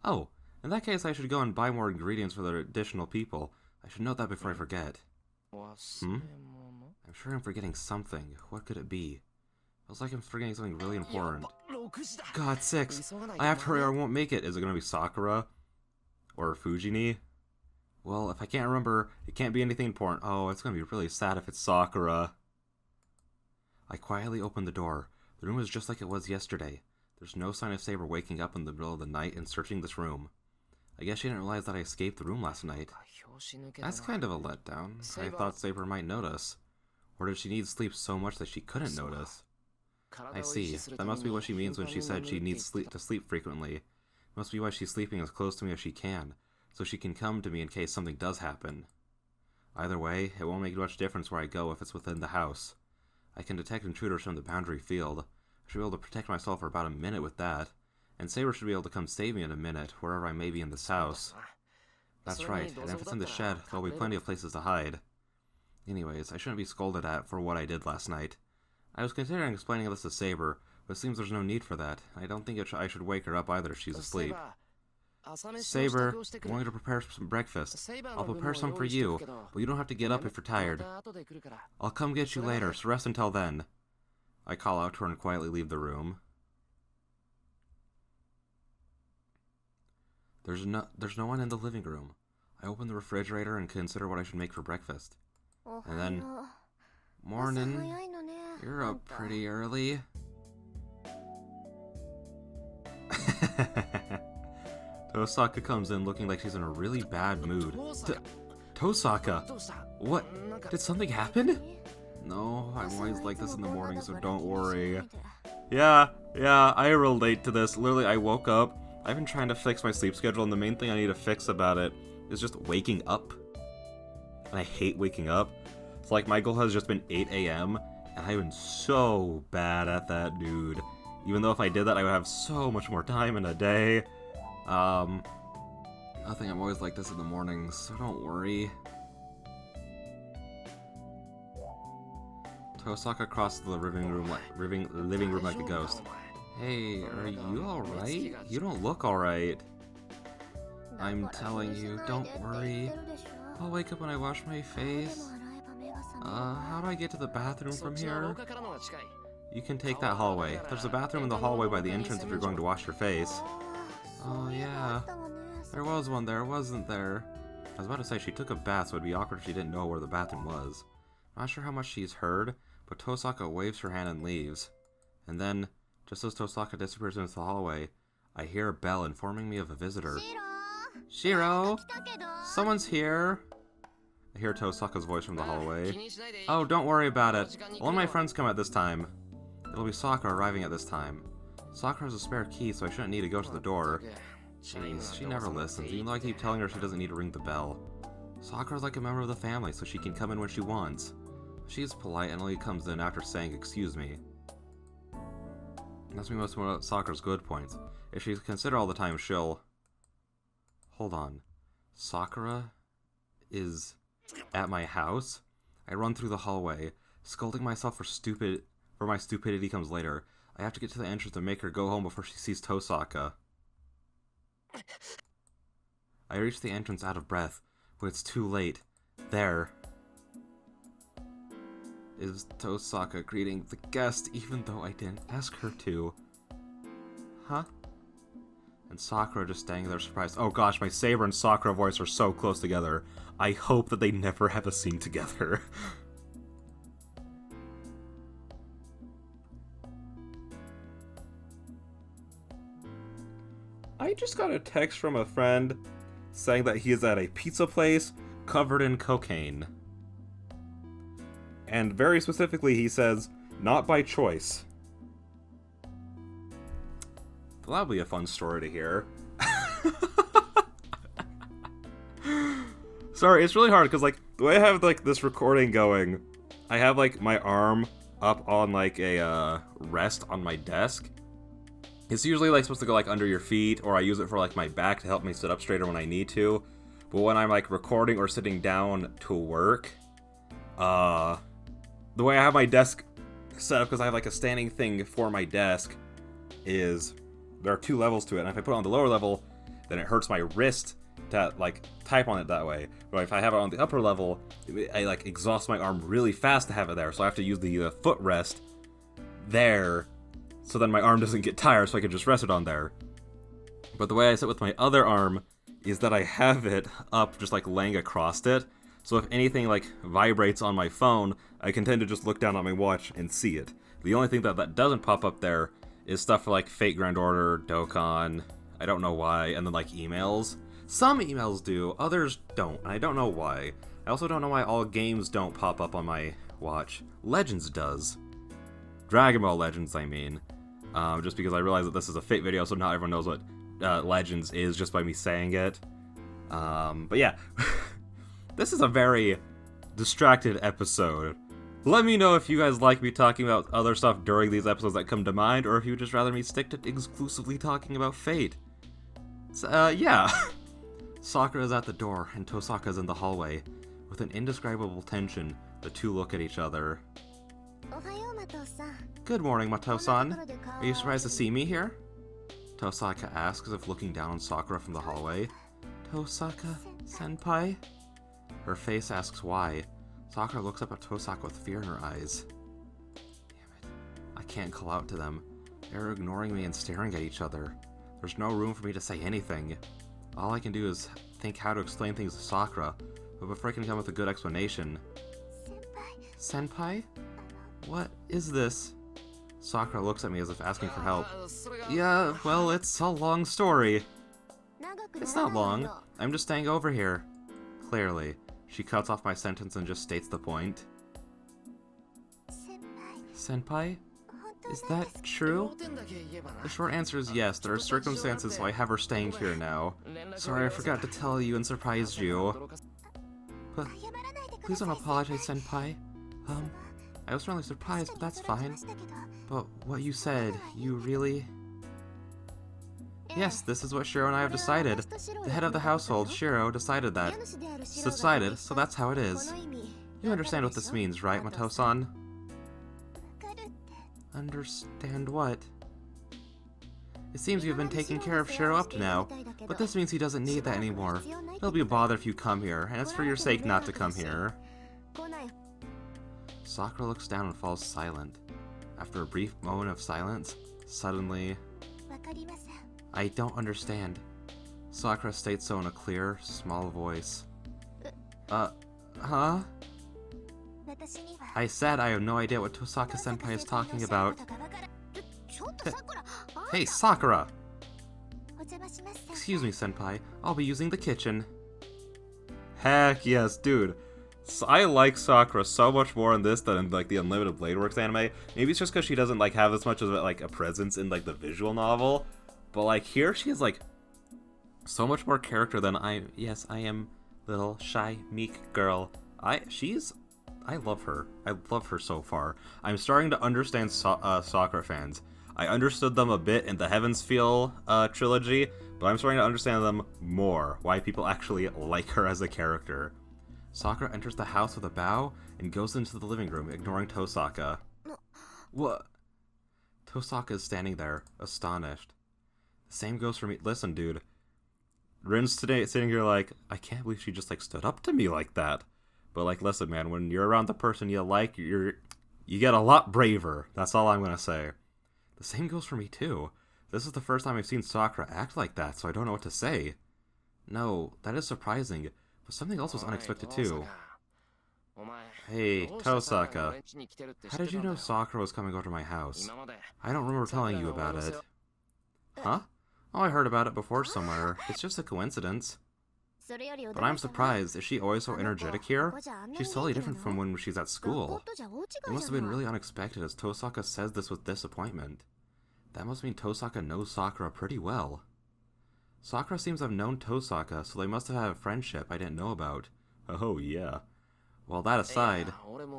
Oh, In that case, I should go and buy more ingredients for the additional people. I should note that before I forget. I'm sure I'm forgetting something. What could it be? Feels like I'm forgetting something really important. God, 6! I have to hurry or I won't make it. Is it gonna be Sakura? Or Fujini? Well, if I can't remember, it can't be anything important. Oh, it's gonna be really sad if it's Sakura. I quietly opened the door. The room is just like it was yesterday. There's no sign of Saber waking up in the middle of the night and searching this room. I guess she didn't realize that I escaped the room last night. That's kind of a letdown. I thought Saber might notice. Or did she need sleep so much that she couldn't notice? I see. That must be what she means when she said she needs to sleep frequently. It must be why she's sleeping as close to me as she can, so she can come to me in case something does happen. Either way, it won't make much difference where I go if it's within the house. I can detect intruders from the boundary field. I should be able to protect myself for about a minute with that. And Saber should be able to come save me in a minute, wherever I may be in this house. That's right, and if it's in the shed, there'll be plenty of places to hide. Anyways, I shouldn't be scolded at for what I did last night. I was considering explaining this to Saber, but it seems there's no need for that. I don't think I should wake her up either if she's asleep. Saber, I'm going to prepare some breakfast. I'll prepare some for you, but you don't have to get up if you're tired. I'll come get you later, so rest until then. I call out to her and quietly leave the room. There's no one in the living room. I open the refrigerator and consider what I should make for breakfast. And then, morning, you're up pretty early. Tosaka comes in looking like she's in a really bad mood. Tosaka! What? Did something happen? No, I'm always like this in the morning, so don't worry. Yeah, I relate to this. Literally, I woke up. I've been trying to fix my sleep schedule, and the main thing I need to fix about it is just waking up. And I hate waking up. It's like my goal has just been 8 a.m., and I've been so bad at that, dude. Even though if I did that, I would have so much more time in a day. Nothing, I'm always like this in the mornings, so don't worry. Tosaka crosses the living room like a ghost. Hey, are you alright? You don't look alright. I'm telling you, don't worry. I'll wake up when I wash my face. How do I get to the bathroom from here? You can take that hallway. There's a bathroom in the hallway by the entrance if you're going to wash your face. Oh yeah. There was one there, wasn't there? I was about to say she took a bath, so it'd be awkward if she didn't know where the bathroom was. Not sure how much she's heard, but Tosaka waves her hand and leaves. And then, just as Tosaka disappears into the hallway, I hear a bell informing me of a visitor. Shiro! Someone's here! I hear Tosaka's voice from the hallway. Oh, don't worry about it. All of my friends come at this time. It'll be Sakura arriving at this time. Sakura has a spare key, so I shouldn't need to go to the door. Jeez, she never listens, even though I keep telling her she doesn't need to ring the bell. Sakura's like a member of the family, so she can come in when she wants. She's polite and only comes in after saying, "Excuse me." That's most of Sakura's good points. If she's considered all the time, she'll... Hold on. Sakura is at my house? I run through the hallway. Scolding myself for my stupidity comes later. I have to get to the entrance and make her go home before she sees Tosaka. I reach the entrance out of breath, but it's too late. There is Tosaka greeting the guest, even though I didn't ask her to. Huh? And Sakura just standing there surprised. Oh gosh, my Saber and Sakura voice are so close together. I hope that they never have a scene together. I just got a text from a friend saying that he is at a pizza place covered in cocaine. And very specifically, he says, not by choice. Well, that'll be a fun story to hear. Sorry, it's really hard, because, like, the way I have, like, this recording going, I have, like, my arm up on, like, a, rest on my desk. It's usually, like, supposed to go, like, under your feet, or I use it for, like, my back to help me sit up straighter when I need to. But when I'm, like, recording or sitting down to work, the way I have my desk set up, because I have, like, a standing thing for my desk, is there are 2 levels to it, and if I put it on the lower level, then it hurts my wrist to like type on it that way. But if I have it on the upper level, I like exhaust my arm really fast to have it there, so I have to use the footrest there, so then my arm doesn't get tired, so I can just rest it on there. But the way I sit with my other arm is that I have it up just like laying across it, so if anything like vibrates on my phone, I can tend to just look down at my watch and see it. The only thing that doesn't pop up there is stuff for like Fate Grand Order, Dokkan, I don't know why, and then like emails. Some emails do, others don't, and I don't know why. I also don't know why all games don't pop up on my watch. Legends does. Dragon Ball Legends, I mean. Just because I realize that this is a Fate video, so not everyone knows what Legends is just by me saying it. But yeah, this is a very distracted episode. Let me know if you guys like me talking about other stuff during these episodes that come to mind, or if you would just rather me stick to exclusively talking about Fate. So, yeah. Sakura is at the door, and Tosaka is in the hallway. With an indescribable tension, the two look at each other. Good morning, Mato-san. Are you surprised to see me here? Tosaka asks, as if looking down on Sakura from the hallway. Tosaka-senpai? Her face asks why. Sakura looks up at Tosaka with fear in her eyes. Damn it. I can't call out to them. They're ignoring me and staring at each other. There's no room for me to say anything. All I can do is think how to explain things to Sakura, but before I can come up with a good explanation... Senpai? What is this? Sakura looks at me as if asking for help. Yeah, well, it's a long story. It's not long. I'm just staying over here. Clearly, she cuts off my sentence and just states the point. Senpai? Is that true? The short answer is yes, there are circumstances so I have her staying here now. Sorry, I forgot to tell you and surprised you. But please don't apologize, Senpai. I was really surprised, but that's fine. But what you said, you really... Yes, this is what Shiro and I have decided. The head of the household, Shiro, decided that. So that's how it is. You understand what this means, right, Mato-san? Understand what? It seems you've been taking care of Shiro up to now, but this means he doesn't need that anymore. It'll be a bother if you come here, and it's for your sake not to come here. Sakura looks down and falls silent. After a brief moment of silence, suddenly... I don't understand. Sakura states so in a clear, small voice. Huh? I said I have no idea what Tosaka-senpai is talking about. Hey, Sakura! Excuse me, senpai. I'll be using the kitchen. Heck yes, dude. So I like Sakura so much more in this than in like the Unlimited Blade Works anime. Maybe it's just because she doesn't like have as much of like a presence in like the visual novel, but like here she has like so much more character than I am little shy meek girl. I love her. I love her so far. I'm starting to understand Sakura fans. I understood them a bit in the Heaven's Feel trilogy, but I'm starting to understand them more. Why people actually like her as a character. Sakura enters the house with a bow and goes into the living room, ignoring Tosaka. What? Tosaka is standing there, astonished. The same goes for me. Listen, dude. Rin's today sitting here like, I can't believe she just like stood up to me like that. But like, listen, man, when you're around the person you like, you get a lot braver. That's all I'm gonna say. The same goes for me too. This is the first time I've seen Sakura act like that, so I don't know what to say. No, that is surprising. But something else was unexpected too. Hey, Tosaka. How did you know Sakura was coming over to my house? I don't remember telling you about it. Huh? Oh, I heard about it before somewhere. It's just a coincidence. But I'm surprised. Is she always so energetic here? She's totally different from when she's at school. It must have been really unexpected, as Tosaka says this with disappointment. That must mean Tosaka knows Sakura pretty well. Sakura seems to have known Tosaka, so they must have had a friendship I didn't know about. Oh, yeah. Well, that aside,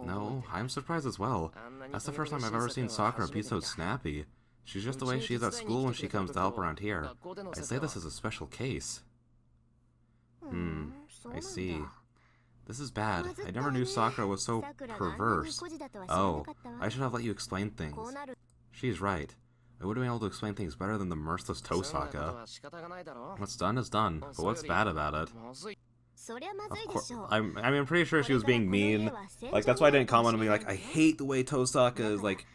no, I'm surprised as well. That's the first time I've ever seen Sakura be so snappy. She's just the way she is at school when she comes to help around here. I'd say this is a special case. I see. This is bad. I never knew Sakura was so perverse. Oh, I should have let you explain things. She's right. I would have been able to explain things better than the merciless Tosaka. What's done is done, but what's bad about it? Of course, I'm pretty sure she was being mean. Like, that's why I didn't comment on being like, I hate the way Tosaka is, like,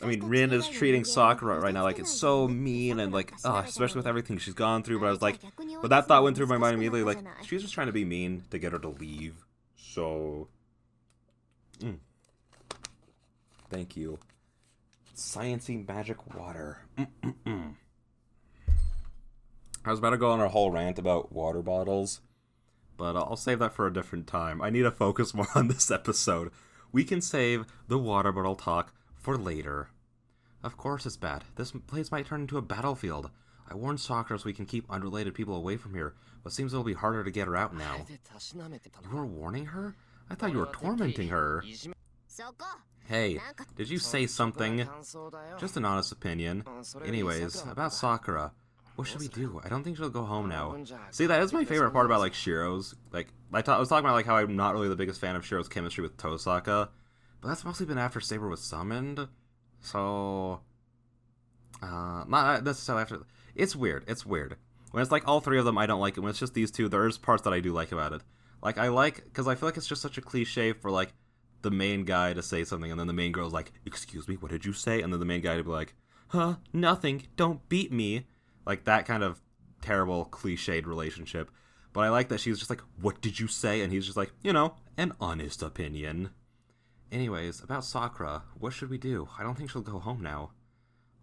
I mean, Rin is treating Sakura right now, like, it's so mean, and, like, especially with everything she's gone through, but I was like, but that thought went through my mind immediately, like, she's just trying to be mean to get her to leave, so... Thank you. Sciencey magic water. I was about to go on a whole rant about water bottles, but I'll save that for a different time. I need to focus more on this episode. We can save the water bottle talk for later. Of course it's bad. This place might turn into a battlefield. I warned Sakura so we can keep unrelated people away from here, but seems it'll be harder to get her out now. You were warning her? I thought you were tormenting her. Hey, did you say something? Just an honest opinion. Anyways, about Sakura. What should we do? I don't think she'll go home now. See, that is my favorite part about, like, Shiro's. Like, I was talking about, like, how I'm not really the biggest fan of Shiro's chemistry with Tosaka. But that's mostly been after Saber was summoned. So... not necessarily after... It's weird. It's weird. When it's, like, all three of them, I don't like it. When it's just these two, there's parts that I do like about it. Like, I like... Because I feel like it's just such a cliche for, like, the main guy to say something, and then the main girl's like, excuse me, what did you say? And then the main guy to be like, huh, nothing, don't beat me. Like, that kind of terrible, cliched relationship. But I like that she's just like, what did you say? And he's just like, you know, an honest opinion. Anyways, about Sakura, what should we do? I don't think she'll go home now.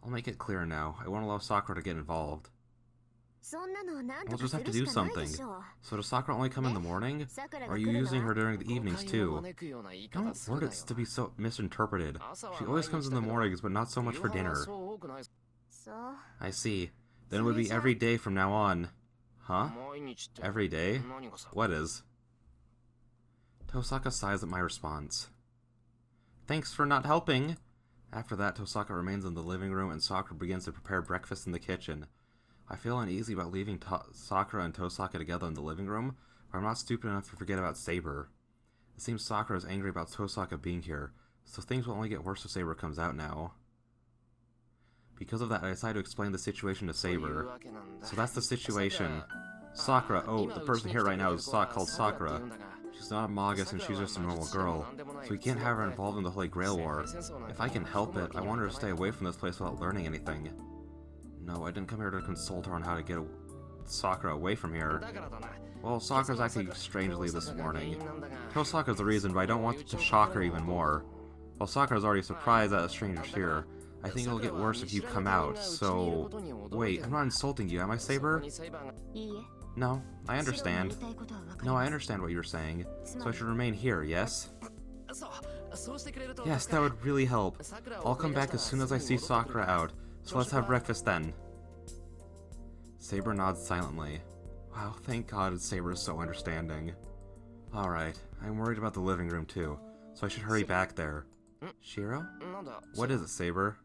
I'll make it clear now. I won't allow Sakura to get involved. We'll just have to do something. So does Sakura only come in the morning? Or are you using her during the evenings too? Don't word it to be so misinterpreted. She always comes in the mornings, but not so much for dinner. I see. Then it would be every day from now on. Huh? Every day? What is? Tosaka sighs at my response. Thanks for not helping. After that, Tosaka remains in the living room and Sakura begins to prepare breakfast in the kitchen. I feel uneasy about leaving Sakura and Tosaka together in the living room, but I'm not stupid enough to forget about Saber. It seems Sakura is angry about Tosaka being here, so things will only get worse if Saber comes out now. Because of that, I decided to explain the situation to Saber. So that's the situation. Sakura, oh, the person here right now is called Sakura. She's not a Magus and she's just a normal girl, so we can't have her involved in the Holy Grail War. If I can help it, I want her to stay away from this place without learning anything. No, I didn't come here to consult her on how to get Sakura away from here. Well, Sakura's acting strangely this morning. Tosaka's the reason, but I don't want to shock her even more. While Sakura's already surprised that a stranger's here, I think it'll get worse if you come out, so... Wait, I'm not insulting you, am I, Saber? No, I understand. No, I understand what you're saying. So I should remain here, yes? Yes, that would really help. I'll come back as soon as I see Sakura out, so let's have breakfast then. Saber nods silently. Wow, thank God Saber is so understanding. Alright, I'm worried about the living room too, so I should hurry back there. Shiro? What is it, Saber?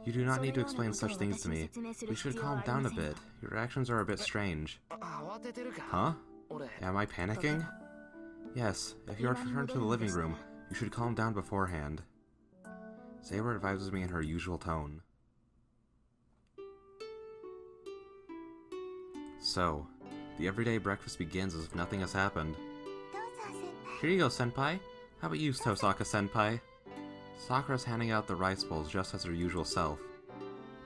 You do not need to explain such things to me. We should calm down a bit. Your reactions are a bit strange. Huh? Am I panicking? Yes, if you are to return to the living room, you should calm down beforehand. Saber advises me in her usual tone. So, the everyday breakfast begins as if nothing has happened. Here you go, Senpai. How about you, Tosaka-senpai? Sakura's handing out the rice bowls just as her usual self.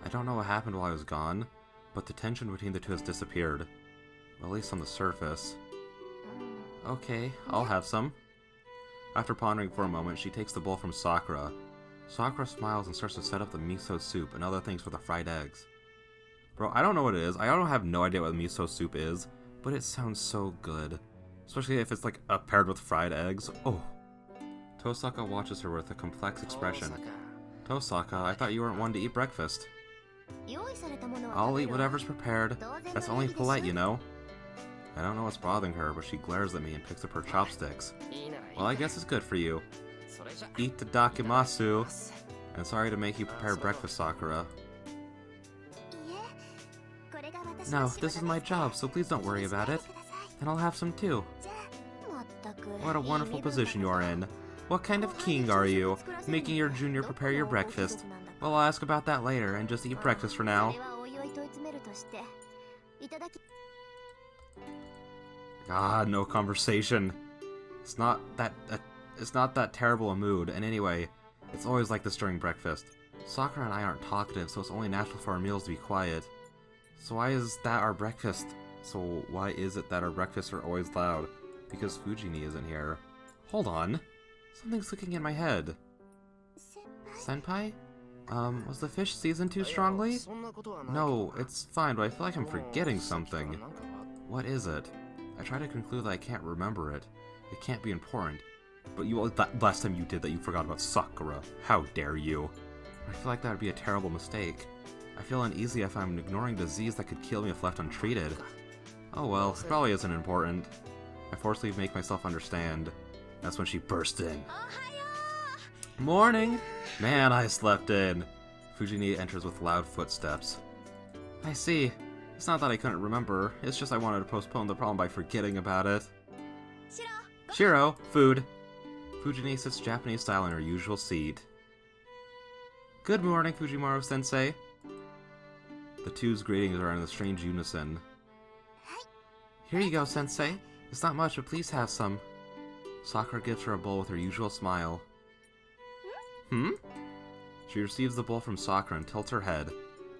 I don't know what happened while I was gone, but the tension between the two has disappeared. Well, at least on the surface. Okay, I'll have some. After pondering for a moment, she takes the bowl from Sakura. Sakura smiles and starts to set up the miso soup and other things for the fried eggs. Bro, I don't know what it is. I don't have no idea what miso soup is, but it sounds so good. Especially if it's like paired with fried eggs. Oh. Tosaka watches her with a complex expression. Tosaka, I thought you weren't one to eat breakfast. I'll eat whatever's prepared. That's only polite, you know. I don't know what's bothering her, but she glares at me and picks up her chopsticks. Well, I guess it's good for you. Eat the dakimasu. And sorry to make you prepare breakfast, Sakura. No, this is my job, so please don't worry about it. And I'll have some too. What a wonderful position you are in. What kind of king are you? Making your junior prepare your breakfast. Well, I'll ask about that later and just eat breakfast for now. Ah, no conversation. It's not that terrible a mood, and anyway, it's always like this during breakfast. Sakura and I aren't talkative, so it's only natural for our meals to be quiet. So why is it that our breakfasts are always loud? Because Fujini isn't here. Hold on. Something's clicking in my head. Senpai? Was the fish seasoned too strongly? No, it's fine, but I feel like I'm forgetting something. What is it? I try to conclude that I can't remember it. It can't be important. But last time you did that, you forgot about Sakura. How dare you? I feel like that would be a terrible mistake. I feel uneasy if I'm ignoring disease that could kill me if left untreated. Oh well, it probably isn't important. I forcefully make myself understand. That's when she burst in. Morning! Man, I slept in. Fujini enters with loud footsteps. I see. It's not that I couldn't remember, it's just I wanted to postpone the problem by forgetting about it. Shiro, food. Fujini sits Japanese style in her usual seat. Good morning, Fujimaru-sensei. The two's greetings are in a strange unison. Here you go, sensei. It's not much, but please have some. Sakura gives her a bowl with her usual smile. Hmm? She receives the bowl from Sakura and tilts her head.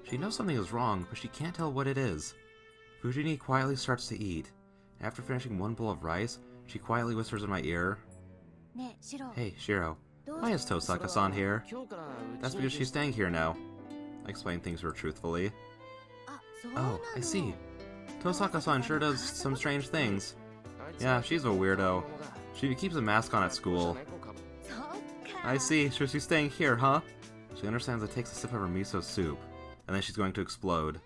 She knows something is wrong, but she can't tell what it is. Fujini quietly starts to eat. After finishing one bowl of rice, she quietly whispers in my ear, Hey, Shiro, why is Tosaka-san here? That's because she's staying here now. I explain things to her truthfully. Oh, I see. Tosaka-san sure does some strange things. Yeah, she's a weirdo. She keeps a mask on at school. I see, so she's staying here, huh? She understands and takes a sip of her miso soup, and then she's going to explode.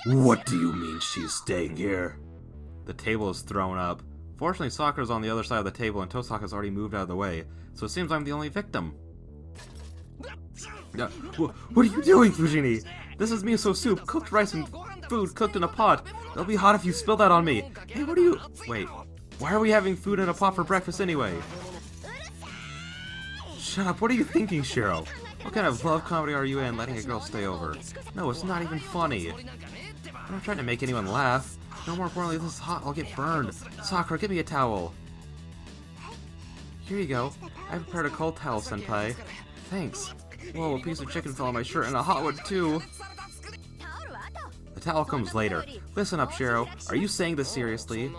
What do you mean she's staying here? The table is thrown up. Fortunately, Sakura's on the other side of the table and Tosaka's already moved out of the way, so it seems I'm the only victim. What are you doing, Fujini? This is miso soup, cooked rice and food cooked in a pot. It'll be hot if you spill that on me. Hey, what are you... Wait, why are we having food in a pot for breakfast anyway? Shut up, what are you thinking, Shiro? What kind of love comedy are you in, letting a girl stay over? No, it's not even funny. I'm not trying to make anyone laugh. No, more importantly, this is hot, I'll get burned. Sakura, give me a towel. Here you go. I prepared a cold towel, senpai. Thanks. Whoa, a piece of chicken fell on my shirt and a hot one too. The towel comes later. Listen up, Shiro. Are you saying this seriously?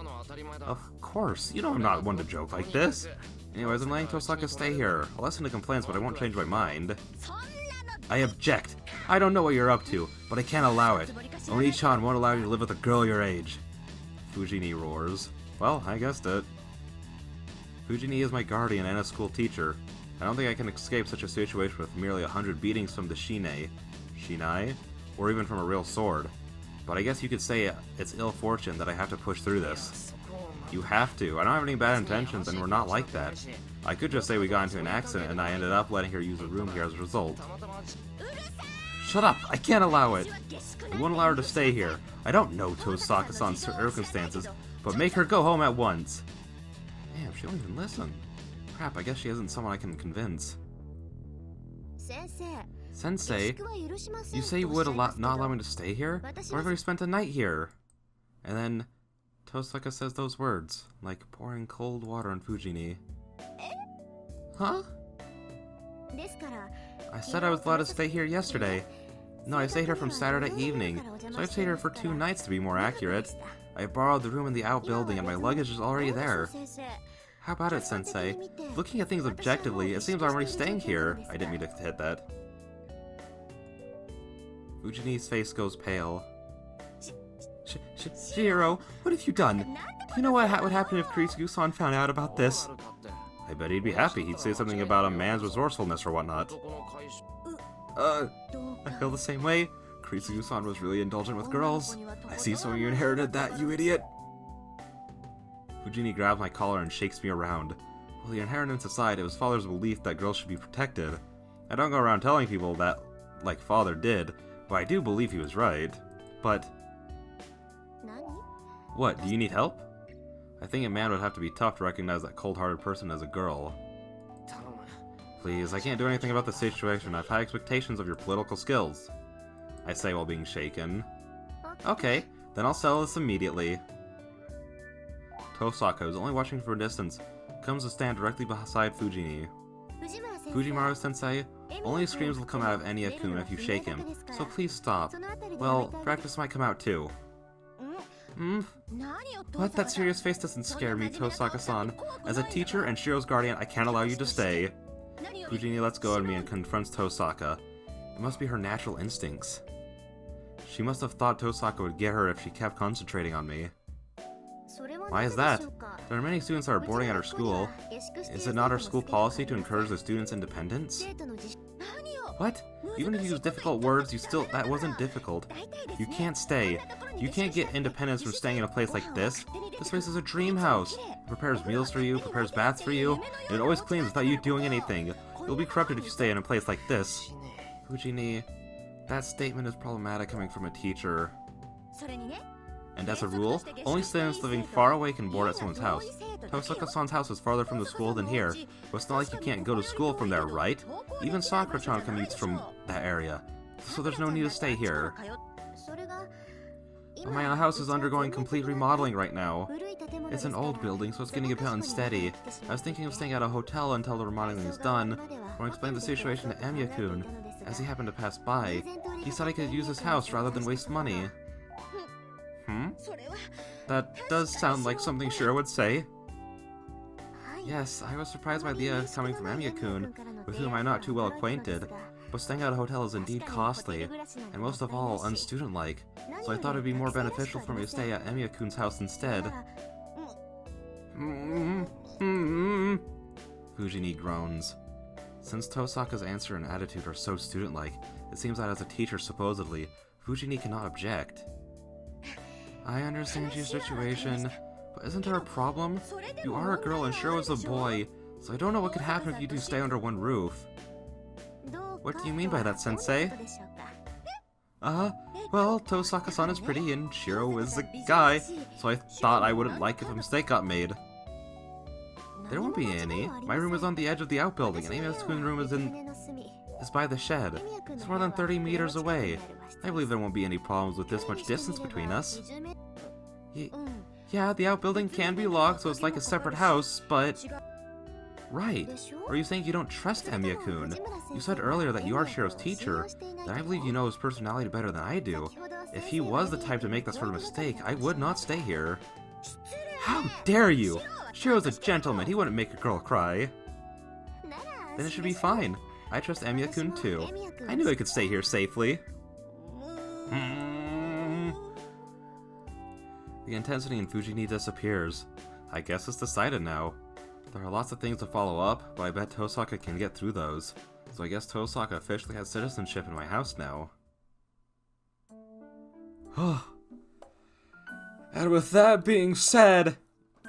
Of course. You know I'm not one to joke like this. Anyways, I'm letting Tosaka stay here. I'll listen to complaints, but I won't change my mind. I object. I don't know what you're up to, but I can't allow it. Oni-chan won't allow you to live with a girl your age. Fujini roars. Well, I guessed it. Fujini is my guardian and a school teacher. I don't think I can escape such a situation with merely 100 beatings from the Shinai, or even from a real sword. But I guess you could say it's ill fortune that I have to push through this. You have to. I don't have any bad intentions, and we're not like that. I could just say we got into an accident and I ended up letting her use a room here as a result. Shut up! I can't allow it! I won't allow her to stay here. I don't know Tosaka-san's circumstances, but make her go home at once. Damn, she won't even listen. Crap, I guess she isn't someone I can convince. Sensei, you say you would not allow me to stay here? But I've already spent a night here. And then Tosaka says those words, like pouring cold water on Fujini. Huh? I said I was allowed to stay here yesterday. No, I stayed here from Saturday evening, so I've stayed here for 2 nights to be more accurate. I borrowed the room in the outbuilding and my luggage is already there. How about it, Sensei? Looking at things objectively, it seems I'm already staying here. I didn't mean to hit that. Fujini's face goes pale. Shiro, what have you done? Do you know what would happen if Kirisugi-san found out about this? I bet he'd be happy. He'd say something about a man's resourcefulness or whatnot. I feel the same way. Kirisugi-san was really indulgent with girls. I see, so you inherited that, you idiot. Fujini grabs my collar and shakes me around. Well, the inheritance aside, it was Father's belief that girls should be protected. I don't go around telling people that, like Father did, but I do believe he was right. But... What, do you need help? I think a man would have to be tough to recognize that cold-hearted person as a girl. Please, I can't do anything about the situation. I've high expectations of your political skills. I say while being shaken. Okay, then I'll settle this immediately. Tosaka, who's only watching from a distance, comes to stand directly beside Fujini. Fujimaru-sensei, only screams will come out of Enya-kun if you shake him, so please stop. Well, practice might come out too. What? That serious face doesn't scare me, Tosaka-san. As a teacher and Shiro's guardian, I can't allow you to stay. Fujini lets go of me and confronts Tosaka. It must be her natural instincts. She must have thought Tosaka would get her if she kept concentrating on me. Why is that? There are many students that are boarding at her school. Is it not our school policy to encourage the students' independence? What? Even if you use difficult words, that wasn't difficult. You can't stay. You can't get independence from staying in a place like this. This place is a dream house. It prepares meals for you, prepares baths for you, and it always cleans without you doing anything. You'll be corrupted if you stay in a place like this. Fujini, that statement is problematic coming from a teacher. And as a rule, only students living far away can board at someone's house. Tosaka-san's house is farther from the school than here, but it's not like you can't go to school from there, right? Even Sakura-chan commutes from that area, so there's no need to stay here. But my house is undergoing complete remodeling right now. It's an old building, so it's getting a bit unsteady. I was thinking of staying at a hotel until the remodeling is done. When I explained the situation to Enya-kun, as he happened to pass by, he said I could use his house rather than waste money. That does sound like something Shiro would say. Yes, I was surprised by the idea coming from Enya-kun, with whom I'm not too well acquainted, but staying at a hotel is indeed costly, and most of all, unstudent-like, so I thought it would be more beneficial for me to stay at Enya-kun's house instead. Fujini groans. Since Tosaka's answer and attitude are so student-like, it seems that as a teacher, supposedly, Fujini cannot object. I understand your situation, but isn't there a problem? You are a girl and Shiro is a boy, so I don't know what could happen if you two stay under one roof. What do you mean by that, sensei? Well, Tosaka-san is pretty and Shiro is a guy, so I thought I wouldn't like if a mistake got made. There won't be any. My room is on the edge of the outbuilding, and Enya-kun's room is by the shed. It's more than 30 meters away. I believe there won't be any problems with this much distance between us. Yeah, the outbuilding can be locked, so it's like a separate house, but... Right. Are you saying you don't trust Enya-kun? You said earlier that you are Shiro's teacher, and I believe you know his personality better than I do. If he was the type to make that sort of mistake, I would not stay here. How dare you! Shiro's a gentleman, he wouldn't make a girl cry. Then it should be fine. I trust Enya-kun too. I knew I could stay here safely. The intensity in Fujini disappears. I guess it's decided now. There are lots of things to follow up, but I bet Tosaka can get through those. So I guess Tosaka officially has citizenship in my house now. And with that being said,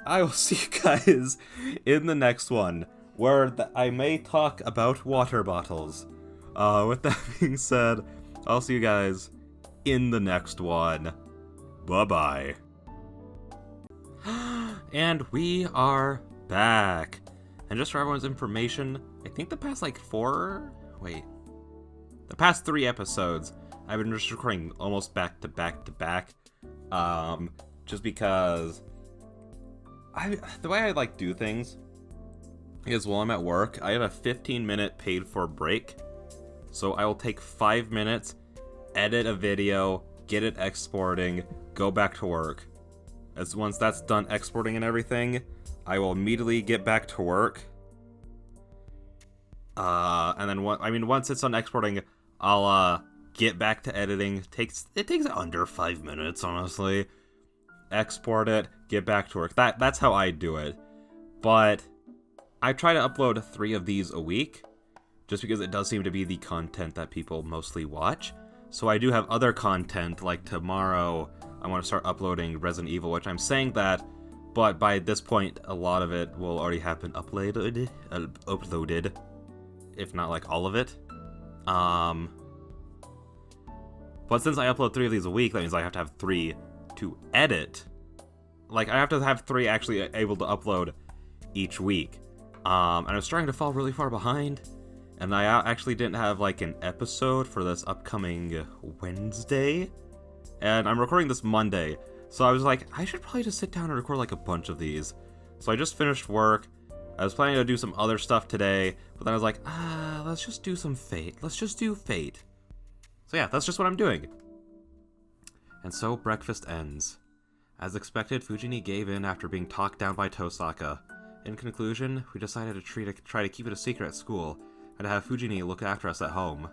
I will see you guys in the next one, where I may talk about water bottles. With that being said, I'll see you guys in the next one. Bye-bye. And we are back. And just for everyone's information, I think the past the past 3 episodes, I've been just recording almost back to back to back. Just because the way I do things is while I'm at work, I have a 15-minute paid for break. So I will take 5 minutes, edit a video, get it exporting, go back to work. Once that's done exporting and everything, I will immediately get back to work. And then once it's done exporting, I'll get back to editing. It takes under 5 minutes, honestly. Export it, get back to work. That's how I do it. But I try to upload 3 of these a week, just because it does seem to be the content that people mostly watch. So I do have other content, like tomorrow I want to start uploading Resident Evil, which I'm saying that, but by this point, a lot of it will already have been uploaded, if not all of it. But since I upload 3 of these a week, that means I have to have 3 to edit. like, I have to have 3 actually able to upload each week. And I was starting to fall really far behind, and I actually didn't have, like, an episode for this upcoming Wednesday, and I'm recording this Monday, so I was like, I should probably just sit down and record, like, a bunch of these. So I just finished work. I was planning to do some other stuff today, but then I was like, let's just do some Fate. Let's just do Fate. So yeah, that's just what I'm doing. And so breakfast ends. As expected, Fujini gave in after being talked down by Tosaka. In conclusion, we decided to try to keep it a secret at school, and to have Fujini look after us at home.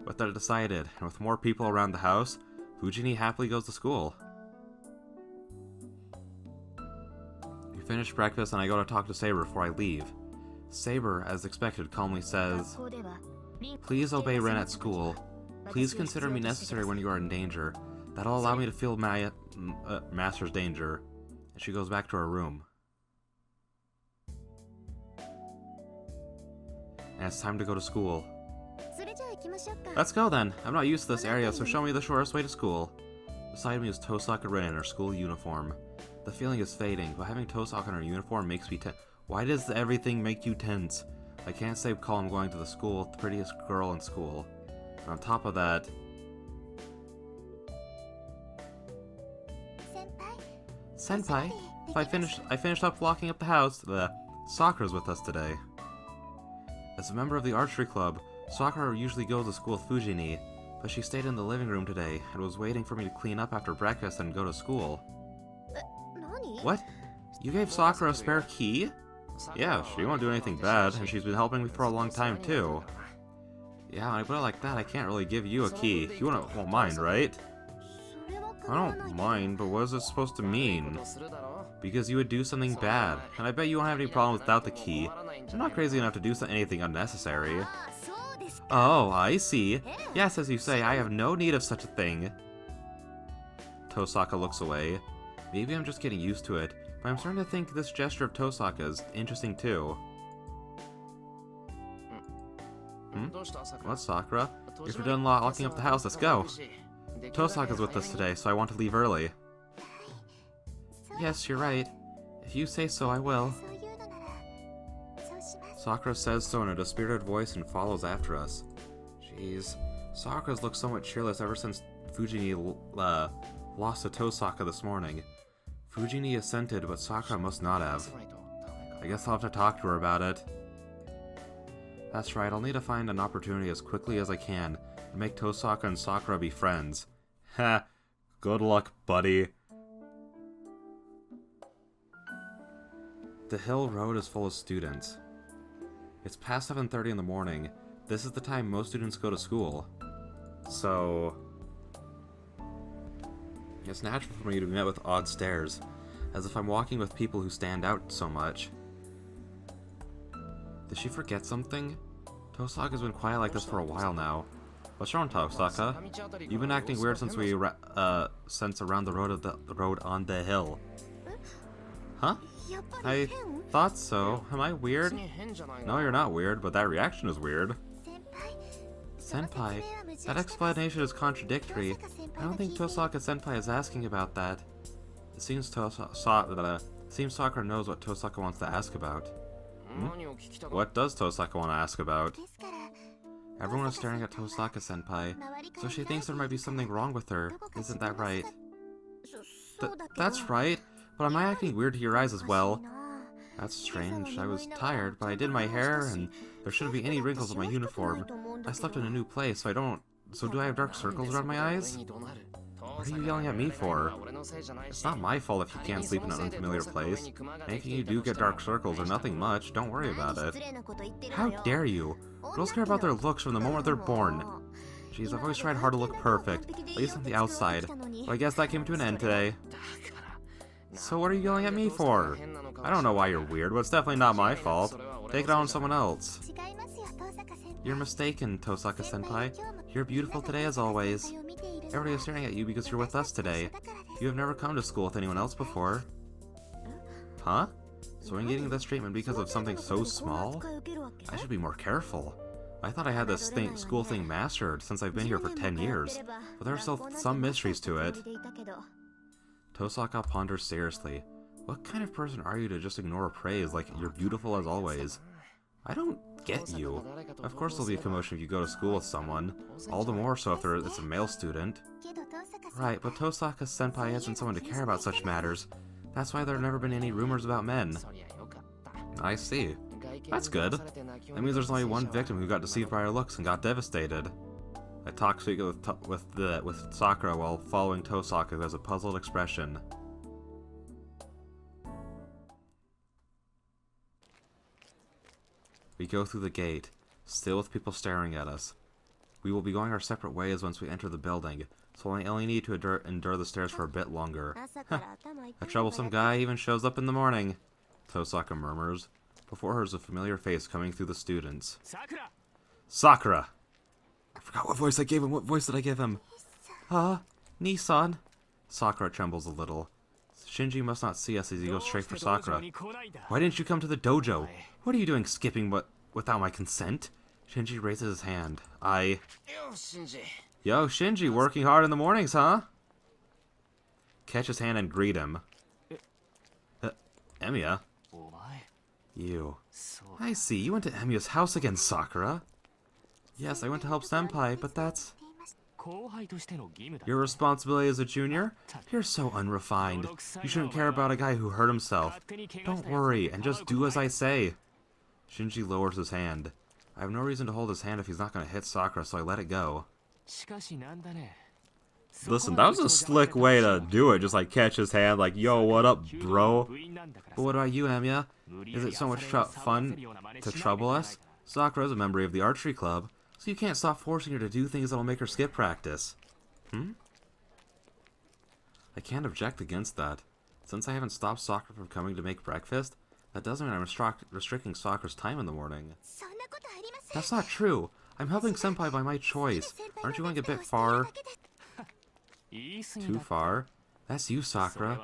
With that decided, and with more people around the house, Fujini happily goes to school. We finish breakfast and I go to talk to Saber before I leave. Saber, as expected, calmly says, "Please obey Ren at school. Please consider me necessary when you are in danger. That'll allow me to feel my master's danger." And she goes back to her room. And it's time to go to school. Let's go then. I'm not used to this area, so show me the shortest way to school. Beside me is Tosaka Ren in her school uniform. The feeling is fading, but having Tosaka in her uniform makes me tense. Why does everything make you tense? I can't stay calm going to the school, the prettiest girl in school. And on top of that... Senpai, I finished up locking up the house. Sakura's with us today. As a member of the archery club, Sakura usually goes to school with Fujini, but she stayed in the living room today and was waiting for me to clean up after breakfast and go to school. What? You gave Sakura a spare key? Yeah, she won't do anything bad, and she's been helping me for a long time too. Yeah, when I put it like that, I can't really give you a key. You won't mind, right? I don't mind, but what is it supposed to mean? Because you would do something bad, and I bet you won't have any problem without the key. I'm not crazy enough to do anything unnecessary. Oh, I see. Yes, as you say, I have no need of such a thing. Tosaka looks away. Maybe I'm just getting used to it, but I'm starting to think this gesture of Tosaka's interesting too. What, Sakura? If you're done locking up the house, let's go. Tosaka's with us today, so I want to leave early. Yes, you're right. If you say so, I will. Sakura says so in a dispirited voice and follows after us. Jeez, Sakura's looked somewhat cheerless ever since Fujini lost to Tosaka this morning. Fujini assented, but Sakura must not have. I guess I'll have to talk to her about it. That's right, I'll need to find an opportunity as quickly as I can to make Tosaka and Sakura be friends. Ha! Good luck, buddy. The hill road is full of students. It's past 7:30 in the morning. This is the time most students go to school. So... it's natural for me to be met with odd stares, as if I'm walking with people who stand out so much. Did she forget something? Tosaka's been quiet like this for a while now. What's wrong, Tosaka? You've been acting weird since since around the road on the hill. Huh? I thought so. Am I weird? No, you're not weird, but that reaction is weird. Senpai, that explanation is contradictory. I don't think Tosaka-senpai is asking about that. It seems Sakura knows what Tosaka wants to ask about. What does Tosaka want to ask about? Everyone is staring at Tosaka-senpai, so she thinks there might be something wrong with her. Isn't that right? That's right, but am I acting weird to your eyes as well? That's strange. I was tired, but I did my hair, and there shouldn't be any wrinkles on my uniform. I slept in a new place, so do I have dark circles around my eyes? What are you yelling at me for? It's not my fault if you can't sleep in an unfamiliar place. Making you do get dark circles are nothing much, don't worry about it. How dare you? Girls care about their looks from the moment they're born. Jeez, I've always tried hard to look perfect, at least on the outside, but I guess that came to an end today. So what are you yelling at me for? I don't know why you're weird, but it's definitely not my fault. Take it out on someone else. You're mistaken, Tosaka-senpai. You're beautiful today as always. Everybody is staring at you because you're with us today. You have never come to school with anyone else before. Huh? So I'm getting this treatment because of something so small? I should be more careful. I thought I had this school thing mastered since I've been here for 10 years, but there are still some mysteries to it. Tosaka ponders seriously. What kind of person are you to just ignore praise like you're beautiful as always? I don't get you. Of course there'll be a commotion if you go to school with someone. All the more so if it's a male student. Right, but Tosaka Senpai isn't someone to care about such matters. That's why there have never been any rumors about men. I see. That's good. That means there's only one victim who got deceived by her looks and got devastated. I talk with Sakura while following Tosaka, who has a puzzled expression. We go through the gate, still with people staring at us. We will be going our separate ways once we enter the building, so I only need to endure the stairs for a bit longer. A troublesome guy even shows up in the morning, Tosaka murmurs. Before her is a familiar face coming through the students. Sakura! I forgot what voice I gave him. What voice did I give him? Nissan. Sakura trembles a little. Shinji must not see us as he goes straight for Sakura. Why didn't you come to the dojo? What are you doing skipping without my consent? Shinji raises his hand. Yo, Shinji, working hard in the mornings, huh? Catch his hand and greet him. Emiya? You. I see, you went to Emiya's house again, Sakura. Yes, I went to help Senpai, but that's... Your responsibility as a junior? You're so unrefined. You shouldn't care about a guy who hurt himself. Don't worry, and just do as I say. Shinji lowers his hand. I have no reason to hold his hand if he's not going to hit Sakura, so I let it go. Listen, that was a slick way to do it, just like catch his hand, like, yo, what up, bro? But what about you, Emiya? Is it so much fun to trouble us? Sakura's a member of the archery club, so you can't stop forcing her to do things that'll make her skip practice. I can't object against that. Since I haven't stopped Sakura from coming to make breakfast, that doesn't mean I'm restricting Sakura's time in the morning. That's not true. I'm helping Senpai by my choice. Aren't you going a bit far? Too far? That's you, Sakura.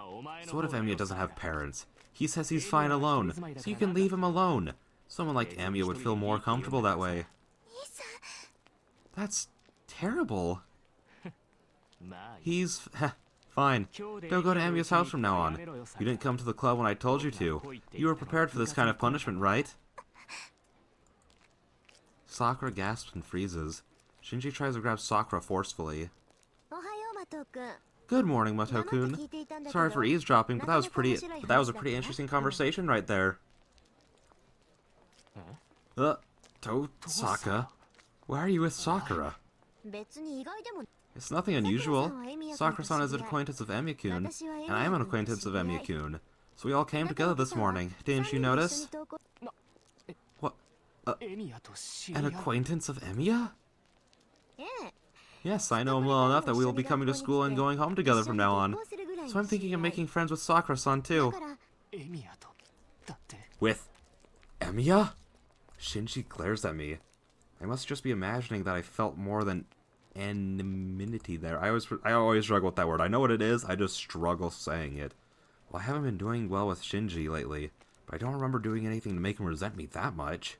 So what if Emiya doesn't have parents? He says he's fine alone, so you can leave him alone. Someone like Emiya would feel more comfortable that way. That's terrible. He's... fine. Don't go to Emiya's house from now on. You didn't come to the club when I told you to. You were prepared for this kind of punishment, right? Sakura gasps and freezes. Shinji tries to grab Sakura forcefully. Good morning, Mato-kun. Sorry for eavesdropping, but that was a pretty interesting conversation right there. Tosaka? Why are you with Sakura? It's nothing unusual. Sakura-san is an acquaintance of Emiya-kun, and I am an acquaintance of Emiya-kun. So we all came together this morning. Didn't you notice? What? An acquaintance of Emiya? Yes, I know him well enough that we will be coming to school and going home together from now on. So I'm thinking of making friends with Sakura-san too. With Emiya? Shinji glares at me. I must just be imagining that I felt more than anonymity there. I always struggle with that word. I know what it is, I just struggle saying it. Well, I haven't been doing well with Shinji lately, but I don't remember doing anything to make him resent me that much.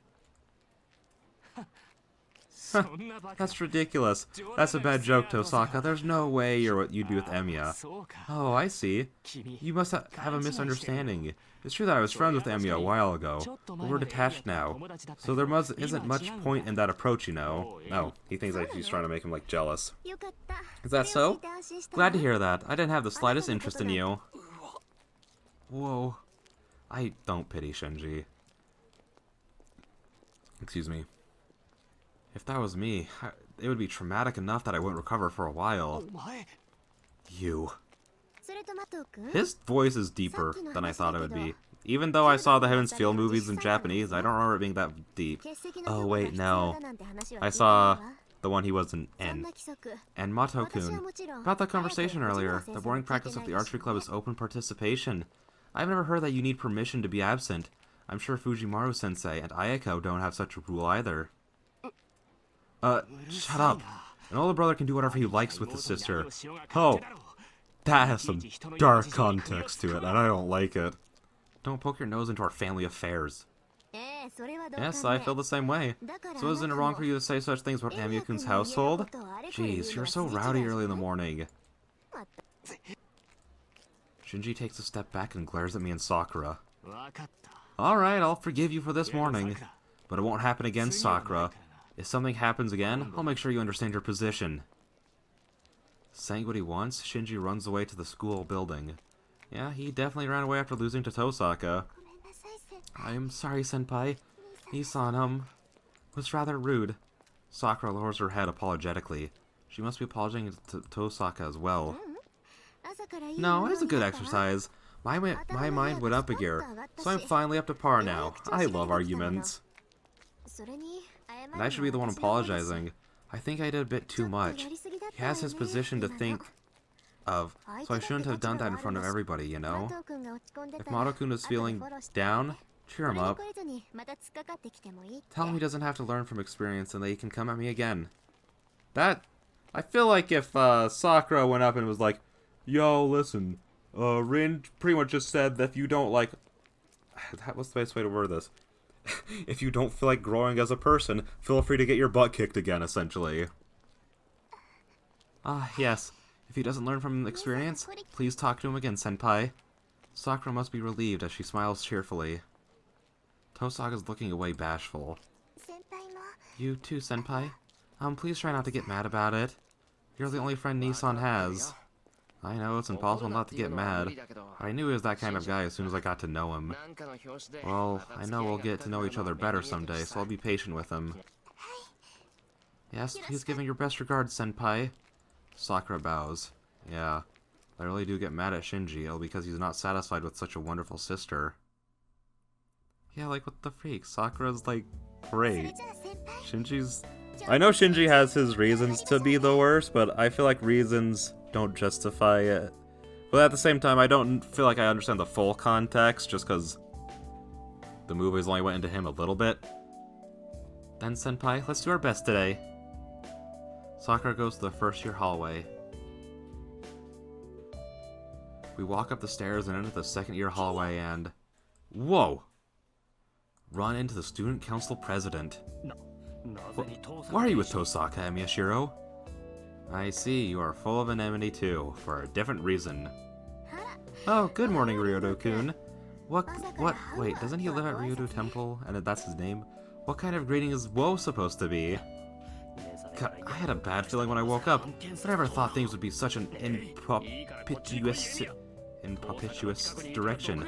That's ridiculous. That's a bad joke, Tosaka. There's no way you're what you do with Emiya. Oh, I see. You must have a misunderstanding. It's true that I was friends with Emiya a while ago, but we're detached now. So there isn't much point in that approach, you know. No, he thinks like he's trying to make him, like, jealous. Is that so? Glad to hear that. I didn't have the slightest interest in you. Whoa. I don't pity Shinji. Excuse me. If that was me, it would be traumatic enough that I wouldn't recover for a while. You. His voice is deeper than I thought it would be. Even though I saw the Heaven's Feel movies in Japanese, I don't remember it being that deep. Oh wait, no. I saw the one he was in N. And Mato-kun. About that conversation earlier, the boarding practice of the archery club is open participation. I've never heard that you need permission to be absent. I'm sure Fujimaru-sensei and Ayako don't have such a rule either. Shut up. An older brother can do whatever he likes with his sister. Oh, that has some dark context to it, and I don't like it. Don't poke your nose into our family affairs. Yes, I feel the same way. So isn't it wrong for you to say such things about Emiya-kun's household? Jeez, you're so rowdy early in the morning. Shinji takes a step back and glares at me and Sakura. わかった。 Alright, I'll forgive you for this morning. But it won't happen again, Sakura. If something happens again, I'll make sure you understand your position. Saying what he wants, Shinji runs away to the school building. Yeah, he definitely ran away after losing to Tosaka. I'm sorry, Senpai. Nisan, was rather rude. Sakura lowers her head apologetically. She must be apologizing to Tosaka as well. No, it was a good exercise. My mind went up a gear, so I'm finally up to par now. I love arguments. And I should be the one apologizing. I think I did a bit too much. He has his position to think of, so I shouldn't have done that in front of everybody, you know? If Mato-kun is feeling down, cheer him up. Tell him he doesn't have to learn from experience and that he can come at me again. I feel like if Sakura went up and was like, yo, listen, Rin pretty much just said that if you don't like... What's the best way to word this? If you don't feel like growing as a person, feel free to get your butt kicked again, essentially. Yes. If he doesn't learn from experience, please talk to him again, Senpai. Sakura must be relieved as she smiles cheerfully. Tosaka's looking away bashful. You too, Senpai? Please try not to get mad about it. You're the only friend Nisan has. I know, it's impossible not to get mad. I knew he was that kind of guy as soon as I got to know him. Well, I know we'll get to know each other better someday, so I'll be patient with him. Yes, please give me your best regards, Senpai. Sakura bows. Yeah, I really do get mad at Shinji, all because he's not satisfied with such a wonderful sister. Yeah, like, what the freak? Sakura's, like, great. Shinji's... I know Shinji has his reasons to be the worst, but I feel like reasons don't justify it. But at the same time, I don't feel like I understand the full context, just because the movies only went into him a little bit. Then, Senpai, let's do our best today. Sakura goes to the first-year hallway. We walk up the stairs and enter the second-year hallway and... Whoa! Run into the student council president. Why are you with Tosaka, Miyashiro? I see, you are full of enmity too, for a different reason. Oh, good morning, Ryodo-kun. Wait, doesn't he live at Ryodo Temple, and that's his name? What kind of greeting is Woe supposed to be? God, I had a bad feeling when I woke up, but I never thought things would be such an impropitious direction.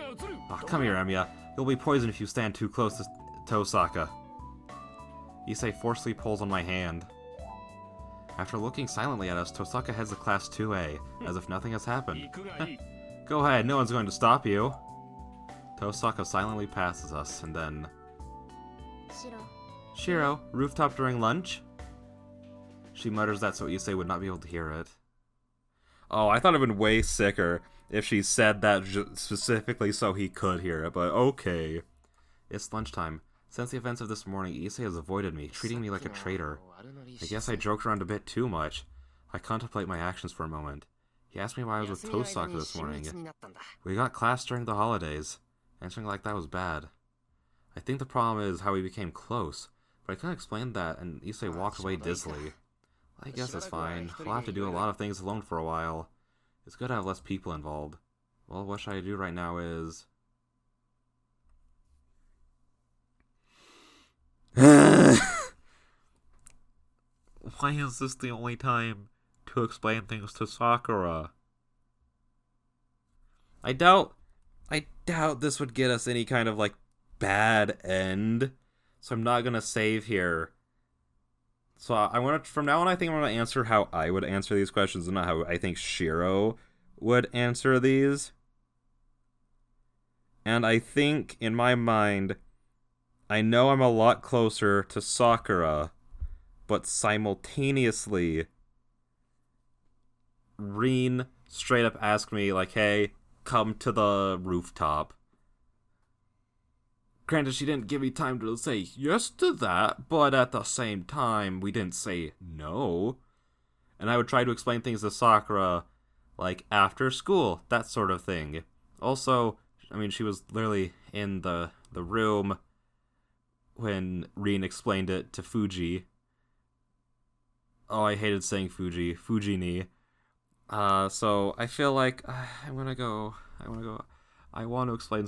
Oh, come here, Emiya. You'll be poisoned if you stand too close to Tosaka. Issei forcefully pulls on my hand. After looking silently at us, Tosaka heads to Class 2A, as if nothing has happened. Go ahead, no one's going to stop you. Tosaka silently passes us, and then... Shiro, rooftop during lunch? She mutters that so Issei would not be able to hear it. Oh, I thought it would have been way sicker if she said that specifically so he could hear it, but okay. It's lunchtime. Since the events of this morning, Issei has avoided me, treating me like a traitor. I guess I joked around a bit too much. I contemplate my actions for a moment. He asked me why I was with Tosaka this morning. We got class during the holidays. Answering like that was bad. I think the problem is how we became close, but I couldn't explain that, and Issei walked away dizzily. I guess it's fine. We'll have to do a lot of things alone for a while. It's good to have less people involved. Well, what should I do right now is... Why is this the only time to explain things to Sakura? I doubt this would get us any kind of, like, bad end. So I'm not gonna save here. So from now on, I think I'm gonna answer how I would answer these questions and not how I think Shiro would answer these. And I think, in my mind, I know I'm a lot closer to Sakura, but simultaneously, Rin straight up asked me, like, hey, come to the rooftop. Granted, she didn't give me time to say yes to that, but at the same time, we didn't say no. And I would try to explain things to Sakura, like, after school, that sort of thing. Also, I mean, she was literally in the room when Rin explained it to Fuji. Oh, I hated saying Fuji. Fuji-ni. So I feel like I want to explain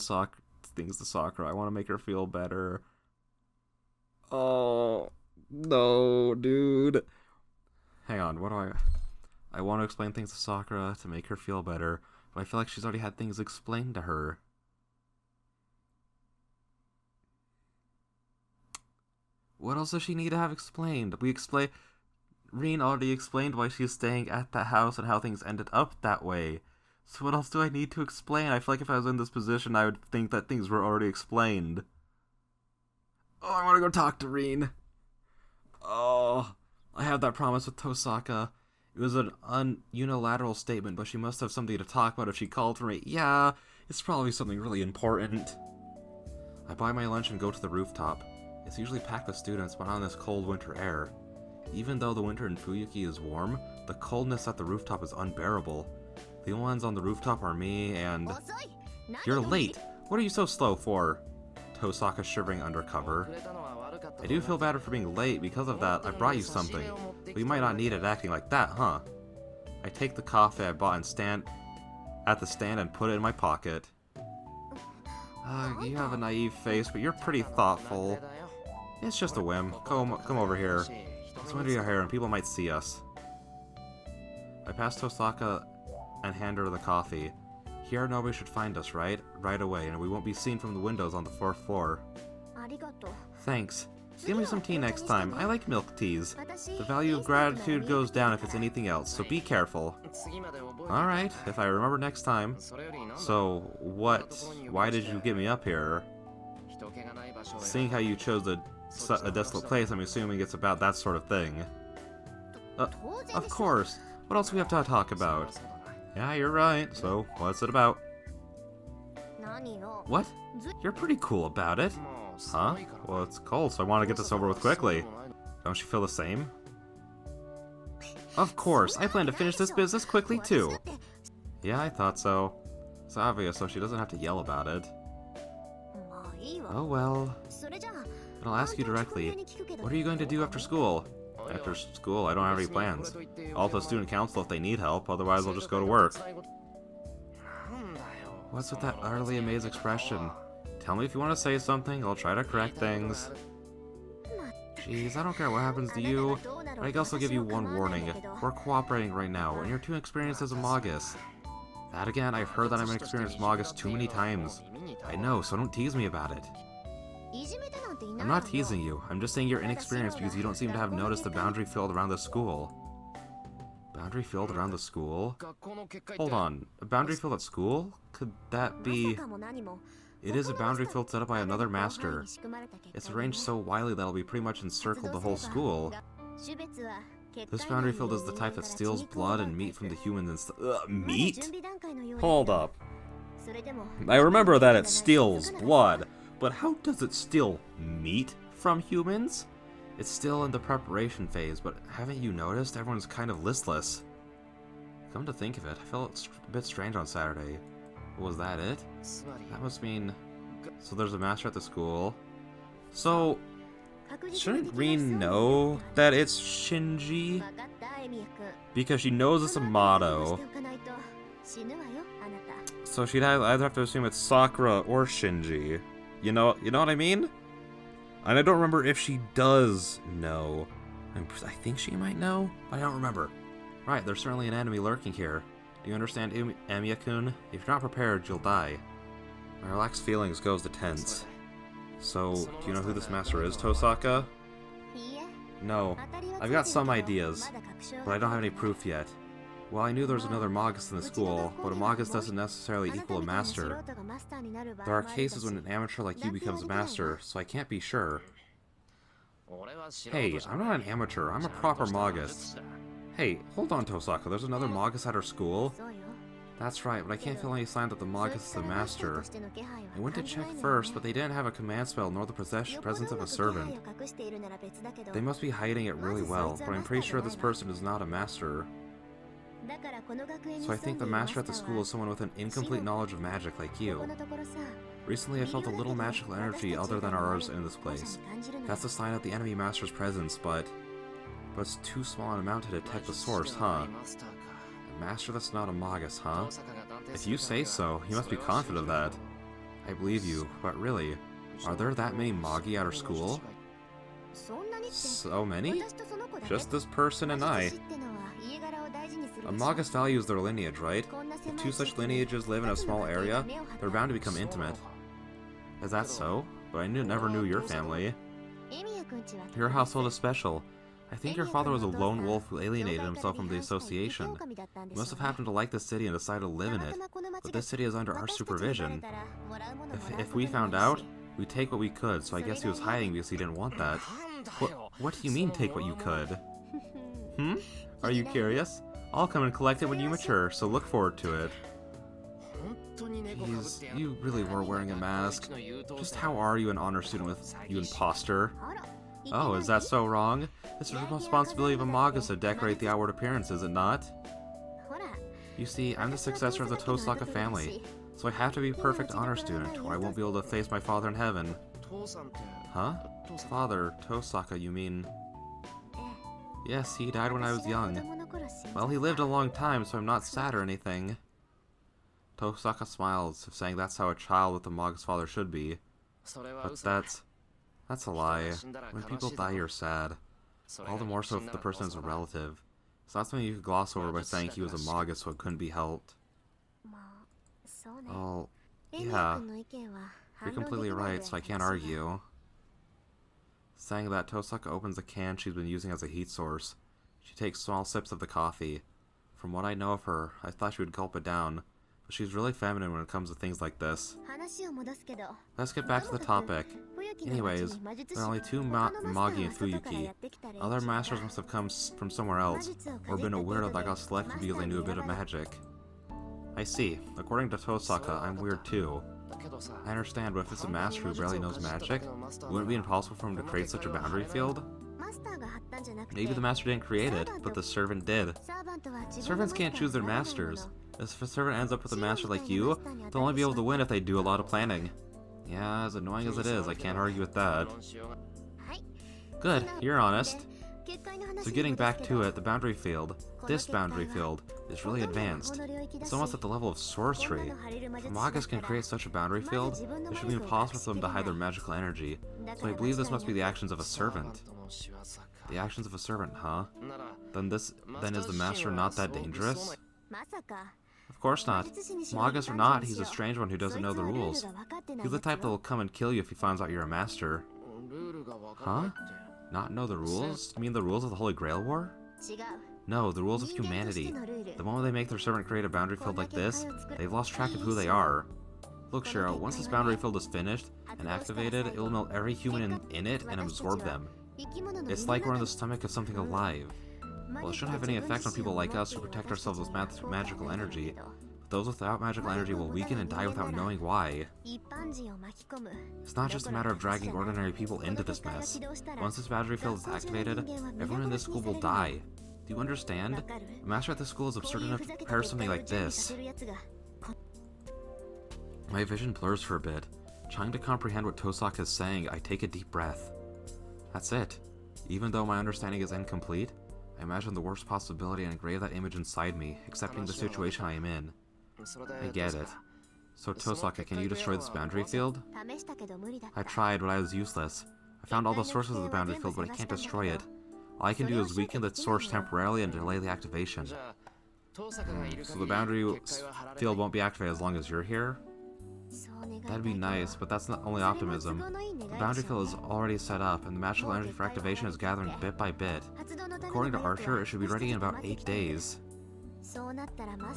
things to Sakura. I want to make her feel better. Oh, no, dude. Hang on, I want to explain things to Sakura to make her feel better, but I feel like she's already had things explained to her. What else does she need to have explained? Rin already explained why she's staying at that house and how things ended up that way. So what else do I need to explain? I feel like if I was in this position, I would think that things were already explained. Oh, I want to go talk to Rin. Oh, I had that promise with Tosaka. It was an unilateral statement, but she must have something to talk about if she called for me. Yeah, it's probably something really important. I buy my lunch and go to the rooftop. It's usually packed with students, but on this cold winter air. Even though the winter in Fuyuki is warm, the coldness at the rooftop is unbearable. The only ones on the rooftop are me and... You're late! What are you so slow for? Tosaka shivering under cover. I do feel bad for being late. Because of that, I brought you something. But you might not need it acting like that, huh? I take the coffee I bought and stand at the stand and put it in my pocket. You have a naive face, but you're pretty thoughtful. It's just a whim. Come over here. Let's wind your hair and people might see us. I pass Tosaka and hand her the coffee. Here nobody should find us, right? Right away, and we won't be seen from the windows on the 4th floor. Thanks. Give me some tea next time. I like milk teas. The value of gratitude goes down if it's anything else, so be careful. Alright, if I remember next time. So, why did you get me up here? Seeing how you chose a desolate place, I'm assuming it's about that sort of thing. Of course. What else do we have to talk about? Yeah, you're right. So, what's it about? What? You're pretty cool about it. Huh? Well, it's cold, so I want to get this over with quickly. Don't you feel the same? Of course. I plan to finish this business quickly, too. Yeah, I thought so. It's obvious, so she doesn't have to yell about it. Oh well. But I'll ask you directly. What are you going to do after school? After school, I don't have any plans. I'll tell student council if they need help, otherwise I'll just go to work. What's with that utterly amazed expression? Tell me if you want to say something, I'll try to correct things. Jeez, I don't care what happens to you, but I guess I'll give you one warning. We're cooperating right now, and you're too experienced as a Magus. That again, I've heard that I'm an experienced Magus too many times. I know, so don't tease me about it. I'm not teasing you, I'm just saying you're inexperienced because you don't seem to have noticed the boundary field around the school. Boundary field around the school? Hold on, a boundary field at school? Could that be... It is a boundary field set up by another master. It's arranged so widely that it'll be pretty much encircled the whole school. This boundary field is the type that steals blood and meat from the humans and meat? Hold up. I remember that it steals blood, but how does it steal meat from humans? It's still in the preparation phase, but haven't you noticed? Everyone's kind of listless. Come to think of it, I felt a bit strange on Saturday. Was that it? That must mean... So there's a master at the school. So... Shouldn't Rin know that it's Shinji? Because she knows it's a motto. So she'd either have to assume it's Sakura or Shinji. You know what I mean? And I don't remember if she does know. I think she might know, but I don't remember. Right, there's certainly an enemy lurking here. Do you understand, Emiya-kun? If you're not prepared, you'll die. My relaxed feelings goes to tense. So, do you know who this master is, Tosaka? No. I've got some ideas, but I don't have any proof yet. Well, I knew there was another Magus in the school, but a Magus doesn't necessarily equal a master. There are cases when an amateur like you becomes a master, so I can't be sure. Hey, I'm not an amateur, I'm a proper Magus. Hey, hold on, Tosaka, there's another Magus at our school? That's right, but I can't feel any sign that the Magus is the master. I went to check first, but they didn't have a command spell nor the presence of a servant. They must be hiding it really well, but I'm pretty sure this person is not a master. So I think the master at the school is someone with an incomplete knowledge of magic like you. Recently I felt a little magical energy other than ours in this place. That's a sign of the enemy master's presence, but it's too small an amount to detect the source, huh? Master that's not a Magus, huh? If you say so, you must be confident of that. I believe you, but really, are there that many Magi at our school? So many? Just this person and I. A Magus values their lineage, right? If two such lineages live in a small area, they're bound to become intimate. Is that so? But I never knew your family. Your household is special. I think your father was a lone wolf who alienated himself from the association. He must have happened to like this city and decided to live in it. But this city is under our supervision. If we found out, we'd take what we could, so I guess he was hiding because he didn't want that. What do you mean, take what you could? Are you curious? I'll come and collect it when you mature, so look forward to it. Jeez, you really were wearing a mask. Just how are you an honor student with you imposter? Oh, is that so wrong? It's the responsibility of a Magus to decorate the outward appearance, is it not? You see, I'm the successor of the Tosaka family, so I have to be a perfect honor student, or I won't be able to face my father in heaven. Huh? Father, Tosaka, you mean? Yes, he died when I was young. Well, he lived a long time, so I'm not sad or anything. Tosaka smiles, saying that's how a child with a Magus father should be. But that's a lie. When people die, you're sad. All the more so if the person is a relative. So that's something you could gloss over by saying he was a Magus, so it couldn't be helped. Oh, yeah. You're completely right, so I can't argue. Saying that, Tosaka opens the can she's been using as a heat source. She takes small sips of the coffee. From what I know of her, I thought she would gulp it down. But she's really feminine when it comes to things like this. Let's get back to the topic. Anyways, there are only two Magi in Fuyuki. Other masters must have come from somewhere else, or been a weirdo that got selected because they knew a bit of magic. I see. According to Tosaka, I'm weird too. I understand, but if it's a master who barely knows magic, wouldn't it be impossible for him to create such a boundary field? Maybe the master didn't create it, but the servant did. Servants can't choose their masters. If a servant ends up with a master like you, they'll only be able to win if they do a lot of planning. Yeah, as annoying as it is, I can't argue with that. Good, you're honest. So getting back to it, the boundary field, this boundary field, is really advanced. It's almost at the level of sorcery. If Magus can create such a boundary field, it should be impossible for them to hide their magical energy. So I believe this must be the actions of a servant. The actions of a servant, huh? Then is the master not that dangerous? Of course not. Magus or not, he's a strange one who doesn't know the rules. He's the type that will come and kill you if he finds out you're a master. Huh? Not know the rules? You mean the rules of the Holy Grail War? No, the rules of humanity. The moment they make their servant create a boundary field like this, they've lost track of who they are. Look, Shiro, once this boundary field is finished and activated, it will melt every human in it and absorb them. It's like we're in the stomach of something alive. Well, it shouldn't have any effect on people like us who protect ourselves with magical energy. But those without magical energy will weaken and die without knowing why. It's not just a matter of dragging ordinary people into this mess. Once this boundary field is activated, everyone in this school will die. Do you understand? A master at this school is absurd enough to prepare something like this. My vision blurs for a bit. Trying to comprehend what Tosaka is saying, I take a deep breath. That's it. Even though my understanding is incomplete, I imagine the worst possibility and engrave that image inside me, accepting the situation I am in. I get it. So Tosaka, can you destroy this boundary field? I tried, but I was useless. I found all the sources of the boundary field, but I can't destroy it. All I can do is weaken the source temporarily and delay the activation. So the boundary field won't be activated as long as you're here? That'd be nice, but that's not only optimism. The boundary field is already set up, and the magical energy for activation is gathering bit by bit. According to Archer, it should be ready in about 8 days.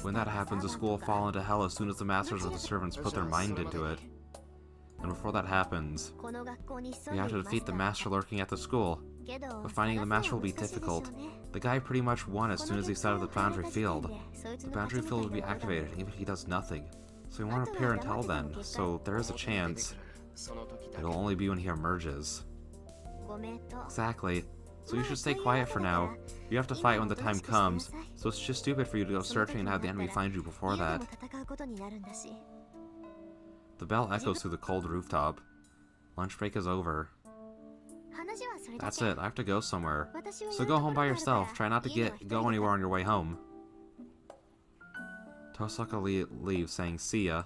When that happens, the school will fall into hell as soon as the masters or the servants put their mind into it. And before that happens, we have to defeat the master lurking at the school. But finding the master will be difficult. The guy pretty much won as soon as he set up the boundary field. The boundary field will be activated even if he does nothing. So he won't appear until then, so there is a chance. It'll only be when he emerges. Exactly. So you should stay quiet for now. You have to fight when the time comes, so it's just stupid for you to go searching and have the enemy find you before that. The bell echoes through the cold rooftop. Lunch break is over. That's it, I have to go somewhere. So go home by yourself. Try not to go anywhere on your way home. Tosaka leaves, saying, "See ya."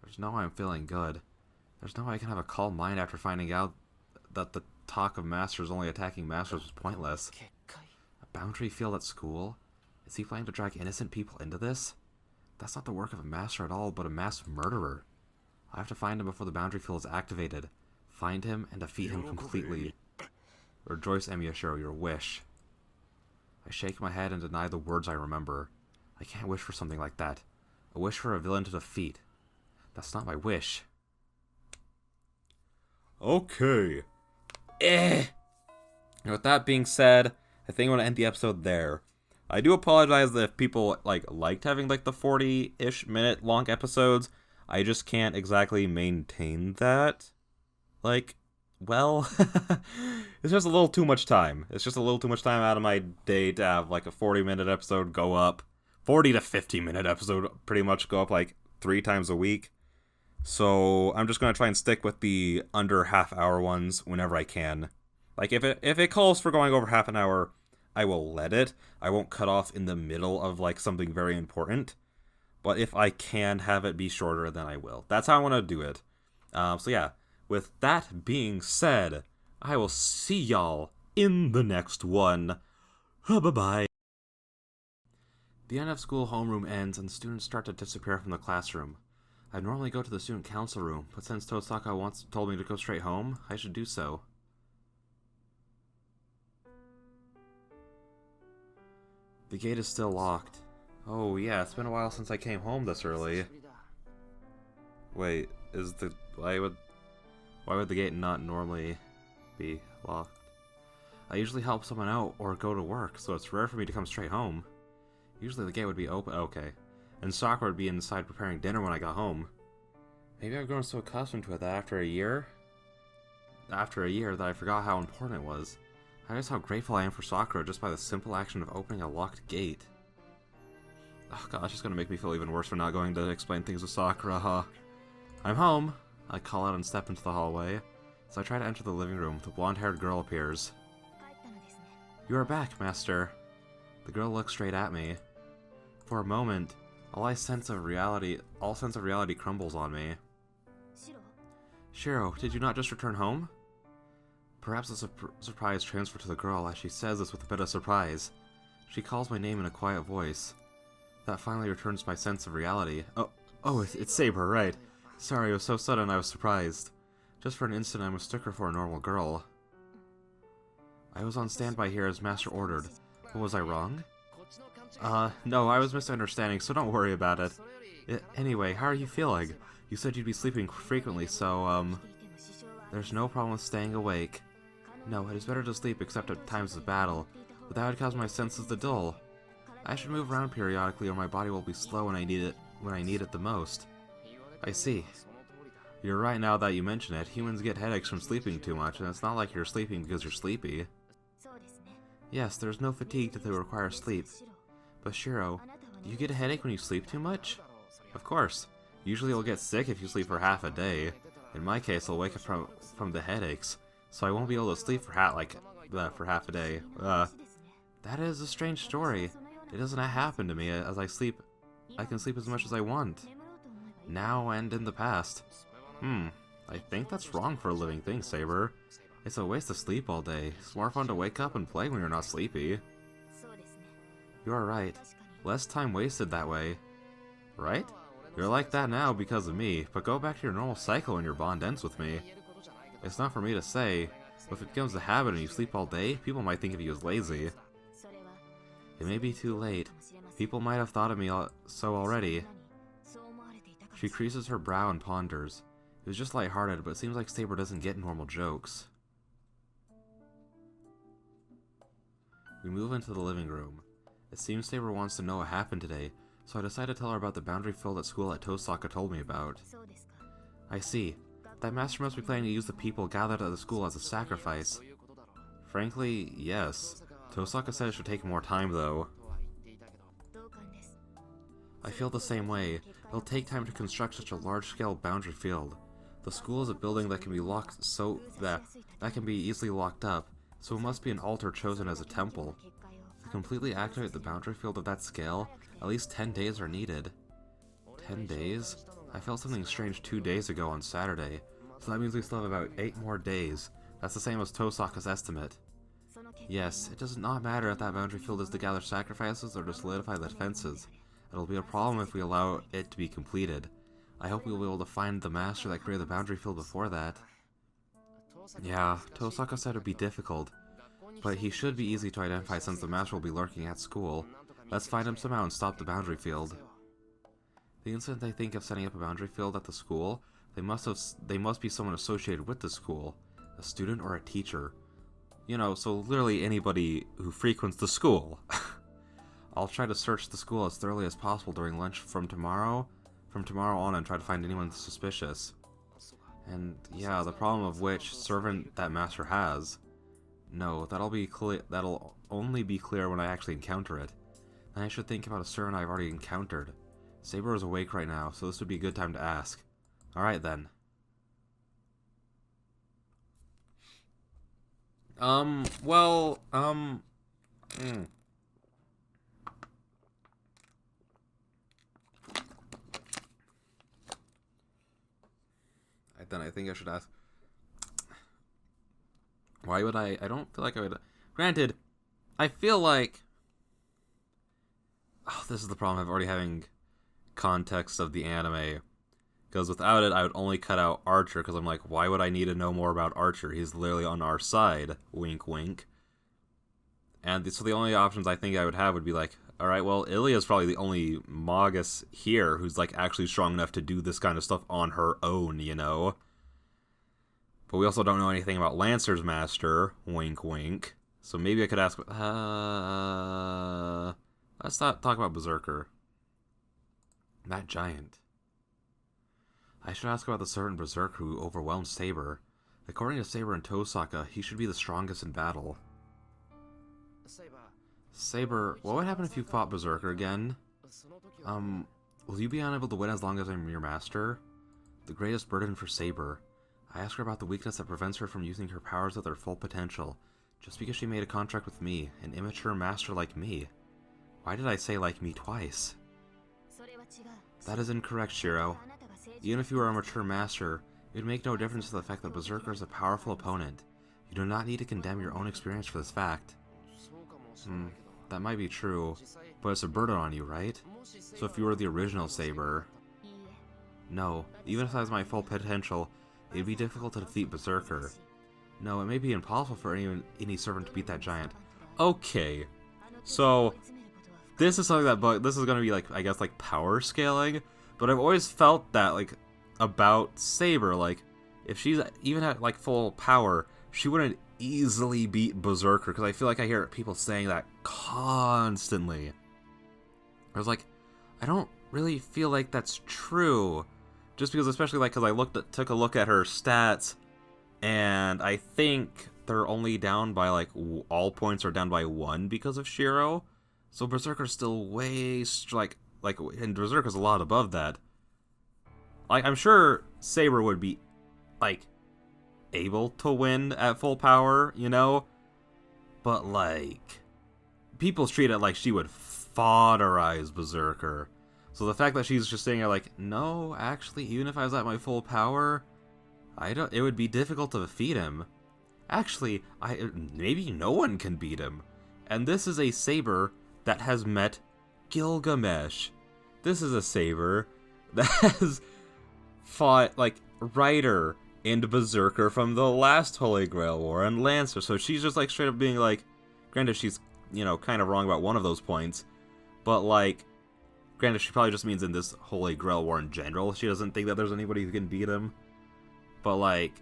There's no way I'm feeling good. There's no way I can have a calm mind after finding out that the talk of masters only attacking masters was pointless. A boundary field at school? Is he planning to drag innocent people into this? That's not the work of a master at all, but a mass murderer. I have to find him before the boundary field is activated. Find him and defeat him completely. Rejoice, Emiyashiro, your wish. I shake my head and deny the words I remember. I can't wish for something like that. A wish for a villain to defeat. That's not my wish. Okay. And with that being said, I think I'm going to end the episode there. I do apologize if people liked having the 40-ish minute long episodes. I just can't exactly maintain that. Well, it's just a little too much time. It's just a little too much time out of my day to have a 40-minute episode go up. 40 to 50-minute episode pretty much go up 3 times a week. So I'm just going to try and stick with the under half-hour ones whenever I can. If it calls for going over half an hour, I will let it. I won't cut off in the middle of something very important. But if I can have it be shorter, then I will. That's how I want to do it. So yeah, with that being said, I will see y'all in the next one. Bye-bye. The end of school homeroom ends and students start to disappear from the classroom. I normally go to the student council room, but since Tosaka once told me to go straight home, I should do so. The gate is still locked. Oh yeah, it's been a while since I came home this early. Wait, why would the gate not normally be locked? I usually help someone out or go to work, so it's rare for me to come straight home. Usually the gate would be open. Okay. And Sakura would be inside preparing dinner when I got home. Maybe I've grown so accustomed to it that after a year that I forgot how important it was. I guess how grateful I am for Sakura just by the simple action of opening a locked gate. Oh gosh, it's gonna make me feel even worse for not going to explain things to Sakura, huh? I'm home! I call out and step into the hallway. As I try to enter the living room, the blonde-haired girl appears. You are back, Master. The girl looks straight at me. For a moment, all sense of reality crumbles on me. Shiro, did you not just return home? Perhaps a surprise transfer to the girl as she says this with a bit of surprise. She calls my name in a quiet voice. That finally returns my sense of reality. Oh, it's Saber, right. Sorry, it was so sudden I was surprised. Just for an instant I mistook her for a normal girl. I was on standby here as Master ordered. But was I wrong? No, I was misunderstanding, so don't worry about it. Anyway, how are you feeling? You said you'd be sleeping frequently, so, there's no problem with staying awake. No, it is better to sleep except at times of battle, but that would cause my senses to dull. I should move around periodically or my body will be slow when I need it the most. I see. You're right now that you mention it. Humans get headaches from sleeping too much, and it's not like you're sleeping because you're sleepy. Yes, there's no fatigue that requires sleep. But Shiro, do you get a headache when you sleep too much? Of course. Usually you'll get sick if you sleep for half a day. In my case, I'll wake up from the headaches, so I won't be able to sleep for half a day. That is a strange story. It doesn't happen to me as I sleep. I can sleep as much as I want. Now and in the past. I think that's wrong for a living thing, Saber. It's a waste of sleep all day. It's more fun to wake up and play when you're not sleepy. You are right. Less time wasted that way. Right? You're like that now because of me, but go back to your normal cycle when your bond ends with me. It's not for me to say, but if it becomes a habit and you sleep all day, people might think of you as lazy. It may be too late. People might have thought of me so already. She creases her brow and ponders. It was just lighthearted, but it seems like Saber doesn't get normal jokes. We move into the living room. It seems Saber wants to know what happened today, so I decide to tell her about the boundary field at school that Tosaka told me about. I see. That master must be planning to use the people gathered at the school as a sacrifice. Frankly, yes. Tosaka said it should take more time, though. I feel the same way. It'll take time to construct such a large-scale boundary field. The school is a building that can be locked that can be easily locked up, so it must be an altar chosen as a temple. To completely activate the boundary field of that scale, at least 10 days are needed. 10 days? I felt something strange 2 days ago on Saturday, so that means we still have about 8 more days. That's the same as Tosaka's estimate. Yes, it does not matter if that boundary field is to gather sacrifices or to solidify the defenses. It'll be a problem if we allow it to be completed. I hope we'll be able to find the master that created the boundary field before that. Yeah, Tosaka said it would be difficult, but he should be easy to identify since the master will be lurking at school. Let's find him somehow and stop the boundary field. The instant they think of setting up a boundary field at the school, they must be someone associated with the school, a student or a teacher. You know, so literally anybody who frequents the school. I'll try to search the school as thoroughly as possible during lunch from tomorrow on and try to find anyone suspicious. And yeah, the problem of which servant that master has. No, that'll only be clear when I actually encounter it. Then I should think about a servant I've already encountered. Saber is awake right now, so this would be a good time to ask. Alright then. Then I think I should ask. Why would I don't feel like I would. Granted, I feel like. Oh, this is the problem of already having context of the anime. Because without it, I would only cut out Archer, because I'm like, why would I need to know more about Archer? He's literally on our side. Wink, wink. And so the only options I think I would have would be like, alright, well, Ilya's probably the only Magus here who's like actually strong enough to do this kind of stuff on her own, you know? But we also don't know anything about Lancer's master. Wink, wink. So maybe I could ask, let's not talk about Berserker. That giant. I should ask about the servant Berserker who overwhelmed Saber. According to Saber and Tosaka, he should be the strongest in battle. Saber, what would happen if you fought Berserker again? Will you be unable to win as long as I'm your master? The greatest burden for Saber. I asked her about the weakness that prevents her from using her powers at their full potential, just because she made a contract with me, an immature master like me. Why did I say like me twice? That is incorrect, Shiro. Even if you were a mature master, it would make no difference to the fact that Berserker is a powerful opponent. You do not need to condemn your own experience for this fact. That might be true, but it's a burden on you, right? So if you were the original Saber... No, even if I was my full potential, it would be difficult to defeat Berserker. No, it may be impossible for any servant to beat that giant. Okay, so... This is something that... This is going to be, like, I guess, like, power scaling. But I've always felt that, like, about Saber, like, if she's even at, like, full power, she wouldn't easily beat Berserker, because I feel like I hear people saying that constantly. I was like, I don't really feel like that's true, just because, especially, like, because I took a look at her stats, and I think they're only down by, like, all points are down by 1 because of Shiro, so Berserker's still way, and Berserker's a lot above that. Like, I'm sure Saber would be, like, able to win at full power, you know? But, like, people treat it like she would foderize Berserker. So the fact that she's just saying, like, no, actually, even if I was at my full power, it would be difficult to defeat him. Actually, maybe no one can beat him. And this is a Saber that has met Gilgamesh. This is a Saber that has fought, like, Rider and Berserker from the last Holy Grail War and Lancer. So she's just, like, straight up being, like, granted she's, you know, kind of wrong about one of those points, but, like, granted she probably just means in this Holy Grail War in general, she doesn't think that there's anybody who can beat him. But, like,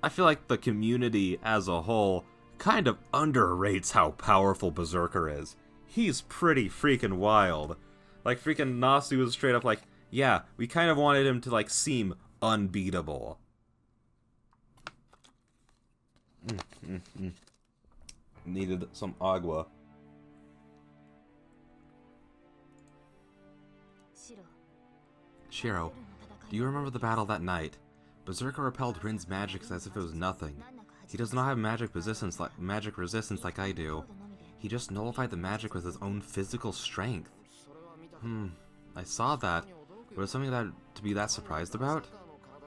I feel like the community as a whole kind of underrates how powerful Berserker is. He's pretty freaking wild. Like, freaking Nasu was straight up like, yeah, we kind of wanted him to, like, seem unbeatable. Needed some agua. Shiro, do you remember the battle that night? Berserker repelled Rin's magic as if it was nothing. He does not have magic resistance like I do. He just nullified the magic with his own physical strength. I saw that, but it's something that to be that surprised about?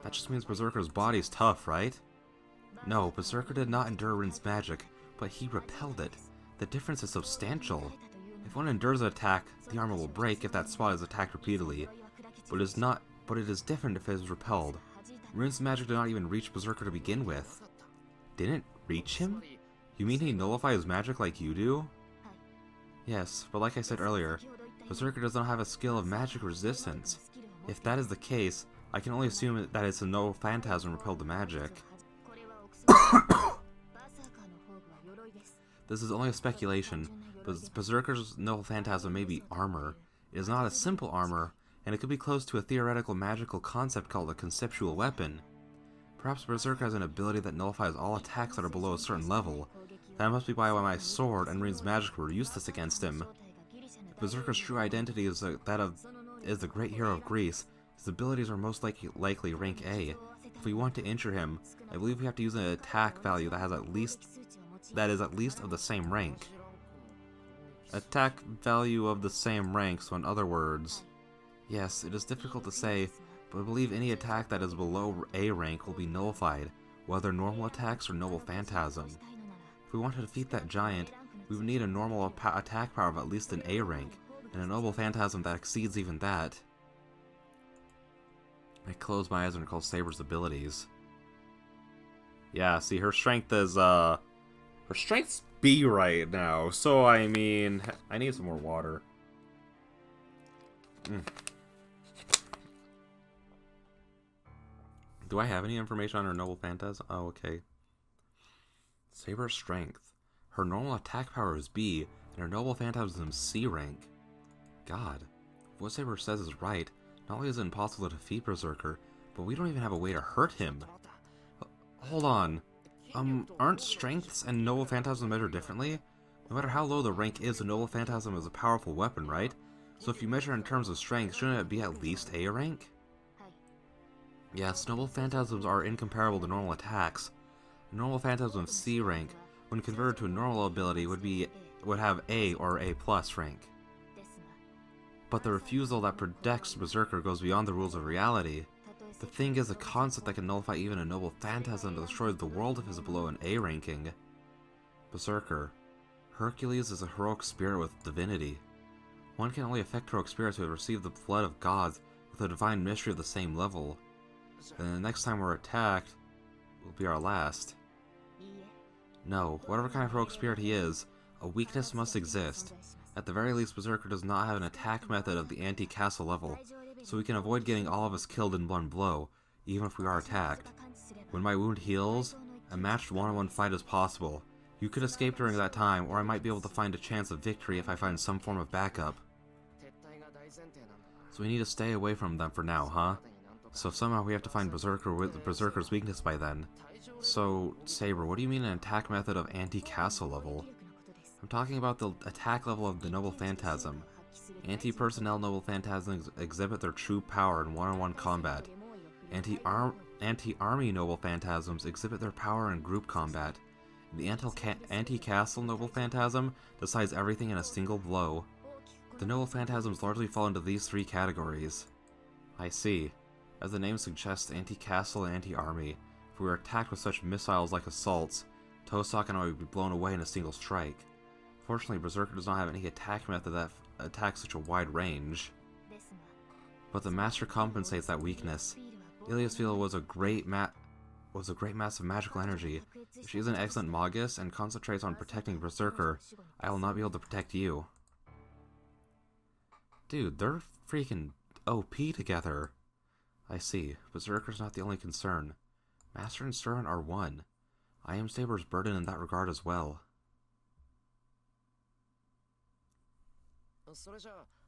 That just means Berserker's body's tough, right? No, Berserker did not endure Rin's magic, but he repelled it. The difference is substantial. If one endures an attack, the armor will break if that spot is attacked repeatedly. But it is different if it is repelled. Rin's magic did not even reach Berserker to begin with. Didn't reach him? You mean he nullifies magic like you do? Yes, but like I said earlier, Berserker does not have a skill of magic resistance. If that is the case, I can only assume that it's a Noble Phantasm repelled the magic. This is only a speculation, but Berserker's Noble Phantasm may be armor. It is not a simple armor, and it could be close to a theoretical magical concept called a conceptual weapon. Perhaps Berserker has an ability that nullifies all attacks that are below a certain level. That must be why my sword and Rin's magic were useless against him. If Berserker's true identity is the great hero of Greece, his abilities are most likely rank A. If we want to injure him, I believe we have to use an attack value that is at least of the same rank. Attack value of the same rank, so in other words. Yes, it is difficult to say, but I believe any attack that is below A rank will be nullified, whether normal attacks or Noble Phantasm. If we want to defeat that giant, we would need a normal attack power of at least an A rank, and a Noble Phantasm that exceeds even that. I close my eyes and recall Saber's abilities. Yeah, see, her strength is, her strength's B right now, so I mean, I need some more water. Do I have any information on her Noble Phantasm? Oh, okay. Saber's strength. Her normal attack power is B, and her Noble Phantasm is C rank. God, if what Saber says is right, not only is it impossible to defeat Berserker, but we don't even have a way to hurt him. Hold on. Aren't strengths and Noble Phantasm measured differently? No matter how low the rank is, a Noble Phantasm is a powerful weapon, right? So if you measure in terms of strength, shouldn't it be at least A rank? Yes, Noble Phantasms are incomparable to normal attacks. A Normal Phantasm of C rank, when converted to a normal ability, would have A or A plus rank. But the refusal that protects Berserker goes beyond the rules of reality. The thing is, a concept that can nullify even a Noble Phantasm that destroys the world if it is below an A ranking. Berserker. Hercules is a heroic spirit with divinity. One can only affect heroic spirits who have received the blood of gods with a divine mystery of the same level. Then the next time we're attacked will be our last. No, whatever kind of heroic spirit he is, a weakness must exist. At the very least, Berserker does not have an attack method of the anti-castle level, so we can avoid getting all of us killed in one blow, even if we are attacked. When my wound heals, a matched one-on-one fight is possible. You could escape during that time, or I might be able to find a chance of victory if I find some form of backup. So we need to stay away from them for now, huh? So somehow we have to find Berserker's weakness by then. So, Saber, what do you mean an attack method of anti-castle level? I'm talking about the attack level of the Noble Phantasm. Anti-personnel Noble Phantasms exhibit their true power in one-on-one combat. Anti-army Noble Phantasms exhibit their power in group combat. The anti-castle Noble Phantasm decides everything in a single blow. The Noble Phantasms largely fall into these three categories. I see. As the name suggests, anti-castle and anti-army. If we were attacked with such missiles like assaults, Tosaka and I would be blown away in a single strike. Fortunately, Berserker does not have any attack method that attacks such a wide range. But the Master compensates that weakness. Iliasville was a great mass of magical energy. If she is an excellent Magus and concentrates on protecting Berserker, I will not be able to protect you. Dude, they're freaking OP together. I see. Berserker's not the only concern. Master and servant are one. I am Saber's burden in that regard as well.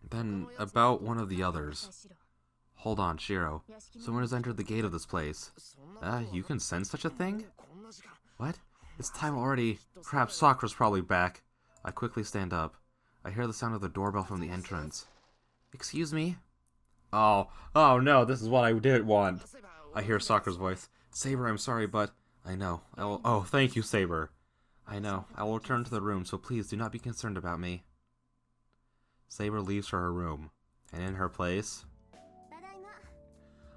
Then, about one of the others. Hold on, Shiro. Someone has entered the gate of this place. You can sense such a thing? What? It's time already. Perhaps Sakura's probably back. I quickly stand up. I hear the sound of the doorbell from the entrance. Excuse me? Oh no, this is what I didn't want. I hear Sakura's voice. Saber, I'm sorry, but... I know. Oh, thank you, Saber. I know. I will return to the room, so please do not be concerned about me. Saber leaves for her room. And in her place...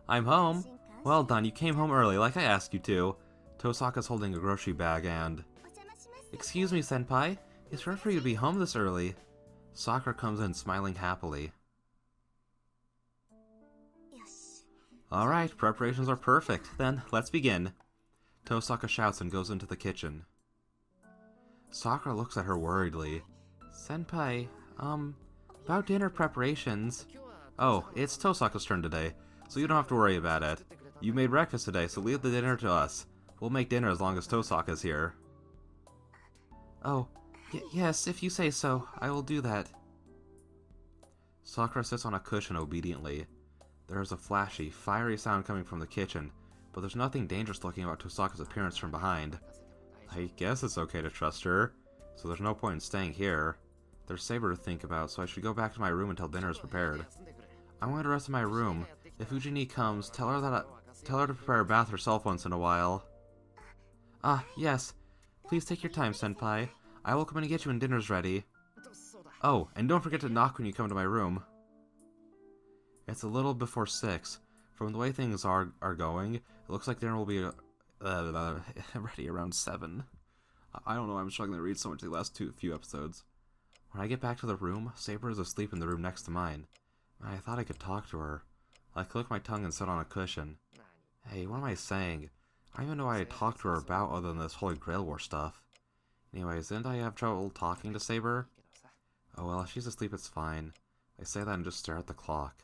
I'm home! Well done, you came home early, like I asked you to. Tosaka's holding a grocery bag and... Excuse me, senpai. It's rare for you to be home this early. Sakura comes in, smiling happily. Alright, preparations are perfect. Then, let's begin. Tosaka shouts and goes into the kitchen. Sakura looks at her worriedly. Senpai, about dinner preparations. Oh, it's Tosaka's turn today, so you don't have to worry about it. You made breakfast today, so leave the dinner to us. We'll make dinner as long as Tosaka's here. Oh, yes, if you say so, I will do that. Sakura sits on a cushion obediently. There is a flashy, fiery sound coming from the kitchen, but there's nothing dangerous looking about Tosaka's appearance from behind. I guess it's okay to trust her, so there's no point in staying here. There's Saber to think about, so I should go back to my room until dinner is prepared. I'm going to rest in my room. If Fujini comes, tell her to prepare a bath herself once in a while. Ah, yes. Please take your time, senpai. I will come in and get you when dinner's ready. Oh, and don't forget to knock when you come to my room. It's a little before 6. From the way things are going, it looks like dinner will be ready around 7. I don't know, I'm struggling to read so much the last few episodes. When I get back to the room, Saber is asleep in the room next to mine. I thought I could talk to her. I click my tongue and sit on a cushion. Hey, what am I saying? I don't even know what I talked to her about other than this Holy Grail War stuff. Anyways, didn't I have trouble talking to Saber? Oh well, if she's asleep it's fine. I say that and just stare at the clock.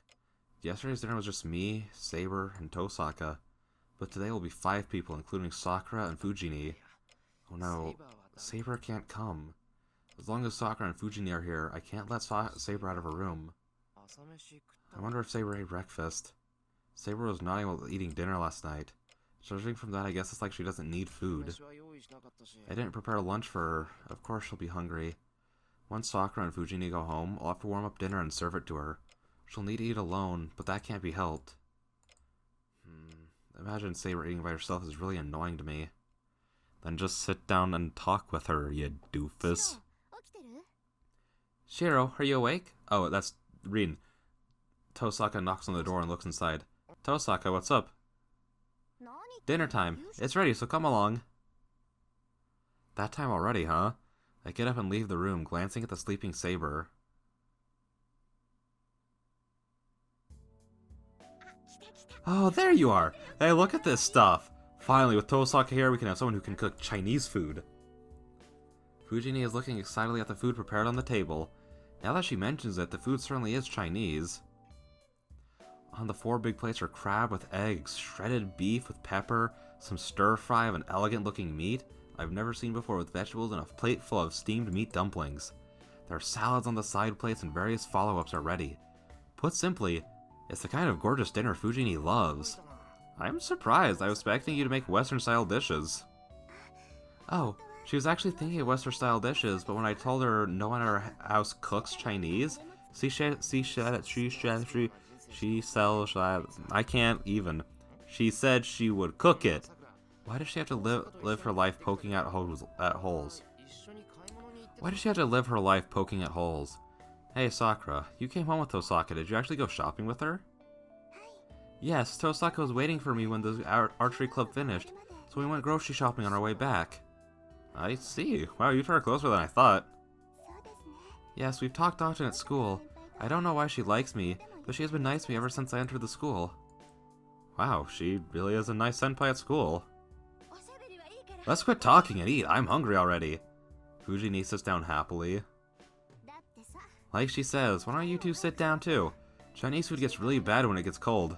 Yesterday's dinner was just me, Saber, and Tosaka. But today will be 5 people, including Sakura and Fujini. Oh no, Saber can't come. As long as Sakura and Fujini are here, I can't let Saber out of her room. I wonder if Saber ate breakfast. Saber was not able to eating dinner last night. Judging from that, I guess it's like she doesn't need food. I didn't prepare lunch for her. Of course she'll be hungry. Once Sakura and Fujini go home, I'll have to warm up dinner and serve it to her. She'll need to eat alone, but that can't be helped. Imagine Saber eating by herself is really annoying to me. Then just sit down and talk with her, you doofus. Shiro, are you awake? Oh, that's Rin. Tosaka knocks on the door and looks inside. Tosaka, what's up? Dinner time. It's ready, so come along. That time already, huh? I get up and leave the room, glancing at the sleeping Saber. Oh, there you are! Hey, look at this stuff! Finally, with Tosaka here, we can have someone who can cook Chinese food. Fujini is looking excitedly at the food prepared on the table. Now that she mentions it, the food certainly is Chinese. On the 4 big plates are crab with eggs, shredded beef with pepper, some stir-fry of an elegant-looking meat I've never seen before with vegetables, and a plate full of steamed meat dumplings. There are salads on the side plates and various follow-ups are ready. Put simply, it's the kind of gorgeous dinner Fujini loves. I'm surprised. I was expecting you to make Western-style dishes. Oh, she was actually thinking of Western-style dishes, but when I told her no one in our house cooks Chinese, she said she would cook it. Why does she have to live her life poking at holes? Why does she have to live her life poking at holes? Hey Sakura, you came home with Tosaka. Did you actually go shopping with her? Yes, Tosaka was waiting for me when the archery club finished, so we went grocery shopping on our way back. I see. Wow, you two are closer than I thought. Yes, we've talked often at school. I don't know why she likes me, but she has been nice to me ever since I entered the school. Wow, she really is a nice senpai at school. Let's quit talking and eat. I'm hungry already. Fujini sits down happily. Like she says, why don't you two sit down too? Chinese food gets really bad when it gets cold.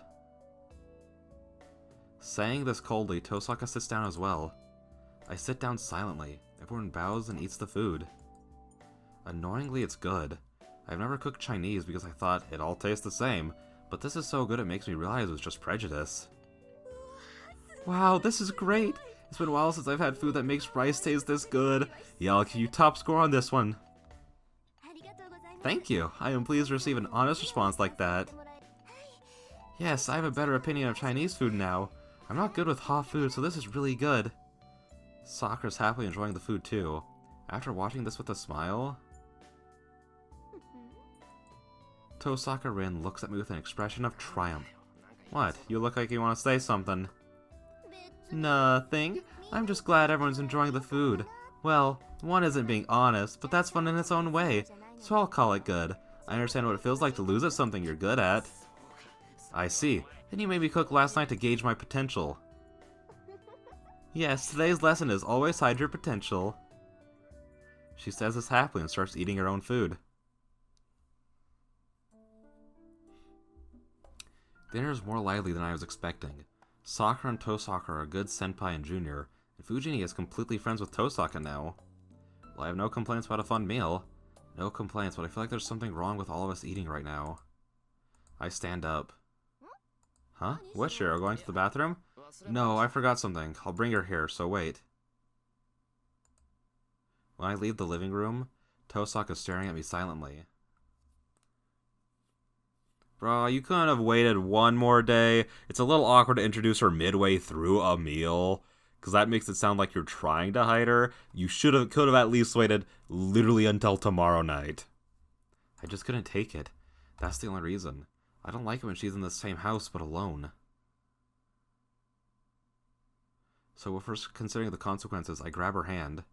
Saying this coldly, Tosaka sits down as well. I sit down silently. Everyone bows and eats the food. Annoyingly, it's good. I've never cooked Chinese because I thought it all tastes the same, but this is so good it makes me realize it was just prejudice. Wow, this is great! It's been a while since I've had food that makes rice taste this good. Yeah, I'll give you top score on this one. Thank you. I am pleased to receive an honest response like that. Yes, I have a better opinion of Chinese food now. I'm not good with hot food, so this is really good. Sakura's happily enjoying the food too. After watching this with a smile, Tosaka Rin looks at me with an expression of triumph. What? You look like you want to say something. Nothing. I'm just glad everyone's enjoying the food. Well, one isn't being honest, but that's fun in its own way, so I'll call it good. I understand what it feels like to lose at something you're good at. I see. Then you made me cook last night to gauge my potential. Yes, today's lesson is always hide your potential. She says this happily and starts eating her own food. Dinner is more lively than I was expecting. Sakura and Tosaka are a good senpai and junior, and Fujini is completely friends with Tosaka now. Well, I have no complaints about a fun meal. No complaints, but I feel like there's something wrong with all of us eating right now. I stand up. Huh? What, Shiro? Going to the bathroom? No, I forgot something. I'll bring her here, so wait. When I leave the living room, Tosaka is staring at me silently. Bro, you couldn't have waited one more day. It's a little awkward to introduce her midway through a meal, because that makes it sound like you're trying to hide her. You could have at least waited literally until tomorrow night. I just couldn't take it. That's the only reason. I don't like it when she's in the same house but alone. So if we're considering the consequences, I grab her hand.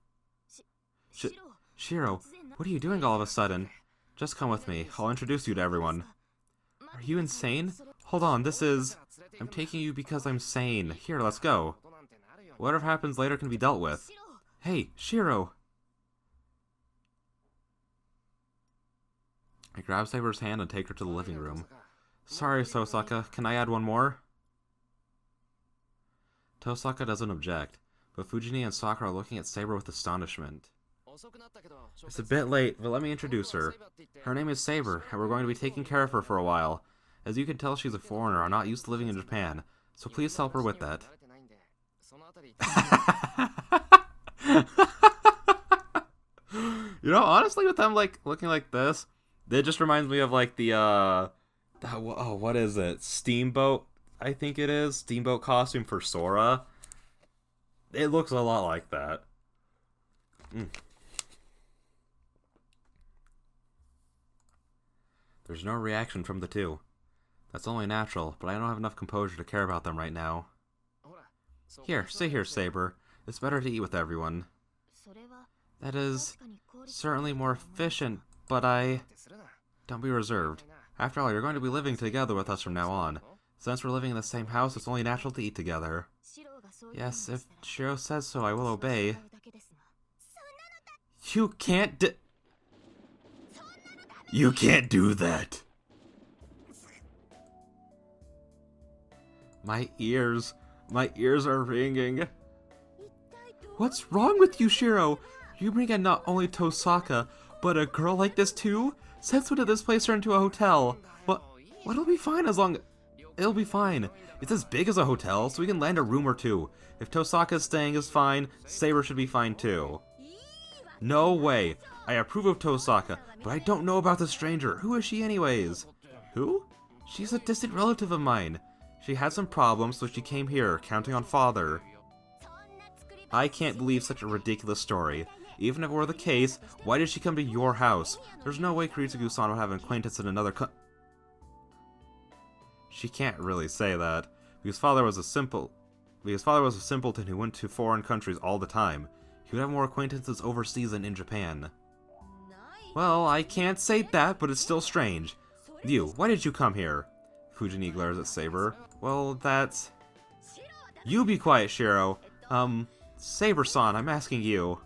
Shiro, what are you doing all of a sudden? Just come with me. I'll introduce you to everyone. Are you insane? Hold on, this is... I'm taking you because I'm sane. Here, let's go. Whatever happens later can be dealt with. Hey, Shiro! I grab Saber's hand and take her to the living room. Sorry, Tosaka, can I add one more? Tosaka doesn't object, but Fujini and Sakura are looking at Saber with astonishment. It's a bit late, but let me introduce her. Her name is Saber, and we're going to be taking care of her for a while. As you can tell, she's a foreigner and not used to living in Japan, so please help her with that. You know, honestly, with them like looking like this, it just reminds me of like the what is it? Steamboat, I think it is. Steamboat costume for Sora. It looks a lot like that. There's no reaction from the two. That's only natural, but I don't have enough composure to care about them right now. Here, sit here, Saber. It's better to eat with everyone. That is certainly more efficient, but don't be reserved. After all, you're going to be living together with us from now on. Since we're living in the same house, it's only natural to eat together. Yes, if Shiro says so, I will obey. You can't You can't do that! My ears are ringing. What's wrong with you, Shiro? You bring in not only Tosaka, but a girl like this too? Since when did this place turn into a hotel? It'll be fine it'll be fine. It's as big as a hotel, so we can land a room or two. If Tosaka's staying is fine, Saber should be fine too. No way. I approve of Tosaka, but I don't know about the stranger. Who is she anyways? Who? She's a distant relative of mine. She had some problems, so she came here, counting on father. I can't believe such a ridiculous story. Even if it were the case, why did she come to your house? There's no way Kiritsugu-san would have an acquaintance in another She can't really say that, because father was a simpleton who went to foreign countries all the time. He would have more acquaintances overseas than in Japan. Well, I can't say that, but it's still strange. You, why did you come here? Fujini glares at Saber. Well, that's... You be quiet, Shiro. Saber-san, I'm asking you.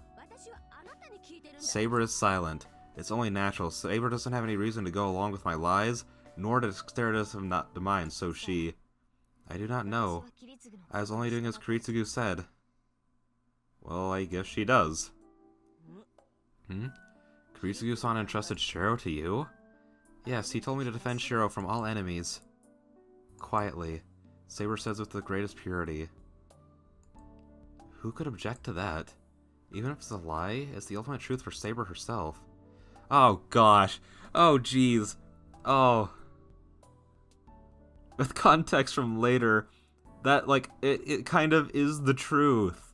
Saber is silent. It's only natural. Saber doesn't have any reason to go along with my lies, nor does Kiritsugu not to mine, so she... I do not know. I was only doing as Kiritsugu said. Well, I guess she does. Kiritsugu-san entrusted Shiro to you? Yes, he told me to defend Shiro from all enemies. Quietly. Saber says with the greatest purity. Who could object to that? Even if it's a lie, it's the ultimate truth for Saber herself. Oh gosh. Oh jeez. Oh. With context from later, that, like, it kind of is the truth.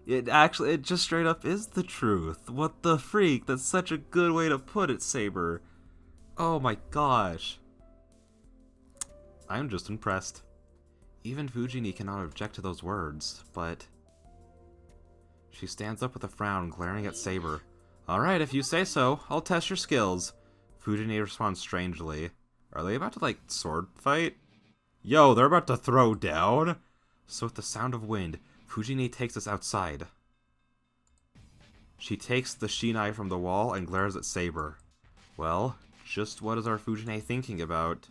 It just straight up is the truth. What the freak? That's such a good way to put it, Saber. Oh my gosh. I'm just impressed. Even Fujini cannot object to those words, but... She stands up with a frown, glaring at Saber. Alright, if you say so, I'll test your skills. Fujini responds strangely. Are they about to, like, sword fight? Yo, they're about to throw down? So with the sound of wind, Fujini takes us outside. She takes the shinai from the wall and glares at Saber. Well, just what is our Fujini thinking about?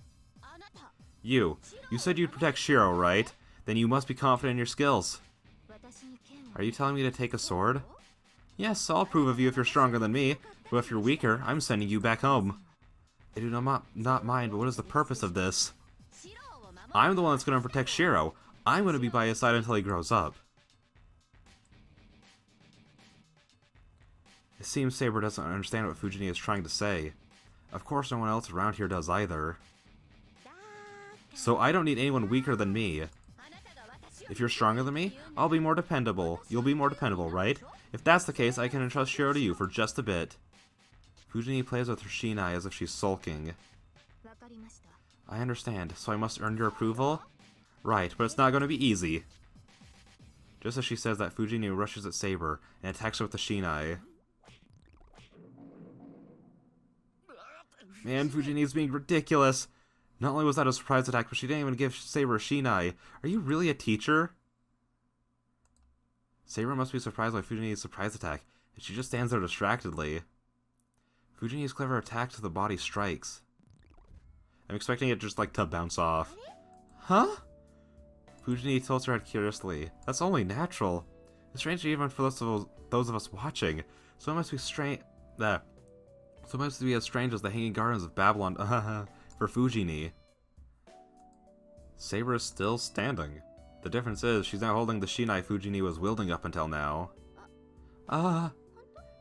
You said you'd protect Shiro, right? Then you must be confident in your skills. Are you telling me to take a sword? Yes, I'll approve of you if you're stronger than me, but if you're weaker, I'm sending you back home. I do not mind, but what is the purpose of this? I'm the one that's going to protect Shiro. I'm going to be by his side until he grows up. It seems Saber doesn't understand what Fujini is trying to say. Of course no one else around here does either. So I don't need anyone weaker than me. If you're stronger than me, I'll be more dependable. You'll be more dependable, right? If that's the case, I can entrust Shiro to you for just a bit. Fujini plays with her shinai as if she's sulking. I understand, so I must earn your approval? Right, but it's not going to be easy. Just as she says that, Fujini rushes at Saber and attacks her with the shinai. Man, Fujini's being ridiculous. Not only was that a surprise attack, but she didn't even give Saber a shinai. Are you really a teacher? Saber must be surprised by Fujini's surprise attack, and she just stands there distractedly. Fujini's clever attack to the body strikes. I'm expecting it just like to bounce off. Huh? Fujini tilts her head curiously. That's only natural. It's strange even for those of us watching. So it must be strange. So it must be as strange as the Hanging Gardens of Babylon for Fujini. Saber is still standing. The difference is she's now holding the shinai Fujini was wielding up until now.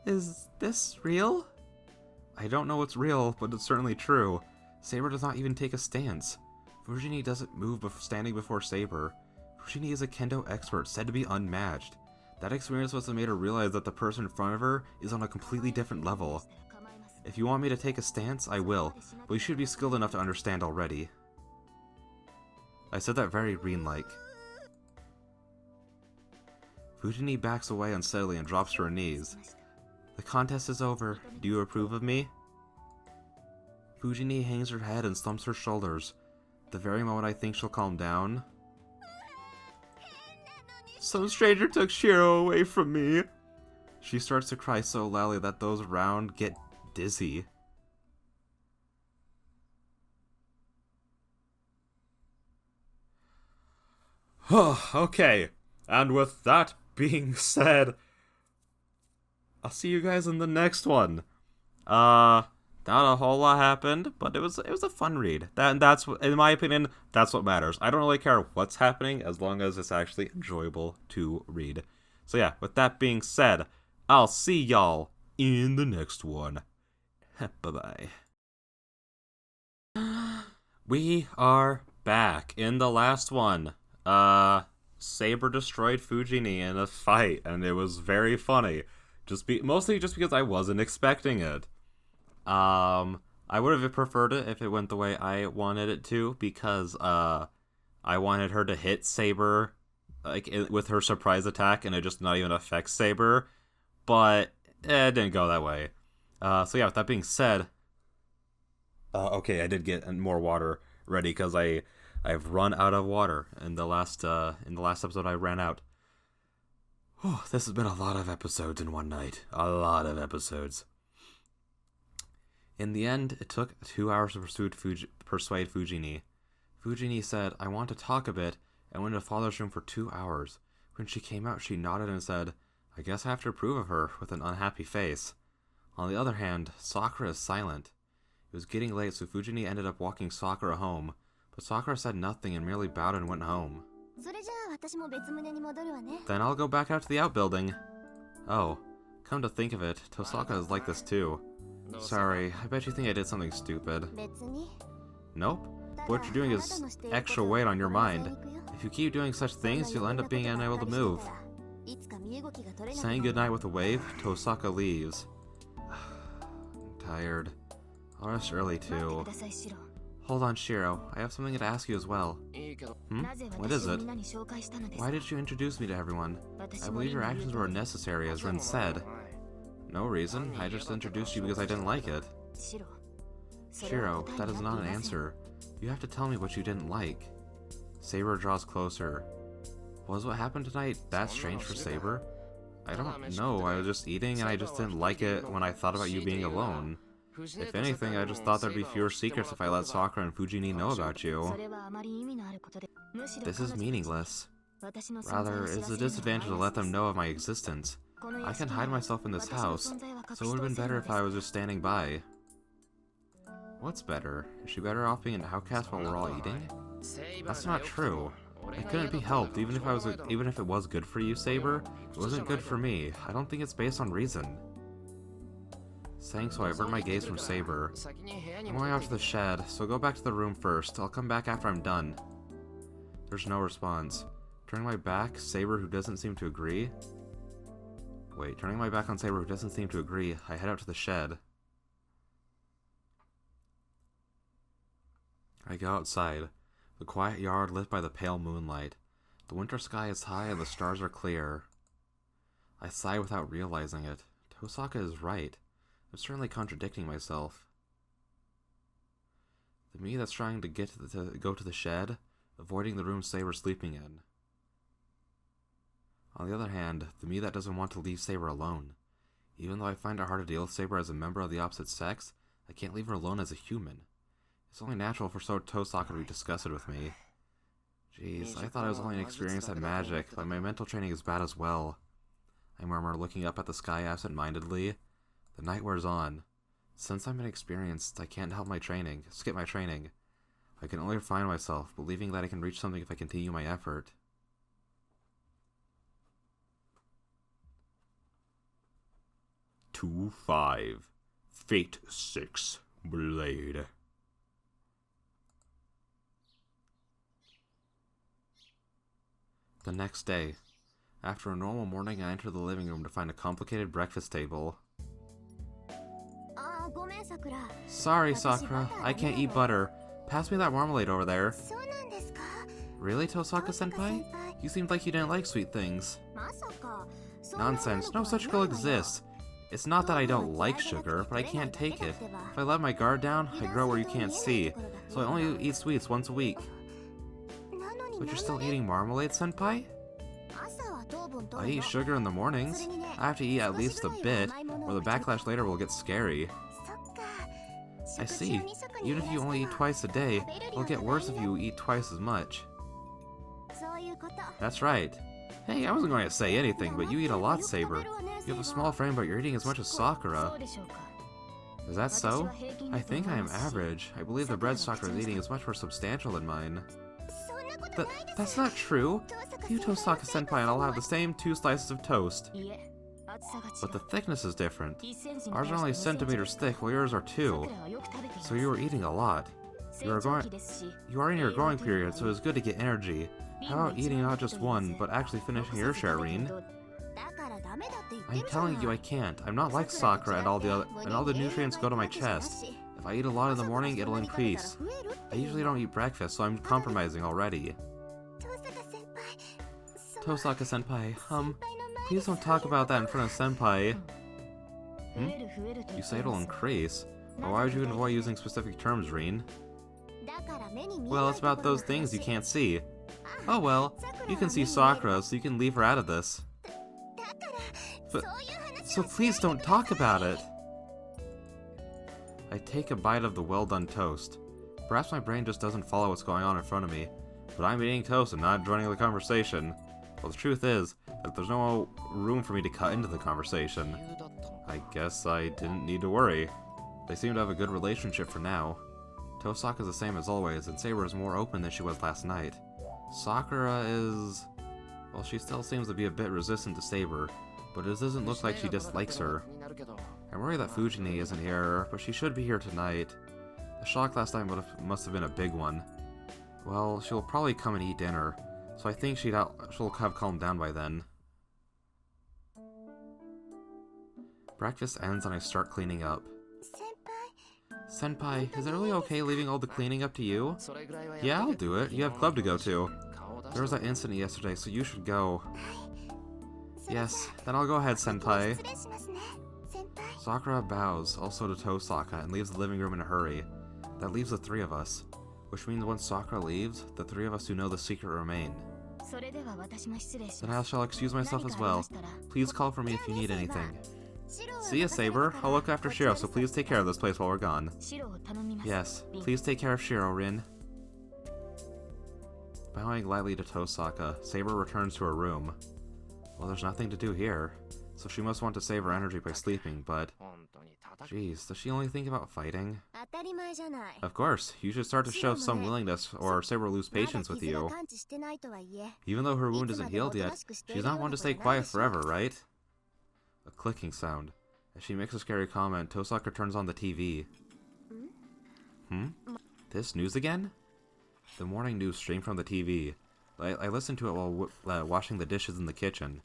Is this real? I don't know what's real, but it's certainly true. Saber does not even take a stance. Fujini doesn't move standing before Saber. Fujini is a kendo expert, said to be unmatched. That experience must have made her realize that the person in front of her is on a completely different level. If you want me to take a stance, I will, but you should be skilled enough to understand already. I said that very Rin-like. Fujini backs away unsteadily and drops to her knees. The contest is over. Do you approve of me? Fujini hangs her head and slumps her shoulders. The very moment I think she'll calm down. Some stranger took Shiro away from me. She starts to cry so loudly that those around get dizzy. Okay, and with that being said, I'll see you guys in the next one. Not a whole lot happened, but it was a fun read. That's in my opinion, that's what matters. I don't really care what's happening as long as it's actually enjoyable to read. So yeah, with that being said, I'll see y'all in the next one. Bye-bye. We are back in the last one. Saber destroyed Fujini in a fight, and it was very funny. Mostly just because I wasn't expecting it. I would have preferred it if it went the way I wanted it to, because I wanted her to hit Saber with her surprise attack and it just not even affect Saber, but it didn't go that way. So yeah, with that being said, okay, I did get more water ready because I've run out of water. In the last episode I ran out. Oh, this has been a lot of episodes in one night. A lot of episodes. In the end, it took 2 hours to persuade Fujini. Fujini said, I want to talk a bit, and went to father's room for 2 hours. When she came out, she nodded and said, I guess I have to approve of her, with an unhappy face. On the other hand, Sakura is silent. It was getting late, so Fujini ended up walking Sakura home, but Sakura said nothing and merely bowed and went home. Then I'll go back out to the outbuilding. Oh, come to think of it, Tosaka is like this too. Sorry, I bet you think I did something stupid. Nope. What you're doing is extra weight on your mind. If you keep doing such things, you'll end up being unable to move. Saying goodnight with a wave, Tosaka leaves. I'm tired. I'll rest early too. Hold on, Shiro. I have something to ask you as well. What is it? Why did you introduce me to everyone? I believe your actions were unnecessary, as Rin said. No reason. I just introduced you because I didn't like it. Shiro, that is not an answer. You have to tell me what you didn't like. Saber draws closer. Was what happened tonight that strange for Saber? I don't know. I was just eating and I just didn't like it when I thought about you being alone. If anything, I just thought there'd be fewer secrets if I let Sakura and Fujini know about you. This is meaningless. Rather, it's a disadvantage to let them know of my existence. I can hide myself in this house, so it would have been better if I was just standing by. What's better? Is she better off being an outcast while we're all eating? That's not true. It couldn't be helped, even if it was good for you, Saber. It wasn't good for me. I don't think it's based on reason. Saying so, I avert my gaze from Saber. I'm going out to the shed, so go back to the room first. I'll come back after I'm done. There's no response. Turning my back, Saber, who doesn't seem to agree. Turning my back on Saber, who doesn't seem to agree, I head out to the shed. I go outside. The quiet yard lit by the pale moonlight. The winter sky is high and the stars are clear. I sigh without realizing it. Tosaka is right. I'm certainly contradicting myself. The me that's trying to go to the shed, avoiding the room Saber's sleeping in. On the other hand, the me that doesn't want to leave Saber alone. Even though I find it hard to deal with Saber as a member of the opposite sex, I can't leave her alone as a human. It's only natural for Tosaka to be disgusted with me. Jeez, I thought I was only inexperienced at magic, but my mental training is bad as well. I murmur, looking up at the sky absent-mindedly. The night wears on. Since I'm inexperienced, I can't skip my training. I can only refine myself, believing that I can reach something if I continue my effort. Two 5. Fate 6. Blade. The next day. After a normal morning, I enter the living room to find a complicated breakfast table. Sorry, Sakura. I can't eat butter. Pass me that marmalade over there. Really, Tosaka-senpai? You seemed like you didn't like sweet things. Nonsense. No such girl exists. It's not that I don't like sugar, but I can't take it. If I let my guard down, I grow where you can't see. So I only eat sweets once a week. But you're still eating marmalade, senpai? I eat sugar in the mornings. I have to eat at least a bit, or the backlash later will get scary. I see. Even if you only eat twice a day, it'll get worse if you eat twice as much. That's right. Hey, I wasn't going to say anything, but you eat a lot, Saber. You have a small frame, but you're eating as much as Sakura. Is that so? I think I am average. I believe the bread Sakura is eating is much more substantial than mine. That's not true. You, Tosaka-senpai, and I'll have the same 2 slices of toast. But the thickness is different. Ours are only centimeters thick, while yours are 2. So you are eating a lot. You are in your growing period, so it's good to get energy. How about eating not just 1, but actually finishing your share, Rin? I'm telling you I can't. I'm not like Sakura and all the nutrients go to my chest. If I eat a lot in the morning, it'll increase. I usually don't eat breakfast, so I'm compromising already. Tosaka-senpai, please don't talk about that in front of senpai. You say it'll increase? Well, why would you avoid using specific terms, Rin? Well, it's about those things you can't see. Oh well, you can see Sakura, so you can leave her out of this. But, so please don't talk about it. I take a bite of the well-done toast. Perhaps my brain just doesn't follow what's going on in front of me, but I'm eating toast and not joining the conversation. Well, the truth is that there's no room for me to cut into the conversation. I guess I didn't need to worry. They seem to have a good relationship for now. Tosaka's the same as always, and Saber is more open than she was last night. Sakura is... well, she still seems to be a bit resistant to Saber, but it doesn't look like she dislikes her. I worry that Fujini isn't here, but she should be here tonight. The shock last night must have been a big one. Well, she'll probably come and eat dinner, so I think she'll have calmed down by then. Breakfast ends and I start cleaning up. 先輩 Senpai, is it really okay leaving all the cleaning up to you? Yeah, I'll do it. You have club to go to. There was that incident yesterday, so you should go. Yes, then I'll go ahead, Senpai. 失礼しますね先輩 Sakura bows, also to Tosaka, and leaves the living room in a hurry. That leaves the three of us. Which means once Sakura leaves, the three of us who know the secret remain. それでは私も失礼し Then ま I す shall excuse myself as well. Please call for me if you need anything. See ya, Saber. I'll look after Shiro, so please take care of this place while we're gone. シロを頼みます Yes, please take care of Shiro, Rin. Bowing lightly to Tosaka, Saber returns to her room. Well, there's nothing to do here, so she must want to save her energy by sleeping, but... Jeez, does she only think about fighting? 当たり前じゃない Of course, you should start to show some willingness, or Saber will lose まだ patience with 傷が you. 完治してないとはいえ Even though her wound isn't healed yet, she's not one to stay quiet forever, right? A clicking sound. As she makes a scary comment, Tosaka turns on the TV. This news again? The morning news streamed from the TV. I listened to it while washing the dishes in the kitchen.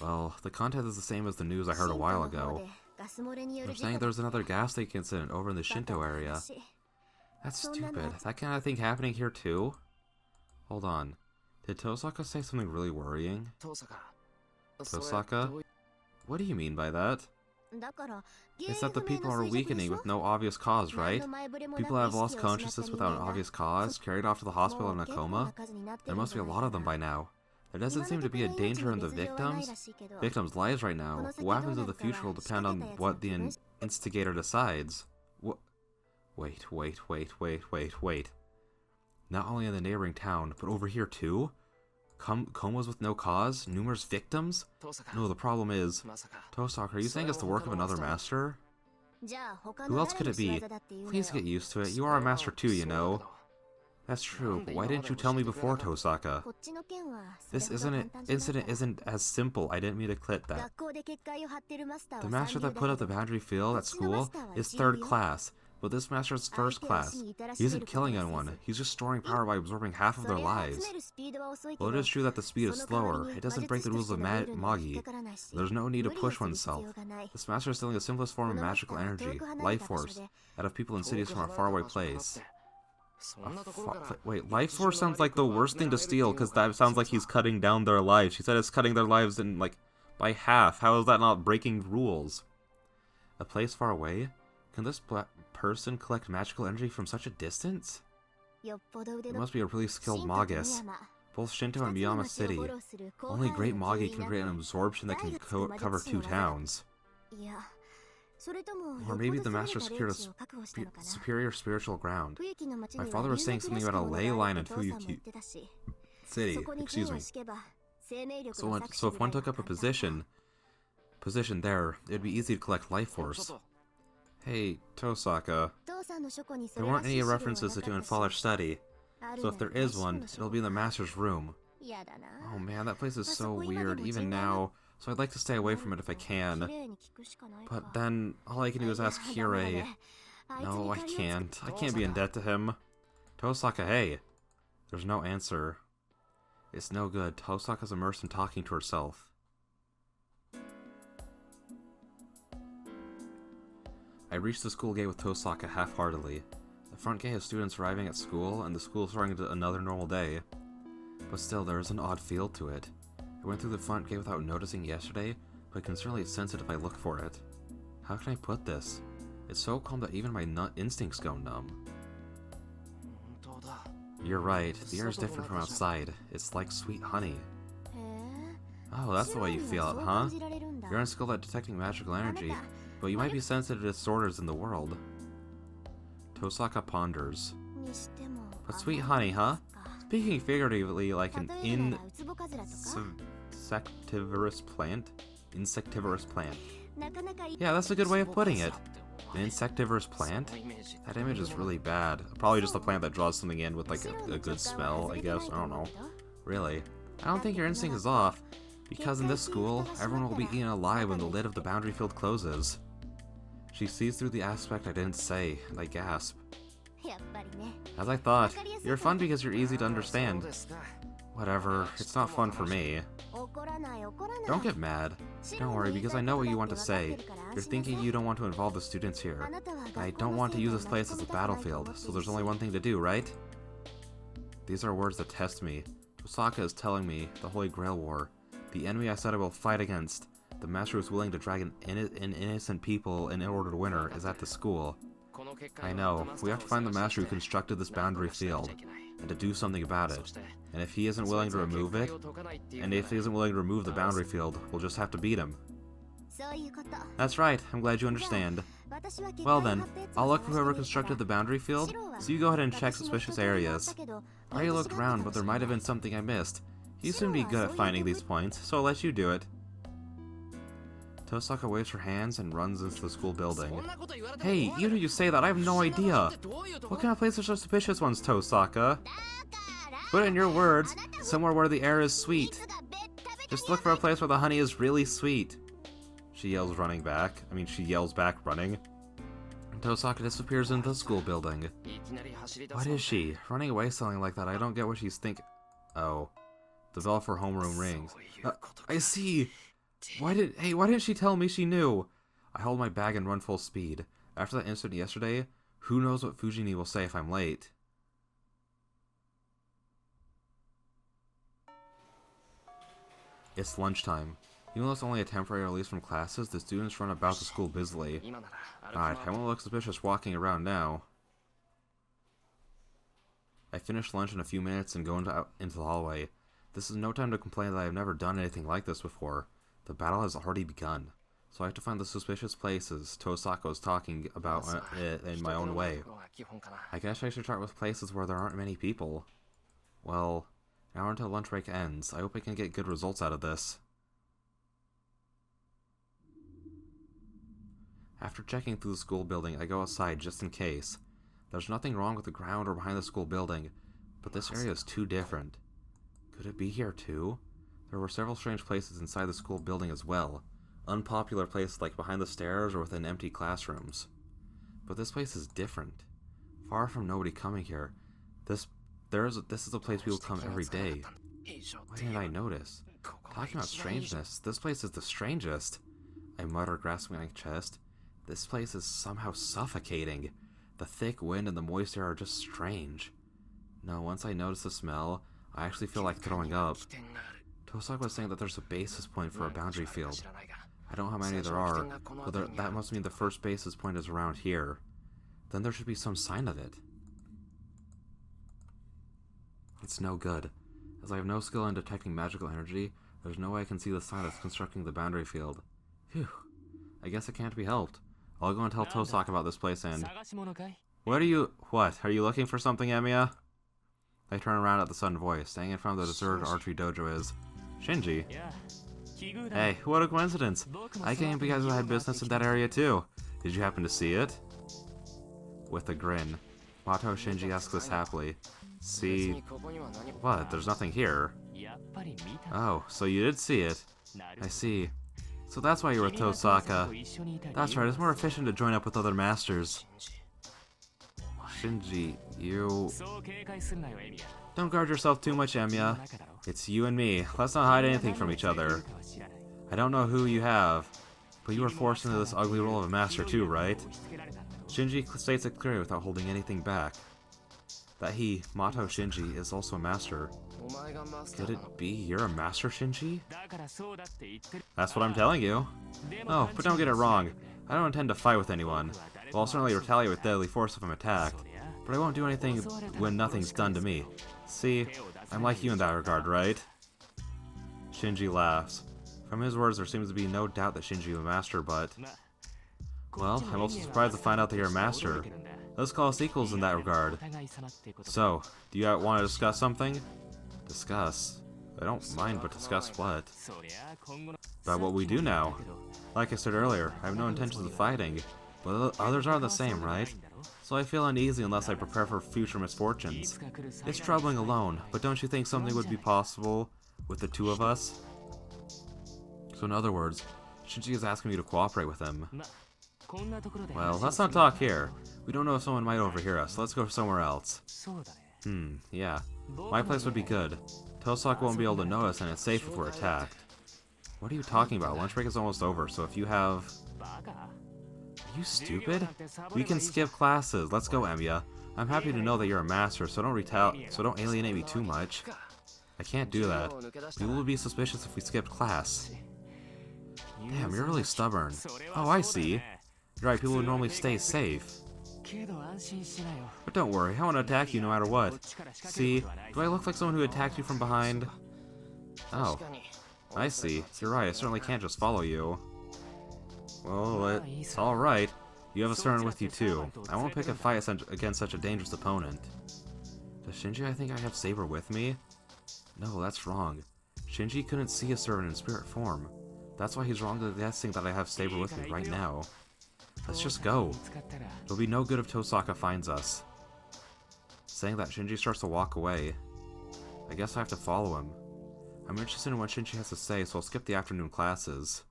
Well, the content is the same as the news I heard a while ago. ガス漏れによる They're 事故 saying there's another gas leak incident over in the Shinto area. That's stupid. That kind of thing happening here too? Hold on. Did Tosaka say something really worrying? 遠坂 Tosaka? What do you mean by that? だから It's that the people are weakening with no obvious cause, right? People have lost consciousness without an obvious cause, carried off to the hospital in a coma? There must be a lot of them by now. There doesn't seem to be a danger in the victims' lives right now. What happens in the future will depend on what the instigator decides. Wait. Not only in the neighboring town, but over here too? Comas with no cause? Numerous victims? 遠坂 No, the problem is... まさか Tosaka, are you saying it's the work of another master? じゃあ他 Who の else 誰 could の it 仕 be? 業だって言うなよ Please get used to it. You are a master too, you know. That's true, but why didn't you tell me before, Tosaka? こっちの件は This それほど incident 簡単じゃないから isn't as simple. I didn't mean to clip that. 学校で結界を張ってるマスター The は master 三流 that だ put up け the ど boundary field at school is third class, but this master is first class. He isn't killing anyone. He's just storing power by absorbing half of そ their れを集 lives. めるスピードは遅いけ Well, ど it is true that the speed is その代わ slower. り It に doesn't break the 魔術 rules 師と of してのルールには引っ Magi. かからないし There's no need to 無理を push する oneself. 必要がない This master is stealing the simplest form of magical energy, life force, out of people in cities from a faraway place. そんなところから Wait, life force sounds like the worst thing to steal, because that sounds like he's cutting down their lives. She said it's cutting their lives in, like, by half. How is that not breaking rules? A place far away? Can this person collect magical energy from such a distance? よっぽど腕 It の must be a really 神 skilled と Magus. 富山 Both Shinto 二 and つの Miyama 町を City. フォローする広 Only 範囲 great の Magi 住 can 民 create な an ど absorption that can cover two towns. いやそれとも Or よっ maybe ぽ the ど優 master れた secured 霊 a 地を確保したのかな superior spiritual ground. 冬季の町に My は father was 有 saying 名 something らし about き a ものが ley あ line る in と父さんも言っ Fuyuki てたし City. そこに Excuse 陣を me. 敷けば生命力 So, の when, 搾 so 取 if one ぐらい took up a は簡単 position there, it'd be easy to collect life ちょっ force. と Hey, Tosaka. 父さんの書庫にそ There れら weren't しい any 資料はな references か to った in し Faller's study, ある so な if there ら is 大 one, 志望の it'll be in the master's room. 嫌だな Oh man, that place is so あそこ今で weird, も even 順番 now, so I'd like to stay away from it if I 綺 can. 麗に聞くしかないか But then, all I can do is ask いやダメだ Kirei. ねあいつに No, I 借りを can't. I can't be in debt to him. Tosaka, hey. There's no answer. It's no good. Tosaka's immersed in talking to herself. I reached the school gate with Tosaka half-heartedly. The front gate has students arriving at school, and the school is starting into another normal day. But still, there is an odd feel to it. I went through the front gate without noticing yesterday, but I can certainly sense it if I look for it. How can I put this? It's so calm that even my nut instincts go numb. 本当だ You're right, the air is different from outside. It's like sweet honey. へえ Oh, that's the way you シロ feel に it, はそう huh? 感じられるんだ You're unskilled at detecting magical ダメ energy, だ but you might be sensitive to disorders in the world. Tosaka ponders. にしても But sweet honey, huh? Speaking figuratively, like an 例えるならウツボカズラとか insectivorous plant? Insectivorous plant. なかなかいい Yeah, that's a good way of putting it. An insectivorous plant? That image is really bad. Probably just a plant that draws something in with like a good smell, I guess. I don't know. Really. I don't think your instinct is off. Because in this school, everyone will be eaten alive when the lid of the boundary field closes. She sees through the aspect I didn't say, and I gasp. やっぱりね As I thought, you're fun because you're easy to そう understand. ですか Whatever, it's not fun for me. 怒らない怒らない Don't get mad. Don't worry, because I know what you want to say. You're thinking you don't want to involve the students here. I don't want to use this place as a battlefield, so there's only one thing to do, right? These are words that test me. Tosaka is telling me the Holy Grail War. The enemy I said I will fight against. The master who's willing to drag in innocent people in order to win her is at the school. I know. We have to find the master who constructed this boundary field, and to do something about it. And if he isn't willing to remove it, and if he isn't willing to remove the boundary field, we'll just have to beat him. そういうこと That's right. I'm glad you understand. 私は Well then, I'll look for whoever constructed the boundary field, so you go ahead and check suspicious areas. I already looked around, but there might have been something I missed. You seem to be good at finding these points, so I'll let you do it. Tosaka waves her hands and runs into the school building. Hey, even if you say that, I have no idea. What kind of place are suspicious ones, Tosaka? Put it in your words, somewhere where the air is sweet. Just look for a place where the honey is really sweet. She yells back running. Tosaka disappears into the school building. What is she? Running away something like that, I don't get what she's thinking. Oh. The bell for homeroom rings. I see! Why didn't she tell me she knew? I hold my bag and run full speed. After that incident yesterday, who knows what Fujini will say if I'm late. It's lunchtime. Even though it's only a temporary release from classes, the students run about the school busily. Alright, I won't look suspicious walking around now. I finish lunch in a few minutes and go into the hallway. This is no time to complain that I have never done anything like this before. The battle has already begun, so I have to find the suspicious places Tosaka is talking about in my own way. I guess I should start with places where there aren't many people. Well, an hour until lunch break ends. I hope I can get good results out of this. After checking through the school building, I go outside just in case. There's nothing wrong with the ground or behind the school building, but this area is too different. Could it be here too? There were several strange places inside the school building as well. Unpopular places like behind the stairs or within empty classrooms. But this place is different. Far from nobody coming here. This is a place people come every day. Why didn't I notice? Talking about strangeness, this place is the strangest. I mutter, grasping my chest. This place is somehow suffocating. The thick wind and the moist air are just strange. No, once I notice the smell, I actually feel like throwing up. Tosaka was saying that there's a basis point for a boundary field. I don't know how many there are, but that must mean the first basis point is around here. Then there should be some sign of it. It's no good. As I have no skill in detecting magical energy, there's no way I can see the sign that's constructing the boundary field. Phew. I guess it can't be helped. I'll go and tell Tosaka about this place and... What? Are you looking for something, Emiya? I turn around at the sudden voice. Standing in front of the deserted archery dojo is... Shinji. Hey, what a coincidence. I came because I had business in that area too. Did you happen to see it? With a grin, Mato Shinji asks us happily. See... What? There's nothing here. Oh, so you did see it. I see. So that's why you were with Tosaka. That's right, it's more efficient to join up with other masters. Shinji, you... Don't guard yourself too much, Emiya. It's you and me. Let's not hide anything from each other. I don't know who you have, but you were forced into this ugly role of a master too, right? Shinji states it clearly without holding anything back. That he, Mato Shinji, is also a master. Could it be you're a master, Shinji? That's what I'm telling you. Oh, but don't get it wrong. I don't intend to fight with anyone. Well, I'll certainly retaliate with deadly force if I'm attacked. But I won't do anything when nothing's done to me. See, I'm like you in that regard, right? Shinji laughs. From his words, there seems to be no doubt that Shinji is a master, but... Well, I'm also surprised to find out that you're a master. Let's call us equals in that regard. So, do you want to discuss something? Discuss? I don't mind, but discuss what? About what we do now. Like I said earlier, I have no intentions of fighting, but others are the same, right? So I feel uneasy unless I prepare for future misfortunes. It's troubling alone, but don't you think something would be possible with the two of us? So in other words, Shinji is asking me to cooperate with him. Well, let's not talk here. We don't know if someone might overhear us. Let's go somewhere else. Yeah. My place would be good. Tosaka won't be able to notice, and it's safe if we're attacked. What are you talking about? Lunch break is almost over, so if you have... Are you stupid? We can skip classes. Let's go, Emiya. I'm happy to know that you're a master, so don't alienate me too much. I can't do that. People would be suspicious if we skipped class. Damn, you're really stubborn. Oh, I see. You're right, people would normally stay safe. But don't worry, I won't attack you no matter what. See, do I look like someone who attacked you from behind? Oh, I see. You're right, I certainly can't just follow you. Well, it's alright. You have a servant with you too. I won't pick a fight against such a dangerous opponent. Does Shinji think I have Saber with me? No, that's wrong. Shinji couldn't see a servant in spirit form. That's why he's wrong to guessing that I have Saber with me right now. Let's just go. It'll be no good if Tosaka finds us. Saying that, Shinji starts to walk away. I guess I have to follow him. I'm interested in what Shinji has to say, so I'll skip the afternoon classes.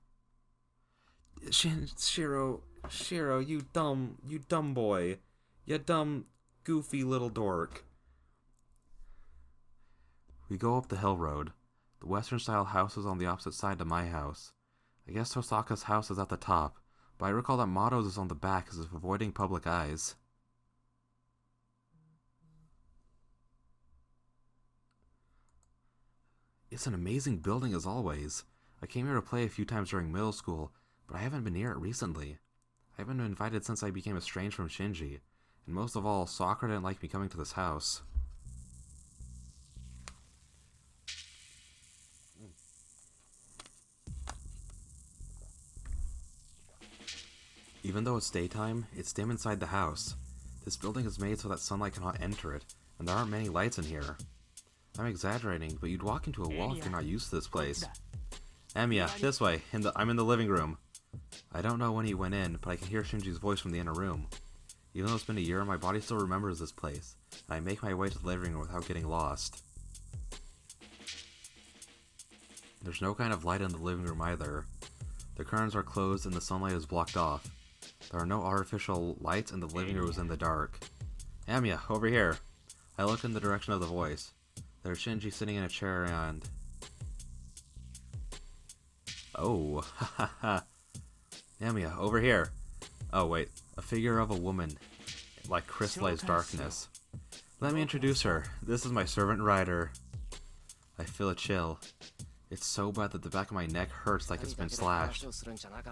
Shiro, you dumb boy. You dumb, goofy little dork. We go up the hill road. The western-style house is on the opposite side to my house. I guess Tosaka's house is at the top, but I recall that Mato's is on the back as if avoiding public eyes. It's an amazing building as always. I came here to play a few times during middle school, but I haven't been near it recently. I haven't been invited since I became estranged from Shinji, and most of all, Sakura didn't like me coming to this house. Even though it's daytime, it's dim inside the house. This building is made so that sunlight cannot enter it, and there aren't many lights in here. I'm exaggerating, but you'd walk into a wall if you're not used to this place. Emiya, this way. I'm in the living room. I don't know when he went in, but I can hear Shinji's voice from the inner room. Even though it's been a year, my body still remembers this place, and I make my way to the living room without getting lost. There's no kind of light in the living room either. The curtains are closed and the sunlight is blocked off. There are no artificial lights and the living room is in the dark. Emiya, over here. I look in the direction of the voice. There's Shinji sitting in a chair and... Oh, hahaha. Emiya, over here. Oh wait, a figure of a woman, like crystallized darkness. Let me introduce her. This is my servant Ryder. I feel a chill. It's so bad that the back of my neck hurts like it's been slashed.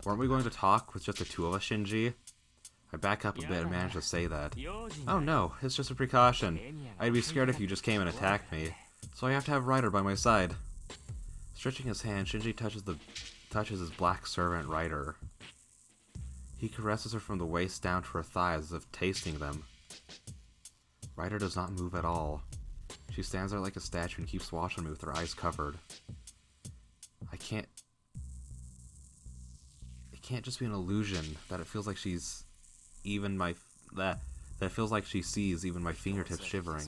Weren't we going to talk with just the two of us, Shinji? I back up a bit and manage to say that. Oh no, it's just a precaution. I'd be scared if you just came and attacked me, so I have to have Ryder by my side. Stretching his hand, Shinji touches his black servant Ryder. He caresses her from the waist down to her thighs as if tasting them. Ryder does not move at all. She stands there like a statue and keeps watching me with her eyes covered. It can't just be an illusion that it feels like she's even that it feels like she sees even my fingertips shivering.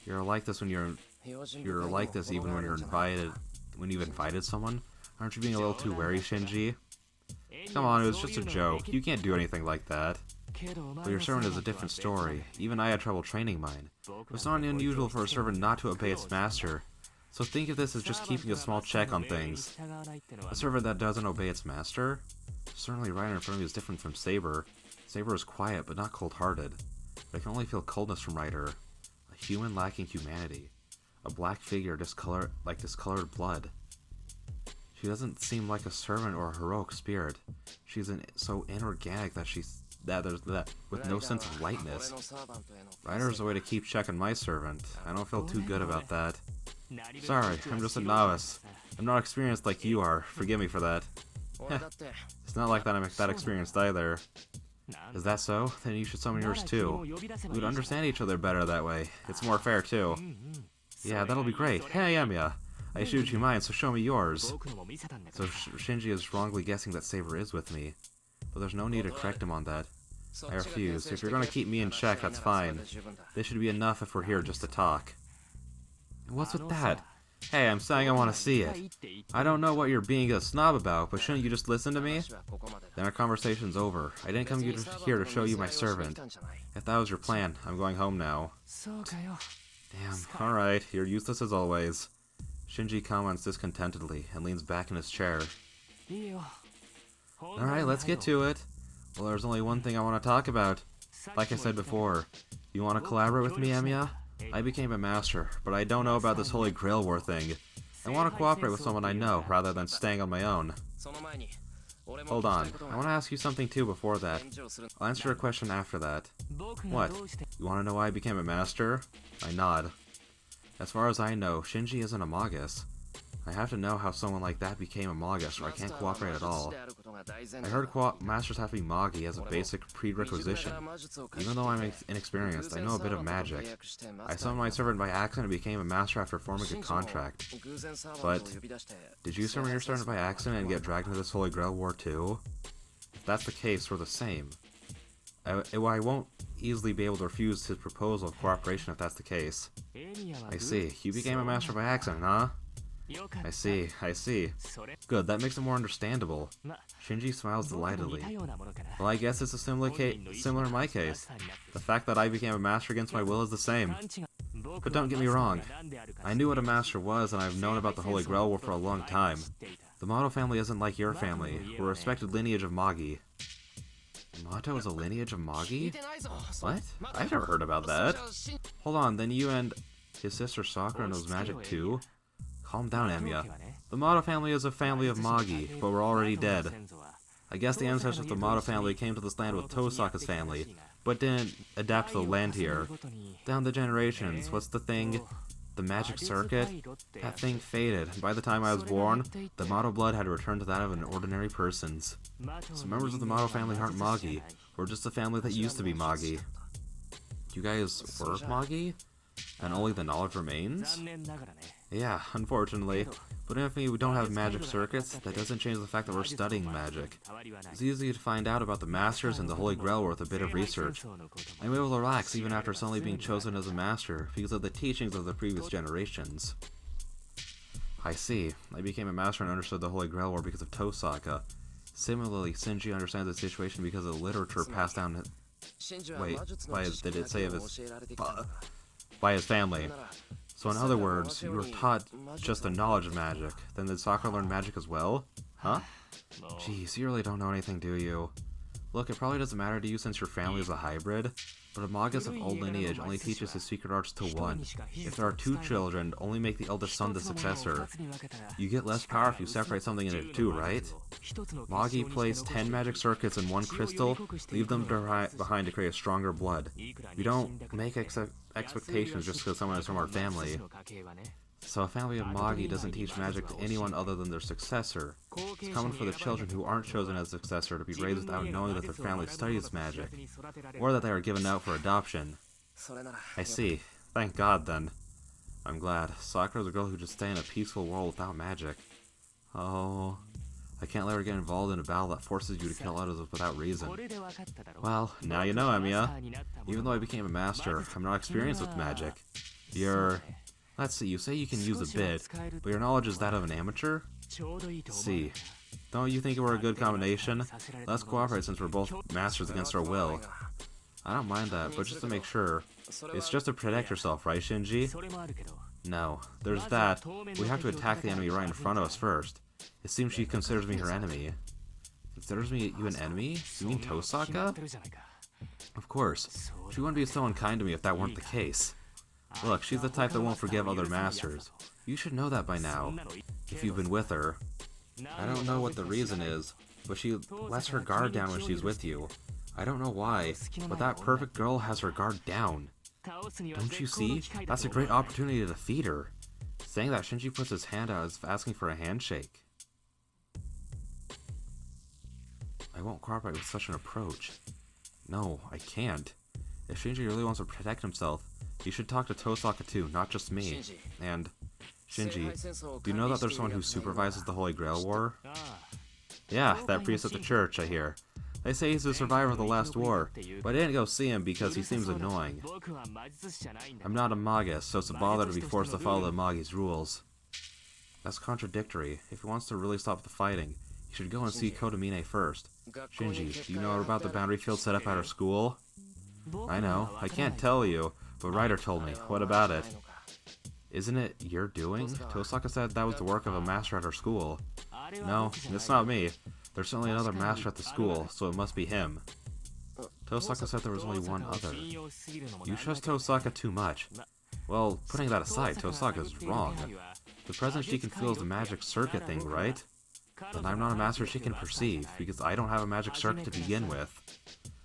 You're like this even when you've invited someone. Aren't you being a little too wary, Shinji? Come on, it was just a joke. You can't do anything like that. But your servant is a different story. Even I had trouble training mine. It's not unusual for a servant not to obey its master. So think of this as just keeping a small check on things. A servant that doesn't obey its master? Certainly Ryder in front of me is different from Saber. Saber is quiet, but not cold-hearted. But I can only feel coldness from Ryder. A human lacking humanity. A black figure discolored blood. She doesn't seem like a servant or a heroic spirit. She's so inorganic with no sense of lightness. Ryder is a way to keep check on my servant. I don't feel too good about that. Sorry, I'm just a novice. I'm not experienced like you are. Forgive me for that. It's not like that I'm that experienced either. Is that so? Then you should summon yours too. We would understand each other better that way. It's more fair too. Yeah, that'll be great. Hey, Emiya. I showed you mine, so show me yours. So Shinji is wrongly guessing that Saber is with me. But there's no need to correct him on that. I refuse. If you're going to keep me in check, that's fine. This should be enough if we're here just to talk. What's with that? Hey, I'm saying I want to see it. I don't know what you're being a snob about, but shouldn't you just listen to me? Then our conversation's over. I didn't come here to show you my servant. If that was your plan, I'm going home now. Damn, alright, you're useless as always. Shinji comments discontentedly and leans back in his chair. いいよ Alright, let's get to it. Well, there's only one thing I want to talk about. Like I said before, you want to collaborate with me, Emiya? I became a master, but I don't know about this Holy Grail War thing. I want to cooperate with someone I know, rather than staying on my own. その前に俺も Hold 聞 on, きたいこと I が want to ask you something too before that. 返事をする I'll answer your question after that. 僕 What? がどうして You want to know why I became a master? I nod. As far as I know, Shinji isn't a Magus. I have to know how someone like that became a Magus, or I can't cooperate at all. I heard masters have to be Magi as a basic prerequisite. Even though I'm inexperienced, I know a bit of magic. I summoned my servant by accident and became a master after forming a contract. But, did you summon your servant by accident and get dragged into this Holy Grail War too? If that's the case, we're the same. I won't easily be able to refuse his proposal of cooperation if that's the case. エミヤは I see. You became a master by accident, huh? よかった I see. I see. それ Good, that makes it more understandable. ま Shinji smiles 僕も似 delightedly. たようなものかな Well, I guess it's a similar in my case. The fact that I became a master against my will is the same. But don't get me wrong. I knew what a master was, and I've known about the Holy Grail War for a long time. The Mato family isn't like your family. We're a respected lineage of Magi. Mato is a lineage of 聞い Magi? てないぞ What? I've never heard about that. Hold on, then you and his sister Sakura knows magic too? Calm down, Emiya. The Mato family is a family of Magi, but we're already dead. I guess the ancestors of the Mato family came to this land with Tosaka's family, but didn't adapt to the land here. Down the generations, what's the thing? The magic circuit? That thing faded, and by the time I was born, the Mato blood had returned to that of an ordinary person's. So members of the Mato family aren't Magi. We're just a family that used to be Magi. You guys were Magi? And only the knowledge remains? 残念ながらね Yeah, unfortunately. But if we don't have magic circuits, that doesn't change the fact that we're studying magic. 変わりはない It's easy to find out about the Masters and the Holy Grail with a bit of research. I'm able to relax even after suddenly being chosen as a Master, because of the teachings of the previous generations. I see. I became a Master and understood the Holy Grail War because of Tosaka. Similarly, Shinji understands the situation because of the literature passed down Wait, why did it say of his... by his family. So in other words, you were taught just the knowledge of magic. Then did Sakura learn magic as well? Huh? Jeez, you really don't know anything, do you? Look, it probably doesn't matter to you since your family is a hybrid, but a Magus of old lineage only teaches his secret arts to one. If there are two children, only make the eldest son the successor. You get less power if you separate something into two, right? Magi place 10 magic circuits in one crystal, leave them behind to create a stronger blood. We don't make expectations just because someone is from our family. So a family of Magi doesn't teach magic to anyone other than their successor. It's common for the children who aren't chosen as successor to be raised without knowing that their family studies magic, or that they are given out for adoption. I see. Thank God, then. I'm glad. Sakura's a girl who just stay in a peaceful world without magic. Oh... I can't let her get involved in a battle that forces you to kill others without reason. Well, now you know, Emiya. Even though I became a master, I'm not experienced with magic. Let's see, you say you can use a bit, but your knowledge is that of an amateur? See. Don't you think we're a good combination? Let's cooperate since we're both masters against our will. I don't mind that, but just to make sure, it's just to protect yourself, right, Shinji? No, there's that. We have to attack the enemy right in front of us first. It seems she considers me her enemy. Considers you an enemy? You mean Tosaka? Of course. She wouldn't be so unkind to me if that weren't the case. Look, she's the type that won't forgive other masters. You should know that by now, if you've been with her. I don't know what the reason is, but she lets her guard down when she's with you. I don't know why, but that perfect girl has her guard down. Don't you see? That's a great opportunity to defeat her. Saying that, Shinji puts his hand out as if asking for a handshake. I won't cooperate with such an approach. No, I can't. If Shinji really wants to protect himself, he should talk to Tosaka too, not just me. And, Shinji, do you know that there's someone who supervises the Holy Grail War? Yeah, that priest at the church, I hear. They say he's a survivor of the last war, but I didn't go see him because he seems annoying. I'm not a Magus, so it's a bother to be forced to follow the Magi's rules. That's contradictory. If he wants to really stop the fighting, he should go and see Kotomine first. Shinji, do you know about the boundary field set up at our school? I know. I can't tell you, but Ryder told me. What about it? Isn't it your doing? Tosaka said that was the work of a master at our school. No, it's not me. There's certainly another master at the school, so it must be him. Tosaka said there was only one other. You trust Tosaka too much. Well, putting that aside, Tosaka's wrong. The presence she can feel is the magic circuit thing, right? Then I'm not a master she can perceive, because I don't have a magic circuit to begin with.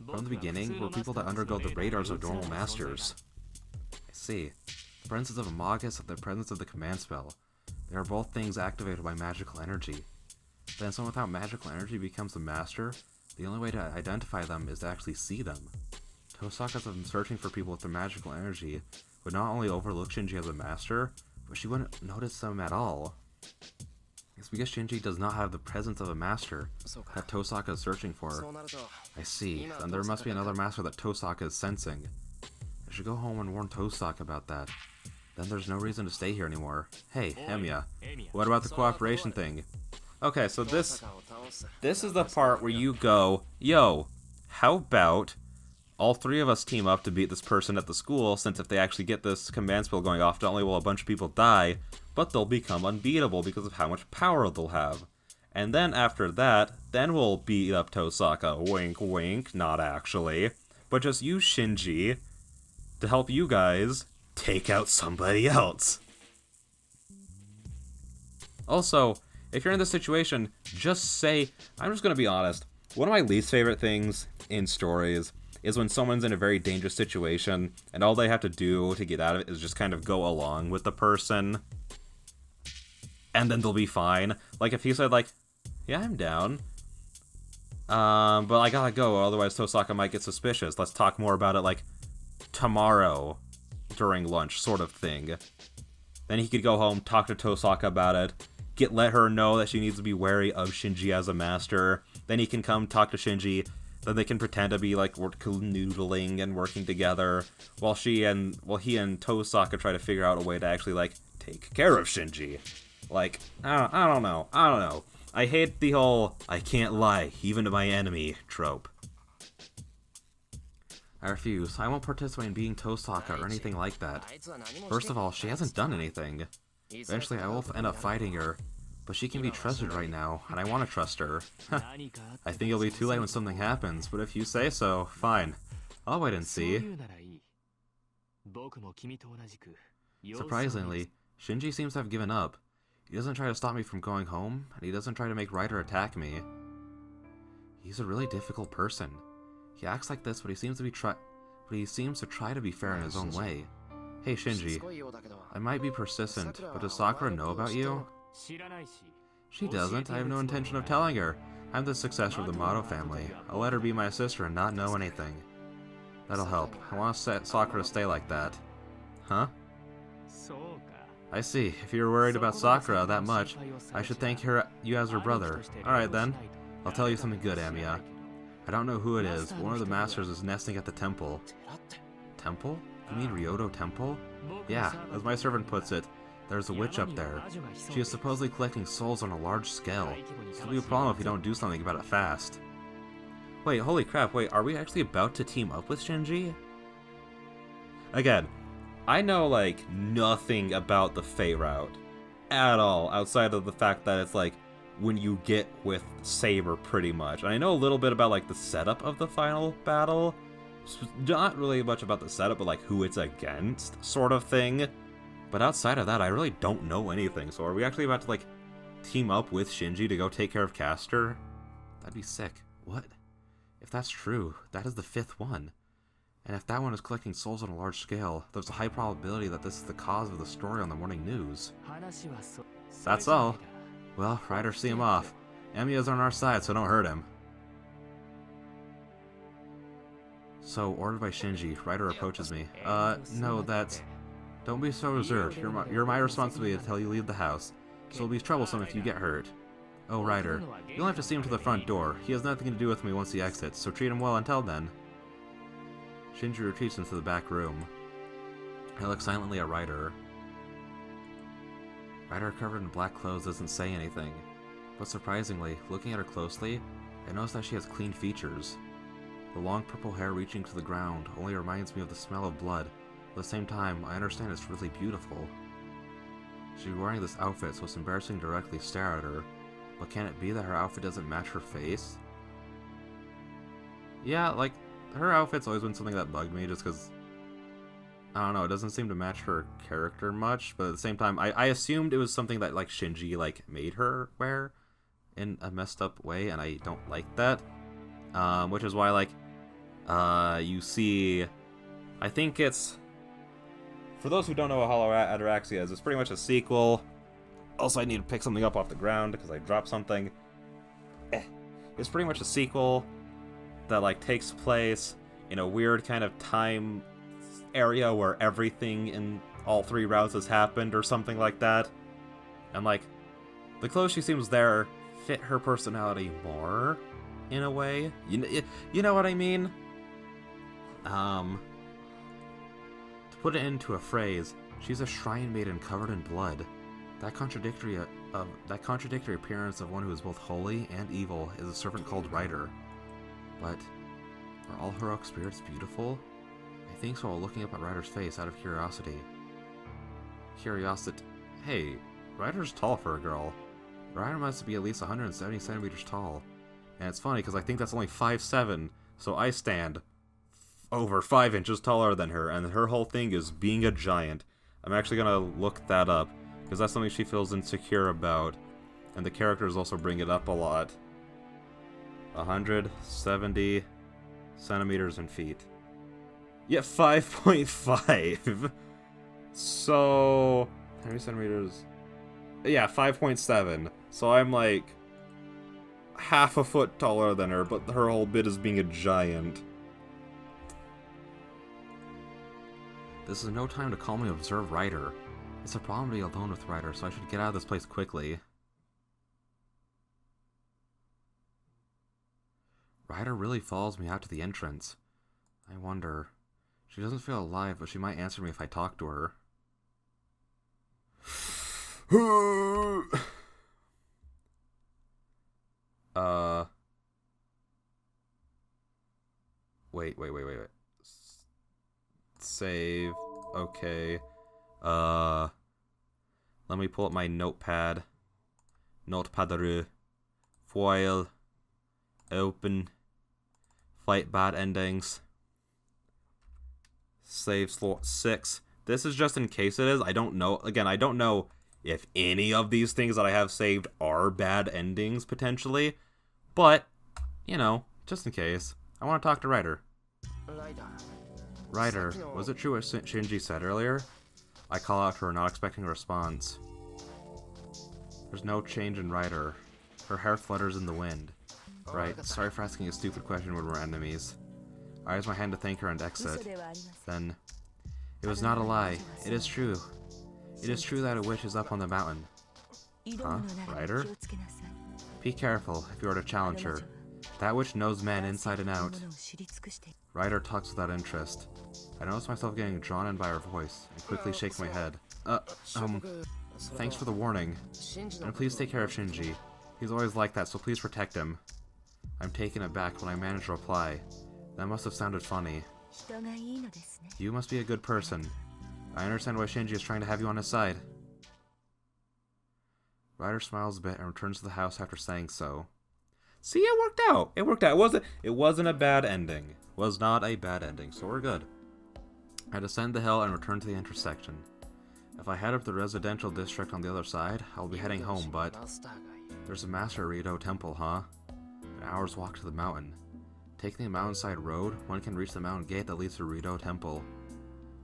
From the beginning, we're people that undergo the radars of normal masters. I see. The presence of a Magus and the presence of the command spell. They are both things activated by magical energy. Then someone without magical energy becomes a master. The only way to identify them is to actually see them. Tosaka's been searching for people with their magical energy, would not only overlook Shinji as a master, but she wouldn't notice them at all. It's because Shinji does not have the presence of a master that Tosaka is searching for. I see. Then there must be another master that Tosaka is sensing. I should go home and warn Tosaka about that. Then there's no reason to stay here anymore. Hey, Emiya, what about the cooperation thing? Okay, so this is the part where you go, yo, how about all three of us team up to beat this person at the school, since if they actually get this command spell going off, not only will a bunch of people die, but they'll become unbeatable because of how much power they'll have. And then after that, then we'll beat up Tosaka. Wink, wink, not actually. But just use Shinji to help you guys take out somebody else. Also, if you're in this situation, just say, I'm just gonna be honest, one of my least favorite things in stories is when someone's in a very dangerous situation, and all they have to do to get out of it is just kind of go along with the person, and then they'll be fine. Like, if he said, like, yeah, I'm down, but I gotta go, otherwise Tosaka might get suspicious. Let's talk more about it, like, tomorrow, during lunch, sort of thing. Then he could go home, talk to Tosaka about it, let her know that she needs to be wary of Shinji as a master. Then he can come talk to Shinji. Then they can pretend to be like noodling and working together, while he and Tosaka try to figure out a way to actually like take care of Shinji. Like, I don't know. I hate the whole "I can't lie even to my enemy" trope. I refuse. I won't participate in being Tosaka or anything like that. First of all, she hasn't done anything. Eventually I will end up fighting her, but she can be trusted right now, and I want to trust her. I think it'll be too late when something happens, but if you say so, fine. I'll wait and see. Surprisingly, Shinji seems to have given up. He doesn't try to stop me from going home, and he doesn't try to make Ryder attack me. He's a really difficult person. He acts like this, but he seems to try to be fair in his own way. Hey Shinji, I might be persistent, but does Sakura know about you? She doesn't. I have no intention of telling her. I'm the successor of the Mato family. I'll let her be my sister and not know anything. That'll help. I want Sakura to stay like that. Huh? I see. If you're worried about Sakura that much, I should thank you as her brother. Alright then. I'll tell you something good, Emiya. I don't know who it is, but one of the masters is nesting at the temple. Temple? You mean Ryoto Temple? Yeah, as my servant puts it, there's a witch up there. She is supposedly collecting souls on a large scale, so it'll be a problem if you don't do something about it fast. Wait, holy crap, are we actually about to team up with Shinji? Again, I know, like, nothing about the Fate route at all, outside of the fact that it's, like, when you get with Saber, pretty much. And I know a little bit about, like, the setup of the final battle. Not really much about the setup, but like who it's against, sort of thing. But outside of that, I really don't know anything. So are we actually about to like team up with Shinji to go take care of Castor? That'd be sick. What? If that's true, that is the 5th one. And if that one is collecting souls on a large scale, there's a high probability that this is the cause of the story on the morning news. That's all. Well, Ryder, see him off. Emiya's on our side, so don't hurt him. So, ordered by Shinji, Ryder approaches me. No, that's... Don't be so reserved. You're my responsibility until you leave the house. So it'll be troublesome if you get hurt. Oh, Ryder, you'll have to see him to the front door. He has nothing to do with me once he exits, so treat him well until then. Shinji retreats into the back room. I look silently at Ryder. Ryder, covered in black clothes, doesn't say anything. But surprisingly, looking at her closely, I notice that she has clean features. The long purple hair reaching to the ground only reminds me of the smell of blood. At the same time, I understand it's really beautiful. She's wearing this outfit, so it's embarrassing to directly stare at her. But can it be that her outfit doesn't match her face? Yeah, like, her outfit's always been something that bugged me, just because, I don't know, it doesn't seem to match her character much, but at the same time, I assumed it was something that, like, Shinji, like, made her wear in a messed up way, and I don't like that. Which is why, like, you see, I think it's, for those who don't know what Hollow Ataraxia is, it's pretty much a sequel. Also, I need to pick something up off the ground, because I dropped something. It's pretty much a sequel that, like, takes place in a weird kind of time area where everything in all three routes has happened or something like that. And, like, the clothes she seems there fit her personality more, in a way. You know what I mean? To put it into a phrase, she's a shrine maiden covered in blood. That contradictory appearance of one who is both holy and evil is a servant called Rider. But are all heroic spirits beautiful? I think so while looking up at Rider's face out of curiosity. Hey, Rider's tall for a girl. Rider must be at least 170 centimeters tall. And it's funny because I think that's only 5'7", so I stand over 5 inches taller than her, and her whole thing is being a giant. I'm actually gonna look that up, because that's something she feels insecure about, and the characters also bring it up a lot. 170 centimeters in feet. Yeah, 5.5. So, how many centimeters? Yeah, 5.7. So I'm like half a foot taller than her, but her whole bit is being a giant. This is no time to calmly observe Rider. It's a problem to be alone with Rider, so I should get out of this place quickly. Rider really follows me out to the entrance. I wonder. She doesn't feel alive, but she might answer me if I talk to her. Wait. Save. Okay. Let me pull up my notepad. Notepad. Foil. Open. Fight bad endings. Save slot 6. This is just in case it is. I don't know. Again, I don't know if any of these things that I have saved are bad endings, potentially. But, you know, just in case. I want to talk to Rider. Rider, was it true what Shinji said earlier? I call out to her, not expecting a response. There's no change in Rider. Her hair flutters in the wind. Right, sorry for asking a stupid question when we're enemies. I raise my hand to thank her and exit. Then, it was not a lie. It is true. It is true that a witch is up on the mountain. Huh? Rider? Be careful if you are to challenge her. That witch knows men inside and out. Rider talks without interest. I notice myself getting drawn in by her voice, and quickly shake my head. Thanks for the warning. And please take care of Shinji. He's always like that, so please protect him. I'm taken aback when I manage to reply. That must have sounded funny. You must be a good person. I understand why Shinji is trying to have you on his side. Rider smiles a bit and returns to the house after saying so. See, it worked out. It worked out. It wasn't a bad ending. Was not a bad ending, so we're good. I descend the hill and return to the intersection. If I head up the residential district on the other side, I'll be heading home, but there's a Master Rito temple, huh? An hour's walk to the mountain. Taking the mountainside road, one can reach the mountain gate that leads to Rito Temple.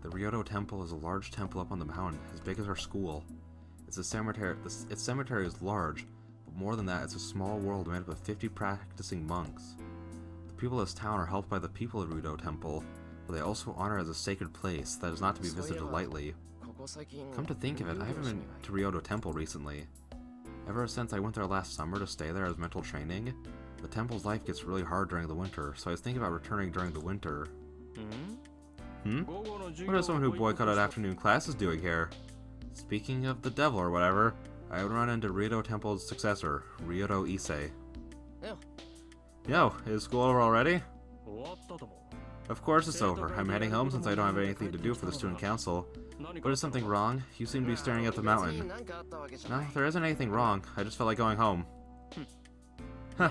The Rito Temple is a large temple up on the mountain, as big as our school. Its cemetery is large, but more than that, it's a small world made up of 50 practicing monks. The people of this town are helped by the people of Rito Temple, but they also honor it as a sacred place that is not to be visited lightly. Come to think of it, I haven't been to Rito Temple recently. Ever since I went there last summer to stay there as mental training, the temple's life gets really hard during the winter, so I was thinking about returning during the winter. What is someone who boycotted afternoon classes doing here? Speaking of the devil or whatever, I would run into Rito Temple's successor, Ryoto Issei. Yo, is school over already? Of course it's over. I'm heading home since I don't have anything to do for the student council. But is something wrong? You seem to be staring at the mountain. No, there isn't anything wrong. I just felt like going home. Huh.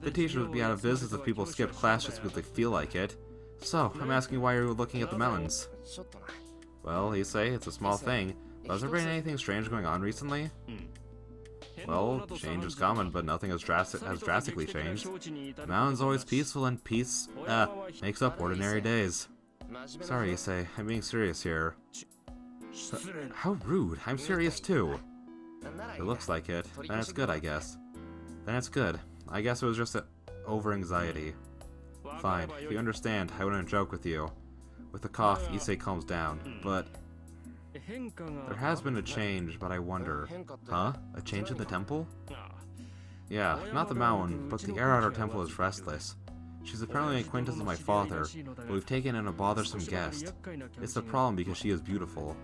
The teacher would be out of business if people skip class just because they feel like it. So, I'm asking why you're looking at the mountains. Well, you say it's a small thing. But has there been anything strange going on recently? Well, change is common, but nothing has drastically changed. The mountain's always peaceful, and peace makes up ordinary days. Sorry, Issei. I'm being serious here. How rude. I'm serious too. It looks like it. Then it's good, I guess. Then it's good. I guess it was just over-anxiety. Fine. If you understand, I wouldn't joke with you. With a cough, Issei calms down, but... There has been a change, but I wonder... Huh? A change in the temple? Yeah, not the mountain, but the air at our temple is restless. She's apparently an acquaintance of my father, but we've taken in a bothersome guest. It's a problem because she is beautiful.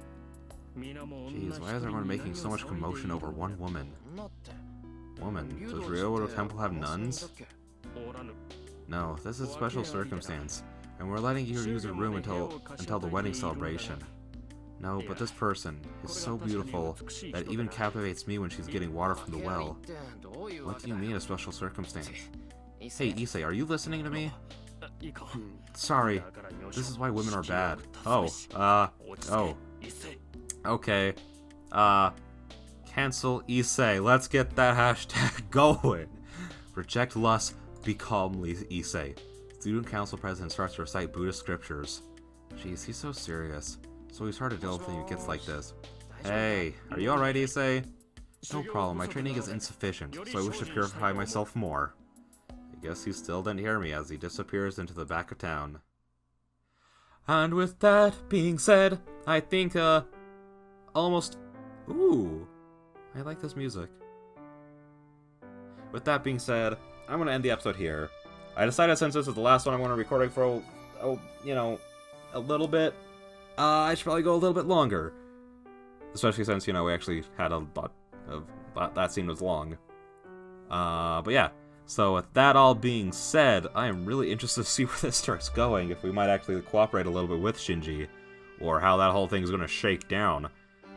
Jeez, why is everyone making so much commotion over one woman? Woman? Does Ryouro Temple have nuns? No, this is a special circumstance, and we're letting you use her room until the wedding celebration. No, but this person is so beautiful that it even captivates me when she's getting water from the well. What do you mean a special circumstance? Hey, Issei, are you listening to me? Sorry, this is why women are bad. Okay. Cancel Issei. Let's get that hashtag going. Reject lust, be calmly Issei. Student council president starts to recite Buddhist scriptures. Jeez, he's so serious. So he's hard to deal with when he gets like this. Hey, are you alright, Issei? No problem, my training is insufficient, so I wish to purify myself more. I guess he still didn't hear me as he disappears into the back of town. And with that being said, I think, almost... Ooh, I like this music. With that being said, I'm gonna end the episode here. I decided since this is the last one I'm gonna be recording for, a little bit, I should probably go a little bit longer. Especially since, we actually had a lot of... that scene was long. But yeah. So with that all being said, I am really interested to see where this starts going, if we might actually cooperate a little bit with Shinji, or how that whole thing is going to shake down.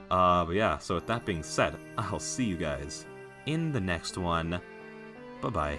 But yeah, so with that being said, I'll see you guys in the next one. Bye-bye.